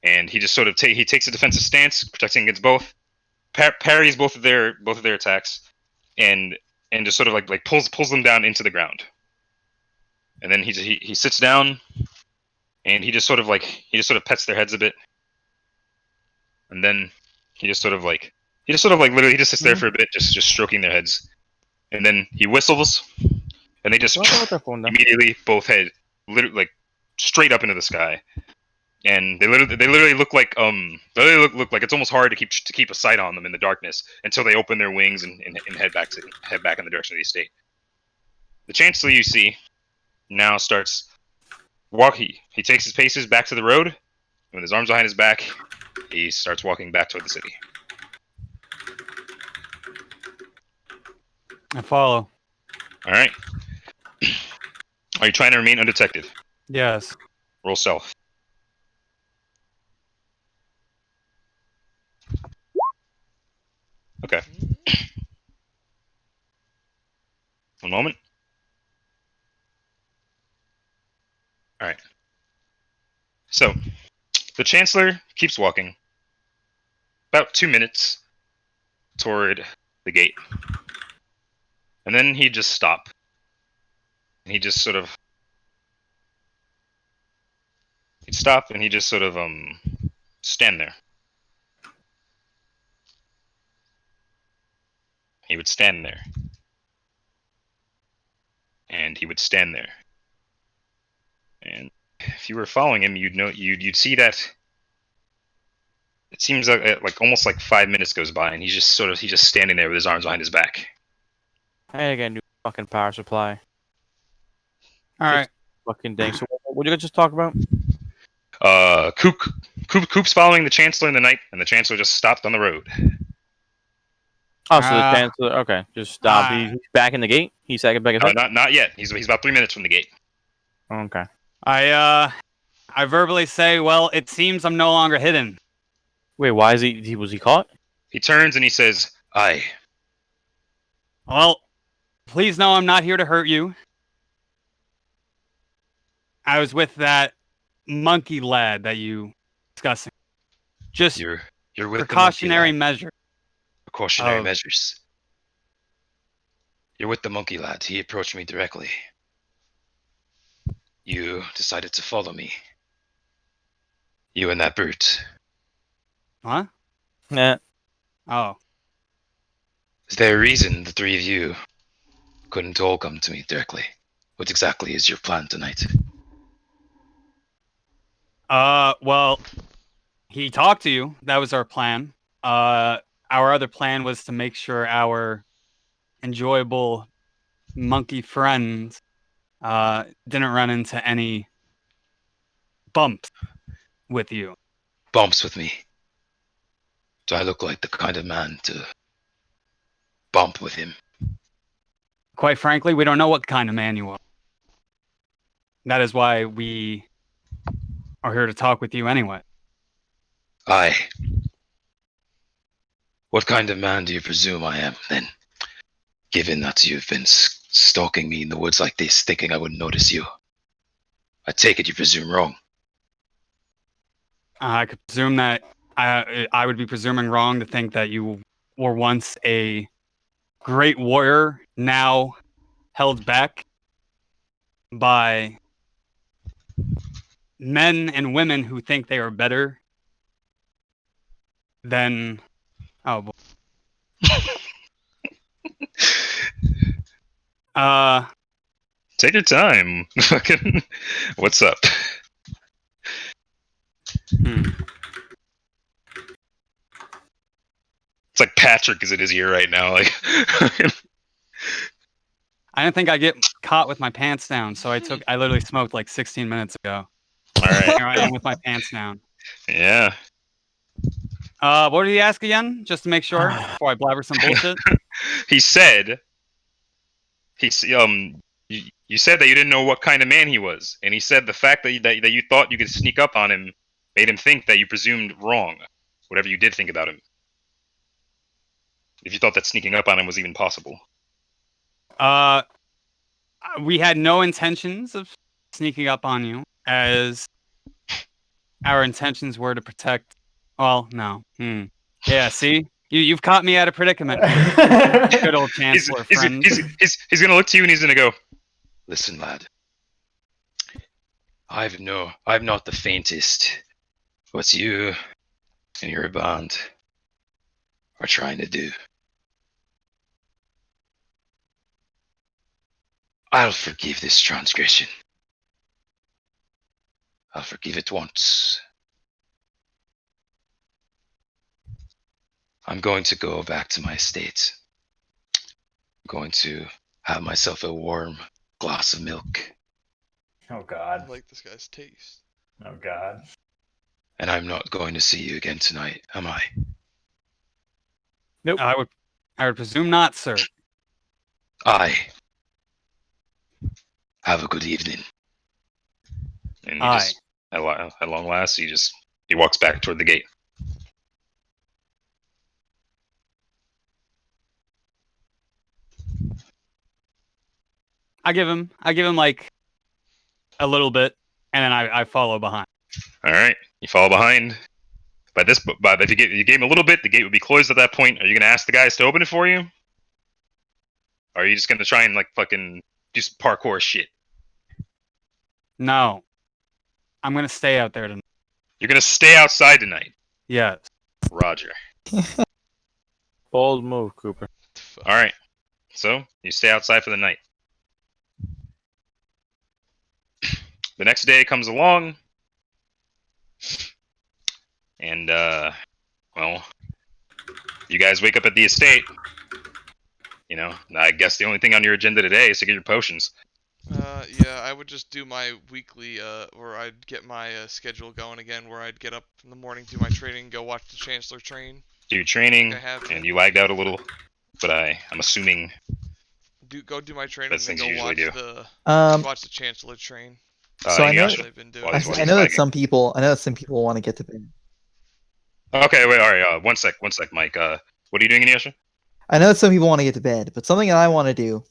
[SPEAKER 1] And he just sort of he takes a defensive stance, protecting against both, parries both of their attacks, and just sort of like pulls them down into the ground. And then he sits down, and he just sort of pets their heads a bit, and then he just sort of literally he just sits there for a bit, just stroking their heads, and then he whistles, and they just immediately both head literally like straight up into the sky. And they literally look like look like it's almost hard to keep a sight on them in the darkness until they open their wings and head back in the direction of the estate. The Chancellor, you see, now starts walking. He takes his paces back to the road, and with his arms behind his back, he starts walking back toward the city.
[SPEAKER 6] I follow.
[SPEAKER 1] All right. Are you trying to remain undetected?
[SPEAKER 6] Yes.
[SPEAKER 1] Roll stealth. Okay. One moment. All right. So, the Chancellor keeps walking about 2 minutes toward the gate. And then he'd just stop. And he'd just sort of... He'd stop and he'd just sort of, stand there. He would stand there. And he would stand there. And if you were following him, you'd see that it seems like almost like 5 minutes goes by, and he's just standing there with his arms behind his back.
[SPEAKER 3] I gotta get a new fucking power supply.
[SPEAKER 6] All right.
[SPEAKER 3] Fucking dang. So what did you guys just talk about?
[SPEAKER 1] Coop's following the Chancellor in the night, and the Chancellor just stopped on the road.
[SPEAKER 3] Oh, so the Chancellor. Okay, just stop. He's back in the gate. He's back in the gate.
[SPEAKER 1] Not yet. He's about 3 minutes from the gate.
[SPEAKER 3] Okay.
[SPEAKER 6] I verbally say, well, it seems I'm no longer hidden.
[SPEAKER 3] Wait, why is he? Was he caught?
[SPEAKER 1] He turns and he says, "Aye."
[SPEAKER 6] Well, please know I'm not here to hurt you. I was with that monkey lad that you discussing. Just
[SPEAKER 1] You're with
[SPEAKER 6] precautionary
[SPEAKER 1] the monkey lad.
[SPEAKER 6] measure.
[SPEAKER 1] Precautionary measures. You're with the monkey lad. He approached me directly. You decided to follow me. You and that brute.
[SPEAKER 6] Huh?
[SPEAKER 3] Nah.
[SPEAKER 6] Oh.
[SPEAKER 1] Is there a reason the three of you couldn't all come to me directly? What exactly is your plan tonight?
[SPEAKER 6] Well, he talked to you. That was our plan. Our other plan was to make sure our enjoyable monkey friends didn't run into any bumps with you.
[SPEAKER 1] Bumps with me. Do I look like the kind of man to bump with him?
[SPEAKER 6] Quite frankly, we don't know what kind of man you are. That is why we are here to talk with you anyway.
[SPEAKER 1] Aye. What kind of man do you presume I am, then? Given that you've been stalking me in the woods like this, thinking I wouldn't notice you. I take it you presume wrong.
[SPEAKER 6] I could presume that I would be presuming wrong to think that you were once a great warrior, now held back by men and women who think they are better than. Oh, boy.
[SPEAKER 1] Take your time. Fucking. What's up? It's like Patrick is in his ear right now. Like.
[SPEAKER 6] I didn't think I'd get caught with my pants down, so I literally smoked like 16 minutes ago.
[SPEAKER 1] All right.
[SPEAKER 6] Here I am with my pants down.
[SPEAKER 1] Yeah.
[SPEAKER 6] What did he ask again? Just to make sure before I blabber some bullshit.
[SPEAKER 1] He said. You said that you didn't know what kind of man he was, and he said the fact that you thought you could sneak up on him made him think that you presumed wrong, whatever you did think about him. If you thought that sneaking up on him was even possible.
[SPEAKER 6] We had no intentions of sneaking up on you, as our intentions were to protect. Well, no. Yeah, see? You've caught me at a predicament. Good old Chancellor friend.
[SPEAKER 1] He's gonna look to you and he's gonna go, "Listen, lad. I've not the faintest what you and your band are trying to do. I'll forgive this transgression. I'll forgive it once. I'm going to go back to my estate. I'm going to have myself a warm glass of milk.
[SPEAKER 7] Oh
[SPEAKER 2] I
[SPEAKER 7] God.
[SPEAKER 2] like this guy's taste.
[SPEAKER 7] Oh God.
[SPEAKER 1] And I'm not going to see you again tonight, am I?"
[SPEAKER 3] Nope.
[SPEAKER 6] I would presume not, sir.
[SPEAKER 1] "Aye. Have a good evening." And he
[SPEAKER 6] Aye.
[SPEAKER 1] just, at long last, he walks back toward the gate.
[SPEAKER 6] I give him like a little bit, and then I follow behind.
[SPEAKER 1] All right, you follow behind. If you gave him a little bit, the gate would be closed at that point. Are you gonna ask the guys to open it for you? Or are you just gonna try and like fucking do some parkour shit?
[SPEAKER 6] No, I'm gonna stay out there tonight.
[SPEAKER 1] You're gonna stay outside tonight.
[SPEAKER 6] Yes.
[SPEAKER 1] Roger.
[SPEAKER 3] Bold move, Cooper.
[SPEAKER 1] All right. So you stay outside for the night. The next day comes along, and well, you guys wake up at the estate. You know, I guess the only thing on your agenda today is to get your potions.
[SPEAKER 2] Yeah, I would just do my weekly, where I'd get my schedule going again, where I'd get up in the morning, do my training, go watch the Chancellor train.
[SPEAKER 1] Do your training,
[SPEAKER 2] I have
[SPEAKER 1] and you lagged out a little, but I'm assuming
[SPEAKER 2] Go do my training,
[SPEAKER 1] That's
[SPEAKER 2] and
[SPEAKER 1] things
[SPEAKER 2] then
[SPEAKER 1] you
[SPEAKER 2] go
[SPEAKER 1] usually
[SPEAKER 2] watch
[SPEAKER 1] do.
[SPEAKER 2] the watch the Chancellor train.
[SPEAKER 5] So I know,
[SPEAKER 1] Inuyasha,
[SPEAKER 2] They've been doing.
[SPEAKER 1] while he's
[SPEAKER 5] I know that
[SPEAKER 1] lagging.
[SPEAKER 5] some people want to get to bed.
[SPEAKER 1] Okay, wait, all right. One sec, Mike. What are you doing, Inuyasha?
[SPEAKER 5] I know that some people want to get to bed, but something that I want to do,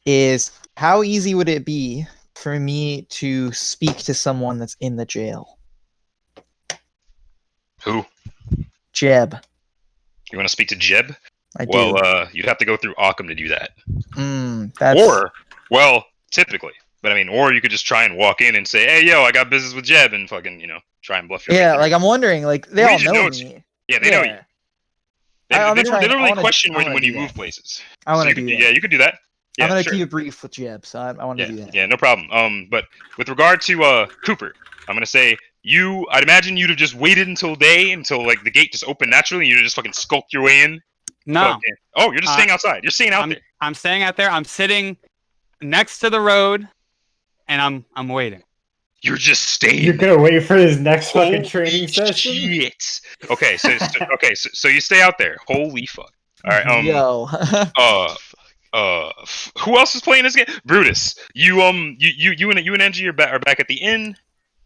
[SPEAKER 5] is how easy would it be for me to speak to someone that's in the jail?
[SPEAKER 1] Who?
[SPEAKER 5] Jeb.
[SPEAKER 1] You want to speak to Jeb?
[SPEAKER 5] I do.
[SPEAKER 1] Well, you'd have to go through Occam to do that.
[SPEAKER 5] That's...
[SPEAKER 1] Or, well, typically. But I mean, or you could just try and walk in and say, "Hey, yo, I got business with Jeb," and fucking, try and bluff your way
[SPEAKER 5] Yeah,
[SPEAKER 1] through.
[SPEAKER 5] like I'm wondering, like they
[SPEAKER 1] We
[SPEAKER 5] all
[SPEAKER 1] just
[SPEAKER 5] know
[SPEAKER 1] know it's
[SPEAKER 5] me.
[SPEAKER 1] Yeah, they know you. They
[SPEAKER 5] I'm gonna
[SPEAKER 1] don't
[SPEAKER 5] try and- I
[SPEAKER 1] really
[SPEAKER 5] wanna-
[SPEAKER 1] question
[SPEAKER 5] I wanna
[SPEAKER 1] when
[SPEAKER 5] do
[SPEAKER 1] you
[SPEAKER 5] that.
[SPEAKER 1] move places.
[SPEAKER 5] I want to
[SPEAKER 1] So
[SPEAKER 5] do
[SPEAKER 1] you
[SPEAKER 5] that.
[SPEAKER 1] could- Yeah, you could do that. Yeah,
[SPEAKER 5] I'm gonna
[SPEAKER 1] sure.
[SPEAKER 5] keep it brief with Jeb, so I want to do that.
[SPEAKER 1] Yeah, no problem. But with regard to Cooper, I'm gonna say I'd imagine you'd have just waited until like the gate just opened naturally, and you'd have just fucking skulked your way in.
[SPEAKER 6] No.
[SPEAKER 1] Fucking- Oh, you're just staying outside. You're staying out there.
[SPEAKER 6] I'm staying out there. I'm sitting next to the road, and I'm waiting.
[SPEAKER 1] You're just staying.
[SPEAKER 7] You're gonna wait for his next fucking
[SPEAKER 1] Holy
[SPEAKER 7] training session?
[SPEAKER 1] Shit. Okay, so you stay out there. Holy fuck. All right.
[SPEAKER 5] Yo.
[SPEAKER 1] Who else is playing this game? Brutus. You and Angie are back at the inn.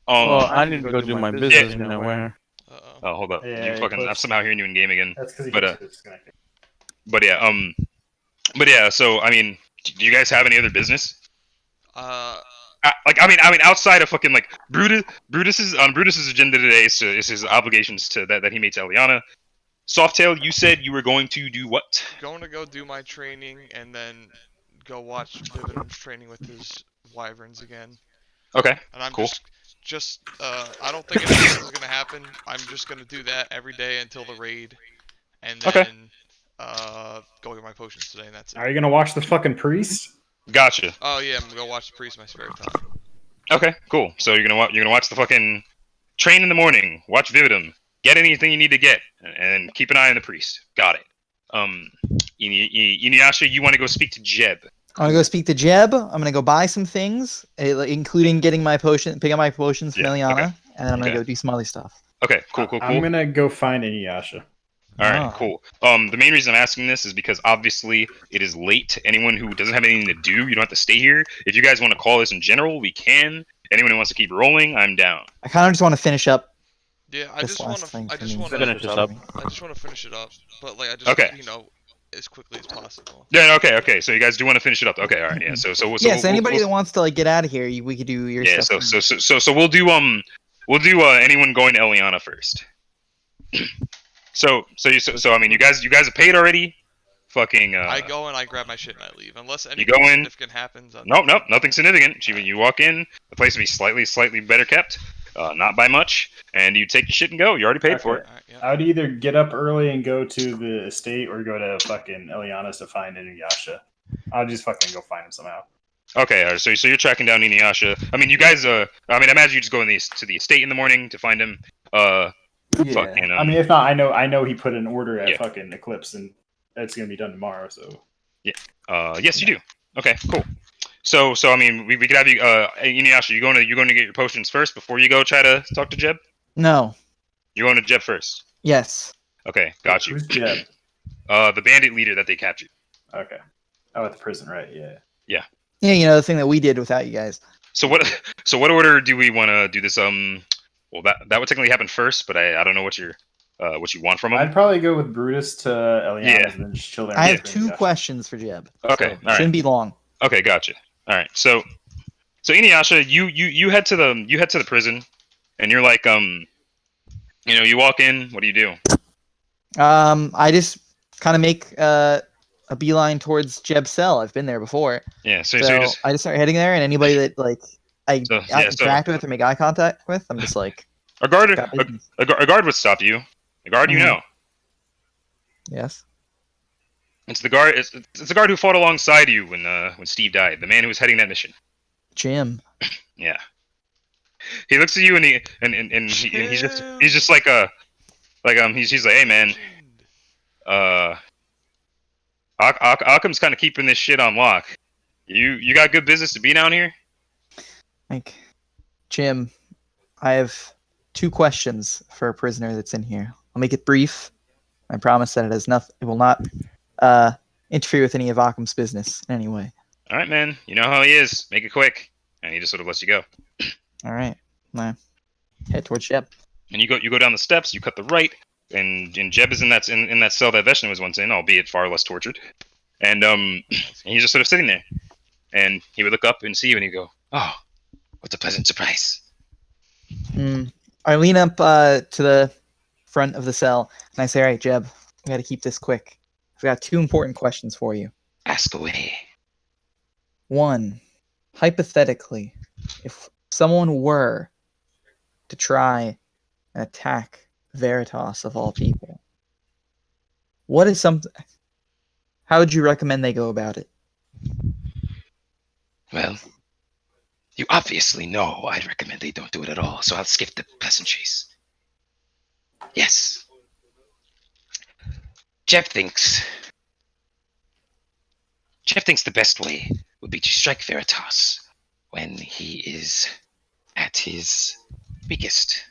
[SPEAKER 3] Well, I need to go do my business nowhere.
[SPEAKER 2] Uh-oh.
[SPEAKER 1] Oh, hold up.
[SPEAKER 7] Yeah,
[SPEAKER 1] I'm somehow hearing you in game again.
[SPEAKER 7] That's because he
[SPEAKER 1] But,
[SPEAKER 7] gets disconnected.
[SPEAKER 1] But yeah. So I mean, do you guys have any other business? I mean, outside of fucking like Brutus's agenda today is his obligations to that he made to Eliana. Softail, you said you were going to do what?
[SPEAKER 2] Going to go do my training and then go watch Vividum's training with his wyverns again.
[SPEAKER 1] Okay,
[SPEAKER 2] And I'm
[SPEAKER 1] cool.
[SPEAKER 2] I don't think anything else is gonna happen. I'm just gonna do that every day until the raid, and
[SPEAKER 1] Okay.
[SPEAKER 2] then go get my potions today, and that's it.
[SPEAKER 7] Are you gonna watch the fucking priest?
[SPEAKER 1] Gotcha.
[SPEAKER 2] Oh yeah, I'm gonna go watch the priest in my spare time.
[SPEAKER 1] Okay, cool. So you're gonna watch the fucking train in the morning. Watch Vividum. Get anything you need to get, and keep an eye on the priest. Got it. Inuyasha, you want to go speak to Jeb?
[SPEAKER 5] I'm gonna go speak to Jeb. I'm gonna go buy some things, including getting my potion, pick up my potions from
[SPEAKER 1] Yeah,
[SPEAKER 5] Eliana,
[SPEAKER 1] okay.
[SPEAKER 5] and then I'm gonna
[SPEAKER 1] Okay.
[SPEAKER 5] go do some other stuff.
[SPEAKER 1] Okay, cool.
[SPEAKER 7] I'm gonna go find Inuyasha.
[SPEAKER 1] All right,
[SPEAKER 5] Ah.
[SPEAKER 1] cool. The main reason I'm asking this is because obviously it is late. Anyone who doesn't have anything to do, you don't have to stay here. If you guys want to call this in general, we can. Anyone who wants to keep rolling, I'm down.
[SPEAKER 5] I kind of just want to finish up
[SPEAKER 2] Yeah, I
[SPEAKER 5] this
[SPEAKER 2] just want
[SPEAKER 5] last
[SPEAKER 2] to.
[SPEAKER 5] thing.
[SPEAKER 2] I
[SPEAKER 5] for
[SPEAKER 2] just
[SPEAKER 5] me.
[SPEAKER 2] want to.
[SPEAKER 3] Finish this up.
[SPEAKER 2] I just want to finish it up, but like I just,
[SPEAKER 1] Okay.
[SPEAKER 2] as quickly as possible.
[SPEAKER 1] Yeah, okay. So you guys do want to finish it up. Okay, all right. Yeah. So
[SPEAKER 5] Yeah, so anybody that wants to like get out of here, we could do your
[SPEAKER 1] yeah.
[SPEAKER 5] stuff.
[SPEAKER 1] So we'll do anyone going to Eliana first. So I mean, you guys have paid already. Fucking.
[SPEAKER 2] I go and I grab my shit and I leave, unless
[SPEAKER 1] go
[SPEAKER 2] anything
[SPEAKER 1] in.
[SPEAKER 2] significant happens.
[SPEAKER 1] Nope, nothing significant. You walk in, the place will be slightly better kept, not by much, and you take your shit and go. You already paid for it.
[SPEAKER 2] Alright, yeah.
[SPEAKER 7] I would either get up early and go to the estate or go to fucking Eliana's to find Inuyasha. I'll just fucking go find him somehow.
[SPEAKER 1] Okay, all right, so you're tracking down Inuyasha. I mean, you guys. I imagine you just go to the estate in the morning to find him.
[SPEAKER 7] Yeah.
[SPEAKER 1] Fucking,
[SPEAKER 7] I mean, if not, I know he put an order at
[SPEAKER 1] Yeah.
[SPEAKER 7] fucking Eclipse, and that's gonna be done tomorrow. So
[SPEAKER 1] yes, you do. Okay, cool. So I mean, we could have you, Inuyasha. You going to get your potions first before you go try to talk to Jeb.
[SPEAKER 5] No.
[SPEAKER 1] You're going to Jeb first.
[SPEAKER 5] Yes.
[SPEAKER 1] Okay, got you.
[SPEAKER 7] Who's Jeb?
[SPEAKER 1] The bandit leader that they captured.
[SPEAKER 7] Okay. Oh, at the prison, right? Yeah.
[SPEAKER 5] Yeah, the thing that we did without you guys.
[SPEAKER 1] So what order do we want to do this? Well, that would technically happen first, but I don't know what you want from him.
[SPEAKER 7] I'd probably go with Brutus to Eliana's
[SPEAKER 1] Yeah.
[SPEAKER 7] and then just chill there.
[SPEAKER 5] I
[SPEAKER 7] and
[SPEAKER 5] have
[SPEAKER 7] wait for
[SPEAKER 5] 2
[SPEAKER 7] Inuyasha.
[SPEAKER 5] questions for Jeb.
[SPEAKER 1] Okay,
[SPEAKER 5] So
[SPEAKER 1] all right.
[SPEAKER 5] shouldn't be long.
[SPEAKER 1] Okay, gotcha. All right, so Inuyasha, you head to the prison, and you're like you walk in. What do you do?
[SPEAKER 5] I just kind of make a beeline towards Jeb's cell. I've been there before.
[SPEAKER 1] Yeah, so
[SPEAKER 5] So
[SPEAKER 1] you just
[SPEAKER 5] I just start heading there, and anybody that like I
[SPEAKER 1] So, yeah,
[SPEAKER 5] interact with or make eye contact with, I'm just like,
[SPEAKER 1] a guard
[SPEAKER 5] got business.
[SPEAKER 1] a guard would stop you. A guard, you
[SPEAKER 5] Mhm.
[SPEAKER 1] know.
[SPEAKER 5] Yes.
[SPEAKER 1] It's the guard. It's the guard who fought alongside you when Steve died. The man who was heading that mission.
[SPEAKER 5] Jim.
[SPEAKER 1] Yeah. He looks at you and he's just like he's like, hey man, Occam's kind of keeping this shit on lock. You got good business to be down here?
[SPEAKER 5] Like, Jim, I have 2 questions for a prisoner that's in here. I'll make it brief. I promise that it will not interfere with any of Occam's business in any way.
[SPEAKER 1] All right, man. You know how he is. Make it quick, and he just sort of lets you go.
[SPEAKER 5] All right. Nah. Head towards Jeb.
[SPEAKER 1] And you go down the steps. You cut the right, and Jeb is in that cell that Veshna was once in, albeit far less tortured. And he's just sort of sitting there, and he would look up and see you, and he'd go, "Oh, what a pleasant surprise."
[SPEAKER 5] I lean up to the front of the cell, and I say, all right, Jeb, we got to keep this quick. I've got 2 important questions for you.
[SPEAKER 1] Ask away.
[SPEAKER 5] 1, hypothetically, if someone were to try and attack Veritas of all people, how would you recommend they go about it?
[SPEAKER 9] Well, you obviously know I'd recommend they don't do it at all, so I'll skip the pleasantries. Yes. Jeff thinks the best way would be to strike Veritas when he is at his weakest.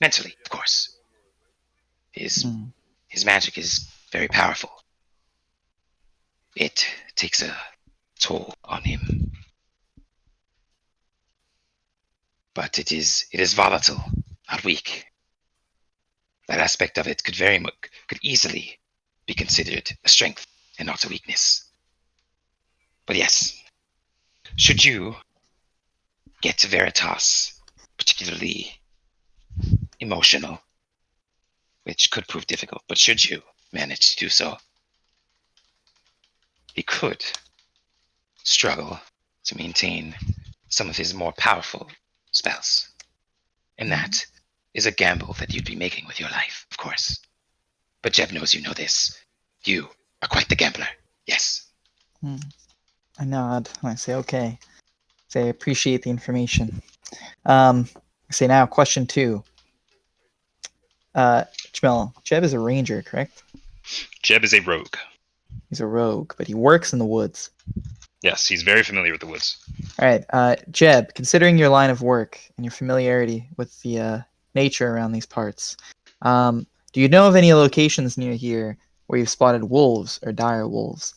[SPEAKER 9] Mentally, of course. His magic is very powerful. It takes a toll on him. But it is volatile, not weak. That aspect of it could easily be considered a strength and not a weakness. But yes, should you get Veritas particularly emotional, which could prove difficult, but should you manage to do so, he could struggle to maintain some of his more powerful spells. And that is a gamble that you'd be making with your life, of course. But Jeb knows you know this. You are quite the gambler. Yes.
[SPEAKER 5] I nod and I say, okay. Say, I appreciate the information. I say now, question 2. Jamel, Jeb is a ranger, correct?
[SPEAKER 1] Jeb is a rogue.
[SPEAKER 5] He's a rogue, but he works in the woods.
[SPEAKER 1] Yes, he's very familiar with the woods.
[SPEAKER 5] All right, Jeb, considering your line of work and your familiarity with the nature around these parts, do you know of any locations near here where you've spotted wolves or dire wolves?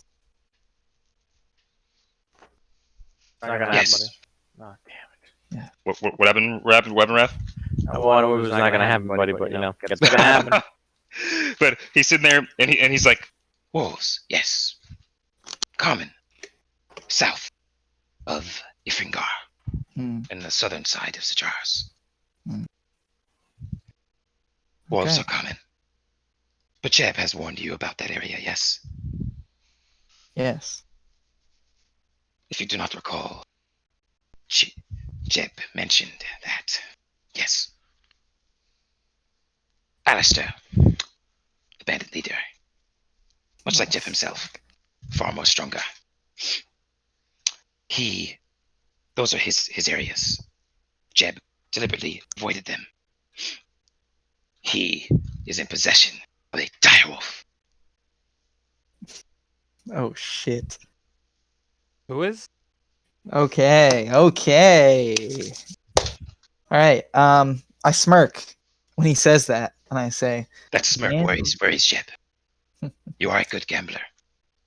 [SPEAKER 3] Not gonna
[SPEAKER 9] Yes.
[SPEAKER 3] happen, buddy. Oh, damn it.
[SPEAKER 1] What happened? What happened, Wrath?
[SPEAKER 3] Well, I knew it was not gonna happen, buddy, but you know, it's gonna happen.
[SPEAKER 1] But he's sitting there and he's like,
[SPEAKER 9] Wolves, yes. Common. South of Ifringar,
[SPEAKER 5] Hmm.
[SPEAKER 9] and the southern side of Sajars.
[SPEAKER 5] Hmm.
[SPEAKER 9] Wolves
[SPEAKER 5] Okay.
[SPEAKER 9] are common. But Jeb has warned you about that area, yes?
[SPEAKER 5] Yes.
[SPEAKER 9] If you do not recall, Jeb mentioned that. Yes. Alistair, the bandit leader, much like Jeb himself, far more stronger. Those are his areas. Jeb deliberately avoided them. He is in possession of a direwolf.
[SPEAKER 5] Oh shit.
[SPEAKER 6] Who is?
[SPEAKER 5] Okay. All right. I smirk when he says that, and I say,
[SPEAKER 9] That smirk
[SPEAKER 5] Yeah.
[SPEAKER 9] worries Jeb. You are a good gambler.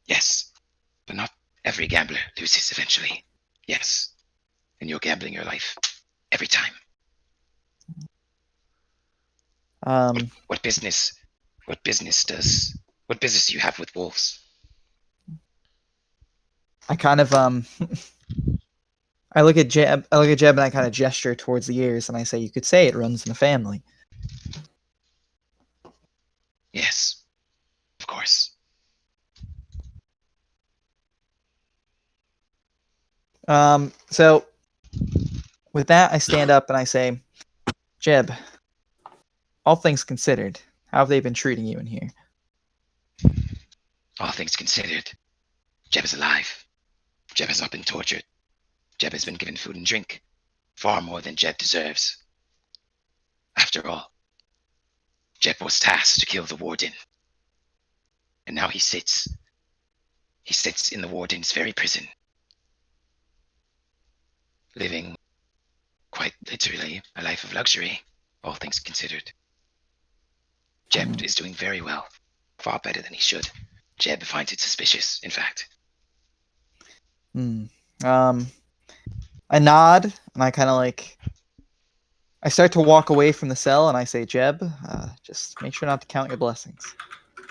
[SPEAKER 9] Yes. But not every gambler loses eventually. Yes. And you're gambling your life every time. What business do you have with wolves?
[SPEAKER 5] I kind of I look at Jeb and I kind of gesture towards the ears and I say, you could say it runs in the family.
[SPEAKER 9] Yes. Of course.
[SPEAKER 5] So with that, I stand up and I say, Jeb, all things considered, how have they been treating you in here?
[SPEAKER 9] All things considered, Jeb is alive. Jeb has not been tortured. Jeb has been given food and drink. Far more than Jeb deserves. After all, Jeb was tasked to kill the warden. And now he sits in the warden's very prison. Living, quite literally, a life of luxury, all things considered. Jeb is doing very well. Far better than he should. Jeb finds it suspicious, in fact.
[SPEAKER 5] I nod and I kind of I start to walk away from the cell and I say, Jeb, just make sure not to count your blessings.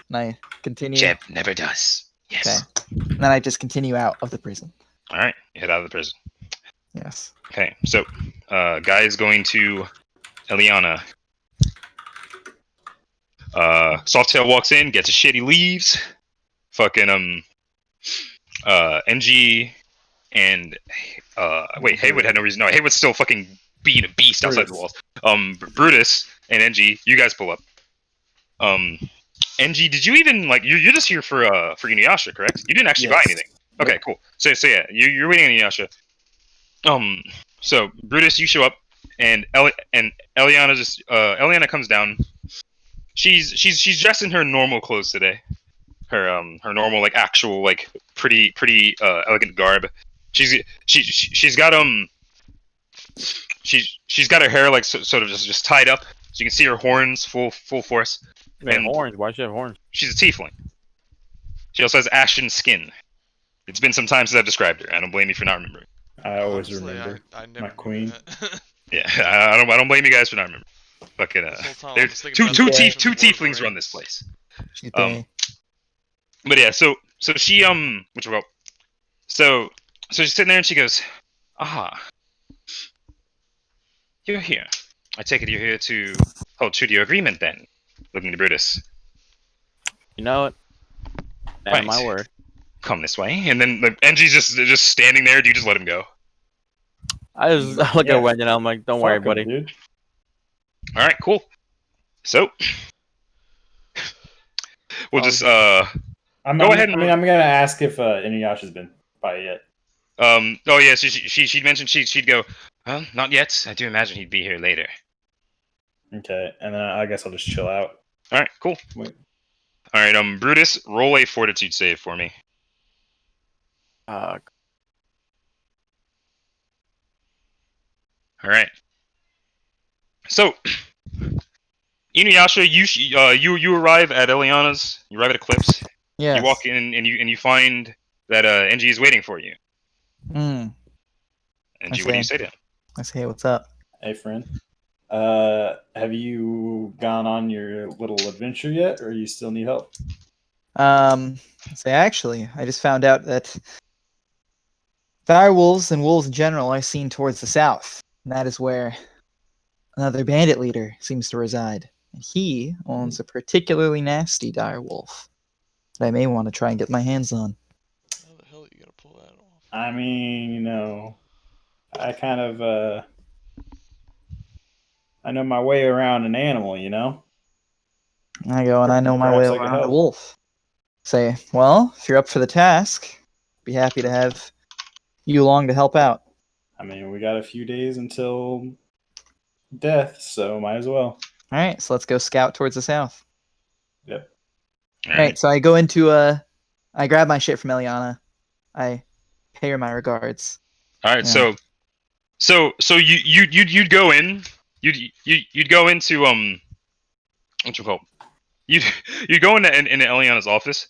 [SPEAKER 5] And I continue.
[SPEAKER 9] Jeb never does. Yes.
[SPEAKER 5] Okay. And then I just continue out of the prison.
[SPEAKER 1] all right, you head out of the prison.
[SPEAKER 5] Yes.
[SPEAKER 1] Okay, so guy is going to Eliana. Softail walks in, gets his shit, he leaves. Fucking NG and wait, Haywood had no reason. No, Haywood's still fucking being a beast outside the walls. Brutus and NG, you guys pull up. NG, did you even you're just here for Inuyasha, correct? You didn't actually buy
[SPEAKER 7] Yes.
[SPEAKER 1] anything. Okay, cool. So yeah, you're waiting on Inuyasha. So Brutus, you show up, and Eliana Eliana comes down. She's dressed in her normal clothes today. Her normal actual pretty elegant garb. She's got she's got her hair sort of just tied up, so you can see her horns full force.
[SPEAKER 3] Man, horns. Why does she have horns?
[SPEAKER 1] She's a tiefling. She also has ashen skin. It's been some time since I've described her. I don't blame you for not remembering.
[SPEAKER 7] I always
[SPEAKER 2] Honestly,
[SPEAKER 7] remember.
[SPEAKER 2] I never
[SPEAKER 7] my
[SPEAKER 2] knew
[SPEAKER 7] queen.
[SPEAKER 2] that.
[SPEAKER 1] Yeah, I don't blame you guys for not remembering. Fucking
[SPEAKER 2] This whole time I
[SPEAKER 1] there's
[SPEAKER 2] was thinking
[SPEAKER 1] two
[SPEAKER 2] about
[SPEAKER 1] two
[SPEAKER 2] the
[SPEAKER 1] tief-
[SPEAKER 2] Legend
[SPEAKER 1] two
[SPEAKER 2] of the Lord of the
[SPEAKER 1] tieflings run
[SPEAKER 2] Rings.
[SPEAKER 1] this place.
[SPEAKER 5] She's bae.
[SPEAKER 1] But yeah, so she so she's sitting there and she goes, you're here. I take it you're here to hold true to your agreement, then. Looking to Brutus.
[SPEAKER 3] You know it. And my
[SPEAKER 1] Right.
[SPEAKER 3] word.
[SPEAKER 1] Come this way. And then like, NG's just standing there. Do you just let him go?
[SPEAKER 3] I just look
[SPEAKER 4] Yeah.
[SPEAKER 3] at Wendy and I'm like, don't worry,
[SPEAKER 4] Fuck 'em,
[SPEAKER 3] buddy.
[SPEAKER 4] dude.
[SPEAKER 1] All right, cool. So we'll just Go ahead and-
[SPEAKER 4] I'm gonna ask if Inuyasha's been by yet.
[SPEAKER 1] oh yeah, she mentioned she'd go. Well, not yet. I do imagine he'd be here later.
[SPEAKER 4] Okay, and then I guess I'll just chill out.
[SPEAKER 1] All right, cool.
[SPEAKER 4] Wait.
[SPEAKER 1] All right, Brutus, roll a fortitude save for me.
[SPEAKER 3] Uh,
[SPEAKER 1] All right. So, Inuyasha, you arrive at Eliana's. You arrive at Eclipse.
[SPEAKER 5] Yes.
[SPEAKER 1] You walk in and you find that NG is waiting for you.
[SPEAKER 5] Mm.
[SPEAKER 1] NG, what do you say to him?
[SPEAKER 5] I say, hey, what's up?
[SPEAKER 4] Hey, friend. Have you gone on your little adventure yet, or you still need help?
[SPEAKER 5] Say, actually, I just found out that dire wolves and wolves in general are seen towards the south. And that is where another bandit leader seems to reside. And he owns a particularly nasty dire wolf that I may want to try and get my hands on.
[SPEAKER 2] How the hell are you gonna pull that off?
[SPEAKER 4] I mean, I kind of, I know my way around an animal,
[SPEAKER 5] I go, and I know my way
[SPEAKER 4] Perhaps I could
[SPEAKER 5] around a
[SPEAKER 4] help.
[SPEAKER 5] wolf. Say, well, if you're up for the task, be happy to have you along to help out.
[SPEAKER 4] I mean, we got a few days until death, so might as well.
[SPEAKER 5] All right, so let's go scout towards the south.
[SPEAKER 4] Yep.
[SPEAKER 5] All right, so I go into I grab my shit from Eliana. I pay her my regards.
[SPEAKER 1] All right,
[SPEAKER 5] Yeah.
[SPEAKER 1] so you'd go in, you'd go into what you call you'd go into Eliana's office,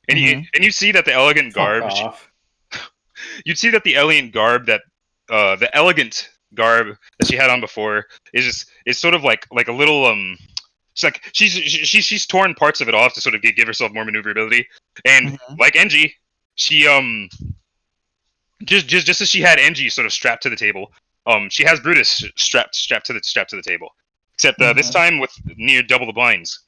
[SPEAKER 1] and you see that the elegant garb
[SPEAKER 4] Fuck off.
[SPEAKER 1] you'd see that the elegant garb that the elegant garb that she had on before is sort of like a little it's like she's torn parts of it off to sort of give herself more maneuverability, and like NG, she just as she had NG sort of strapped to the table, she has Brutus strapped to the table, except this time with near double the blinds.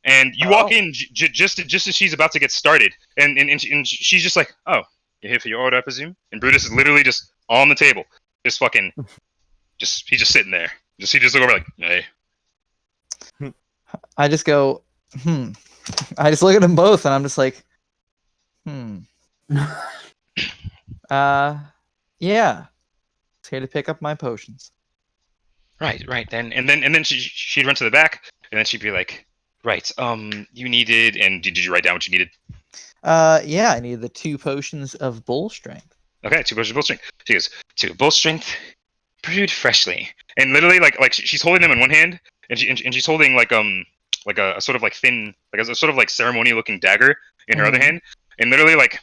[SPEAKER 1] And you walk in just as she's about to get started, and she's just like, "Oh, you're here for your order, I presume?" And Brutus is literally just on the table, just fucking, he's just sitting there. He just look over like, "Hey."
[SPEAKER 5] I just go, I just look at them both, and I'm just like, yeah. It's here to pick up my potions.
[SPEAKER 1] Right. And then she'd run to the back, and then she'd be like, "Right, you needed," and did you write down what you needed?
[SPEAKER 5] Yeah, I need the 2 potions of bull strength.
[SPEAKER 1] Okay, 2 potions of bull strength. She goes, 2 bull strength, brewed freshly, and literally like she's holding them in one hand, and she's holding like a sort of like thin, like a sort of like ceremonial looking dagger in her other hand, and literally like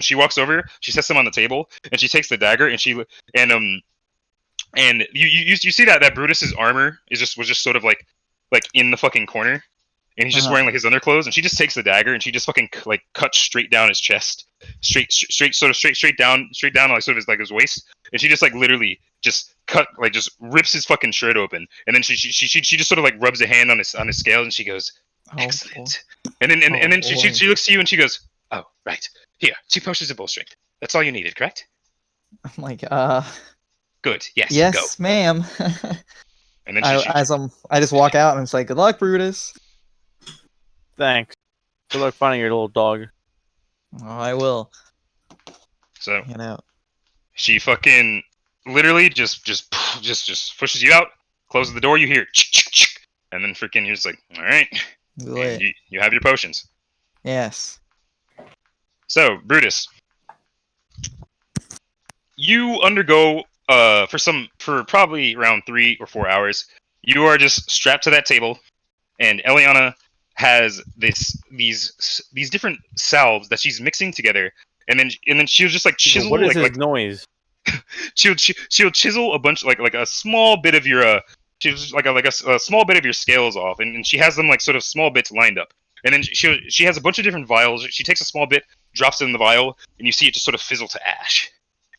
[SPEAKER 1] she walks over, she sets them on the table, and she takes the dagger, and and you see that Brutus's armor was just sort of like in the fucking corner, and he's just wearing like his underclothes, and she just takes the dagger and she just fucking like cuts straight down his chest, straight down like sort of his waist, and she just like literally just just rips his fucking shirt open, and then she just sort of like rubs a hand on his scale, and she goes, "Excellent," and then she looks to you and she goes, "Oh, right, here, 2 potions of bull strength. That's all you needed, correct?"
[SPEAKER 5] I'm like,
[SPEAKER 1] Good. Yes.
[SPEAKER 5] yes,
[SPEAKER 1] Go.
[SPEAKER 5] ma'am.
[SPEAKER 1] And then
[SPEAKER 5] I just walk out and I'm just like, good luck, Brutus.
[SPEAKER 3] thanks. Good luck finding your little dog.
[SPEAKER 5] Oh, I will.
[SPEAKER 1] So
[SPEAKER 5] Get out.
[SPEAKER 1] she fucking literally just pushes you out, closes the door. You hear, and then freaking you're just like, all right, and you have your potions.
[SPEAKER 5] Yes.
[SPEAKER 1] So Brutus, you undergo for probably around 3 or 4 hours. You are just strapped to that table, and Eliana has these different salves that she's mixing together, and then she'll just like chisel.
[SPEAKER 3] What is this noise?
[SPEAKER 1] she'll chisel a bunch like a small bit of your a small bit of your scales off, and she has them like sort of small bits lined up, and then she has a bunch of different vials. She takes a small bit, drops it in the vial, and you see it just sort of fizzle to ash.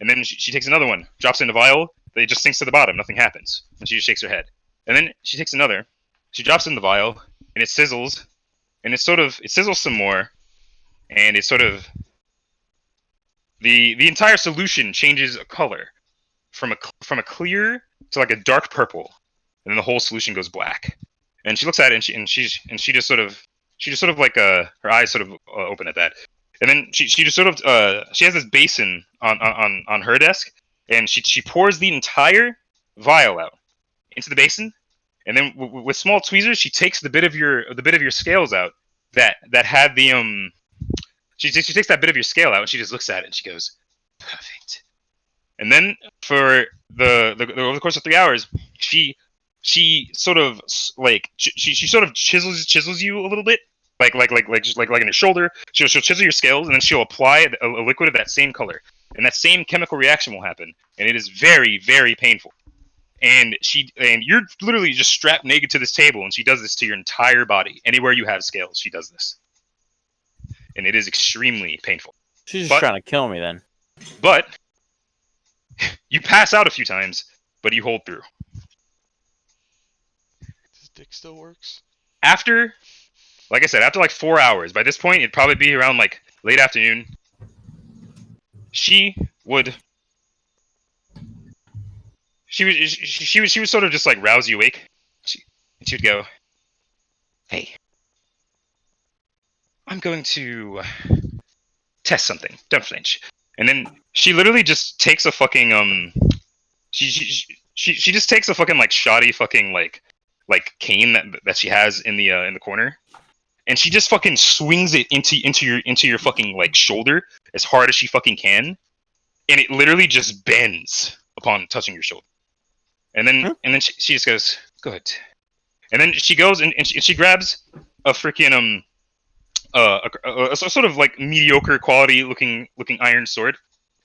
[SPEAKER 1] And then she takes another one, drops it in a vial, it just sinks to the bottom. Nothing happens. And she just shakes her head. And then she takes another. She drops it in the vial, and it sizzles, and it sizzles some more, and it sort of the entire solution changes a color from a clear to like a dark purple, and then the whole solution goes black. And she looks at it, and she just sort of like her eyes sort of open at that, and then she just sort of she has this basin on her desk, and she pours the entire vial out into the basin, and then with small tweezers she takes the bit of your scales out that had the she takes that bit of your scale out, and she just looks at it and she goes, perfect. And then for over the course of 3 hours, she sort of like she sort of chisels you a little bit, just like in your shoulder. She'll chisel your scales, and then she'll apply a liquid of that same color, and that same chemical reaction will happen, and it is very, very painful. And you're literally just strapped naked to this table, and she does this to your entire body. Anywhere you have scales, she does this, and it is extremely painful.
[SPEAKER 3] She's just trying to kill me then.
[SPEAKER 1] But you pass out a few times, but you hold through.
[SPEAKER 2] His dick still works.
[SPEAKER 1] After, like I said, after like 4 hours, by this point it'd probably be around like late afternoon. She would sort of just like rouse you awake. And she would go, "Hey, I'm going to test something. Don't flinch." And then she literally just takes a fucking she just takes a fucking like shoddy fucking like cane that she has in the corner, and she just fucking swings it into your fucking like shoulder as hard as she fucking can, and it literally just bends upon touching your shoulder. And then she just goes, "Good." And then she goes and she grabs a freaking a sort of like mediocre quality looking iron sword,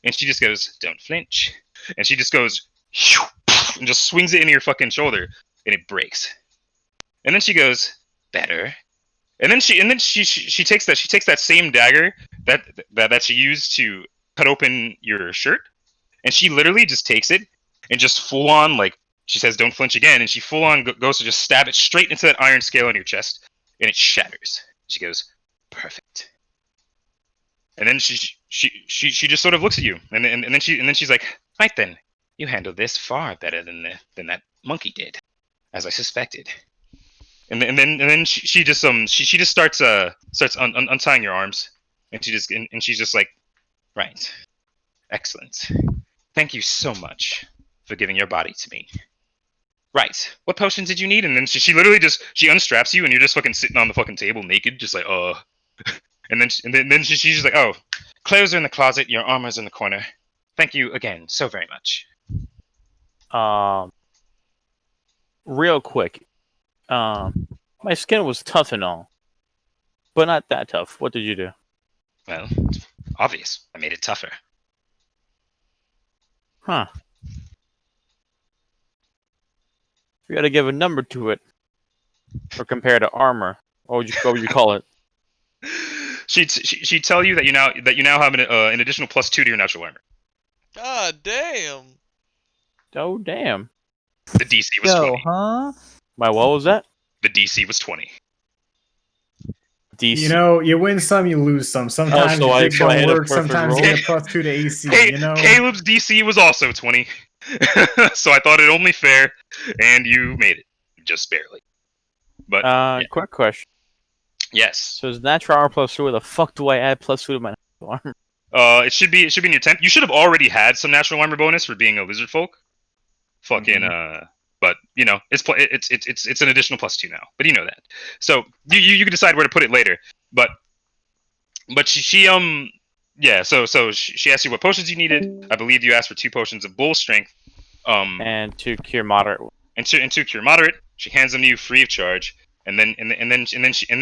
[SPEAKER 1] and she just goes, "Don't flinch," and she just goes and just swings it into your fucking shoulder, and it breaks. And then she goes, "Better." And then she takes that same dagger that she used to cut open your shirt, and she literally just takes it and just full on, like, she says, "Don't flinch again," and she full on goes to just stab it straight into that iron scale on your chest, and it shatters. She goes, "Perfect." And then she just sort of looks at you, and then she's like, "Right then, you handled this far better than that monkey did, as I suspected." And then she just starts untying your arms, and she's just like, "Right, excellent. Thank you so much for giving your body to me. Right, what potions did you need?" And then she literally just unstraps you, and you're just fucking sitting on the fucking table naked, just like, and then she's just like, "Oh, clothes are in the closet, your armor's in the corner. Thank you again so very much."
[SPEAKER 3] Real quick. My skin was tough and all, but not that tough. What did you do?
[SPEAKER 1] Well, it's obvious. I made it tougher.
[SPEAKER 3] Huh. You gotta give a number to it. Or compare to armor. What would you call it?
[SPEAKER 1] She'd tell you that you now have an additional +2 to your natural armor.
[SPEAKER 2] God damn.
[SPEAKER 3] Oh, damn.
[SPEAKER 1] The DC was 20.
[SPEAKER 5] huh?
[SPEAKER 3] My what was that?
[SPEAKER 1] The DC was 20.
[SPEAKER 3] DC.
[SPEAKER 7] You know, you win some, you lose some. Sometimes
[SPEAKER 3] so
[SPEAKER 7] your
[SPEAKER 3] I-
[SPEAKER 7] dick
[SPEAKER 3] so I
[SPEAKER 7] don't
[SPEAKER 3] hit a
[SPEAKER 7] work.
[SPEAKER 3] perfect
[SPEAKER 7] Sometimes you
[SPEAKER 3] roll?
[SPEAKER 7] get a +2 to AC. You know,
[SPEAKER 1] Caleb's DC was also 20. So I thought it only fair, and you made it. Just barely. But, yeah.
[SPEAKER 3] Quick question.
[SPEAKER 1] Yes.
[SPEAKER 3] So is natural armor +2? Where the fuck do I add +2 to my natural armor?
[SPEAKER 1] It should be in your temp. You should have already had some natural armor bonus for being a lizard folk. Fucking but you know, it's an additional +2 now. But you know that. So you can decide where to put it later. But she yeah, so she asked you what potions you needed. I believe you asked for 2 potions of bull strength.
[SPEAKER 3] And 2 cure moderate.
[SPEAKER 1] And two cure moderate. She hands them to you free of charge. And then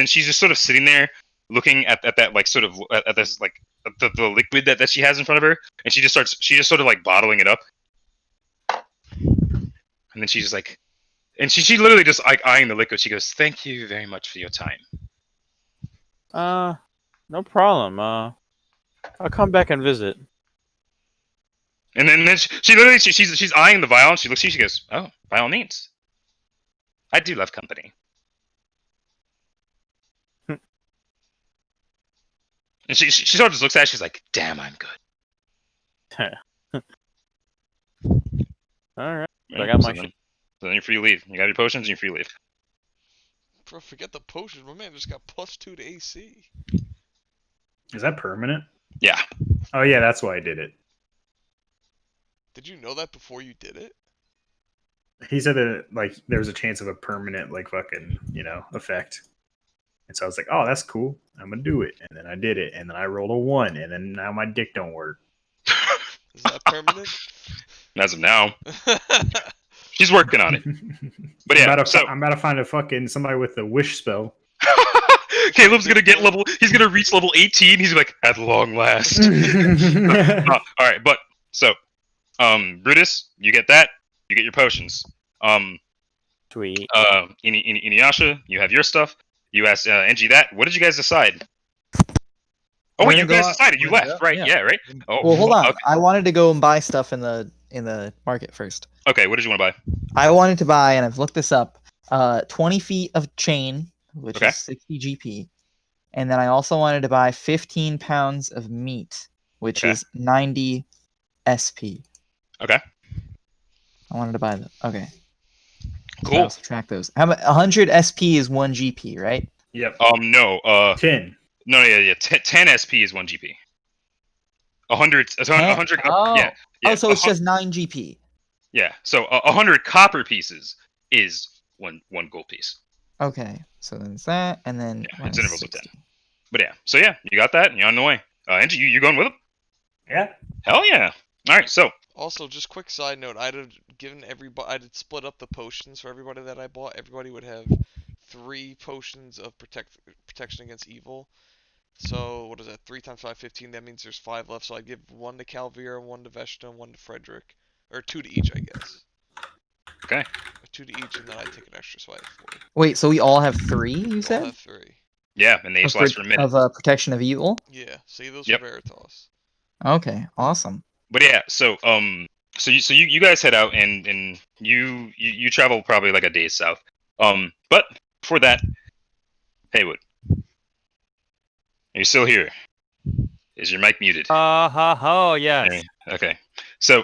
[SPEAKER 1] she's just sort of sitting there looking at that like sort of at this like the liquid that she has in front of her, and she just sort of like bottling it up. And then she's just like, and she literally just like eyeing the liquid. She goes, "Thank you very much for your time."
[SPEAKER 3] No problem. I'll come back and visit.
[SPEAKER 1] And then she literally she's eyeing the vial, and she looks at you. She goes, "Oh, by all means, I do love company." And she sort of just looks at it. She's like, "Damn, I'm good."
[SPEAKER 3] All right. I
[SPEAKER 1] Right,
[SPEAKER 3] got
[SPEAKER 1] so
[SPEAKER 3] my shit.
[SPEAKER 1] then you're free to leave. You got your potions, and you're free to leave.
[SPEAKER 2] Bro, forget the potion. My man just got +2 to AC.
[SPEAKER 4] Is that permanent?
[SPEAKER 1] Yeah.
[SPEAKER 4] Oh yeah, that's why I did it.
[SPEAKER 2] Did you know that before you did it?
[SPEAKER 4] He said that like there was a chance of a permanent like fucking effect, and so I was like, oh, that's cool. I'm gonna do it, and then I did it, and then I rolled a 1, and then now my dick don't work.
[SPEAKER 2] Is that permanent?
[SPEAKER 1] As of now, she's working on it. But yeah,
[SPEAKER 4] I'm about to find a fucking somebody with a wish spell.
[SPEAKER 1] Caleb's gonna get level. He's gonna reach level 18. He's like, at long last. All right, but so, Brutus, you get that. You get your potions.
[SPEAKER 3] Sweet.
[SPEAKER 1] Inuyasha, you have your stuff. You asked Engie that. What did you guys decide? Oh
[SPEAKER 5] We're
[SPEAKER 1] wait,
[SPEAKER 5] gonna
[SPEAKER 1] you
[SPEAKER 5] go
[SPEAKER 1] guys
[SPEAKER 5] out-
[SPEAKER 1] decided. You
[SPEAKER 5] we're gonna
[SPEAKER 1] left,
[SPEAKER 5] go,
[SPEAKER 1] right?
[SPEAKER 5] yeah.
[SPEAKER 1] Yeah, right. Oh,
[SPEAKER 5] Well, hold on.
[SPEAKER 1] Okay.
[SPEAKER 5] I wanted to go and buy stuff in the market first.
[SPEAKER 1] Okay, what did you want to buy?
[SPEAKER 5] I wanted to buy, and I've looked this up. 20 feet of chain, which
[SPEAKER 1] Okay.
[SPEAKER 5] is 60 GP, and then I also wanted to buy 15 pounds of meat, which
[SPEAKER 1] Okay.
[SPEAKER 5] is 90 SP.
[SPEAKER 1] Okay.
[SPEAKER 5] I wanted to buy them. Okay. So
[SPEAKER 1] Cool.
[SPEAKER 5] I'll subtract those. How about 100 SP is 1 GP, right?
[SPEAKER 4] Yep.
[SPEAKER 1] No.
[SPEAKER 4] 10.
[SPEAKER 1] No. Yeah. 10 SP is 1 GP. 100. 100.
[SPEAKER 5] Oh.
[SPEAKER 1] Yeah.
[SPEAKER 5] Oh, so it's
[SPEAKER 1] 100
[SPEAKER 5] just 9 GP.
[SPEAKER 1] Yeah. So 100 copper pieces is one gold piece.
[SPEAKER 5] Okay. So then it's that, and then
[SPEAKER 1] Yeah, it's
[SPEAKER 5] minus
[SPEAKER 1] intervals of
[SPEAKER 5] 60.
[SPEAKER 1] 10. But yeah. So yeah, you got that, and you're on the way. Angie, you going with him?
[SPEAKER 4] Yeah.
[SPEAKER 1] Hell yeah. All right. So
[SPEAKER 2] Also, just quick side note, I'd have given everybody, I'd split up the potions for everybody that I bought. Everybody would have 3 potions of protection against evil. So, what is that? 3 times 5, 15. That means there's 5 left. So I'd give 1 to Calvira, 1 to Veshta, and 1 to Frederick. Or 2 to each, I guess.
[SPEAKER 1] Okay.
[SPEAKER 2] 2 to each, and then I'd take an extra swipe for it.
[SPEAKER 5] Wait, so we all have 3, you
[SPEAKER 2] All
[SPEAKER 5] said?
[SPEAKER 2] have 3.
[SPEAKER 1] Yeah, and they each last for a minute.
[SPEAKER 5] Of protection of evil?
[SPEAKER 2] Yeah, save those
[SPEAKER 1] Yep.
[SPEAKER 2] for Veritas.
[SPEAKER 5] Okay, awesome.
[SPEAKER 1] But yeah, so you guys head out and you travel probably like a day south. But before that, Haywood, are you still here? Is your mic muted?
[SPEAKER 6] Yes.
[SPEAKER 1] Okay. So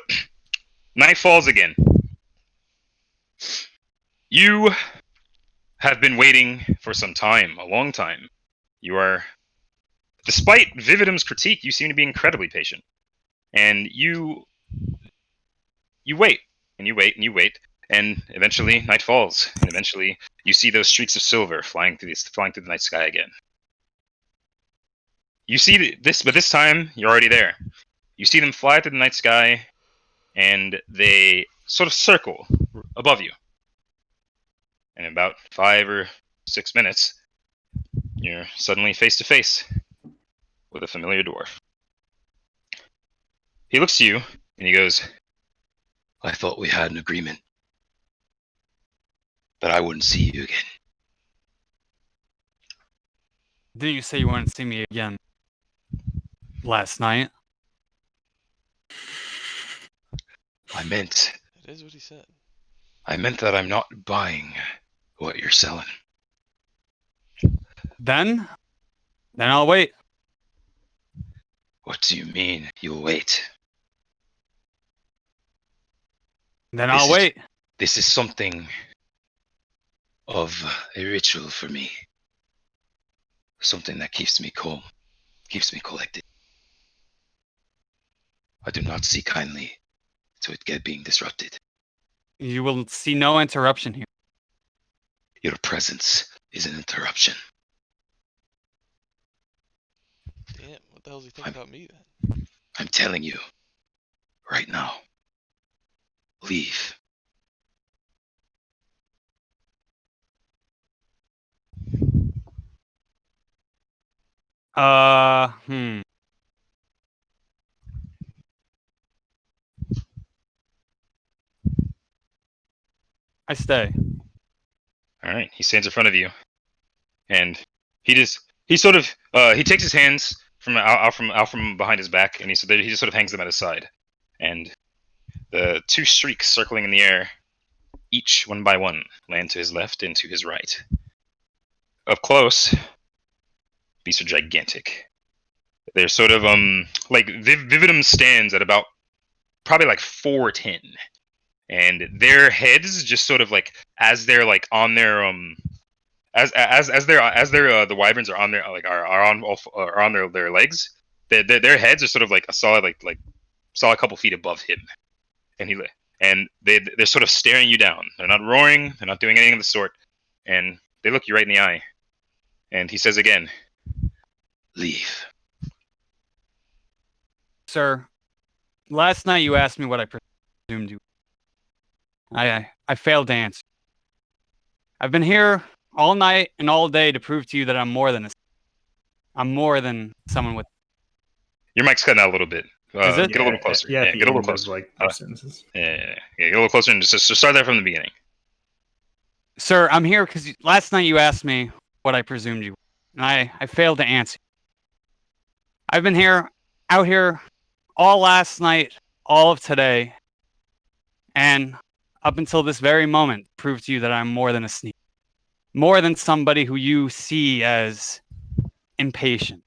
[SPEAKER 1] night falls again. You have been waiting for some time, a long time. You are, despite Vividum's critique, you seem to be incredibly patient. And you wait, and you wait, and you wait, and eventually night falls, and eventually you see those streaks of silver flying through the night sky again. You see this, but this time you're already there. You see them fly through the night sky, and they sort of circle above you. And in about 5 or 6 minutes, you're suddenly face to face with a familiar dwarf. He looks to you, and he goes, "I thought we had an agreement that I wouldn't see you again."
[SPEAKER 6] Didn't you say you wanted to see me again last night?
[SPEAKER 1] I meant
[SPEAKER 2] It is what he said.
[SPEAKER 1] that I'm not buying what you're selling.
[SPEAKER 6] Then I'll wait.
[SPEAKER 1] What do you mean you'll wait?
[SPEAKER 6] Then
[SPEAKER 1] This
[SPEAKER 6] I'll
[SPEAKER 1] is-
[SPEAKER 6] wait.
[SPEAKER 1] This is something of a ritual for me. Something that keeps me calm, keeps me collected. I do not see kindly to it being disrupted.
[SPEAKER 6] You will see no interruption here.
[SPEAKER 1] Your presence is an interruption.
[SPEAKER 2] Damn, what the hell does he think
[SPEAKER 1] I'm-
[SPEAKER 2] about me then?
[SPEAKER 1] I'm telling you, right now, leave.
[SPEAKER 6] Hmm. I stay.
[SPEAKER 1] All right, he stands in front of you, and he takes his hands from out from behind his back, and he just sort of hangs them at his side, and The two streaks circling in the air, each one by one, land to his left and to his right. Up close, beasts are gigantic. They're sort of like Vividum stands at about probably like 4'10", and their heads just sort of like as they're like on their as they're the wyverns are on their like are on their legs. Their heads are sort of like a solid solid couple feet above him, and they're sort of staring you down. They're not roaring. They're not doing anything of the sort, and they look you right in the eye. And he says again, "Leave."
[SPEAKER 6] Sir, last night you asked me what I presumed you. I failed to answer. I've been here all night and all day to prove to you that I'm more than someone with.
[SPEAKER 1] Your mic's cutting out a little bit.
[SPEAKER 6] Is it?
[SPEAKER 1] Get a little closer.
[SPEAKER 4] Yeah, at the
[SPEAKER 1] get a little
[SPEAKER 4] end of,
[SPEAKER 1] closer.
[SPEAKER 4] like, your sentences.
[SPEAKER 1] Yeah, get a little closer and just start that from the beginning.
[SPEAKER 6] Sir, I'm here because last night you asked me what I presumed you, and I failed to answer. I've been out here, all last night, all of today, and up until this very moment, prove to you that I'm more than a sneak, more than somebody who you see as impatient.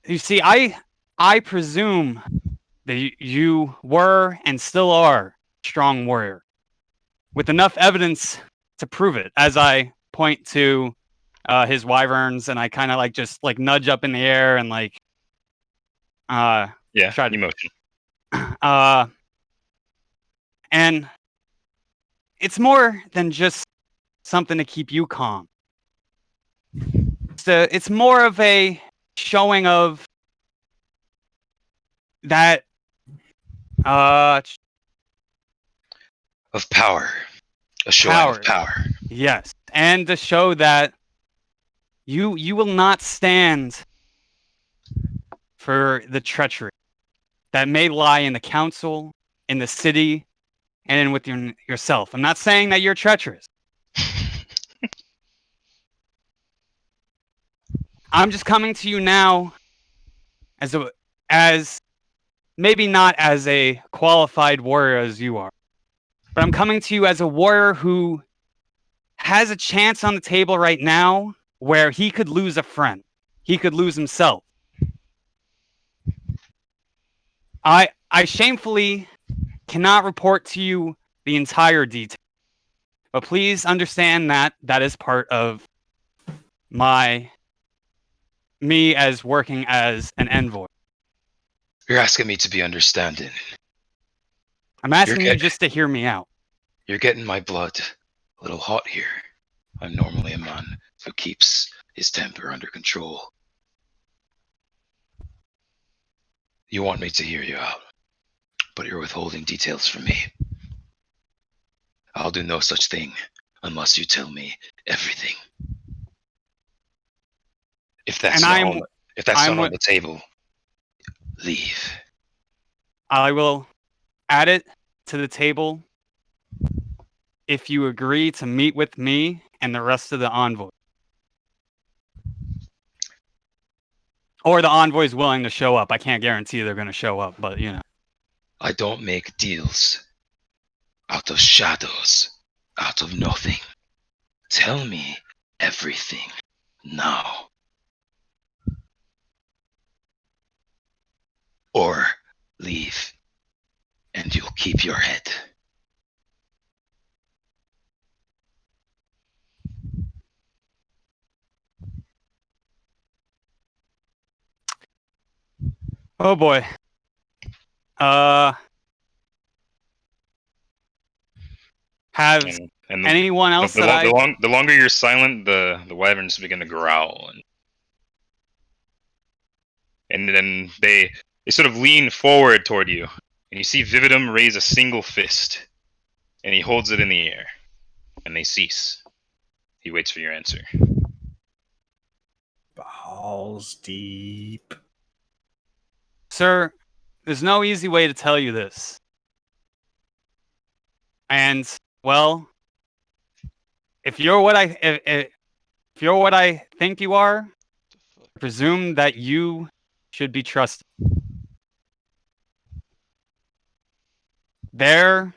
[SPEAKER 6] You see, I presume that you were and still are a strong warrior, with enough evidence to prove it. As I point to his wyverns, and I kind of like just like nudge up in the air and like
[SPEAKER 1] Yeah,
[SPEAKER 6] try to
[SPEAKER 1] emotion.
[SPEAKER 6] And it's more than just something to keep you calm. It's more of a showing of that
[SPEAKER 1] Of power. A showing of power.
[SPEAKER 6] Yes, and to show that you will not stand for the treachery that may lie in the council, in the city, and with yourself. I'm not saying that you're treacherous. I'm just coming to you now as maybe not as a qualified warrior as you are, but I'm coming to you as a warrior who has a chance on the table right now where he could lose a friend. He could lose himself. I shamefully cannot report to you the entire detail, but please understand that that is part of me as working as an envoy.
[SPEAKER 1] You're asking me to be understanding.
[SPEAKER 6] I'm asking you just to hear me out.
[SPEAKER 1] You're getting my blood a little hot here. I'm normally a man who keeps his temper under control. You want me to hear you out, but you're withholding details from me. I'll do no such thing unless you tell me everything. If that's not on the table, leave.
[SPEAKER 6] I will add it to the table if you agree to meet with me and the rest of the envoy. Or the envoy's willing to show up. I can't guarantee they're going to show up, but you know.
[SPEAKER 1] I don't make deals out of shadows, out of nothing. Tell me everything now. Or leave, and you'll keep your head.
[SPEAKER 6] Oh boy. Have anyone else
[SPEAKER 1] the longer you're silent, the wyverns begin to growl, and then they sort of lean forward toward you, and you see Vividum raise a single fist, and he holds it in the air, and they cease. He waits for your answer.
[SPEAKER 4] Balls deep.
[SPEAKER 6] Sir, there's no easy way to tell you this. And well, if you're what I think you are, I presume that you should be trusted. There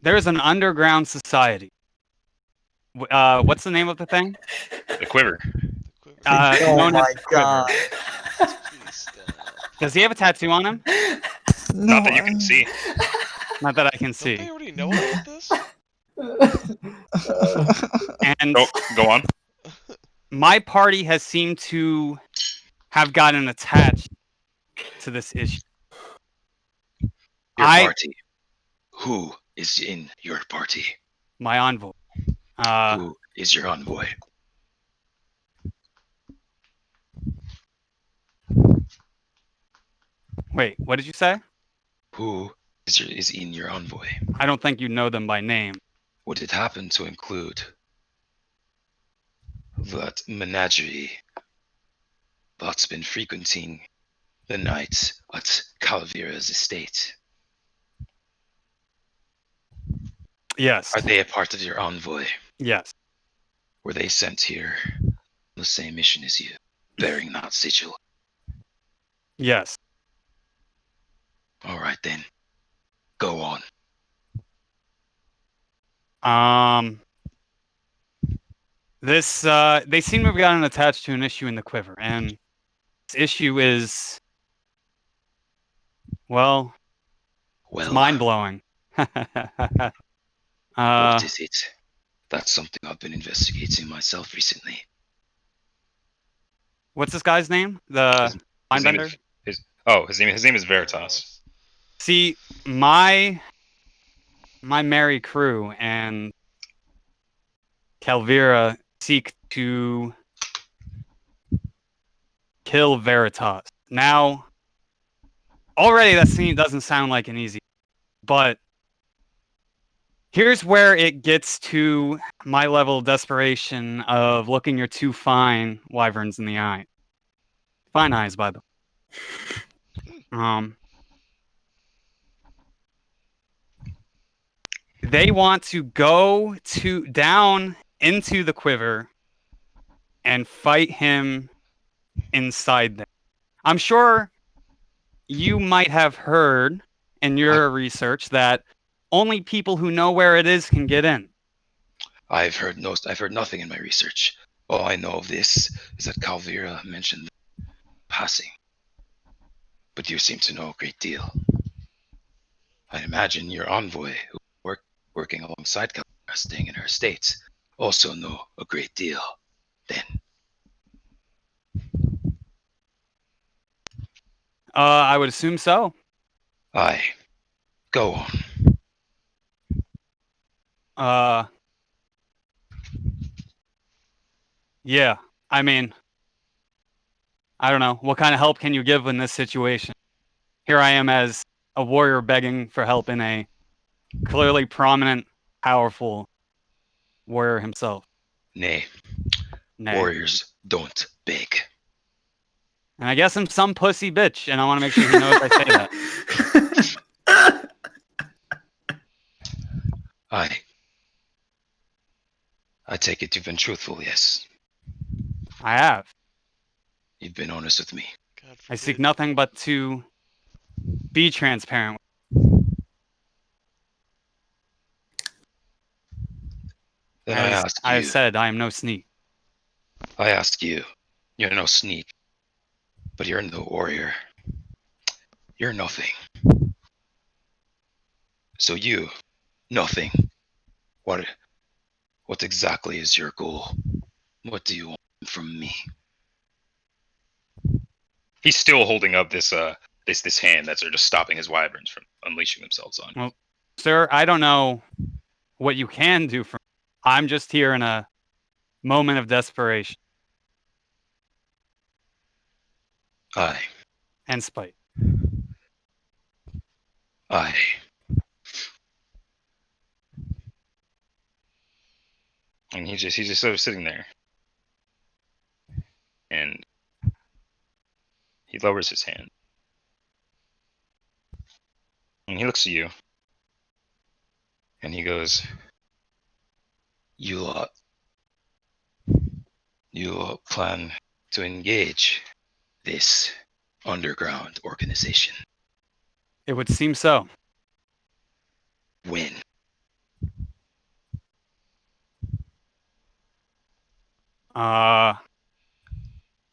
[SPEAKER 6] there's an underground society. What's the name of the thing?
[SPEAKER 1] The quiver.
[SPEAKER 2] Quiver.
[SPEAKER 5] Oh
[SPEAKER 6] Known as
[SPEAKER 5] my
[SPEAKER 6] the Quiver.
[SPEAKER 5] god.
[SPEAKER 2] Please stop.
[SPEAKER 6] Does he have a tattoo on him?
[SPEAKER 5] No.
[SPEAKER 1] Not that you can see.
[SPEAKER 6] Not that I can
[SPEAKER 2] Don't they
[SPEAKER 6] see.
[SPEAKER 2] already know about this?
[SPEAKER 6] And
[SPEAKER 1] Go on.
[SPEAKER 6] my party has seemed to have gotten attached to this issue.
[SPEAKER 9] Your
[SPEAKER 6] I-
[SPEAKER 9] party. Who is in your party?
[SPEAKER 6] My envoy.
[SPEAKER 9] Who is your envoy?
[SPEAKER 6] Wait, what did you say?
[SPEAKER 9] Who is in your envoy?
[SPEAKER 6] I don't think you know them by name.
[SPEAKER 9] Would it happen to include that menagerie that's been frequenting the nights at Calvira's estate?
[SPEAKER 6] Yes.
[SPEAKER 9] Are they a part of your envoy?
[SPEAKER 6] Yes.
[SPEAKER 9] Were they sent here on the same mission as you, bearing that sigil?
[SPEAKER 6] Yes.
[SPEAKER 9] All right then. Go on.
[SPEAKER 6] This they seem to have gotten attached to an issue in the Quiver, and this issue is, well, it's
[SPEAKER 9] Well,
[SPEAKER 6] mind blowing.
[SPEAKER 9] what is it? That's something I've been investigating myself recently.
[SPEAKER 6] What's this guy's name? The
[SPEAKER 1] His name
[SPEAKER 6] Mindbender?
[SPEAKER 1] is his name is Veritas.
[SPEAKER 6] See, my merry crew and Calvira seek to kill Veritas. Now, already that scene doesn't sound like an easy, but here's where it gets to my level of desperation of looking your two fine wyverns in the eye. Fine eyes, by the way. They want to go down into the Quiver and fight him inside there. I'm sure you might have heard in your research that only people who know where it is can get in.
[SPEAKER 9] I've heard nothing in my research. All I know of this is that Calvira mentioned passing. But you seem to know a great deal. I imagine your envoy, who working alongside Calvira, staying in her estates, also know a great deal. Then
[SPEAKER 6] I would assume so.
[SPEAKER 9] Aye. Go on.
[SPEAKER 6] Yeah. I mean, I don't know. What kind of help can you give in this situation? Here I am as a warrior begging for help in a clearly prominent, powerful warrior himself.
[SPEAKER 9] Nay.
[SPEAKER 6] Nay.
[SPEAKER 9] Warriors don't beg.
[SPEAKER 6] And I guess I'm some pussy bitch, and I want to make sure he knows I say that.
[SPEAKER 9] I take it you've been truthful, yes.
[SPEAKER 6] I have.
[SPEAKER 9] You've been honest with me.
[SPEAKER 2] God
[SPEAKER 6] I seek
[SPEAKER 2] forbid.
[SPEAKER 6] nothing but to be transparent.
[SPEAKER 9] Then I
[SPEAKER 6] As
[SPEAKER 9] ask
[SPEAKER 6] I have
[SPEAKER 9] you.
[SPEAKER 6] said, I am no sneak.
[SPEAKER 9] I ask you. You're no sneak. But you're no warrior. You're nothing. So you, nothing. What exactly is your goal? What do you want from me?
[SPEAKER 1] He's still holding up this hand that's just stopping his wyverns from unleashing themselves on you.
[SPEAKER 6] Well, sir, I don't know what you can do for me. I'm just here in a moment of desperation.
[SPEAKER 9] Aye.
[SPEAKER 6] And spite.
[SPEAKER 9] Aye.
[SPEAKER 1] And he's just sort of sitting there. And he lowers his hand. And he looks at you. And he goes, You lot plan to engage
[SPEAKER 9] this underground organization.
[SPEAKER 6] It would seem so.
[SPEAKER 9] When?
[SPEAKER 6] Uh,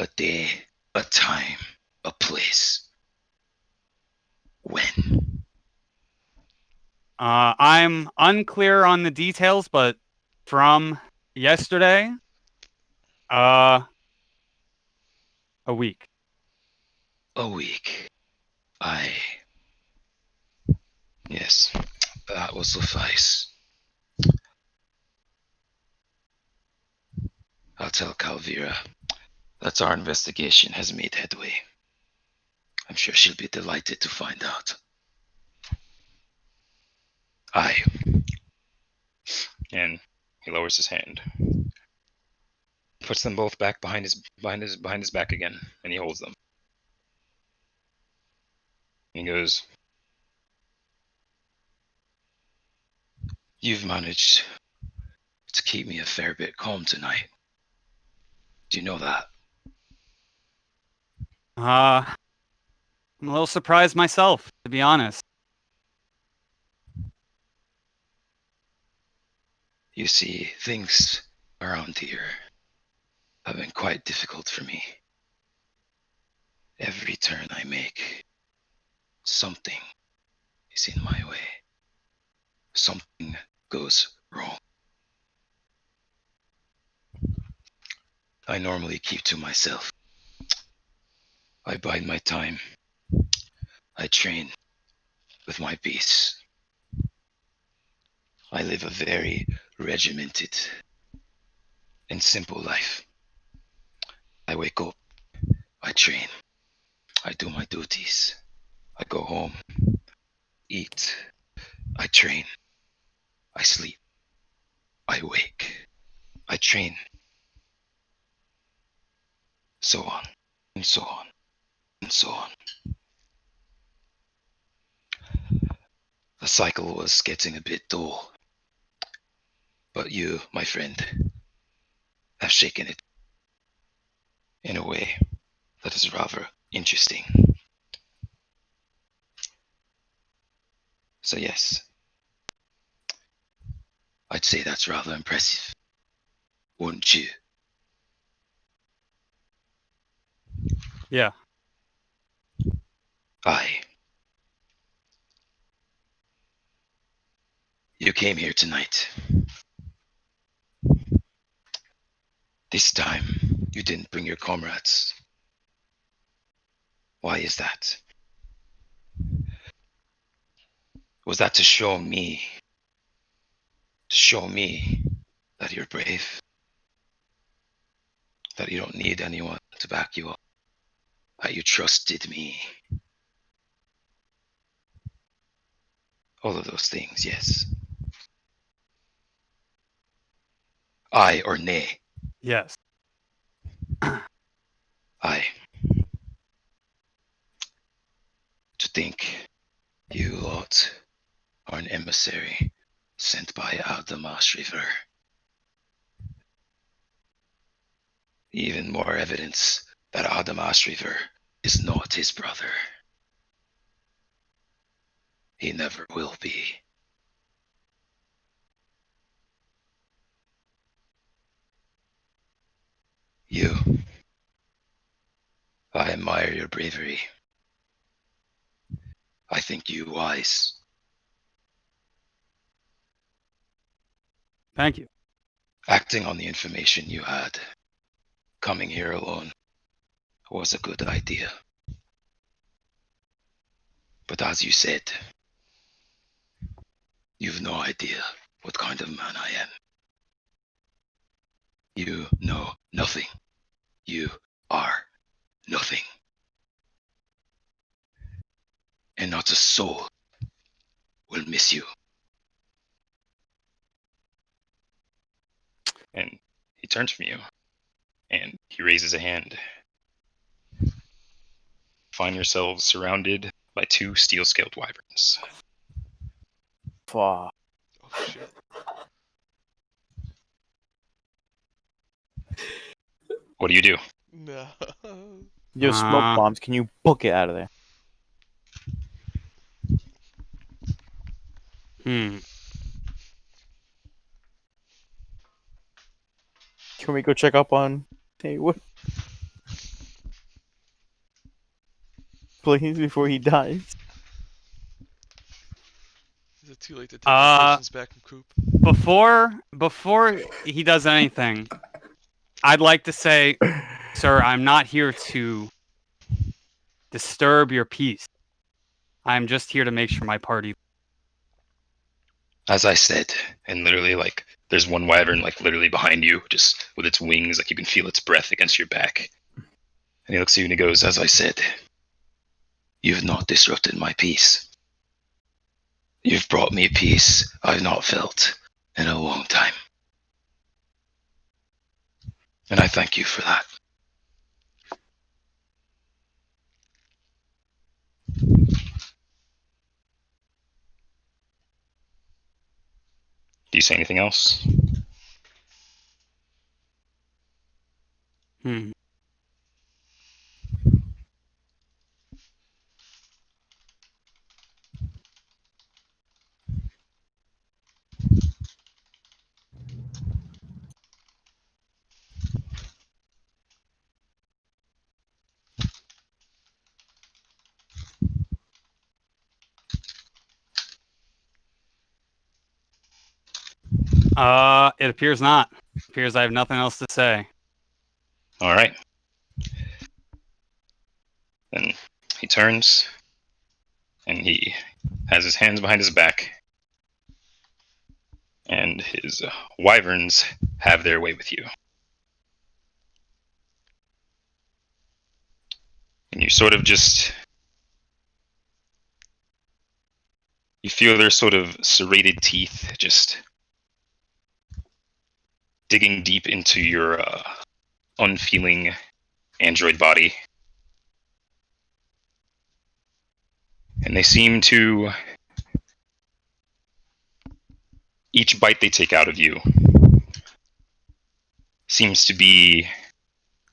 [SPEAKER 9] A day, a time, a place. When?
[SPEAKER 6] I'm unclear on the details, but from yesterday, a week.
[SPEAKER 9] A week. Yes, that will suffice. I'll tell Calvira that our investigation has made headway. I'm sure she'll be delighted to find out. Aye.
[SPEAKER 1] And he lowers his hand, puts them both back behind his back again, and he holds them. And he goes,
[SPEAKER 9] You've managed to keep me a fair bit calm tonight. Do you know that?
[SPEAKER 6] I'm a little surprised myself, to be honest.
[SPEAKER 9] You see, things around here have been quite difficult for me. Every turn I make, something is in my way. Something goes wrong. I normally keep to myself. I bide my time. I train with my beasts. I live a very regimented and simple life. I wake up, I train, I do my duties. I go home, eat, I train, I sleep, I wake, I train, so on, and so on, and so on. The cycle was getting a bit dull, but you, my friend, have shaken it in a way that is rather interesting. So yes, I'd say that's rather impressive, wouldn't you?
[SPEAKER 6] Yeah.
[SPEAKER 9] Aye. You came here tonight. This time, you didn't bring your comrades. Why is that? Was that to show me that you're brave? That you don't need anyone to back you up? That you trusted me? All of those things, yes. Aye or nay?
[SPEAKER 6] Yes.
[SPEAKER 9] Aye. To think you lot are an emissary sent by Aldamas River. Even more evidence that Aldamas River is not his brother. He never will be. You. I admire your bravery. I think you wise.
[SPEAKER 6] Thank you.
[SPEAKER 9] Acting on the information you had, coming here alone, was a good idea. But as you said, you've no idea what kind of man I am. You know nothing. You are nothing. And not a soul will miss you.
[SPEAKER 1] and he turns from you, and he raises a hand. Find yourselves surrounded by two steel-scaled wyverns.
[SPEAKER 3] Fuck.
[SPEAKER 2] Oh shit.
[SPEAKER 1] What do you do?
[SPEAKER 2] No.
[SPEAKER 3] You have smoke
[SPEAKER 6] Uh,
[SPEAKER 3] bombs. Can you book it out of there?
[SPEAKER 6] Hmm.
[SPEAKER 3] Can we go check up on Haywood? Please, before he dies.
[SPEAKER 2] Is it too late to take my potions back from Coop?
[SPEAKER 6] Before he does anything, I'd like to say, sir, I'm not here to disturb your peace. I'm just here to make sure my party.
[SPEAKER 1] As I said, and literally, like, there's one wyvern, like, literally behind you, just with its wings, like, you can feel its breath against your back. And he looks at you and he goes, as I said, you've not disrupted my peace. You've brought me peace I've not felt in a long time. And I thank you for that. Do you say anything else?
[SPEAKER 6] Hmm. It appears not. Appears I have nothing else to say.
[SPEAKER 1] All right. Then he turns, and he has his hands behind his back, and his wyverns have their way with you. And you sort of just... You feel their sort of serrated teeth just digging deep into your unfeeling android body. And they seem to... Each bite they take out of you seems to be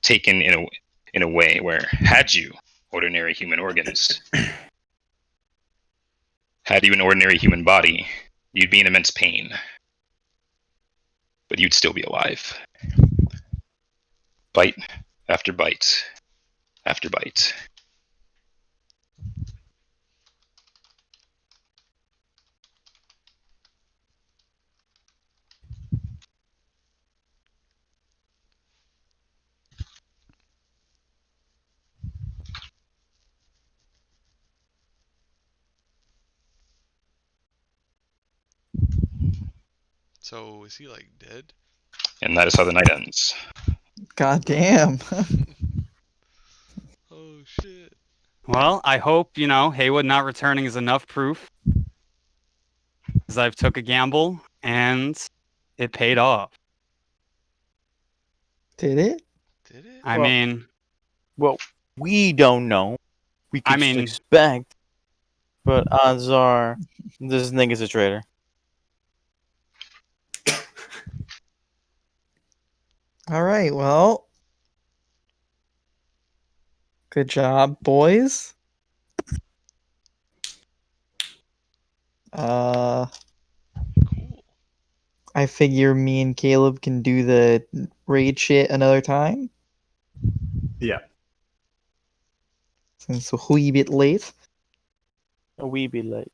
[SPEAKER 1] taken in a way where, had you ordinary human organs, had you an ordinary human body, you'd be in immense pain. But you'd still be alive. Bite after bite after bite.
[SPEAKER 2] So is he like dead?
[SPEAKER 1] And that is how the night ends.
[SPEAKER 5] God damn.
[SPEAKER 2] Oh shit.
[SPEAKER 6] Well, I hope, Haywood not returning is enough proof. Because I've took a gamble, and it paid off.
[SPEAKER 5] Did it?
[SPEAKER 2] Did it?
[SPEAKER 6] I
[SPEAKER 3] Well-
[SPEAKER 6] mean,
[SPEAKER 3] Well, we don't know. We could just expect. But odds are, this nigga's a traitor.
[SPEAKER 5] All right. Well, good job, boys.
[SPEAKER 2] Cool.
[SPEAKER 5] I figure me and Caleb can do the raid shit another time
[SPEAKER 4] Yeah.
[SPEAKER 5] since it's a wee bit late.
[SPEAKER 3] A wee bit late.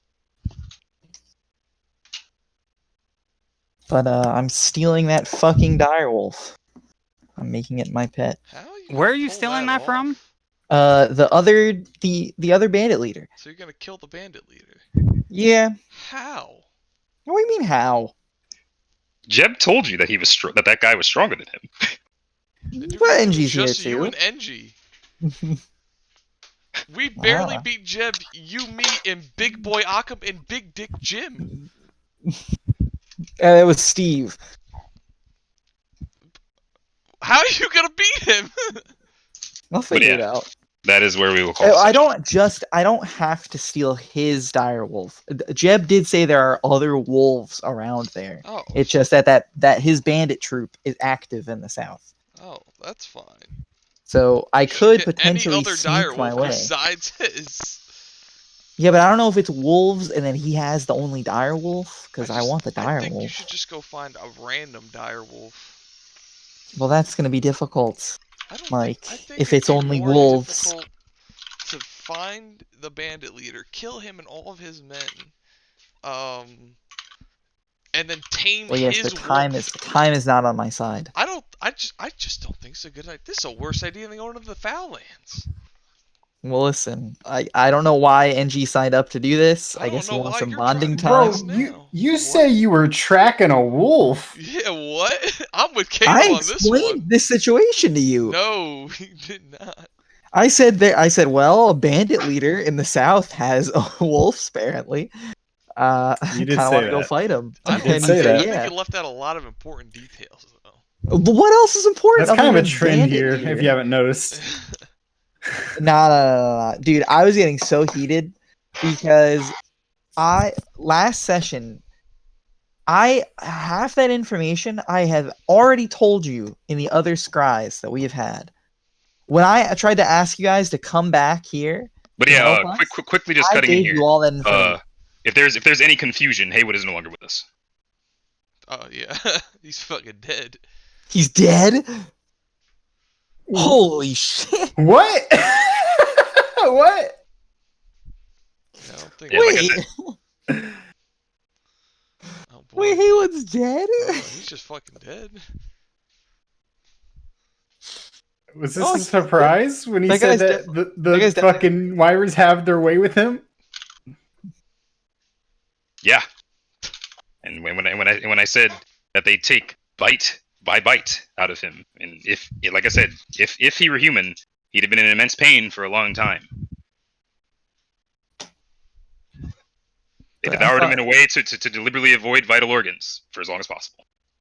[SPEAKER 5] But I'm stealing that fucking direwolf. I'm making it my pet.
[SPEAKER 2] How are you
[SPEAKER 6] where are
[SPEAKER 2] gonna
[SPEAKER 6] you
[SPEAKER 2] pull
[SPEAKER 6] stealing that from?
[SPEAKER 2] off?
[SPEAKER 5] The other bandit leader.
[SPEAKER 2] So you're gonna kill the bandit leader?
[SPEAKER 5] Yeah.
[SPEAKER 2] How?
[SPEAKER 5] What do you mean how?
[SPEAKER 1] Jeb told you that he was that guy was stronger than him.
[SPEAKER 5] But NG's here
[SPEAKER 2] Just you
[SPEAKER 5] too.
[SPEAKER 2] and NG. We barely
[SPEAKER 5] Wow.
[SPEAKER 2] beat Jeb, you, me, and Big Boy Occam and Big Dick Jim.
[SPEAKER 5] It was Steve.
[SPEAKER 2] How are you gonna beat him?
[SPEAKER 5] I'll figure it
[SPEAKER 1] yeah.
[SPEAKER 5] out.
[SPEAKER 1] That is where we will call
[SPEAKER 5] I
[SPEAKER 1] it.
[SPEAKER 5] I don't have to steal his direwolf. Jeb did say there are other wolves around there.
[SPEAKER 2] Oh.
[SPEAKER 5] It's just that his bandit troop is active in the south.
[SPEAKER 2] Oh, that's fine.
[SPEAKER 5] So I
[SPEAKER 2] You should
[SPEAKER 5] could
[SPEAKER 2] get
[SPEAKER 5] potentially
[SPEAKER 2] any other
[SPEAKER 5] sneak my
[SPEAKER 2] direwolf
[SPEAKER 5] way.
[SPEAKER 2] besides his.
[SPEAKER 5] Yeah, but I don't know if it's wolves and then he has the only dire wolf because I want the
[SPEAKER 2] I
[SPEAKER 5] dire
[SPEAKER 2] think you
[SPEAKER 5] wolf.
[SPEAKER 2] should just go find a random direwolf.
[SPEAKER 5] Well, that's gonna be difficult.
[SPEAKER 2] I don't
[SPEAKER 5] Like,
[SPEAKER 2] think
[SPEAKER 5] if
[SPEAKER 2] it'd
[SPEAKER 5] it's
[SPEAKER 2] be
[SPEAKER 5] only
[SPEAKER 2] more
[SPEAKER 5] wolves.
[SPEAKER 2] difficult to find the bandit leader, kill him and all of his men, and then tame
[SPEAKER 5] Well, yes,
[SPEAKER 2] his
[SPEAKER 5] but
[SPEAKER 2] wolf.
[SPEAKER 5] time is not on my side.
[SPEAKER 2] I just don't think it's a good idea. This is a worse idea than going to the Foullands.
[SPEAKER 5] Well, listen, I don't know why NG signed up to do this.
[SPEAKER 2] I
[SPEAKER 5] I
[SPEAKER 2] don't
[SPEAKER 5] guess he
[SPEAKER 2] know
[SPEAKER 5] wants
[SPEAKER 2] why
[SPEAKER 5] some
[SPEAKER 2] you're
[SPEAKER 5] bonding
[SPEAKER 2] trying
[SPEAKER 5] time.
[SPEAKER 2] to do
[SPEAKER 7] Bro,
[SPEAKER 2] this now.
[SPEAKER 7] you
[SPEAKER 2] What?
[SPEAKER 7] say you were tracking a wolf.
[SPEAKER 2] Yeah, what? I'm with Caleb
[SPEAKER 5] I
[SPEAKER 2] on this
[SPEAKER 5] explained
[SPEAKER 2] one.
[SPEAKER 5] this situation to you.
[SPEAKER 2] No, he did not.
[SPEAKER 5] I said, well, a bandit leader in the south has wolves apparently. I
[SPEAKER 4] You
[SPEAKER 5] kind
[SPEAKER 4] did
[SPEAKER 5] of
[SPEAKER 4] say
[SPEAKER 5] want to go
[SPEAKER 4] that.
[SPEAKER 5] fight him.
[SPEAKER 2] I
[SPEAKER 4] You
[SPEAKER 2] don't
[SPEAKER 4] did
[SPEAKER 5] And
[SPEAKER 4] say
[SPEAKER 5] he said,
[SPEAKER 4] that.
[SPEAKER 2] I think
[SPEAKER 5] yeah.
[SPEAKER 2] you left out a lot of important details, though.
[SPEAKER 5] But what else is important?
[SPEAKER 4] That's kind
[SPEAKER 5] other
[SPEAKER 4] of a
[SPEAKER 5] than
[SPEAKER 4] trend
[SPEAKER 5] bandit
[SPEAKER 4] here,
[SPEAKER 5] leader?
[SPEAKER 4] if you haven't noticed.
[SPEAKER 5] Nah. Dude, I was getting so heated because last session, half that information I have already told you in the other scries that we have had. When I tried to ask you guys to come back here,
[SPEAKER 1] But
[SPEAKER 5] to
[SPEAKER 1] yeah,
[SPEAKER 5] help us,
[SPEAKER 1] quickly just
[SPEAKER 5] I
[SPEAKER 1] cutting in
[SPEAKER 5] gave
[SPEAKER 1] here.
[SPEAKER 5] you all that information.
[SPEAKER 1] If there's any confusion, Haywood is no longer with us.
[SPEAKER 2] Oh, yeah. He's fucking dead.
[SPEAKER 5] He's dead? Holy shit!
[SPEAKER 7] What? What?
[SPEAKER 2] Yeah, I don't think.
[SPEAKER 1] Yeah, like I
[SPEAKER 5] Wait,
[SPEAKER 1] said,
[SPEAKER 2] Oh boy.
[SPEAKER 5] wait, Haywood's dead?
[SPEAKER 2] He's just fucking dead.
[SPEAKER 7] Was this
[SPEAKER 5] Oh,
[SPEAKER 7] a surprise when he
[SPEAKER 5] that
[SPEAKER 7] said
[SPEAKER 5] guy's
[SPEAKER 7] that
[SPEAKER 5] That
[SPEAKER 7] the
[SPEAKER 5] guy's definitely-
[SPEAKER 7] fucking Wyverns have their way with him?
[SPEAKER 1] yeah. And when I said that they take bite by bite out of him, and like I said, if he were human, he'd have been in immense pain for a long time. They
[SPEAKER 5] But I
[SPEAKER 1] devoured him
[SPEAKER 5] thought-
[SPEAKER 1] in a way to deliberately avoid vital organs for as long as possible.